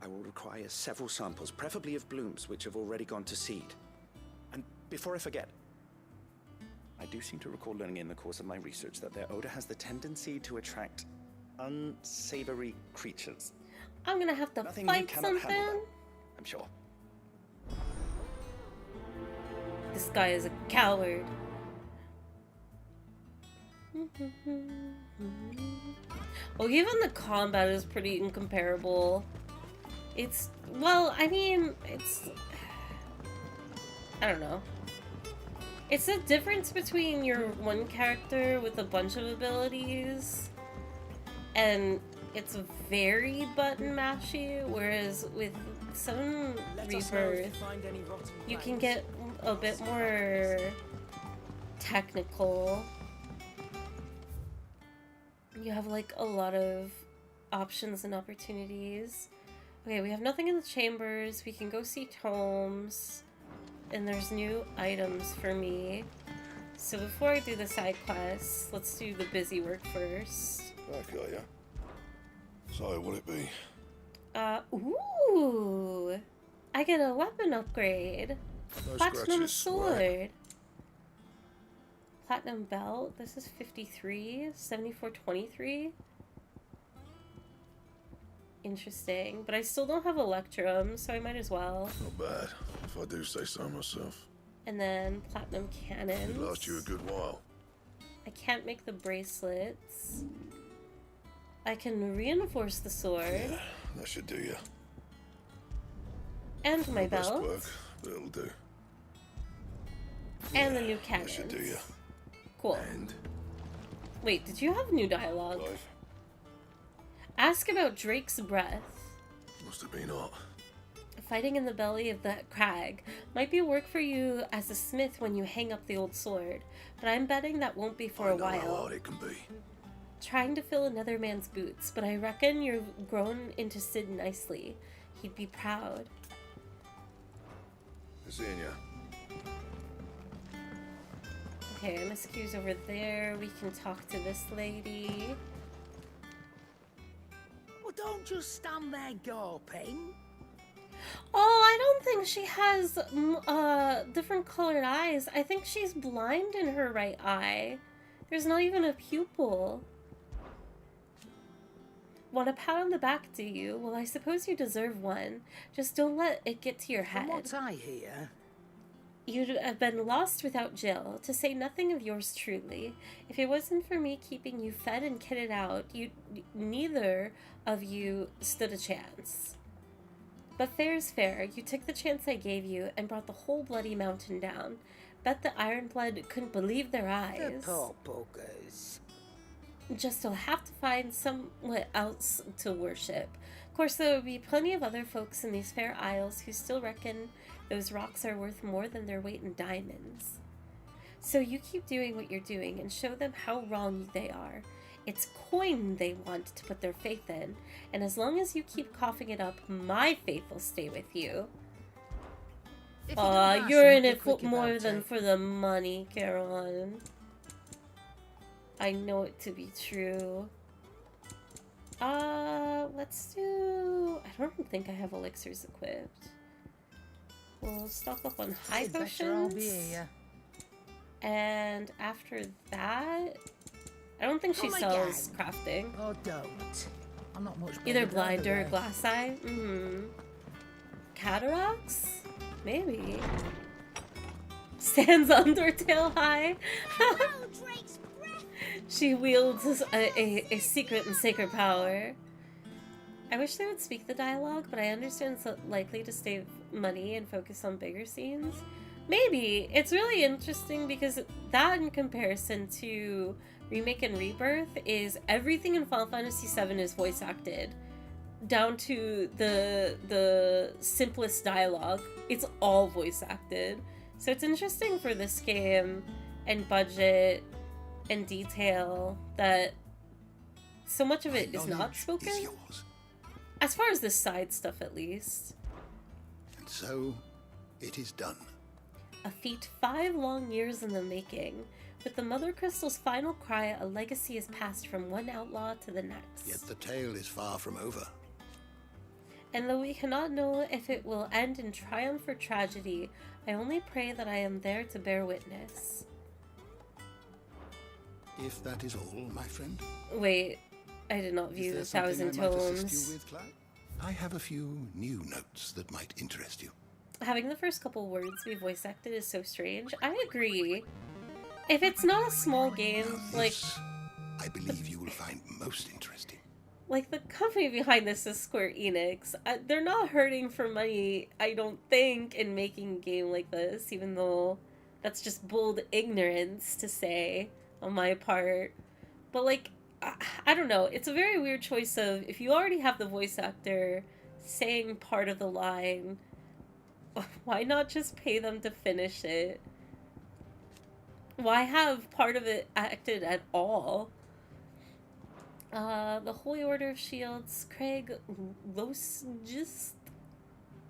I will require several samples, preferably of blooms which have already gone to seed. And before I forget, I do seem to recall learning in the course of my research that their odor has the tendency to attract unsavory creatures. I'm gonna have to Nothing you fight cannot handle, something. I'm sure. This guy is a coward. Well, even the combat is pretty incomparable. It's, well, I mean, it's... I don't know. It's the difference between your one character with a bunch of abilities and it's very button mashy, whereas with some Rebirth, you can get a bit more technical. You have like a lot of options and opportunities. Okay, we have nothing in the chambers. We can go see tomes. And there's new items for me. So before I do the side quests, let's do the busy work first. Okay, yeah. So, what'll it be? Ooh! I get a weapon upgrade. No Platinum scratches, sword. right? Platinum belt. This is 53. 7423. Interesting. But I still don't have Electrum, so I might as well. Not bad, if I do say so myself. And then platinum cannons. It lasts you a good while. I can't make the bracelets. I can reinforce the sword. Yeah, that should do you. And my Not best belt. work, but it'll do. And the new cannons. That should do you. Cool. Wait, did you have new dialogue? Ask about Drake's breath. Must have been hot. Fighting in the belly of that crag might be work for you as a smith when you hang up the old sword, but I'm betting that won't be for a while. How hard it can be. Trying to fill another man's boots, but I reckon you've grown into Sid nicely. He'd be proud. Seeing ya. Okay, MSQ's over there. We can talk to this lady. Well, don't just stand there gawping. Oh, I don't think she has different colored eyes. I think she's blind in her right eye. There's not even a pupil. Want a pat on the back, do you? Well, I suppose you deserve one. Just don't let it get to your head. From what I hear, You'd have been lost without Jill, to say nothing of yours truly. If it wasn't for me keeping you fed and kitted out, neither of you stood a chance. But fair is fair. You took the chance I gave you and brought the whole bloody mountain down. Bet the Ironblood couldn't believe their eyes. the poor buggers. Just will have to find someone else to worship. Of course, there will be plenty of other folks in these fair isles who still reckon those rocks are worth more than their weight in diamonds. So you keep doing what you're doing and show them how wrong they are. It's coin they want to put their faith in, and as long as you keep coughing it up, my faith will stay with you. You're in it for more than for the money, Caroline. I know it to be true. Let's do... I don't think I have elixirs equipped. We'll stock up on high potions. And after that... I don't think she sells crafting. Oh, don't. I'm not much Either bothered blind either or way. glass eye. Cataracts? Maybe. Stands Undertale high. She wields a secret and sacred power. I wish they would speak the dialogue, but I understand it's likely to save money and focus on bigger scenes. Maybe. It's really interesting because that in comparison to Remake and Rebirth is everything in Final Fantasy VII is voice acted. Down to the simplest dialogue. It's all voice acted. So it's interesting for this game and budget and detail that so much of it is not spoken. As far as the side stuff, at least. And so, it is done. A feat 5 long years in the making. With the Mother Crystal's final cry, a legacy is passed from one outlaw to the next. Yet the tale is far from over. And though we cannot know if it will end in triumph or tragedy, I only pray that I am there to bear witness. If that is all, my friend. Wait, I did not view the 1,000 tomes. With, Clive? I have a few new notes that might interest you. Having the first couple words be voice acted is so strange. I agree. If it's not a small game, like... I believe you will find most interesting. Like, the company behind this is Square Enix. They're not hurting for money, I don't think, in making a game like this, even though that's just bold ignorance to say on my part. But, like, I don't know. It's a very weird choice of, if you already have the voice actor saying part of the line, why not just pay them to finish it? Why have part of it acted at all? The Holy Order of Shields, Craig Losgist.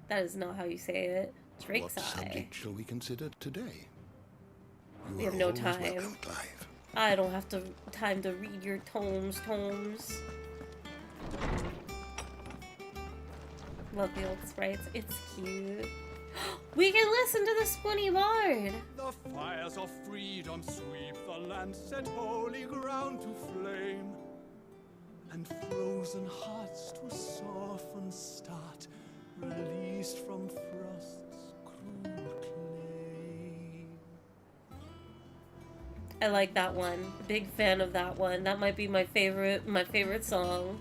That is not how you say it. Drake's What Eye. subject shall we consider today? We have no time. Welcome, Clive. I don't have time to read your tomes. Love the old sprites. It's cute. We can listen to the Spoony Bard! The fires of freedom sweep the land, set holy ground to flame, and frozen hearts to soften start, released from frost's cruel clay. I like that one. Big fan of that one. That might be my favorite song.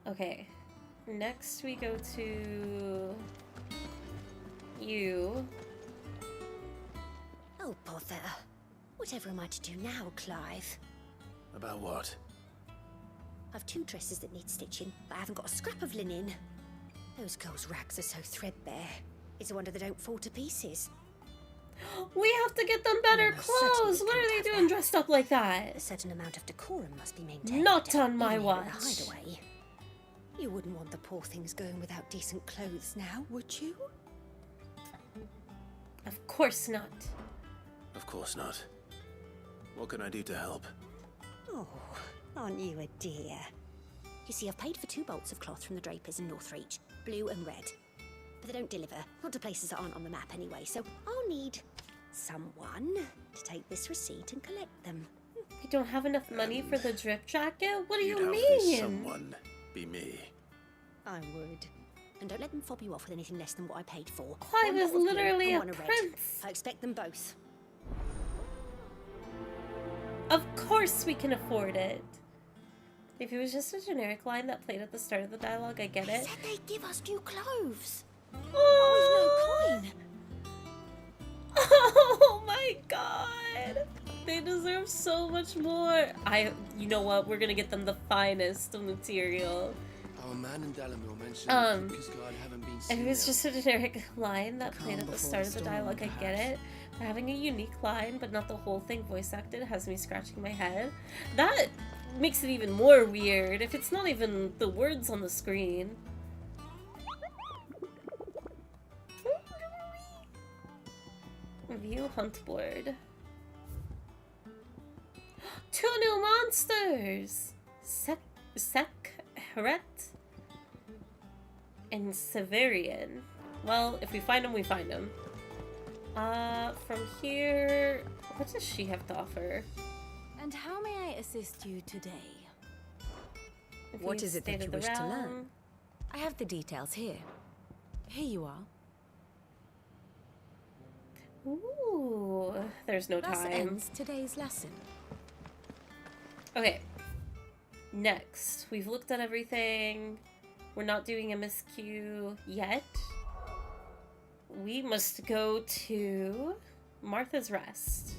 Okay. Next we go to... you. Oh, bother. Whatever am I to do now, Clive? About what? I've 2 dresses that need stitching, but I haven't got a scrap of linen. Those girls' rags are so threadbare. It's a wonder they don't fall to pieces. We have to get them better clothes! What are they doing dressed up like that? A certain amount of decorum must be maintained. Not on my even watch. in a hideaway. You wouldn't want the poor things going without decent clothes now, would you? Of course not. Of course not. What can I do to help? Oh, aren't you a dear? You see, I've paid for 2 bolts of cloth from the drapers in Northreach, blue and red. But they don't deliver, not to places that aren't on the map anyway, so I'll need someone to take this receipt and collect them. You don't have enough money for the drip jacket? What do you You'd have this mean? someone be me. I would. And don't let them fob you off with anything less than what I paid for. Clive is literally a red. prince. I expect them both. Of course we can afford it. If it was just a generic line that played at the start of the dialogue, I get it. They said they'd give us new clothes. Oh, with no coin. Oh my god. They deserve so much more. You know what? We're gonna get them the finest of material. Our man in Dalamil mentioned Cooper's Guard haven't been If seen it was yet. just a generic line that played at the before start the of the storm, dialogue, I get it. But having a unique line, but not the whole thing voice acted, has me scratching my head. That makes it even more weird if it's not even the words on the screen. View hunt board. 2 new monsters! Sekret and Severian. Well, if we find them, we find them. From here, what does she have to offer? And how may I assist you today? What is it that you wish to learn? I have the details here. Here you are. Ooh, there's no Thus time. ends today's lesson. Okay. Next, we've looked at everything. We're not doing MSQ yet. We must go to Martha's Rest.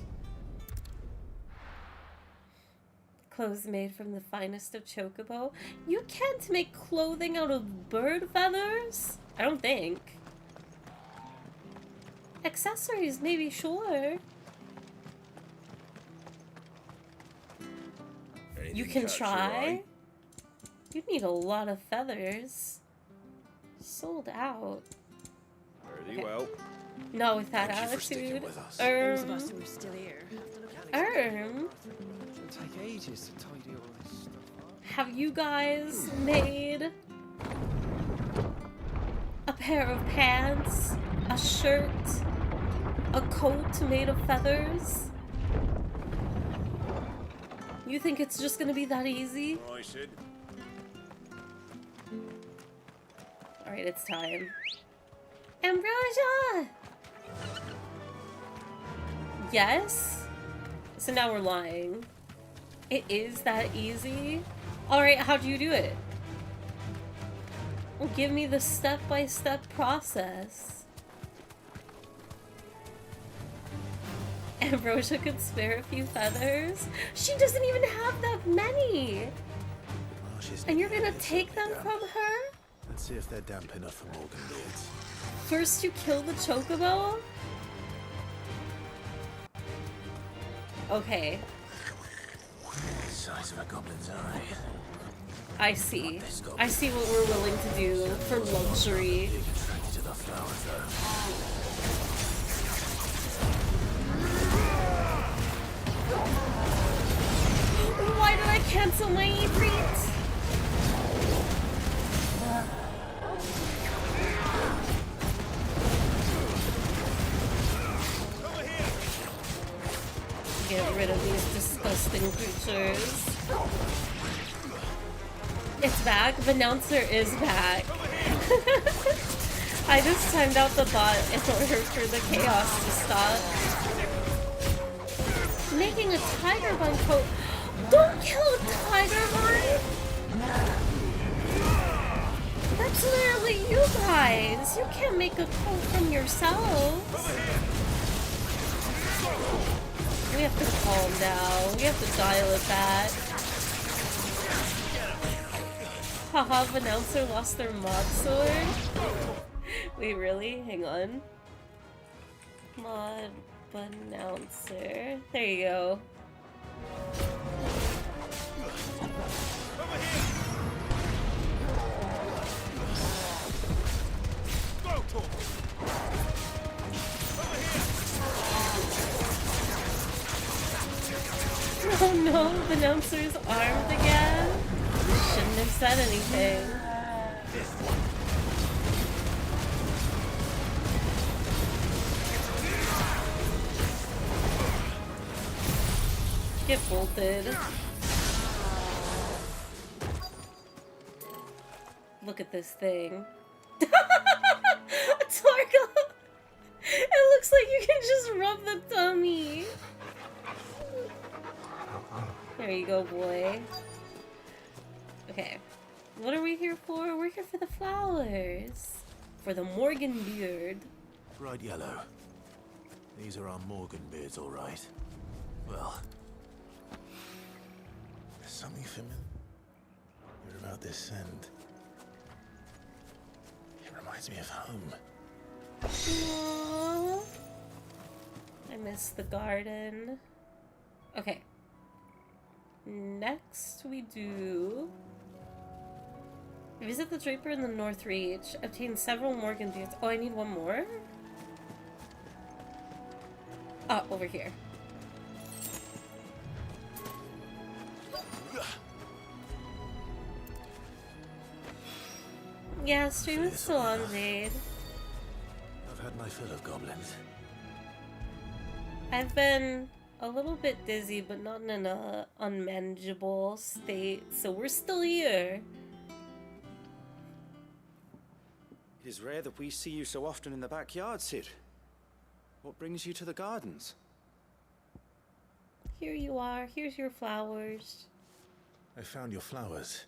Clothes made from the finest of chocobo. You can't make clothing out of bird feathers? I don't think. Accessories, maybe, sure. You can try. You'd need a lot of feathers. Sold out. Very well. Not with that Thank you for sticking attitude. with us. Those of us who are still here. It'll take ages to tidy all this stuff up. Have you guys made a pair of pants, a shirt, a coat made of feathers? You think it's just gonna be that easy? Right, Sid. Alright, it's time. Ambrosia! Yes? So now we're lying. It is that easy? Alright, how do you do it? Well, give me the step-by-step process. Ambrosia could spare a few feathers? She doesn't even have that many! And you're gonna take them from her? Let's see if they're damp enough for Morgan beards. First you kill the chocobo? Okay. Size of a goblin's eye. I see. I see what we're willing to do for luxury. Attracted to the flower though. Why did I cancel my Ifrit? Get rid of these disgusting creatures. It's back. Venouncer is back. I just timed out the bot in order for the chaos to stop. Making a tiger bun coat. Don't kill a tiger bun! That's literally you guys. You can't make a coat from yourselves. We have to calm down. We have to dial it back. Haha, Announcer lost their mod sword? Wait, really? Hang on. Mod Announcer. There you go. Oh no, the announcer's armed again? Shouldn't have said anything. Get bolted. Look at this thing. Torgal! It looks like you can just rub the tummy. There you go, boy. Okay. What are we here for? We're here for the flowers. For the Morgan beard. Bright yellow. These are our Morgan beards, all right. Well, there's something familiar about this scent. It reminds me of home. Aww. I miss the garden. Okay. Next we do... Visit the Draper in the North Reach. Obtain several Morgan beards. Oh, I need one more? Oh, over here. Yeah, stream is still on, Jade. I've had my fill of goblins. I've been a little bit dizzy, but not in an unmanageable state, so we're still here. It is rare that we see you so often in the backyard, Cid. What brings you to the gardens? Here you are. Here's your flowers. I found your flowers.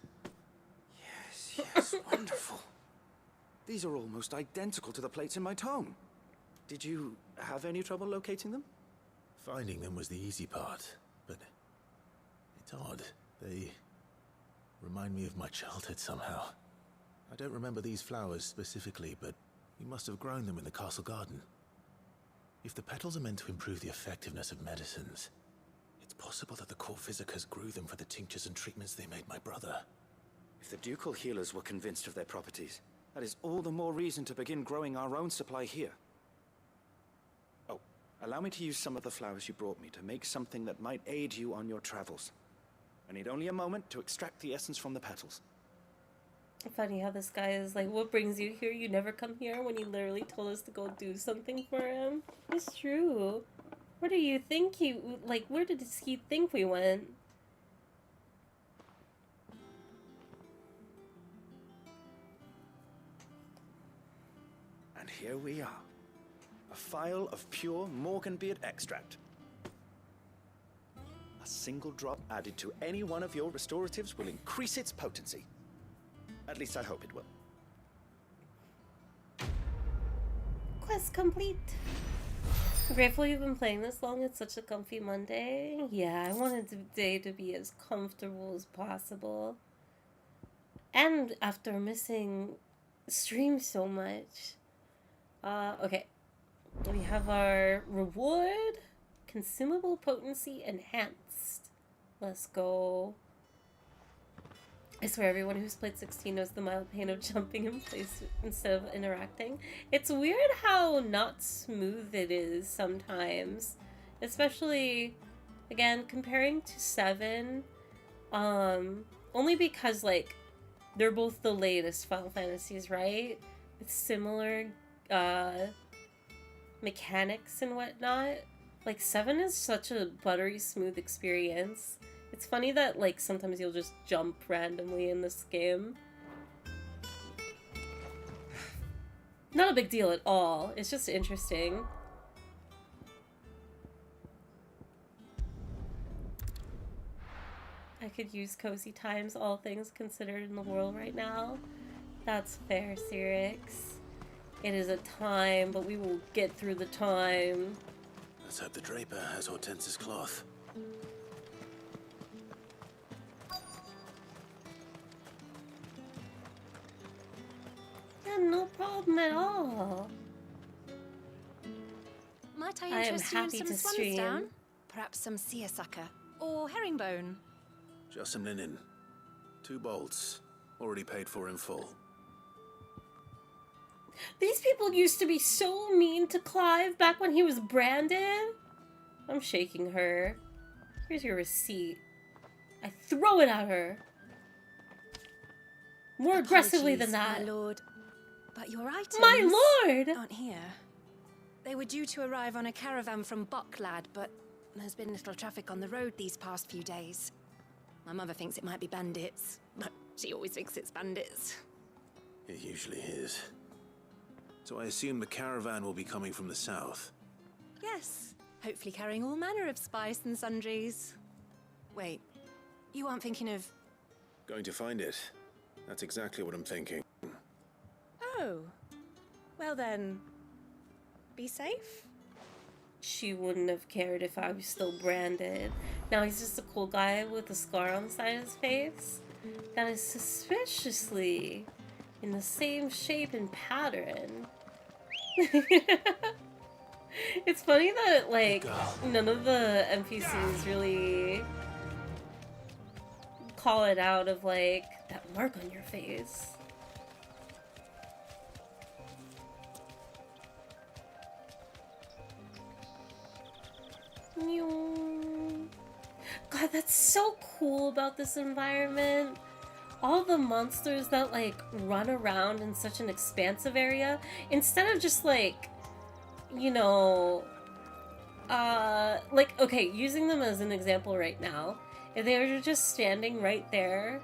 Yes, wonderful. These are almost identical to the plates in my tome. Did you have any trouble locating them? Finding them was the easy part, but it's odd. They remind me of my childhood somehow. I don't remember these flowers specifically, but you must have grown them in the castle garden. If the petals are meant to improve the effectiveness of medicines, it's possible that the court physicers grew them for the tinctures and treatments they made my brother. If the ducal healers were convinced of their properties, that is all the more reason to begin growing our own supply here. Oh, allow me to use some of the flowers you brought me to make something that might aid you on your travels. I need only a moment to extract the essence from the petals. Funny how this guy is like, what brings you here? You never come here, when he literally told us to go do something for him. It's true. Where do you think where did he think we went? And here we are. A phial of pure Morganbeard extract. A single drop added to any one of your restoratives will increase its potency. At least I hope it will. Quest complete. Grateful you've been playing this long. It's such a comfy Monday. Yeah, I wanted the day to be as comfortable as possible. And after missing stream so much. Okay. We have our reward. Consumable potency enhanced. Let's go. I swear everyone who's played 16 knows the mild pain of jumping in place instead of interacting. It's weird how not smooth it is sometimes. Especially, again, comparing to 7. Only because, like, they're both the latest Final Fantasies, right? With similar, mechanics and whatnot. Like, 7 is such a buttery smooth experience. It's funny that, like, sometimes you'll just jump randomly in this game. Not a big deal at all. It's just interesting. I could use cozy times, all things considered in the world right now. That's fair, Cyrix. It is a time, but we will get through the time. Let's hope the Draper has Hortense's cloth. Yeah, no problem at all. Might I I am interest you in happy some to swansdown? stream. Perhaps some seersucker or herringbone. Just some linen. 2 bolts. Already paid for in full. These people used to be so mean to Clive back when he was branded. I'm shaking her. Here's your receipt. I throw it at her. More aggressively than that. My lord. But your items My lord! aren't here. They were due to arrive on a caravan from Bucklad, but there's been little traffic on the road these past few days. My mother thinks it might be bandits, but she always thinks it's bandits. It usually is. So I assume the caravan will be coming from the south. Yes, hopefully carrying all manner of spice and sundries. Wait, you aren't thinking of... Going to find it. That's exactly what I'm thinking. Oh, well then, be safe? She wouldn't have cared if I was still branded. Now he's just a cool guy with a scar on the side of his face that is suspiciously in the same shape and pattern. It's funny that, like, none of the NPCs really call it out of, like, that mark on your face. God, that's so cool about this environment. All the monsters that, like, run around in such an expansive area, instead of just, like, you know, like, okay, using them as an example right now, if they were just standing right there,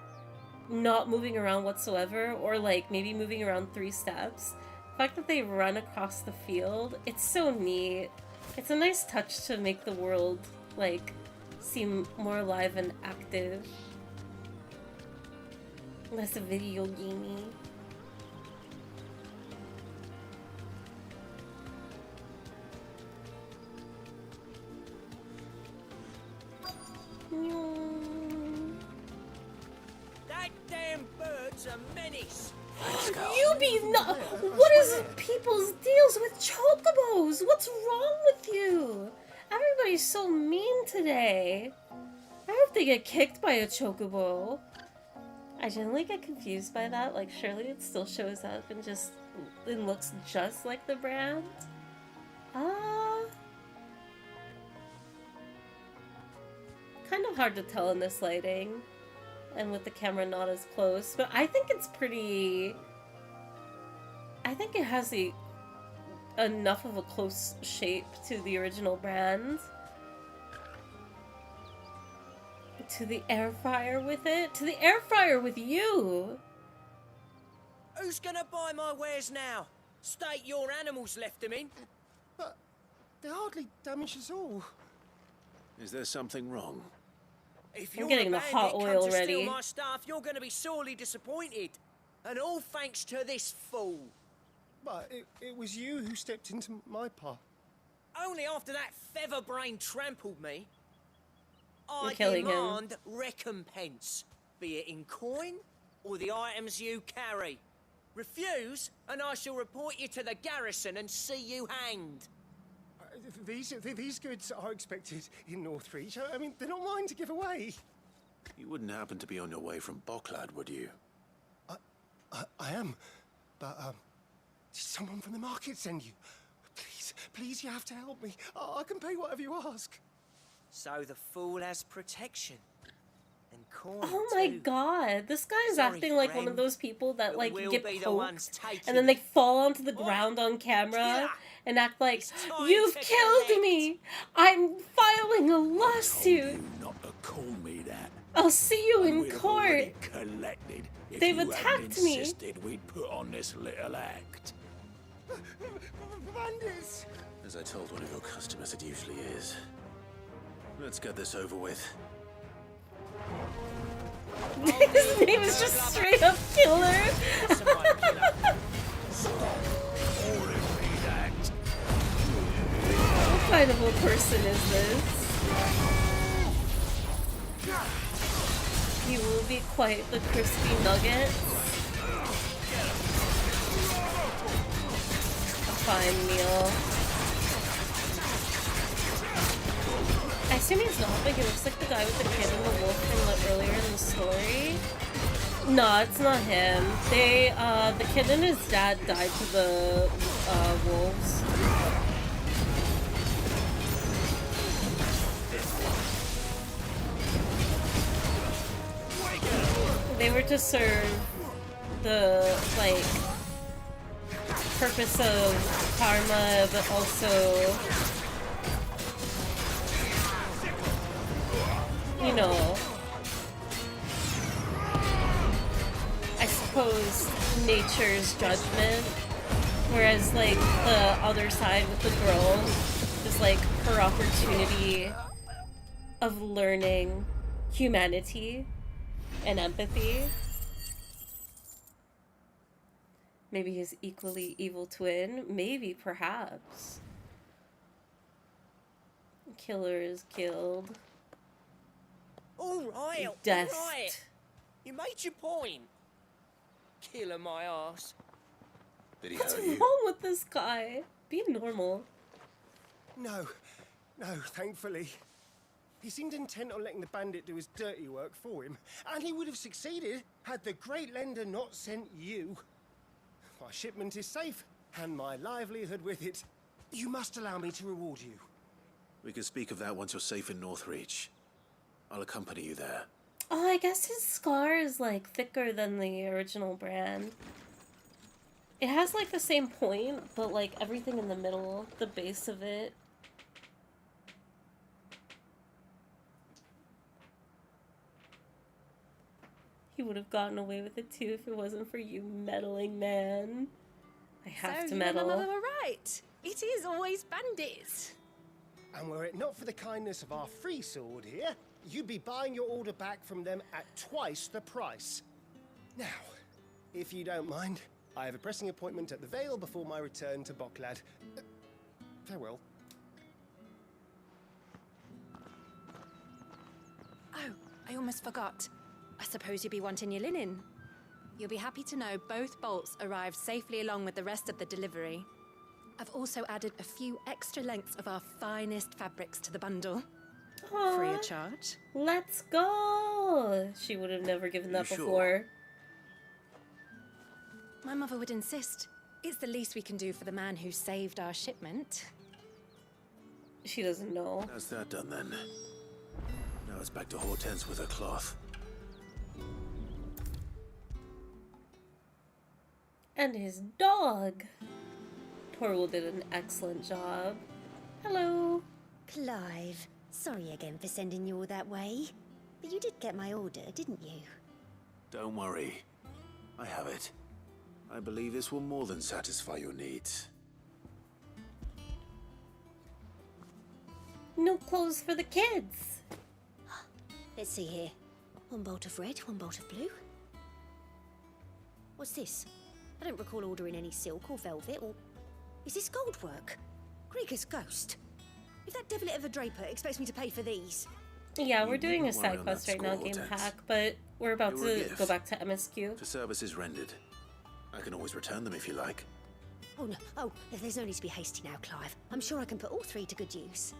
not moving around whatsoever, or, like, maybe moving around 3 steps, the fact that they run across the field, it's so neat. It's a nice touch to make the world, like, seem more alive and active. Less video gamey. That damn bird's a menace. You be not. What is people's deals with chocobos? What's wrong with you? Everybody's so mean today. I hope they get kicked by a chocobo. I generally get confused by that. Like, surely it still shows up and just it looks just like the brand. Kind of hard to tell in this lighting. And with the camera not as close, but I think it's pretty... I think it has enough of a close shape to the original brand. To the air fryer with it? To the air fryer with you! Who's gonna buy my wares now? State your animals left them in. But they hardly damage us all. Is there something wrong? If I'm you're getting a the bandit hot come oil to ready. steal my stuff, you're gonna be sorely disappointed. And all thanks to this fool. But it was you who stepped into my path. Only after that feather-brain trampled me. You're I killing him. demand recompense, be it in coin or the items you carry. Refuse, and I shall report you to the garrison and see you hanged. These goods are expected in Northreach. I mean, they're not mine to give away. You wouldn't happen to be on your way from Bucklad, would you? I am, but did someone from the market send you? Please, you have to help me. I can pay whatever you ask. So the fool has protection. And coin Oh my too. god, this guy's Sorry, acting like one friend, of those people that, but like, we'll get be the ones poked, taking and then they it. fall onto the ground on camera, and act like, time you've to killed collect." me! I'm filing a lawsuit! Not to call me that. I'll see you in We'd have court! already collected if They've you hadn't attacked me. insisted we'd put on this little act. Bandits! As I told one of your customers, it usually is. Let's get this over with. His name is just straight up Killer! What kind of a person is this? He will be quite the crispy nugget. fine, Neil. I assume he's not, but he looks like the guy with the kid and the wolf from earlier in the story. No, it's not him. The kid and his dad died to the wolves. They were to serve the, like, purpose of karma, but also, you know, I suppose nature's judgment, whereas, like, the other side with the girl is, like, her opportunity of learning humanity and empathy. Maybe his equally evil twin. Maybe, perhaps. Killer is killed. Alright, Death. alright. You made your point. Killer my ass. Did he What's hurt you? wrong with this guy? Be normal. No, thankfully. He seemed intent on letting the bandit do his dirty work for him, and he would have succeeded had the Great Lender not sent you. My shipment is safe, and my livelihood with it. You must allow me to reward you. We can speak of that once you're safe in Northreach. I'll accompany you there. Oh, I guess his scar is, like, thicker than the original brand. It has, like, the same point, but, like, everything in the middle, the base of it. He would have gotten away with it, too, if it wasn't for you meddling, man. I have to meddle. So you and my mother were right. It is always bandits. And were it not for the kindness of our free sword here, you'd be buying your order back from them at twice the price. Now, if you don't mind, I have a pressing appointment at the Vale before my return to Boklad. Farewell. Oh, I almost forgot. I suppose you'll be wanting your linen. You'll be happy to know both bolts arrived safely along with the rest of the delivery. I've also added a few extra lengths of our finest fabrics to the bundle. Aww. Free of charge. Let's go! She would have never given that before. My mother would insist. It's the least we can do for the man who saved our shipment. She doesn't know. That's that done then. Now it's back to Hortense with her cloth. And his dog. Torwell did an excellent job. Hello. Clive, sorry again for sending you all that way. But you did get my order, didn't you? Don't worry. I have it. I believe this will more than satisfy your needs. No clothes for the kids. Let's see here. One bolt of red, one bolt of blue. What's this? I don't recall ordering any silk or velvet, or... Is this gold work? Grieger's ghost. If that devilit of a draper expects me to pay for these... Yeah, we're doing a side quest right now, Game Hack, but we're about to go back to MSQ. The service is rendered. I can always return them if you like. Oh, no. Oh, there's no need to be hasty now, Clive. I'm sure I can put all three to good use.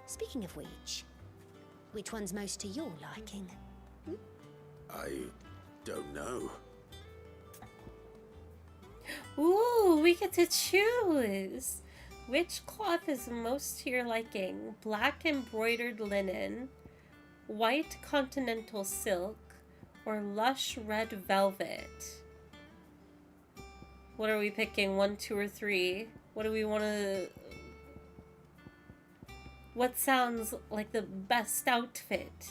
Speaking of which one's most to your liking? I don't know. Ooh, we get to choose. Which cloth is most to your liking? Black embroidered linen, white continental silk, or lush red velvet? What are we picking? 1, 2, or 3? What do we want to... What sounds like the best outfit?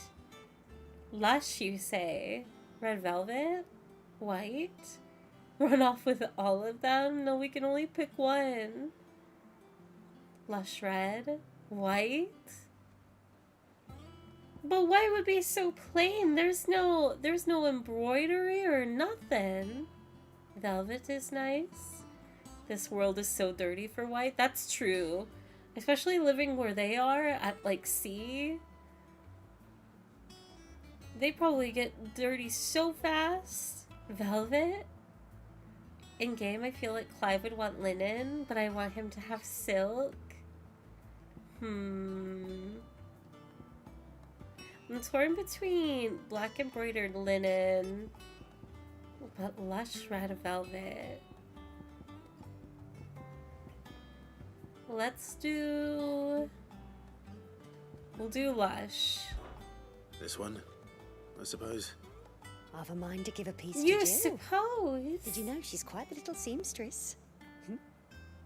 Lush, you say? Red velvet? White? Run off with all of them? No, we can only pick one. Lush red? White? But white would be so plain. There's no embroidery or nothing. Velvet is nice. This world is so dirty for white. That's true. Especially living where they are at, like, sea. They probably get dirty so fast. Velvet? in game, I feel like Clive would want linen, but I want him to have silk. I'm torn between black embroidered linen, but lush red velvet. We'll do lush. This one, I suppose. I've a mind to give a piece You to Jill. suppose. Did you know she's quite the little seamstress?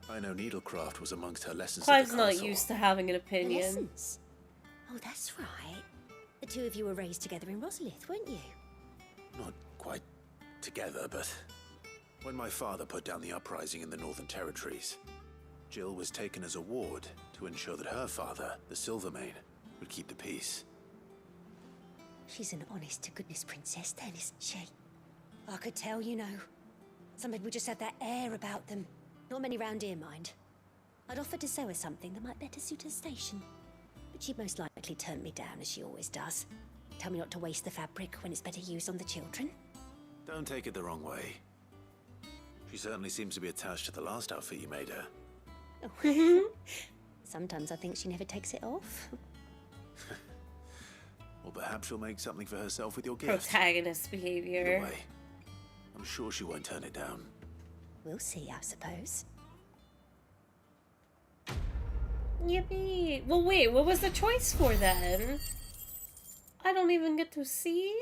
I know needlecraft was amongst her lessons Clive's at the not castle. used to having an opinion. Lessons? Oh, that's right. The two of you were raised together in Rosalith, weren't you? Not quite together, but when my father put down the uprising in the Northern Territories, Jill was taken as a ward to ensure that her father, the Silvermane, would keep the peace. She's an honest-to-goodness princess then, isn't she? I could tell, you know. Some people just have that air about them. Not many round here, mind. I'd offered to sew her something that might better suit her station. But she'd most likely turn me down, as she always does. Tell me not to waste the fabric when it's better used on the children. Don't take it the wrong way. She certainly seems to be attached to the last outfit you made her. Oh. Sometimes I think she never takes it off. Or perhaps she'll make something for herself with your gift. Protagonist behavior. Either way, I'm sure she won't turn it down. We'll see, I suppose. Yippee! Well, wait, what was the choice for then? I don't even get to see?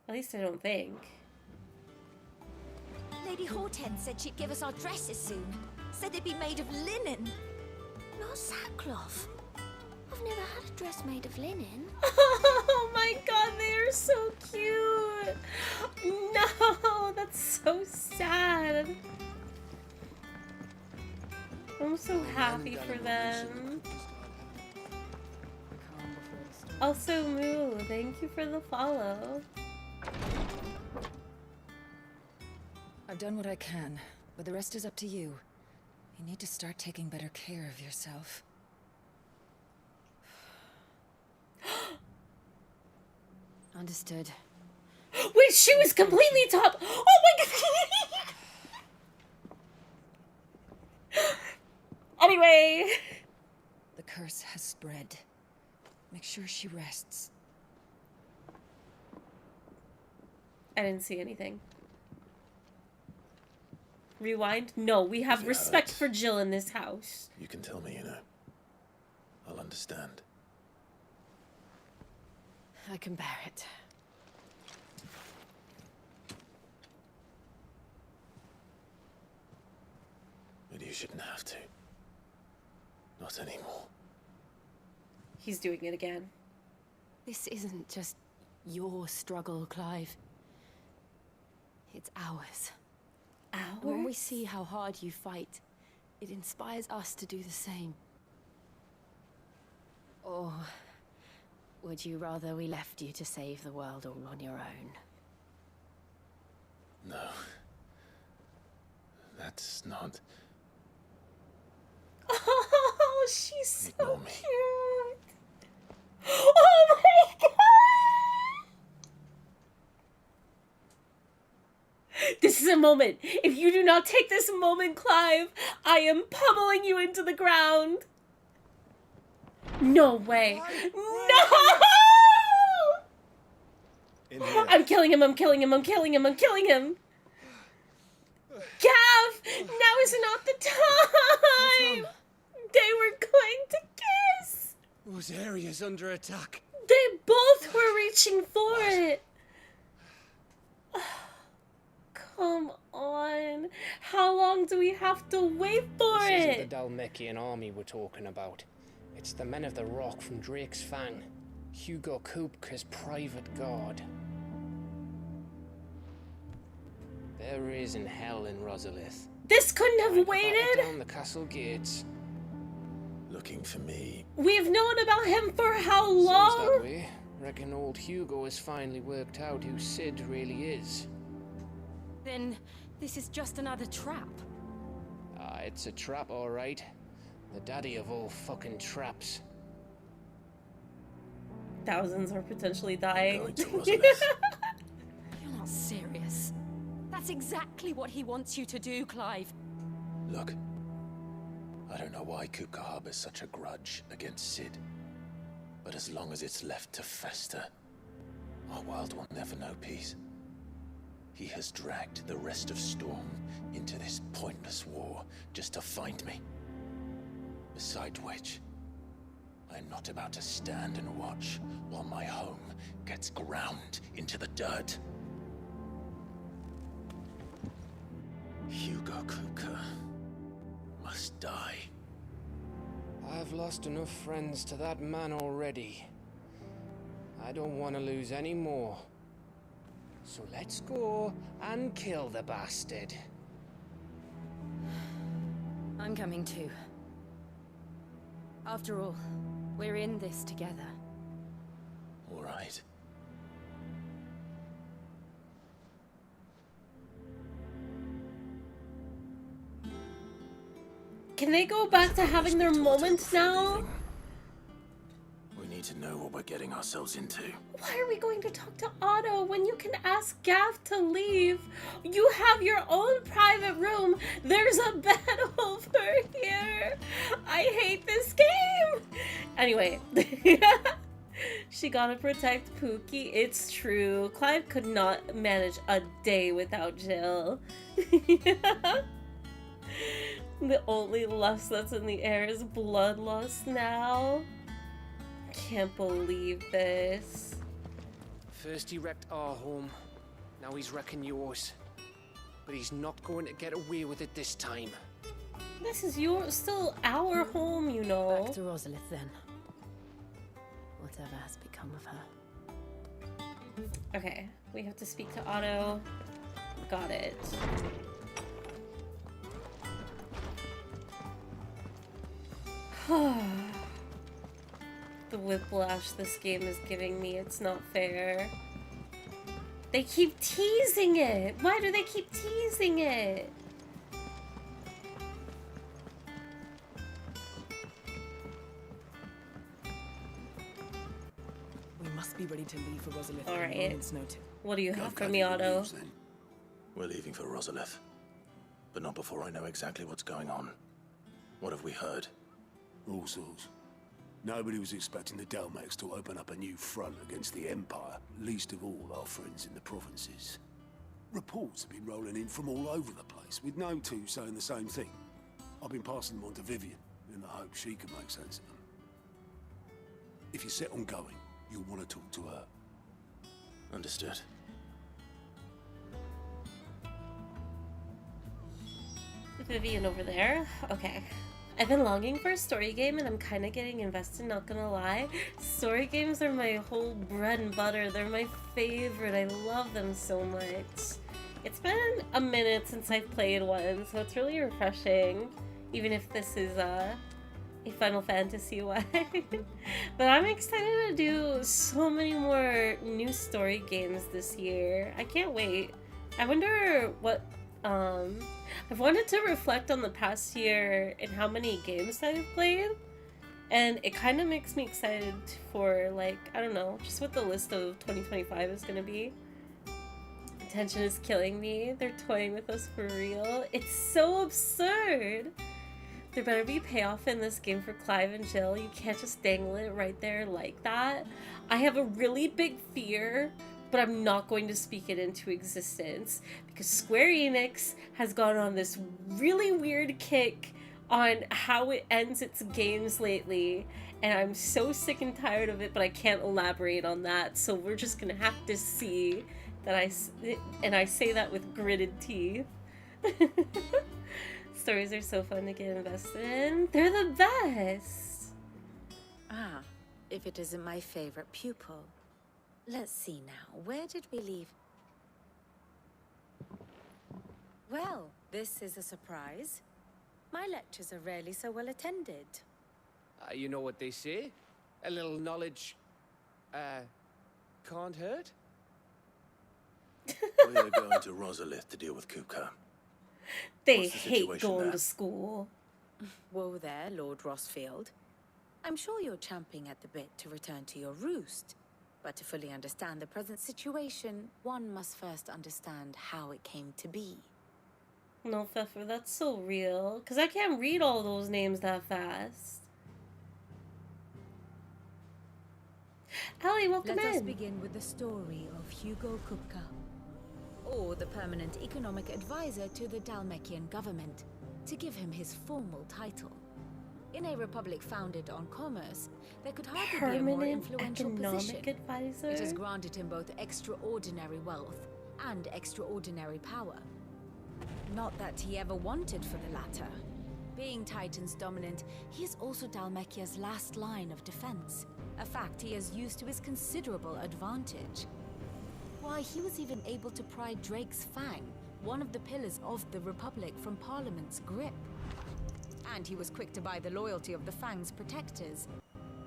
At least I don't think. Lady Hortense said she'd give us our dresses soon. Said they'd be made of linen. Not sackcloth. I've never had a dress made of linen. Oh my god, they are so cute! No, that's so sad. I'm so happy for them. Also, Moo, thank you for the follow. I've done what I can, but the rest is up to you. You need to start taking better care of yourself. Understood. Wait, she was completely top. Oh my god. Anyway. The curse has spread. Make sure she rests. I didn't see anything. Rewind? No, we have respect for Jill in this house. You can tell me, you know. I'll understand. I can bear it. But you shouldn't have to. Not anymore. He's doing it again. This isn't just your struggle, Clive. It's ours. Ours? When we see how hard you fight, it inspires us to do the same. Or would you rather we left you to save the world all on your own? No. That's not... Oh, she's so cute. Oh my god! This is a moment. If you do not take this moment, Clive, I am pummeling you into the ground. No way. No! I'm killing him, I'm killing him, I'm killing him, I'm killing him. Gav, now is not the time. They were going to kiss. Those areas under attack. They both were reaching for it. Come on. How long do we have to wait for This it? isn't the Dalmekian army we're talking about. It's the men of the Rock from Drake's Fang. Hugo Kupka's private guard. There is in hell in Rosalith. This couldn't have Batter waited. down the castle gates. Looking for me. We've known about him for how Seems that long? way. Reckon old Hugo has finally worked out who Sid really is. Then this is just another trap. Ah, it's a trap, all right. The daddy of all fucking traps. Thousands are potentially dying. You're not serious. That's That's exactly what he wants you to do, Clive. Look, I don't know why Kupka harbors such a grudge against Sid, but as long as it's left to fester, our world will never know peace. He has dragged the rest of Storm into this pointless war just to find me. Besides which, I'm not about to stand and watch while my home gets ground into the dirt. Hugo Kupka must die. I've lost enough friends to that man already. I don't want to lose any more. So let's go and kill the bastard. I'm coming too. After all, we're in this together. All right. Can they go back to having their moments now? We need to know what we're getting ourselves into. Why are we going to talk to Otto when you can ask Gav to leave? You have your own private room. There's a bed over here. I hate this game. Anyway, she gotta protect Pookie. It's true. Clive could not manage a day without Jill. The only lust that's in the air is bloodlust now. Can't believe this. First he wrecked our home, now he's wrecking yours. But he's not going to get away with it this time. This is still our home, you know. Back to Rosalith then. Whatever has become of her. Okay, we have to speak to Otto. Got it. The whiplash this game is giving me, it's not fair. They keep teasing it! Why do they keep teasing it? We must be ready to leave for Rosalith. Alright. What do you have for me, Otto? We're leaving for Rosalith, but not before I know exactly what's going on. What have we heard? All sorts. Nobody was expecting the Delmex to open up a new front against the Empire, least of all our friends in the provinces. Reports have been rolling in from all over the place, with no two saying the same thing. I've been passing them on to Vivian, in the hope she can make sense of them. If you're set on going, you'll want to talk to her. Understood. Vivian over there. Okay. I've been longing for a story game and I'm kind of getting invested, not gonna lie. Story games are my whole bread and butter. They're my favorite. I love them so much. It's been a minute since I've played one, so it's really refreshing. Even if this is a Final Fantasy one. But I'm excited to do so many more new story games this year. I can't wait. I wonder what... I've wanted to reflect on the past year and how many games I've played, and it kind of makes me excited for, like, I don't know, just what the list of 2025 is gonna be. Attention is killing me. They're toying with us for real. It's so absurd. There better be payoff in this game for Clive and Jill. You can't just dangle it right there like that. I have a really big fear, but I'm not going to speak it into existence because Square Enix has gone on this really weird kick on how it ends its games lately, and I'm so sick and tired of it, but I can't elaborate on that, so we're just gonna have to see that I say that with gritted teeth. Stories are so fun to get invested in. They're the best! Ah, if it isn't my favorite pupil. Let's see now, where did we leave? Well, this is a surprise. My lectures are rarely so well attended. You know what they say? A little knowledge, can't hurt? We are going to Rosalith to deal with Kupka. They hate going to school. Whoa there, Lord Rossfield. I'm sure you're champing at the bit to return to your roost. But to fully understand the present situation, one must first understand how it came to be. No, Pfeffer, that's so real. Because I can't read all those names that fast. Allie, welcome in. Let us begin with the story of Hugo Kupka, or the permanent economic advisor to the Dalmekian government, to give him his formal title. In a republic founded on commerce, there could hardly be a more influential position. Advisor? It has granted him both extraordinary wealth and extraordinary power. Not that he ever wanted for the latter. Being Titan's dominant, he is also Dalmekia's last line of defense, a fact he has used to his considerable advantage. Why, he was even able to pry Drake's Fang, one of the pillars of the Republic, from Parliament's grip. And he was quick to buy the loyalty of the Fang's protectors.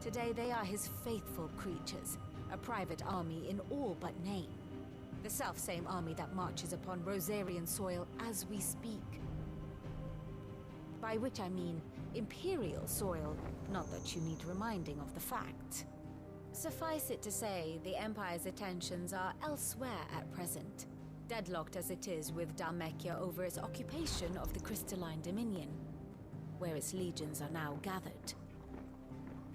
Today they are his faithful creatures, a private army in all but name. The self-same army that marches upon Rosarian soil as we speak. By which I mean Imperial soil, not that you need reminding of the fact. Suffice it to say, the Empire's attentions are elsewhere at present, deadlocked as it is with Dalmekia over its occupation of the Crystalline Dominion, where its legions are now gathered.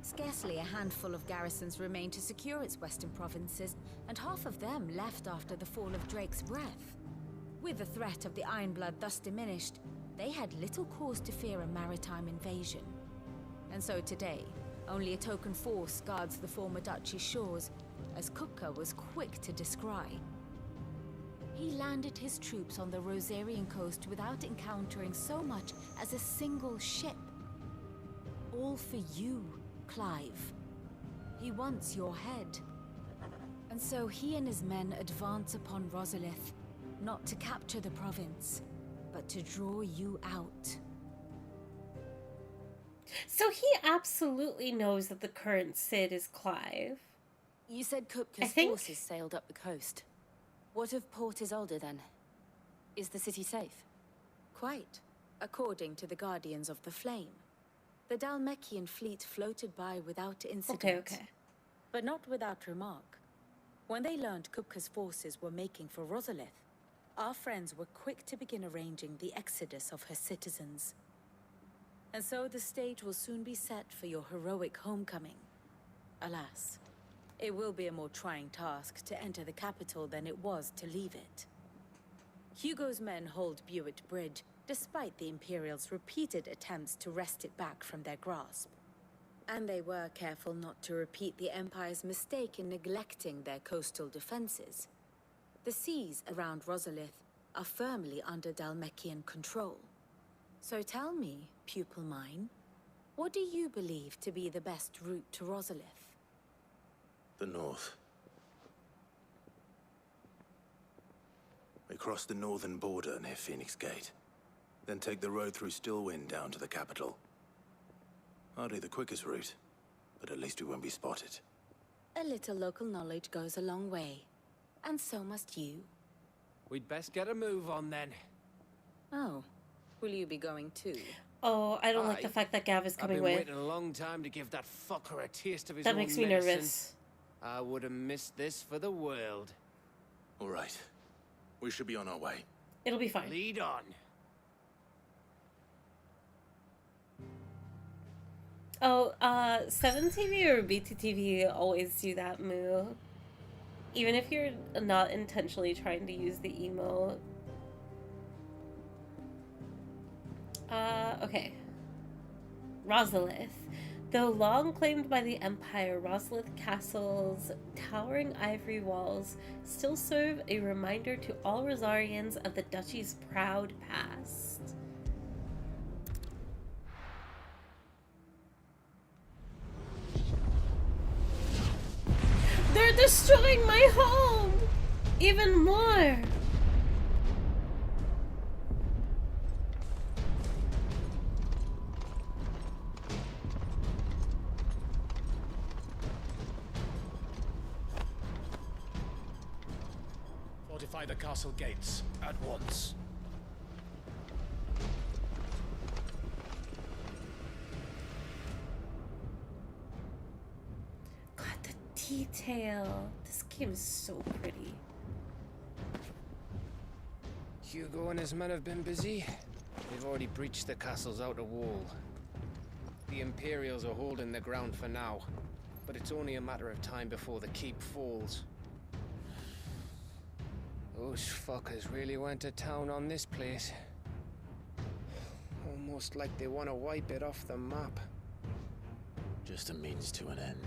Scarcely a handful of garrisons remain to secure its western provinces, and half of them left after the fall of Drake's Breath. With the threat of the Ironblood thus diminished, they had little cause to fear a maritime invasion. And so today, only a token force guards the former duchy's shores, as Kupka was quick to descry. He landed his troops on the Rosarian coast without encountering so much as a single ship. All for you, Clive. He wants your head. And so he and his men advance upon Rosalith, not to capture the province, but to draw you out. So he absolutely knows that the current Cid is Clive. You said Kupka's forces sailed up the coast. What of Port Isolde then? Is the city safe? Quite, according to the Guardians of the Flame. The Dalmekian fleet floated by without incident. Okay. But not without remark. When they learned Kupka's forces were making for Rosalith, our friends were quick to begin arranging the exodus of her citizens. And so the stage will soon be set for your heroic homecoming. Alas, it will be a more trying task to enter the capital than it was to leave it. Hugo's men hold Buet Bridge, despite the Imperials' repeated attempts to wrest it back from their grasp. And they were careful not to repeat the Empire's mistake in neglecting their coastal defenses. The seas around Rosalith are firmly under Dalmekian control. So tell me, pupil mine, what do you believe to be the best route to Rosalith? The north. We cross the northern border near Phoenix Gate. Then take the road through Stillwind down to the capital. Hardly the quickest route, but at least we won't be spotted. A little local knowledge goes a long way. And so must you. We'd best get a move on then. Oh, will you be going too? Oh, I don't like the fact that Gav is coming I've with. been waiting a long time to give that fucker a taste of his That own makes me medicine. nervous. I would have missed this for the world. All right. We should be on our way. It'll be fine. Lead on. Oh, 7TV or BTTV always do that move. Even if you're not intentionally trying to use the emote. Okay. Rosalith. Though long claimed by the Empire, Rosalith Castle's towering ivory walls still serve a reminder to all Rosarians of the Duchy's proud past. They're destroying my home! Even more! Fortify the castle gates at once. detail. This game is so pretty. Hugo and his men have been busy. They've already breached the castle's outer wall. The Imperials are holding the ground for now, but it's only a matter of time before the keep falls. Those fuckers really went to town on this place. Almost like they want to wipe it off the map. Just a means to an end.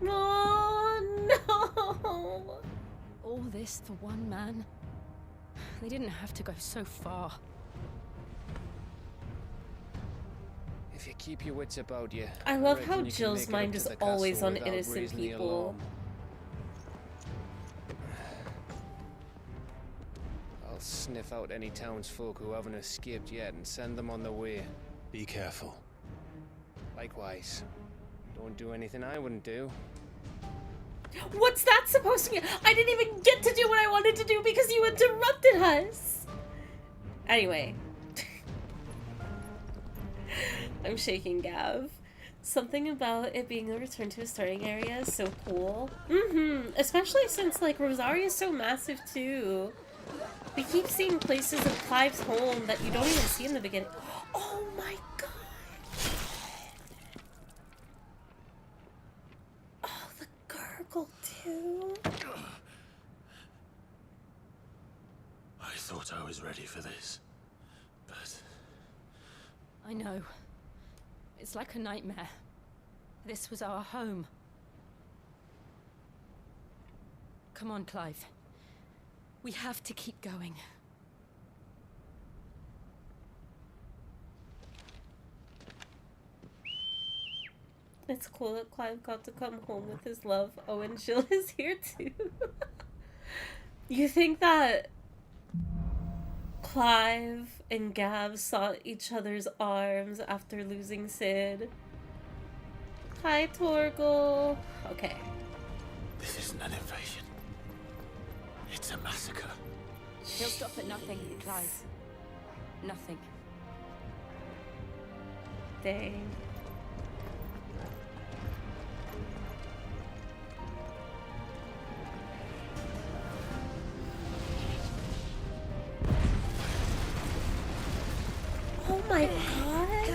Oh, no! All this for one man? They didn't have to go so far. If you keep your wits about you, I love reckon how you can Jill's make it mind up is to the always castle on without innocent raising the people. alarm. I'll sniff out any townsfolk who haven't escaped yet and send them on their way. Be careful. Likewise. Don't do anything I wouldn't do. What's that supposed to mean? I didn't even get to do what I wanted to do because you interrupted us! Anyway. I'm shaking Gav. Something about it being a return to a starting area is so cool. Especially since, like, Rosaria is so massive, too. We keep seeing places of Clive's home that you don't even see in the beginning. Oh my god! Oh, the gurgle, too. I thought I was ready for this, but... I know. It's like a nightmare. This was our home. Come on, Clive. We have to keep going. It's cool that Clive got to come home with his love. Oh, and Jill is here too. You think that Clive and Gav sought each other's arms after losing Sid? Hi, Torgal. Okay. This isn't an invasion. It's a massacre. He'll stop at nothing, Clive. Nothing. Dang. Oh my god!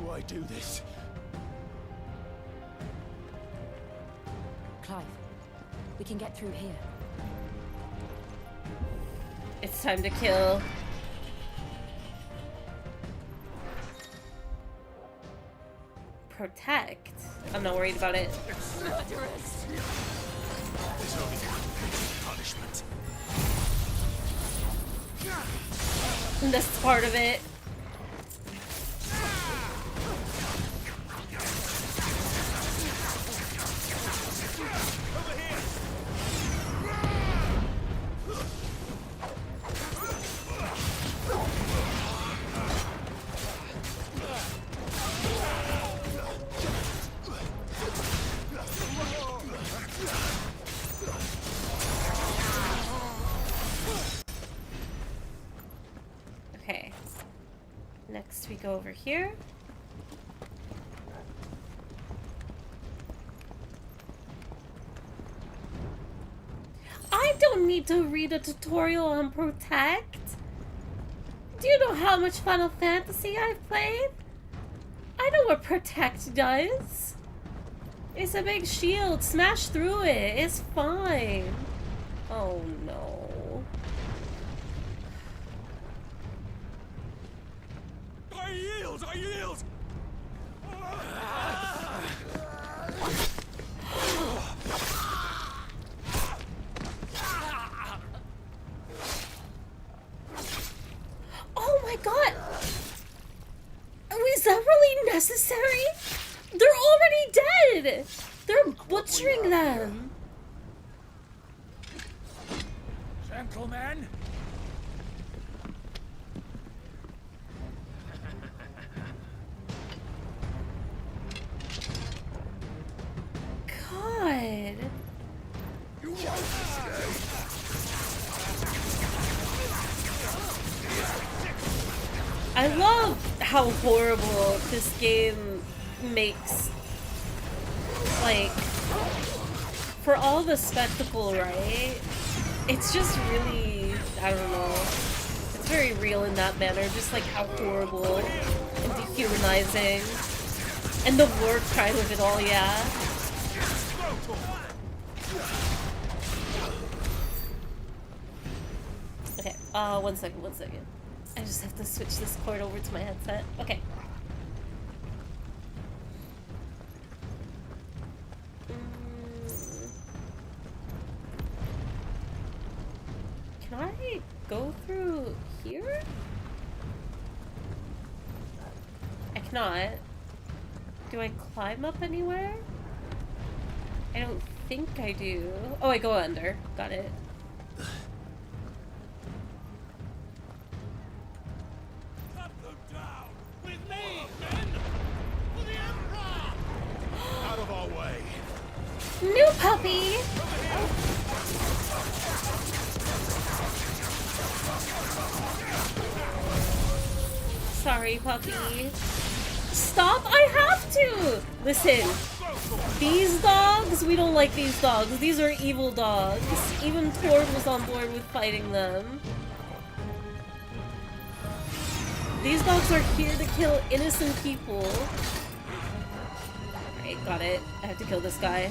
Why do this? Clive, we can get through here. It's time to kill. Protect? I'm not worried about it. Murderous! There's only one punishment. And this is part of it. Okay. Next we go over here. I don't need to read a tutorial on Protect. Do you know how much Final Fantasy I've played? I know what Protect does. It's a big shield. Smash through it. It's fine. Oh no. I yield! I yield! Oh my god! Is that really necessary? They're already dead! They're butchering them! Gentlemen! God! You won't escape! I love how horrible this game makes, like, for all the spectacle, right? It's just really, I don't know, it's very real in that manner, just like how horrible and dehumanizing. And the war crime of it all, yeah. Okay, one second. I just have to switch this cord over to my headset. Okay. Can I go through here? I cannot. Do I climb up anywhere? I don't think I do. Oh, I go under. Got it. Out of our way. New puppy! Sorry, puppy. Stop! I have to! Listen. These dogs, we don't like these dogs. These are evil dogs. Even Tord was on board with fighting them. These dogs are here to kill innocent people. Alright, got it. I have to kill this guy.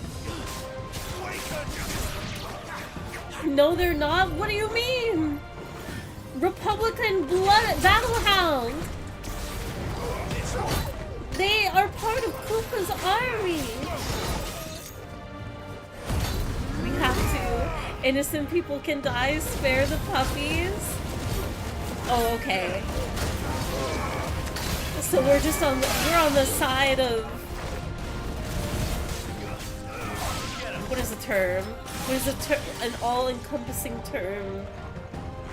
No, they're not? What do you mean? Republican blood battlehound! They are part of Kuka's army! We have to. Innocent people can die, spare the puppies. Oh, okay. So we're just on the side of... What is the term? What is an all-encompassing term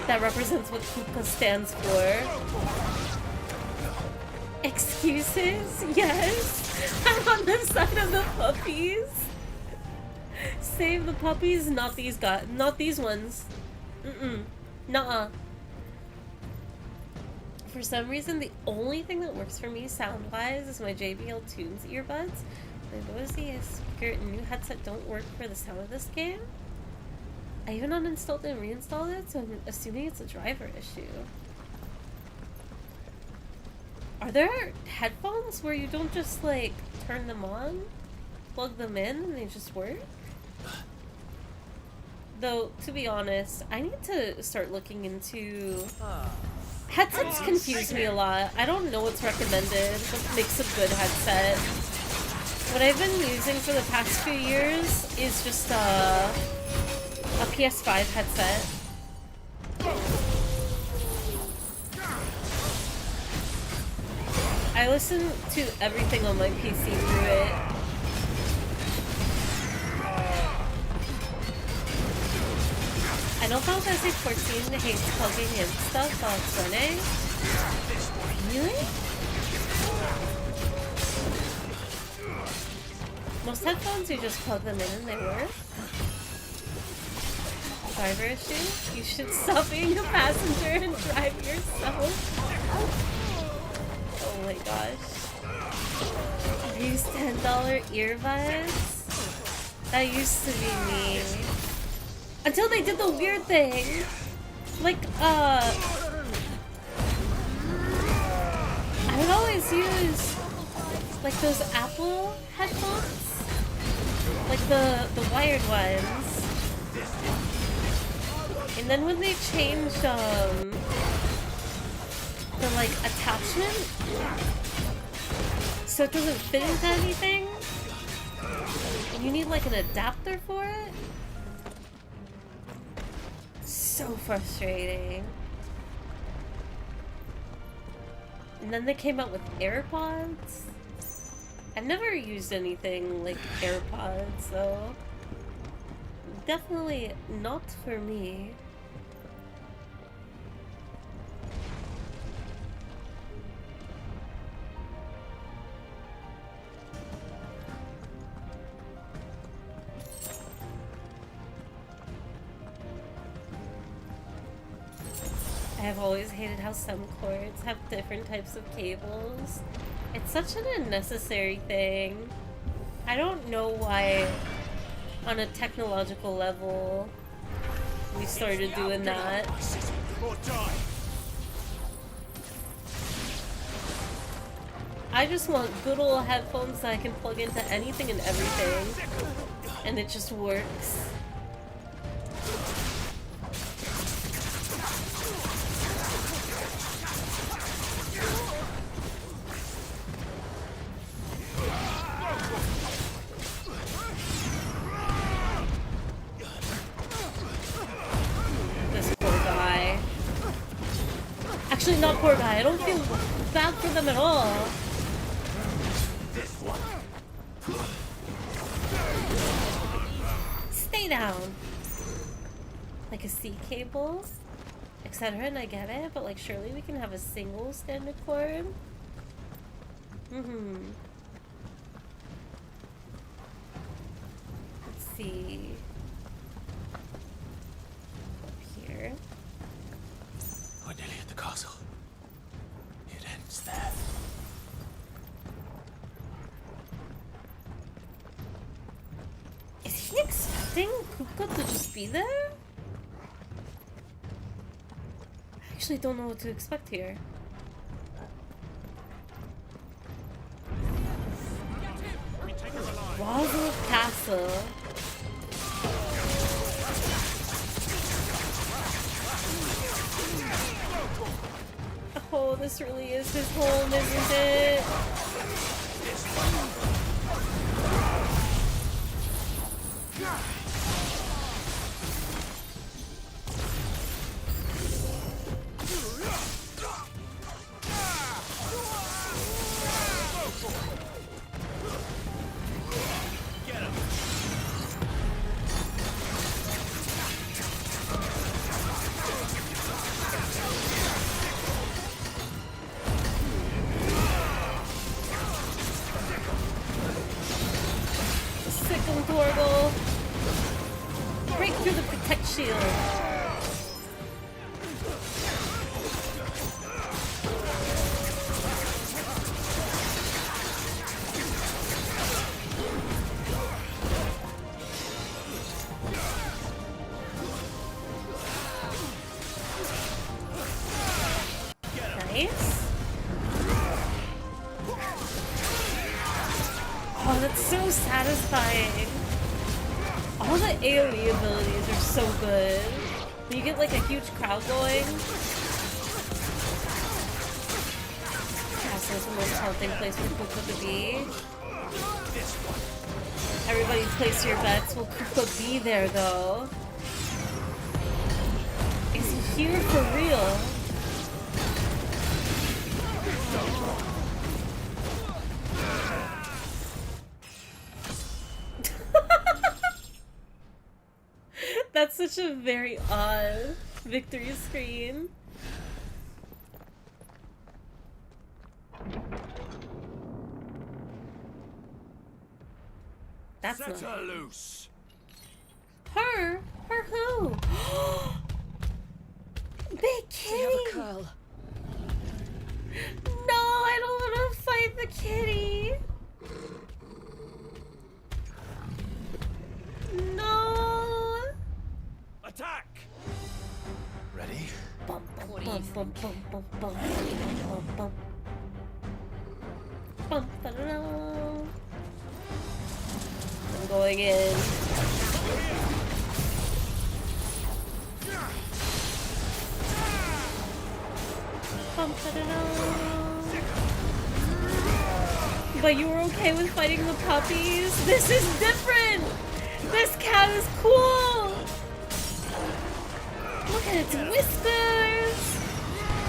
that represents what Kuka stands for? Excuses? Yes! I'm on the side of the puppies! Save the puppies, not these guys. Not these ones. Nuh-uh. For some reason, the only thing that works for me sound-wise is my JBL Tunes earbuds. My Bose speaker and new headset don't work for the sound of this game. I even uninstalled and reinstalled it, so I'm assuming it's a driver issue. Are there headphones where you don't just, like, turn them on, plug them in, and they just work? Though, to be honest, I need to start looking into... Headsets confuse me a lot. I don't know what's recommended, what makes a good headset. What I've been using for the past few years is just a PS5 headset. I listen to everything on my PC through it. I know Final Fantasy 14 hates plugging in stuff while it's running. Really? Most headphones, you just plug them in and they work. Driver issue? You should stop being a passenger and drive yourself. Oh my gosh. These $10 earbuds? That used to be me. Until they did the weird thing. Like, I would always use, like, those Apple headphones. Like, the wired ones. And then when they changed, the, like, attachment, so it doesn't fit into anything, and you need, like, an adapter for it. So frustrating. And then they came out with AirPods. I've never used anything like AirPods, though. Definitely not for me. I've always hated how some cords have different types of cables. It's such an unnecessary thing. I don't know why, on a technological level, we started doing that. I just want good old headphones that I can plug into anything and everything, and it just works. This poor guy. Actually, not poor guy. I don't feel bad for them at all. Stay down. Like a C cable, etc. And I get it, but like surely we can have a single standard cord. Let's see. Up here. We're nearly at the castle. It ends there. Is he expecting Kuko to just be there? I actually don't know what to expect here. Rosal Castle. Oh, this really is his home, isn't it? Break through the protect shield. Nice. Oh, that's so satisfying. All the AoE abilities are so good. When you get like a huge crowd going. Castle's the most haunting place for Kuko to be. Everybody place your bets. Will Kuko be there though? Is he here for real? That's such a very odd victory screen. That's Set not her loose. her. Her who? Big kitty. They have a curl. No, I don't want to fight the kitty. No. Attack. Ready? Bum, bum, bum, bum, bum, bum, bum, bum, bum. Bum, ba-da-da. I'm going in. Bum, ba-da-da. But you were okay with fighting the puppies? This is different! This cat is cool! Look at its whiskers!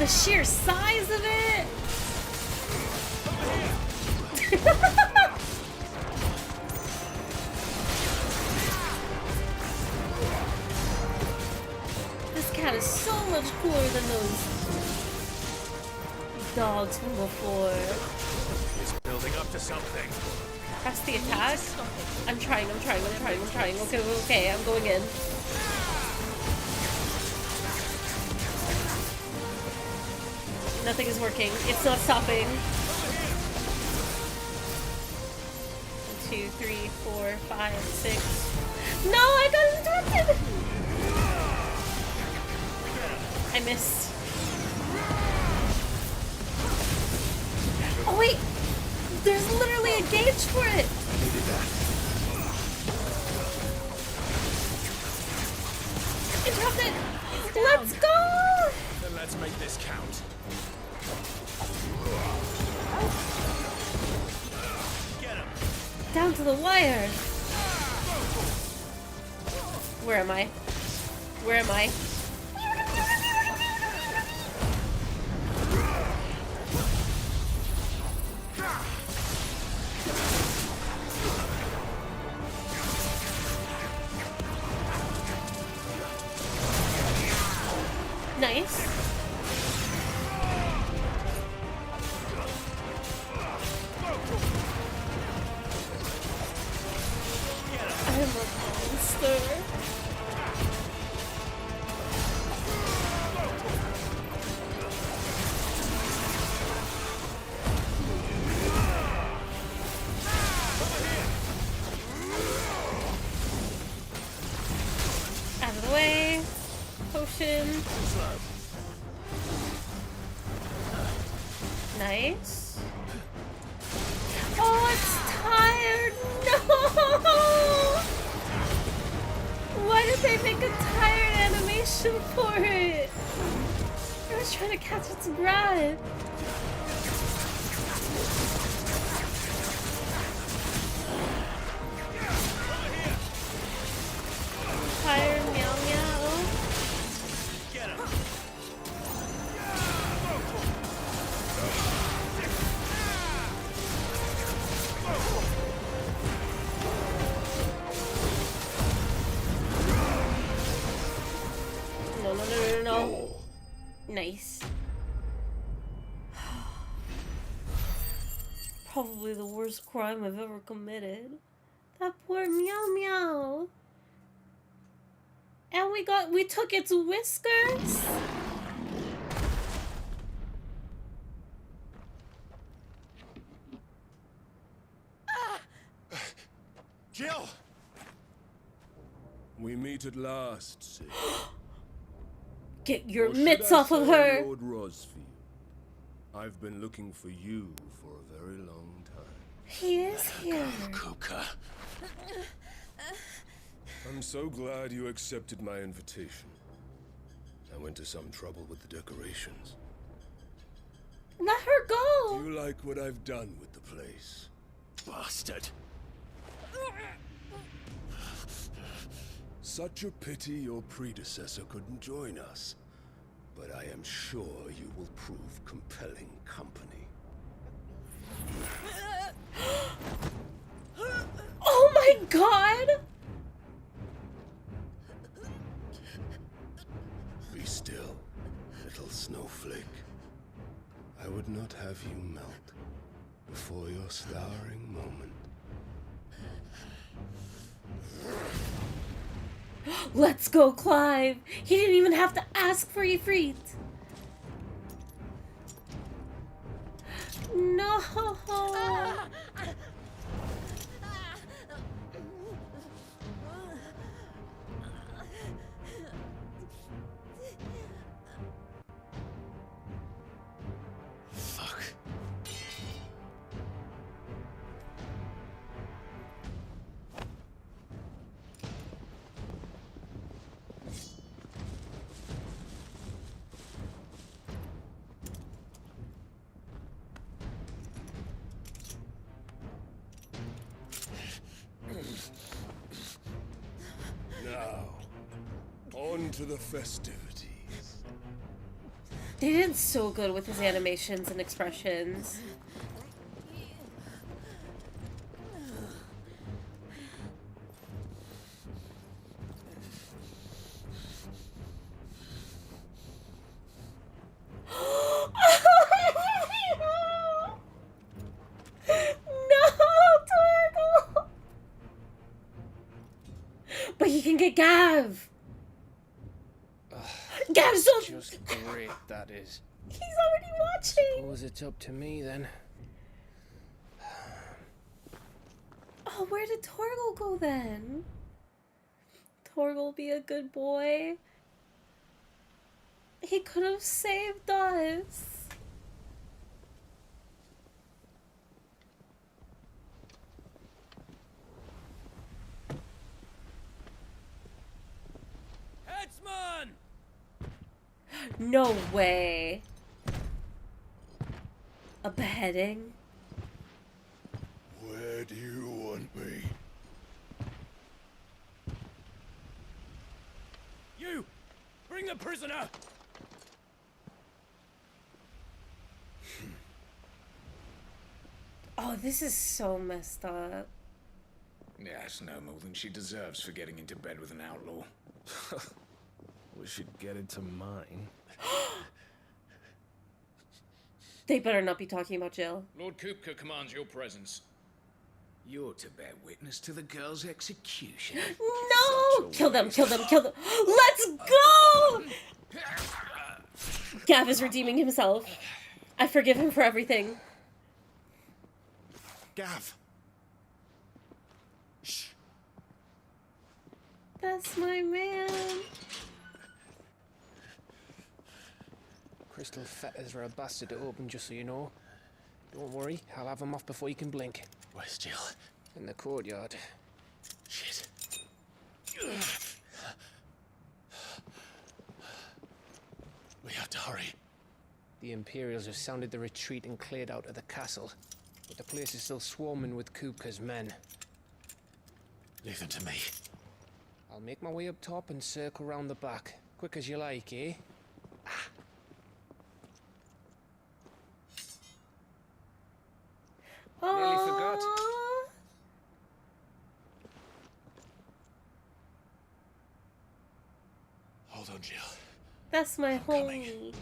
The sheer size of it! This cat is so much cooler than those dogs from before. It's building up to something. Press the attack. I'm trying. Okay, I'm going in. Nothing is working. It's not stopping. 1, 2, 3, 4, 5, 6. No, I got interrupted! I missed. Oh wait! There's literally a gauge for it! I needed that. Interrupted! Let's go! Then let's make this count. Get him! Down to the wire! Where am I? Where am I? Nice. I'm a monster. Out of the way. Potion. Nice. Oh, it's tired. No! Why did they make a tired animation for it? I was trying to catch its breath. Tired meow meow. Get him! No. Nice. Probably the worst crime I've ever committed. That poor meow meow. And we took its whiskers? Jill! We meet at last, Sid. Get your Or should mitts I off of say, her! Lord Rosfield. I've been looking for you for a very long time. He is here. Kuka. I'm so glad you accepted my invitation. I went to some trouble with the decorations. Let her go! Do you like what I've done with the place? Bastard. Such a pity your predecessor couldn't join us. But I am sure you will prove compelling company. Oh my god! Be still, little snowflake. I would not have you melt before your starring moment. Let's go, Clive! He didn't even have to ask for Ifrit! No! Fuck. Now, on to the festivities. They did so good with his animations and expressions. But he can get Gav! Gav's so just great, that is. He's already watching! Suppose it's up to me, then. Oh, where did Torgal go, then? Torgal be a good boy. He could have saved us. Headsman! No way. A beheading? Where do you want me? You! Bring the prisoner! Oh, this is so messed up. Yes, no more than she deserves for getting into bed with an outlaw. We should get into mine. They better not be talking about Jill. Lord Kupka commands your presence. You're to bear witness to the girl's execution. No! Kill them, kill them, kill them. Let's go! Gav is redeeming himself. I forgive him for everything. Gav. Shh. That's my man. Crystal fetters are a bastard to open, just so you know. Don't worry, I'll have them off before you can blink. Where's Jill? In the courtyard. Shit. We have to hurry. The Imperials have sounded the retreat and cleared out of the castle. But the place is still swarming with Kupka's men. Leave them to me. I'll make my way up top and circle round the back. Quick as you like, eh? Nearly forgot. Hold on, Jill. That's my homie.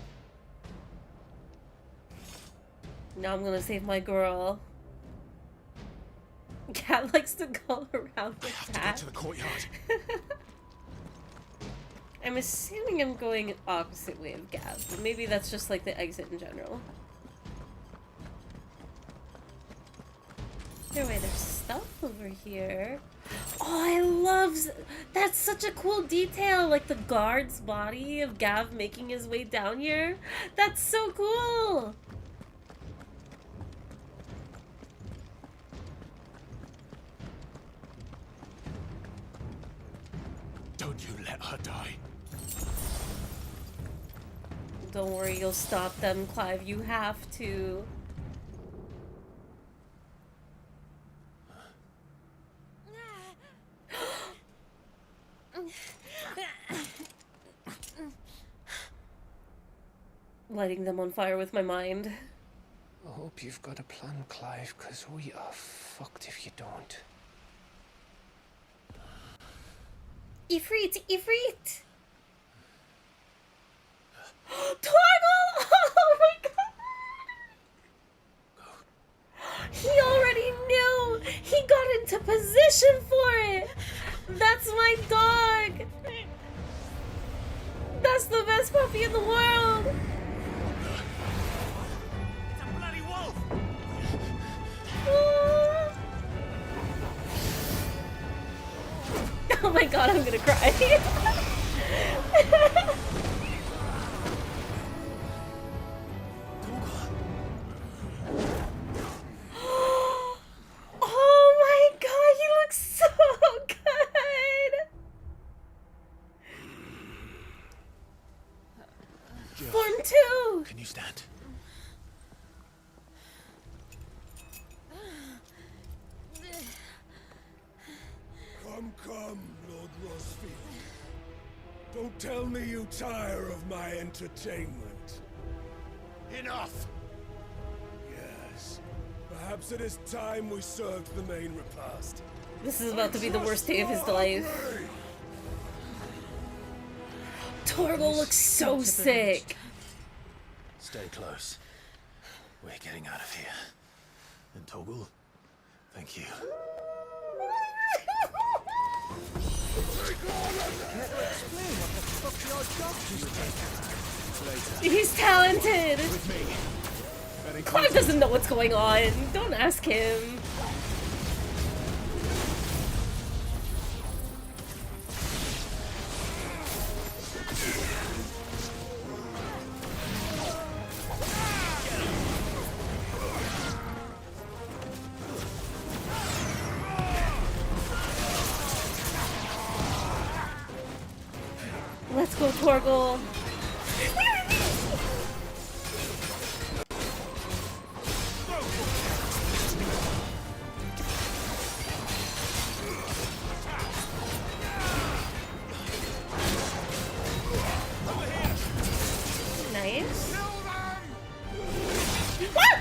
Now I'm gonna save my girl. Cat likes to go around the I have to get to the courtyard. I'm assuming I'm going opposite way of Gav, but maybe that's just like the exit in general. Either way, there's stuff over here. Oh, I love... That's such a cool detail, like the guard's body of Gav making his way down here. That's so cool! Don't you let her die. Don't worry, you'll stop them, Clive. You have to. Lighting them on fire with my mind. I hope you've got a plan, Clive, because we are fucked if you don't. Ifrit! Ifrit! Torgal! Oh my god! He already knew! He got into position for it! That's my dog! That's the best puppy in the world! It's a bloody wolf! Oh my god, I'm gonna cry. Oh my god, he looks so good! Form 2! Can you stand? Come, Lord Rosfield. Don't tell me you tire of my entertainment. Enough! Yes. Perhaps it is time we served the main repast. This is about to be the worst day of his life. Torgal looks so sick. Stay close. We're getting out of here. And Torgal, thank you. Care to explain what the fuck your dog just did? He's talented. Clive doesn't know what's going on. Don't ask him. Let's go, Torgal. Nice. What?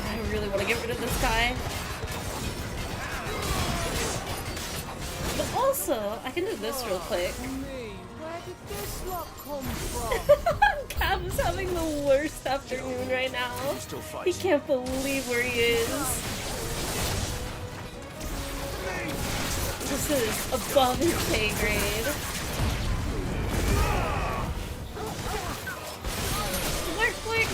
I really want to get rid of this guy. But also, I can do this real quick. Where did this lot come from? Cab is having the worst afternoon right now. He can't believe where he is. This is above his pay grade. Work, work!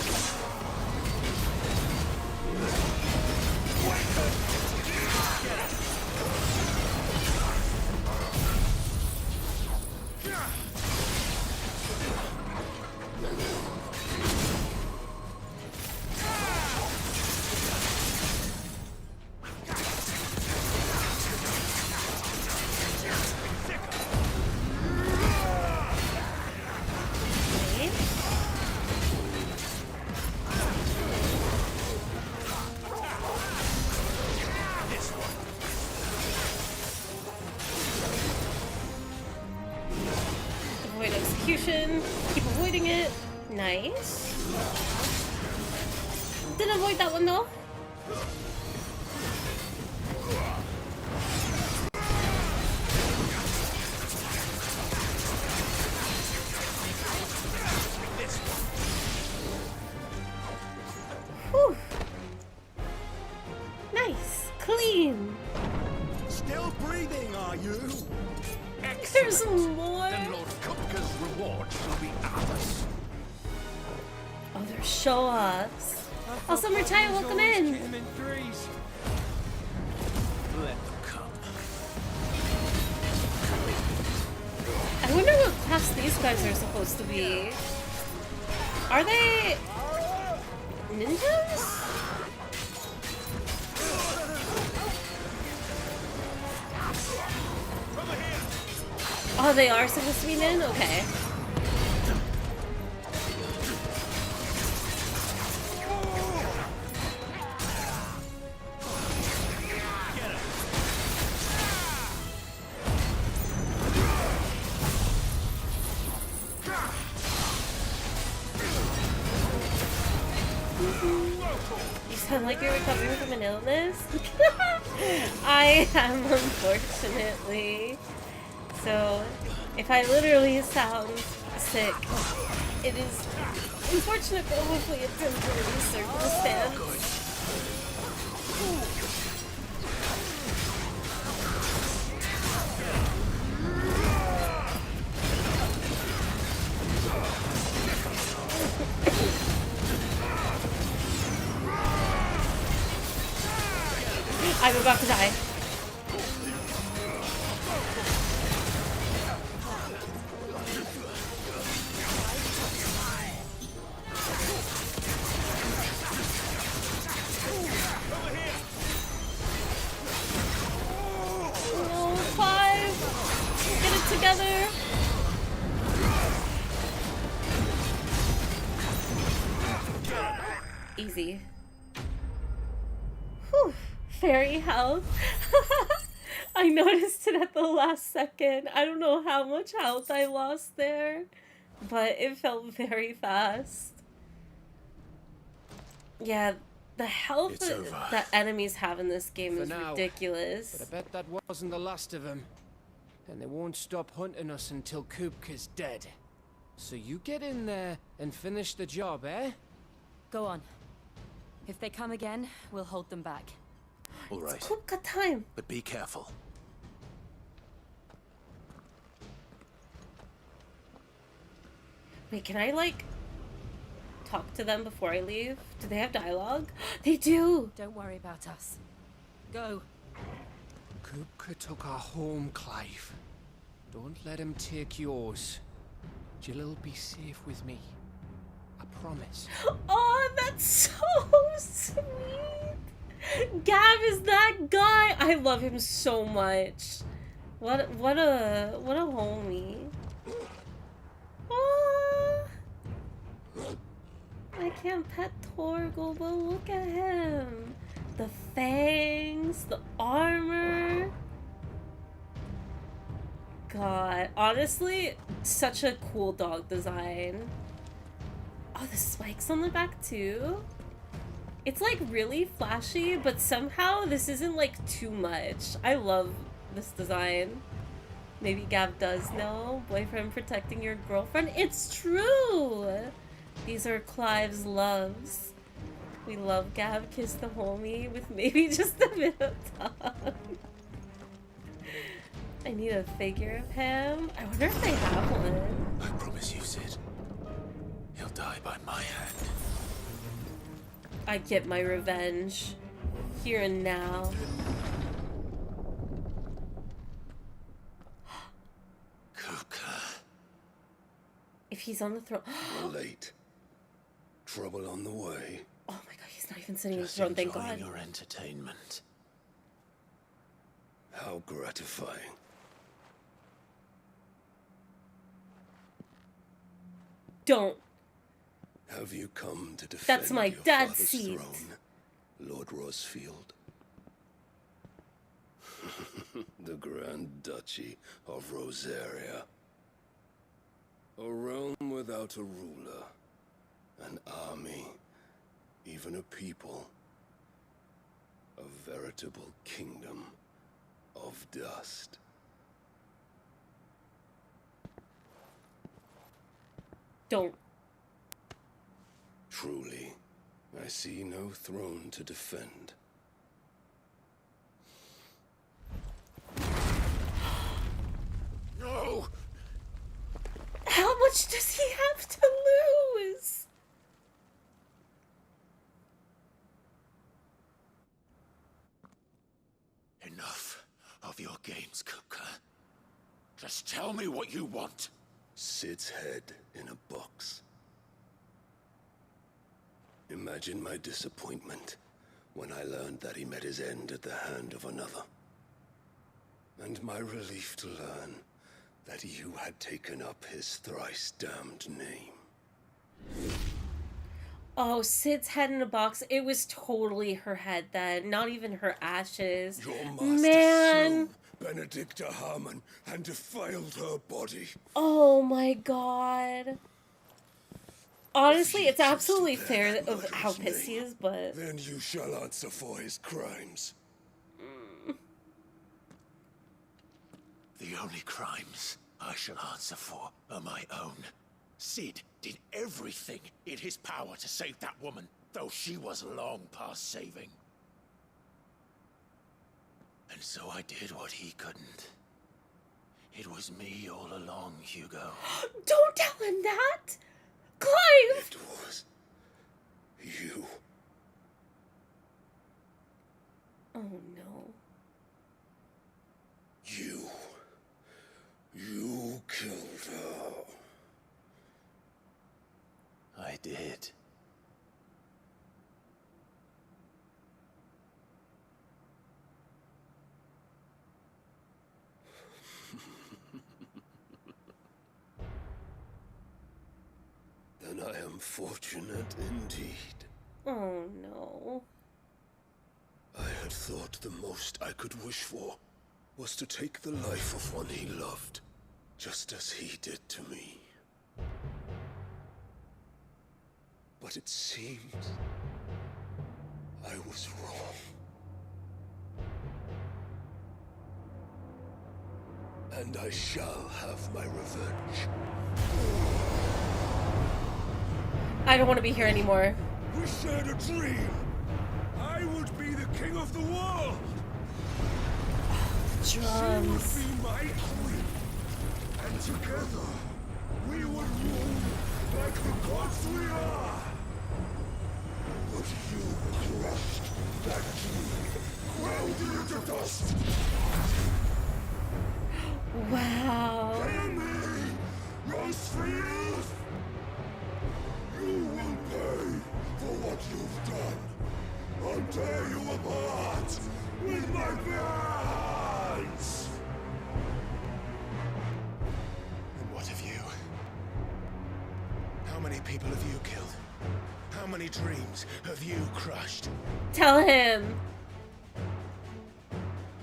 Avoid execution. Keep avoiding it. Nice. Didn't avoid that one though. Whew. Nice. Clean. Still breathing, are you? There's more. Then Lord Kupka's reward shall be ours. Oh, they're show-offs. Oh, Summer Chai, welcome in. Let them come. I wonder what class these guys are supposed to be. Are they ninjas? Oh, they are supposed to be nin? Okay. You sound like you're recovering from an illness? I am, unfortunately. So, if I literally sound sick, it is unfortunate, but hopefully a temporary circumstance. I'm about to die. No, 5. Get it together. Easy. Whew. Fairy health. I noticed it at the last second. I don't know how much health I lost there, but it felt very fast. Yeah, the health that enemies have in this game is ridiculous. But I bet that wasn't the last of them. And they won't stop hunting us until Kupka's dead. So you get in there and finish the job, eh? Go on. If they come again, we'll hold them back. All right. It's Kupka time. But be careful. Wait, can I, like, talk to them before I leave? Do they have dialogue? They do! Don't worry about us. Go. Kupka took our home, Clive. Don't let him take yours. Jill'll be safe with me. I promise. Oh, that's so sweet! Gav is that guy! I love him so much. What a homie. Oh, I can't pet Torgal, but look at him. The fangs, the armor. God, honestly, such a cool dog design. Oh, the spikes on the back too. It's like really flashy, but somehow this isn't like too much. I love this design. Maybe Gav does know. Boyfriend protecting your girlfriend. It's true! These are Clive's loves. We love Gav kiss the homie with maybe just a bit of tongue. I need a figure of him. I wonder if they have one. I promise you, Sid. He'll die by my hand. I get my revenge. Here and now. Kupka. If he's on the throne. We're late. Trouble on the way. Oh my god, he's not even sitting on the throne, thank God. Your entertainment. How gratifying. Don't. Have you come to defend That's my your dad's father's seat. throne, Lord Rosfield? The Grand Duchy of Rosaria. A realm without a ruler, an army, even a people. A veritable kingdom of dust. Don't. Truly, I see no throne to defend. No! How much does he have to lose? Enough of your games, Kupka. Just tell me what you want. Sid's head in a box. Imagine my disappointment when I learned that he met his end at the hand of another. And my relief to learn that you had taken up his thrice-damned name. Oh, Sid's head in a box. It was totally her head then, not even her ashes. Your master Man. slew Benedicta Harmon and defiled her body. Oh my god. Honestly, it's absolutely fair of how pissed he is, but... Then you shall answer for his crimes. The only crimes I shall answer for are my own. Sid did everything in his power to save that woman, though she was long past saving. And so I did what he couldn't. It was me all along, Hugo. Don't tell him that! Clive! It was you. Oh no. You killed her. I did. Then I am fortunate indeed. Oh no. I had thought the most I could wish for was to take the life of one he loved, just as he did to me. But it seems I was wrong. And I shall have my revenge. I don't want to be here anymore. We shared a dream. I would be the king of the world. She would be my queen. And together, we would rule like the gods we are. But you crushed that dream, ground it into dust. Wow. Enemy, rose for you. You will pay for what you've done. I'll tear you apart with my hands. And what of you? How many people have you killed? How many dreams have you crushed? Tell him.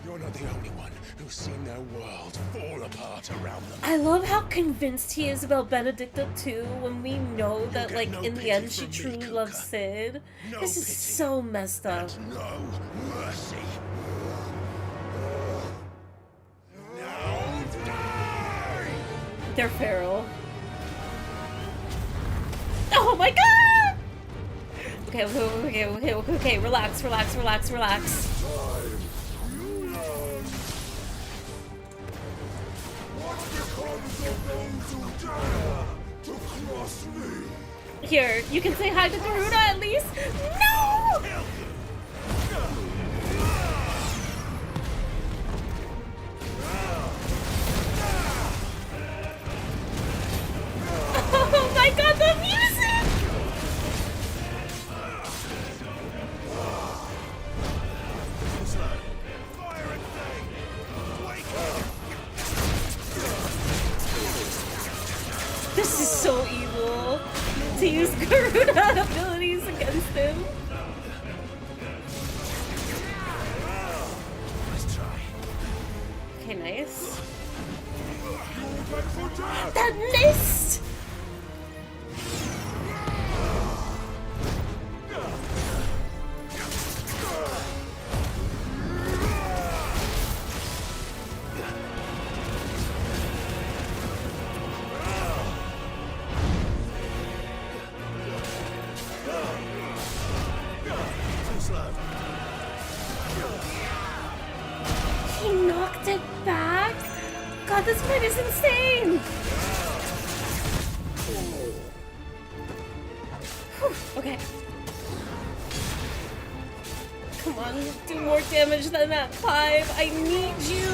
You're not the only one who's seen their world fall apart around them. I love how convinced he is about Benedicta too, when we know that, like, in the end, she truly loves Sid. This is so messed up. No mercy. They're feral. Oh my god! Okay, relax. Here, you can say hi to Garuda at least. No! Oh my god, the music! This is so evil to use Garuda abilities against him. Okay, nice. That missed! He knocked it back? God, this fight is insane! Whew, okay. Come on, do more damage than that 5. I need you!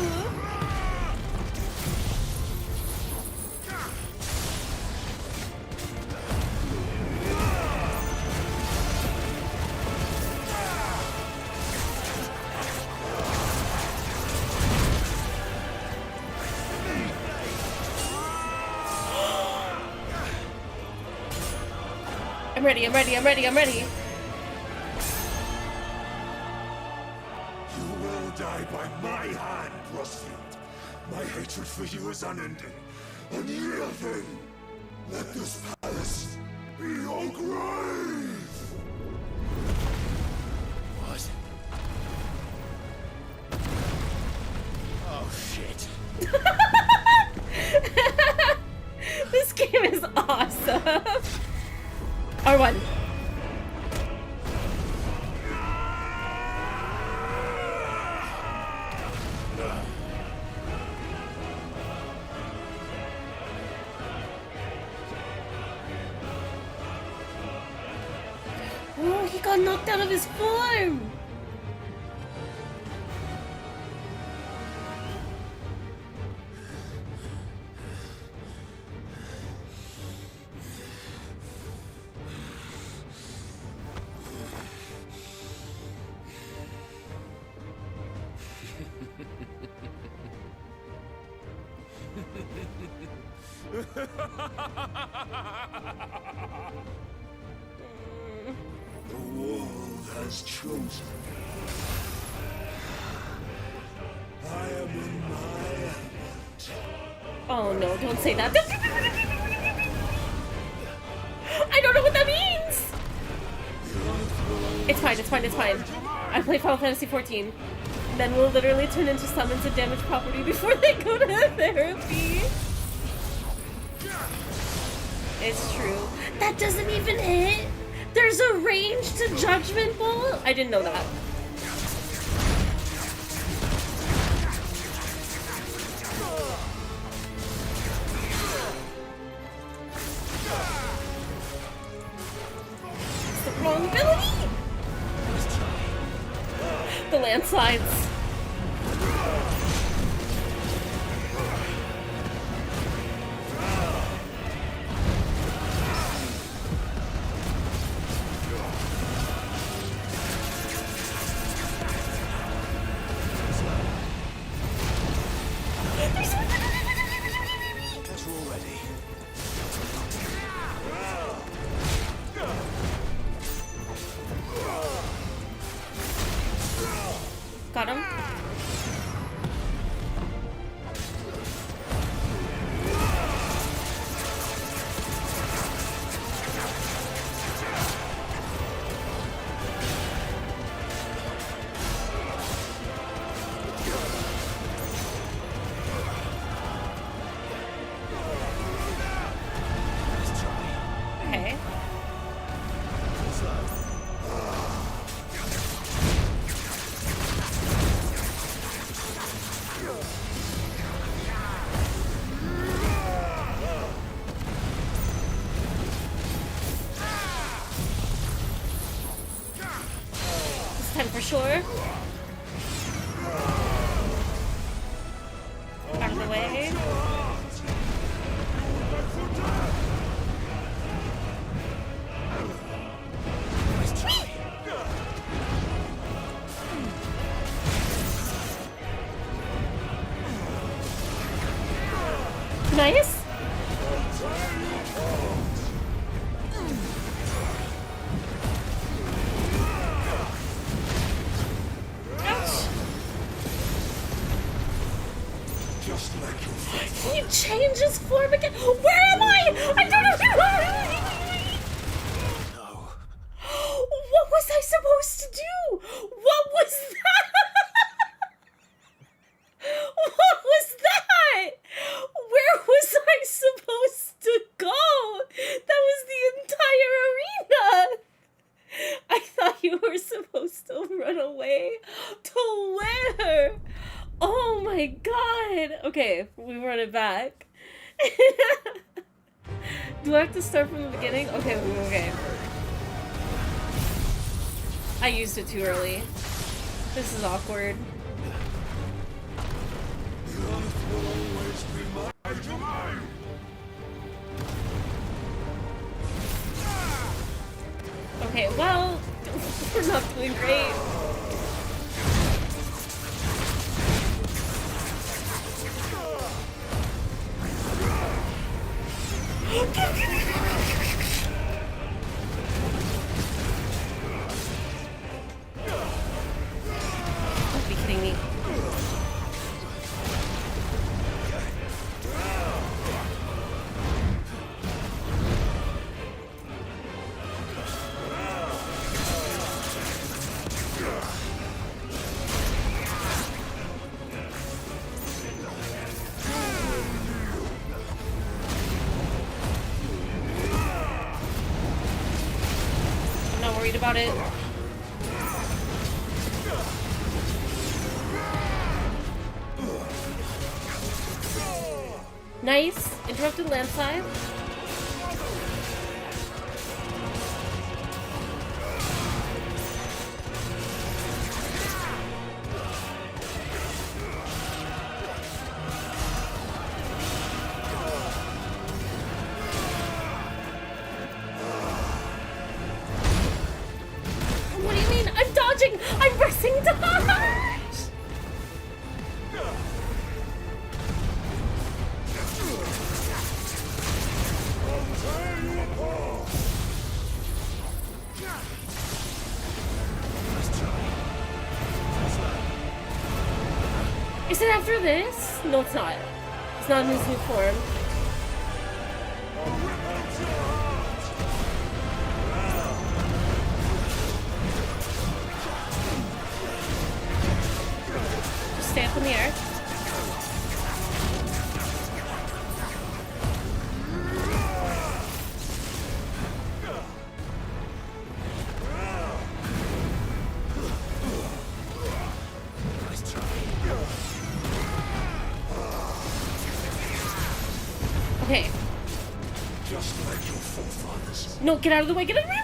I'm ready. You will die by my hand, Rosfield. My hatred for you is unending, unyielding. Let this palace be your grave. What? Oh, shit. This game is awesome. R1. Oh, he got knocked out of his form. The world has chosen. I am in my element. Oh no, don't say that. I don't know what that means! It's fine. I play Final Fantasy XIV. Men will literally turn into summons and damage property before they go to therapy. It's true. That doesn't even hit? There's a range to Judgment Bolt? I didn't know that. It's the wrong ability! The landslides. Got him. Okay. This time for sure. Out of the way. Nice. Just like your father. He changes form again. Where am I? I don't know where I am. What was I supposed to do? What was that? What was that? Where was I supposed to go? That was the entire arena. I thought you were supposed to run away. To where? Oh my god. Okay, we run it back. Do I have to start from the beginning? Okay, okay. I used it too early. This is awkward. Okay, well, we're not doing great. Don't be kidding me. I'm not worried about it. Nice. Interrupted landslide. What do you mean? I'm dodging! I'm pressing dodge! Is it after this? No, it's not. It's not in his new form. Just stay up in the air. No, get out of the way. Get out of the way.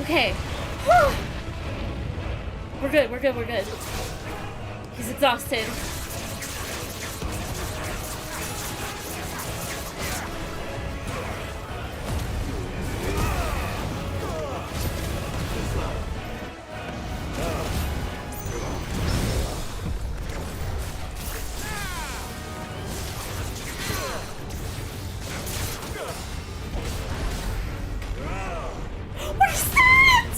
Okay. We're good. We're good. We're good. He's exhausted. What is that?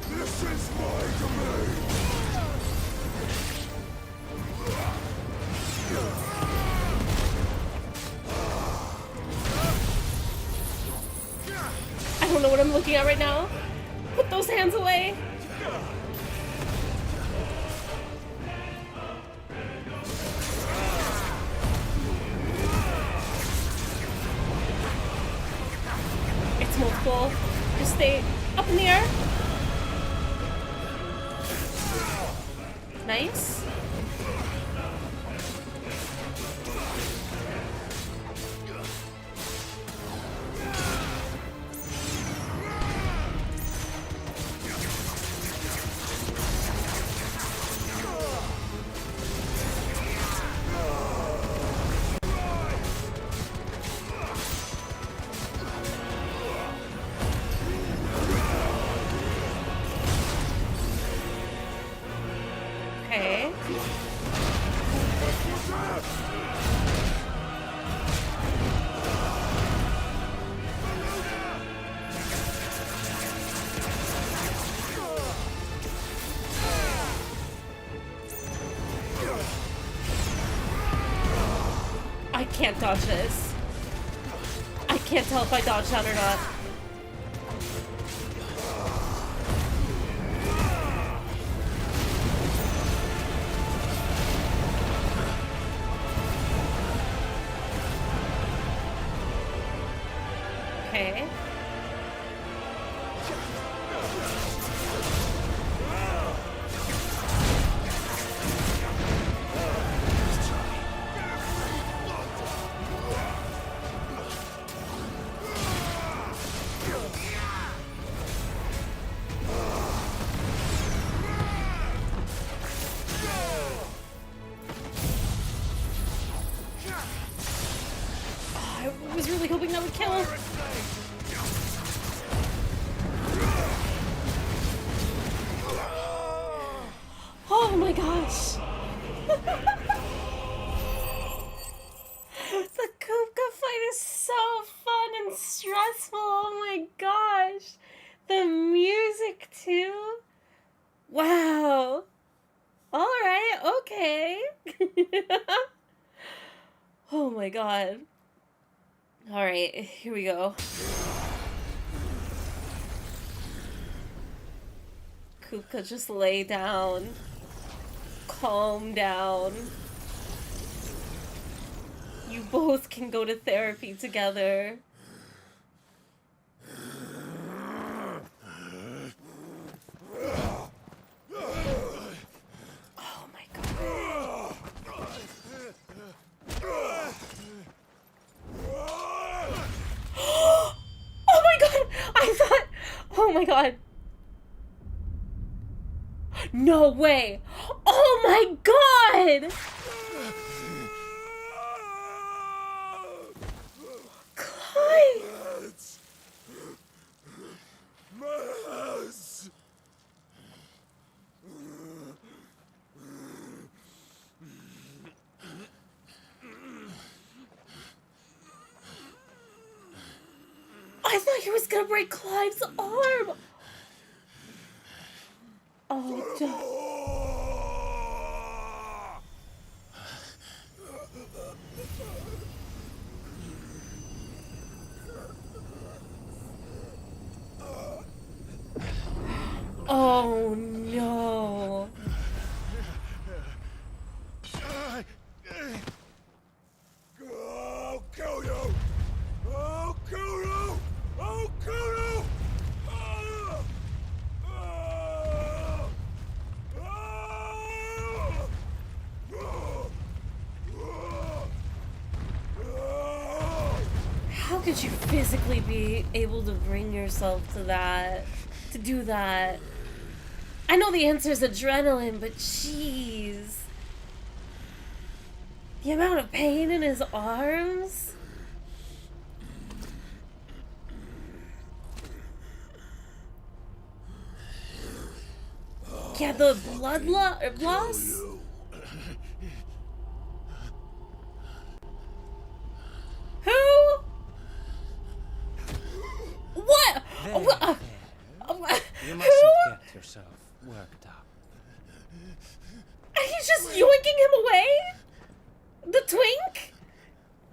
This is my domain. I don't know what I'm looking at right now. Put those hands away. It's multiple. Just stay up in the air. Nice. Okay. I can't dodge this. I can't tell if I dodge that or not. Okay. I was really hoping that would kill him. Oh my gosh. The Kupka fight is so fun and stressful. Oh my gosh. The music too. Wow. All right. Okay. Oh my god. All right. Here we go. Kupka, just lay down. Calm down. You both can go to therapy together. Oh my god. Oh my god! I thought... Oh my god. No way! Oh my god! Clyde! Maz! I thought he was gonna break Clive's arm! Oh, oh no. I'll kill you! I'll kill you! I'll kill you! could you physically be able to bring yourself to that? To do that? I know the answer is adrenaline, but jeez. The amount of pain in his arms? Yeah, the blood loss? Who? What? You mustn't get yourself worked up. Are you just yoinking him away? The twink?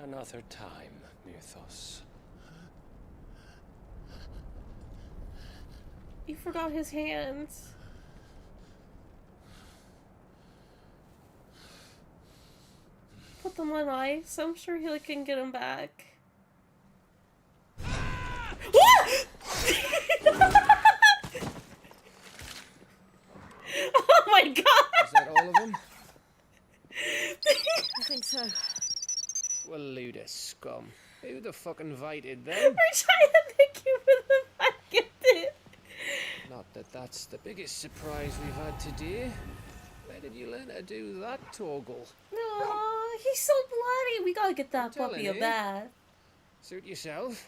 Another time, Mythos. You forgot his hands. Put them on ice. I'm sure he can get them back. Oh my god! Is that all of them? I think so. Well, Luda scum. Who the fuck invited them? We're trying to thank you for the fucking it. Not that that's the biggest surprise we've had today. Where did you learn to do that, Torgal? No, he's so bloody. We gotta get that puppy a bath. Suit yourself.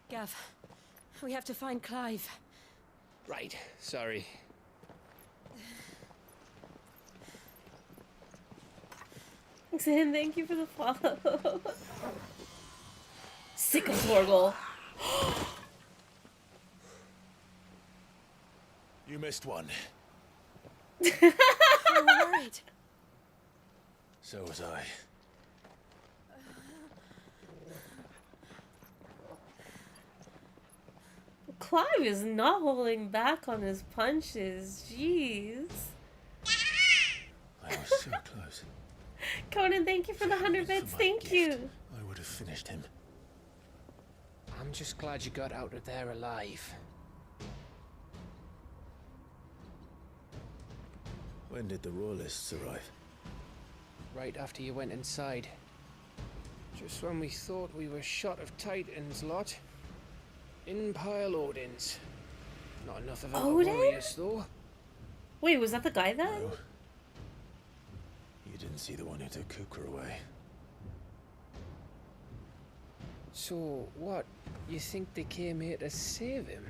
Gav, we have to find Clive. Right, sorry. Zin, thank you for the follow. Sick of Torgal. You missed one. I'm worried. So was I. Clive is not holding back on his punches. Jeez. I was so close. Conan, thank you for the 100 bits. Thank you. I would have finished him. I'm just glad you got out of there alive. When did the Royalists arrive? Right after you went inside. Just when we thought we were shot of Titans lot. In pile Odins. Not enough of them to worry us, though. Wait, was that the guy then? No. You didn't see the one who took Kukra away. So, what? You think they came here to save him?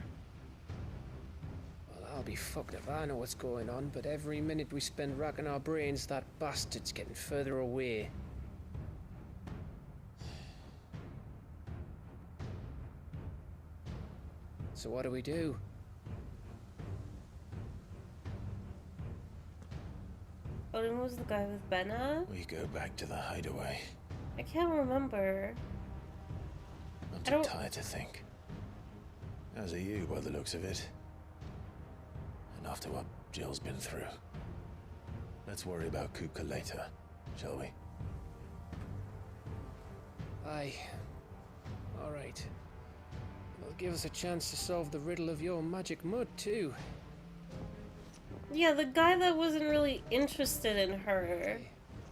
Well, I'll be fucked if I know what's going on, but every minute we spend racking our brains, that bastard's getting further away. So what do we do? Odin was the guy with Benna? We go back to the hideaway. I can't remember. I'm too tired to think. As are you, by the looks of it. And after what Jill's been through. Let's worry about Kupka later, shall we? Aye. Alright. It'll give us a chance to solve the riddle of your magic mud, too. Yeah, the guy that wasn't really interested in her.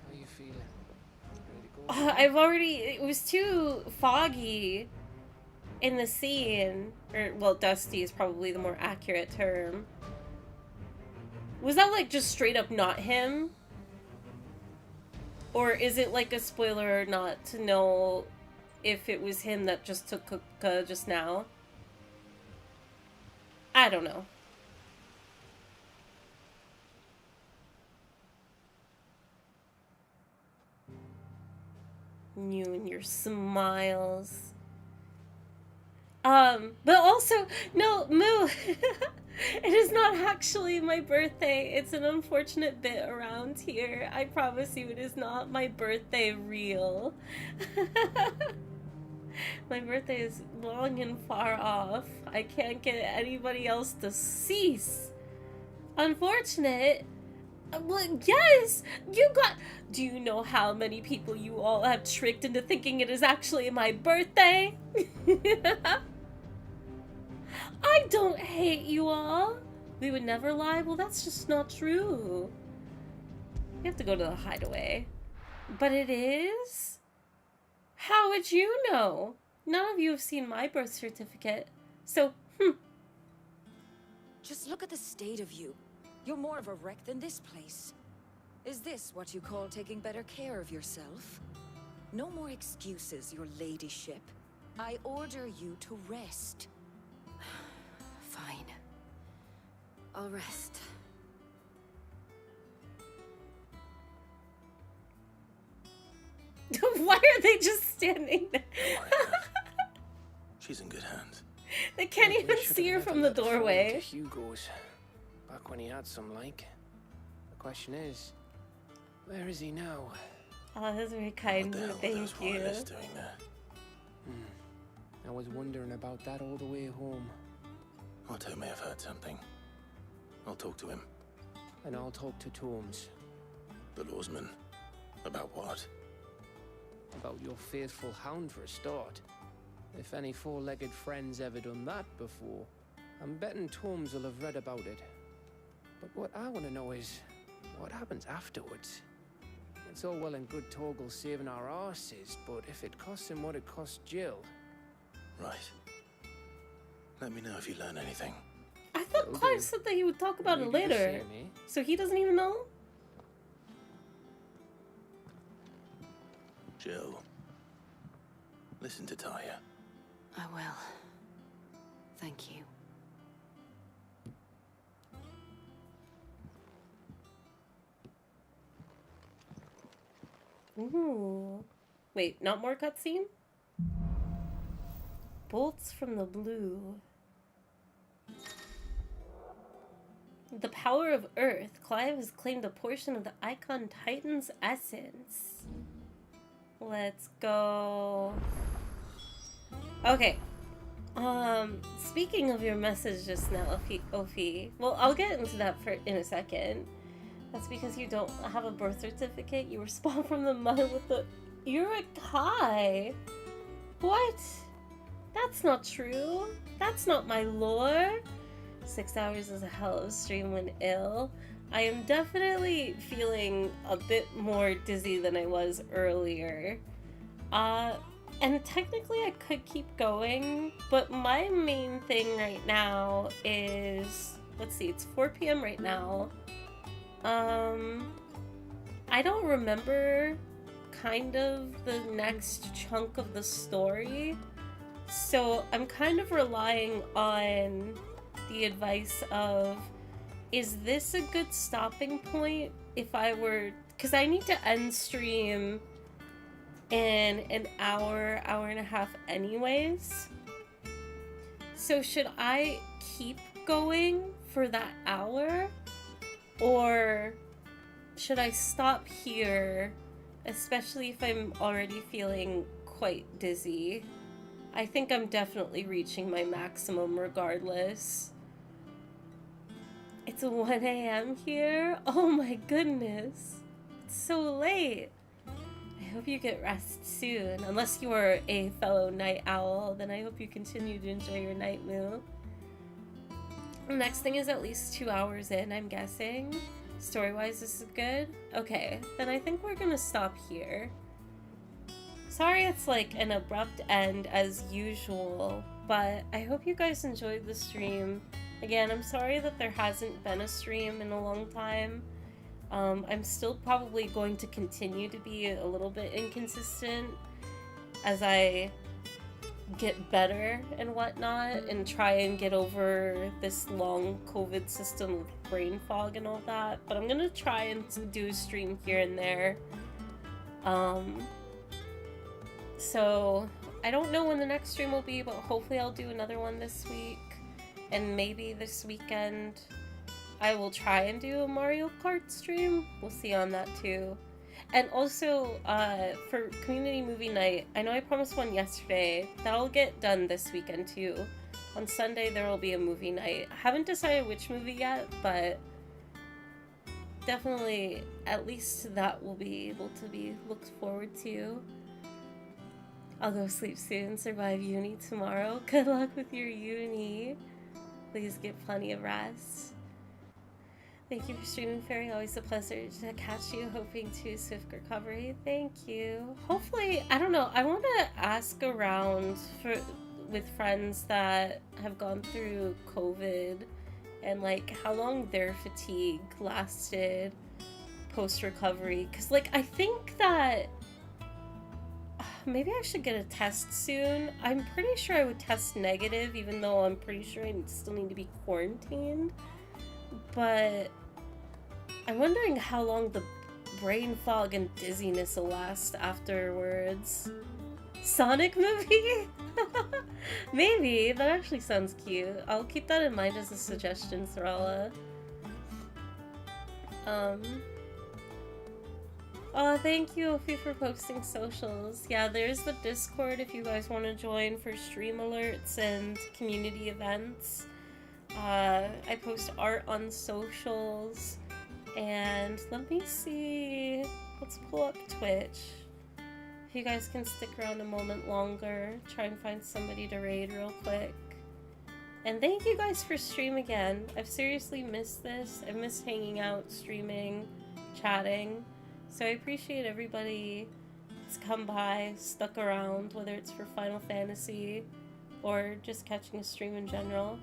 How you feeling? I've already... It was too foggy in the scene. Or, well, dusty is probably the more accurate term. Was that, like, just straight up not him? Or is it, like, a spoiler or not to know if it was him that just took Kupka just now? I don't know. You and your smiles. But also, no, Moo, it is not actually my birthday. It's an unfortunate bit around here. I promise you it is not my birthday real. My birthday is long and far off. I can't get anybody else to cease. Unfortunate. Well, yes, you got... Do you know how many people you all have tricked into thinking it is actually my birthday? I don't hate you all. We would never lie. Well, that's just not true. We have to go to the hideaway. But it is? How would you know? none of you have seen my birth certificate. So, Just look at the state of you. You're more of a wreck than this place. Is this what you call taking better care of yourself? No more excuses, your ladyship. I order you to rest. Fine. I'll rest. Why are they just standing there? She's in good hands. They can't even see her from the doorway. To Hugo's, back when he had some like. The question is, where is he now? Oh, that's very kind of you. Thank you. Doing that? I was wondering about that all the way home. Otto may have heard something. I'll talk to him. And I'll talk to Tomes. The lawsman. About what? About your faithful hound for a start. If any four-legged friend's ever done that before, I'm betting Tomes will have read about it. But what I want to know is, what happens afterwards? It's all well and good Torgal saving our arses, but if it costs him what it cost Jill... Right. Let me know if you learn anything. I thought Clive said that he would talk about it later. So he doesn't even know? Jill. Listen to Taya. I will. Thank you. Ooh. Wait, not more cutscene? Bolts from the blue. The power of Earth. Clive has claimed a portion of the Icon Titan's essence. Let's go. Okay. Speaking of your message just now, Ophi. Well, I'll get into that in a second. That's because you don't have a birth certificate. You were spawned from the mud with the... You're a Kai. What? That's not true. That's not my lore. 6 hours is a hell of a stream when ill. I am definitely feeling a bit more dizzy than I was earlier. And technically I could keep going, but my main thing right now is... Let's see, it's 4 p.m. right now. I don't remember kind of the next chunk of the story, so I'm kind of relying on the advice of, is this a good stopping point if I were, because I need to end stream in an hour and a half anyways, so should I keep going for that hour? Or should I stop here, especially if I'm already feeling quite dizzy? I think I'm definitely reaching my maximum regardless. It's 1 a.m. here? Oh my goodness. It's so late. I hope you get rest soon. Unless you are a fellow night owl, then I hope you continue to enjoy your night moo. The next thing is at least 2 hours in, I'm guessing. Story-wise, this is good? Okay, then I think we're gonna stop here. Sorry it's like an abrupt end as usual, but I hope you guys enjoyed the stream. Again, I'm sorry that there hasn't been a stream in a long time. I'm still probably going to continue to be a little bit inconsistent as I get better and whatnot and try and get over this long COVID system of brain fog and all that, but I'm gonna try and do a stream here and there. So I don't know when the next stream will be, but hopefully I'll do another one this week, and maybe this weekend I will try and do a Mario Kart stream. We'll see on that too. And also, for community movie night, I know I promised one yesterday. That'll get done this weekend too. On Sunday, there will be a movie night. I haven't decided which movie yet, but definitely at least that will be able to be looked forward to. I'll go sleep soon, survive uni tomorrow. Good luck with your uni. Please get plenty of rest. Thank you for streaming, Fairy. Always a pleasure to catch you. Hoping to swift recovery. Thank you. Hopefully, I don't know. I want to ask around with friends that have gone through COVID and like how long their fatigue lasted post recovery. Cause like I think that maybe I should get a test soon. I'm pretty sure I would test negative, even though I'm pretty sure I still need to be quarantined. But I'm wondering how long the brain fog and dizziness will last afterwards. Sonic movie? Maybe. That actually sounds cute. I'll keep that in mind as a suggestion, Thrala. Oh, thank you, Ophi, for posting socials. Yeah, there's the Discord if you guys want to join for stream alerts and community events. I post art on socials, and let me see, let's pull up Twitch. If you guys can stick around a moment longer, try and find somebody to raid real quick. And thank you guys for streaming again. I've seriously missed this. I've missed hanging out, streaming, chatting. So I appreciate everybody that's come by, stuck around, whether it's for Final Fantasy or just catching a stream in general.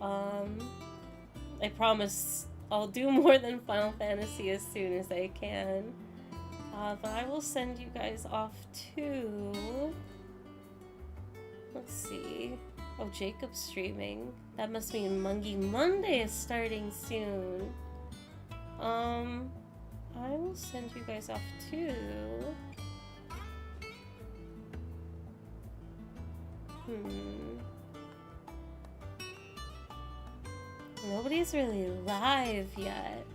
I promise I'll do more than Final Fantasy as soon as I can. But I will send you guys off to... Let's see. Oh, Jacob's streaming. That must mean Mungie Monday is starting soon. I will send you guys off to... Nobody's really live yet.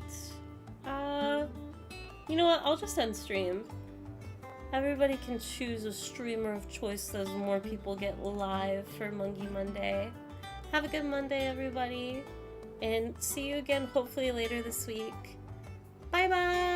You know what? I'll just end stream. Everybody can choose a streamer of choice as more people get live for Mungie Monday. Have a good Monday, everybody. And see you again hopefully later this week. Bye-bye!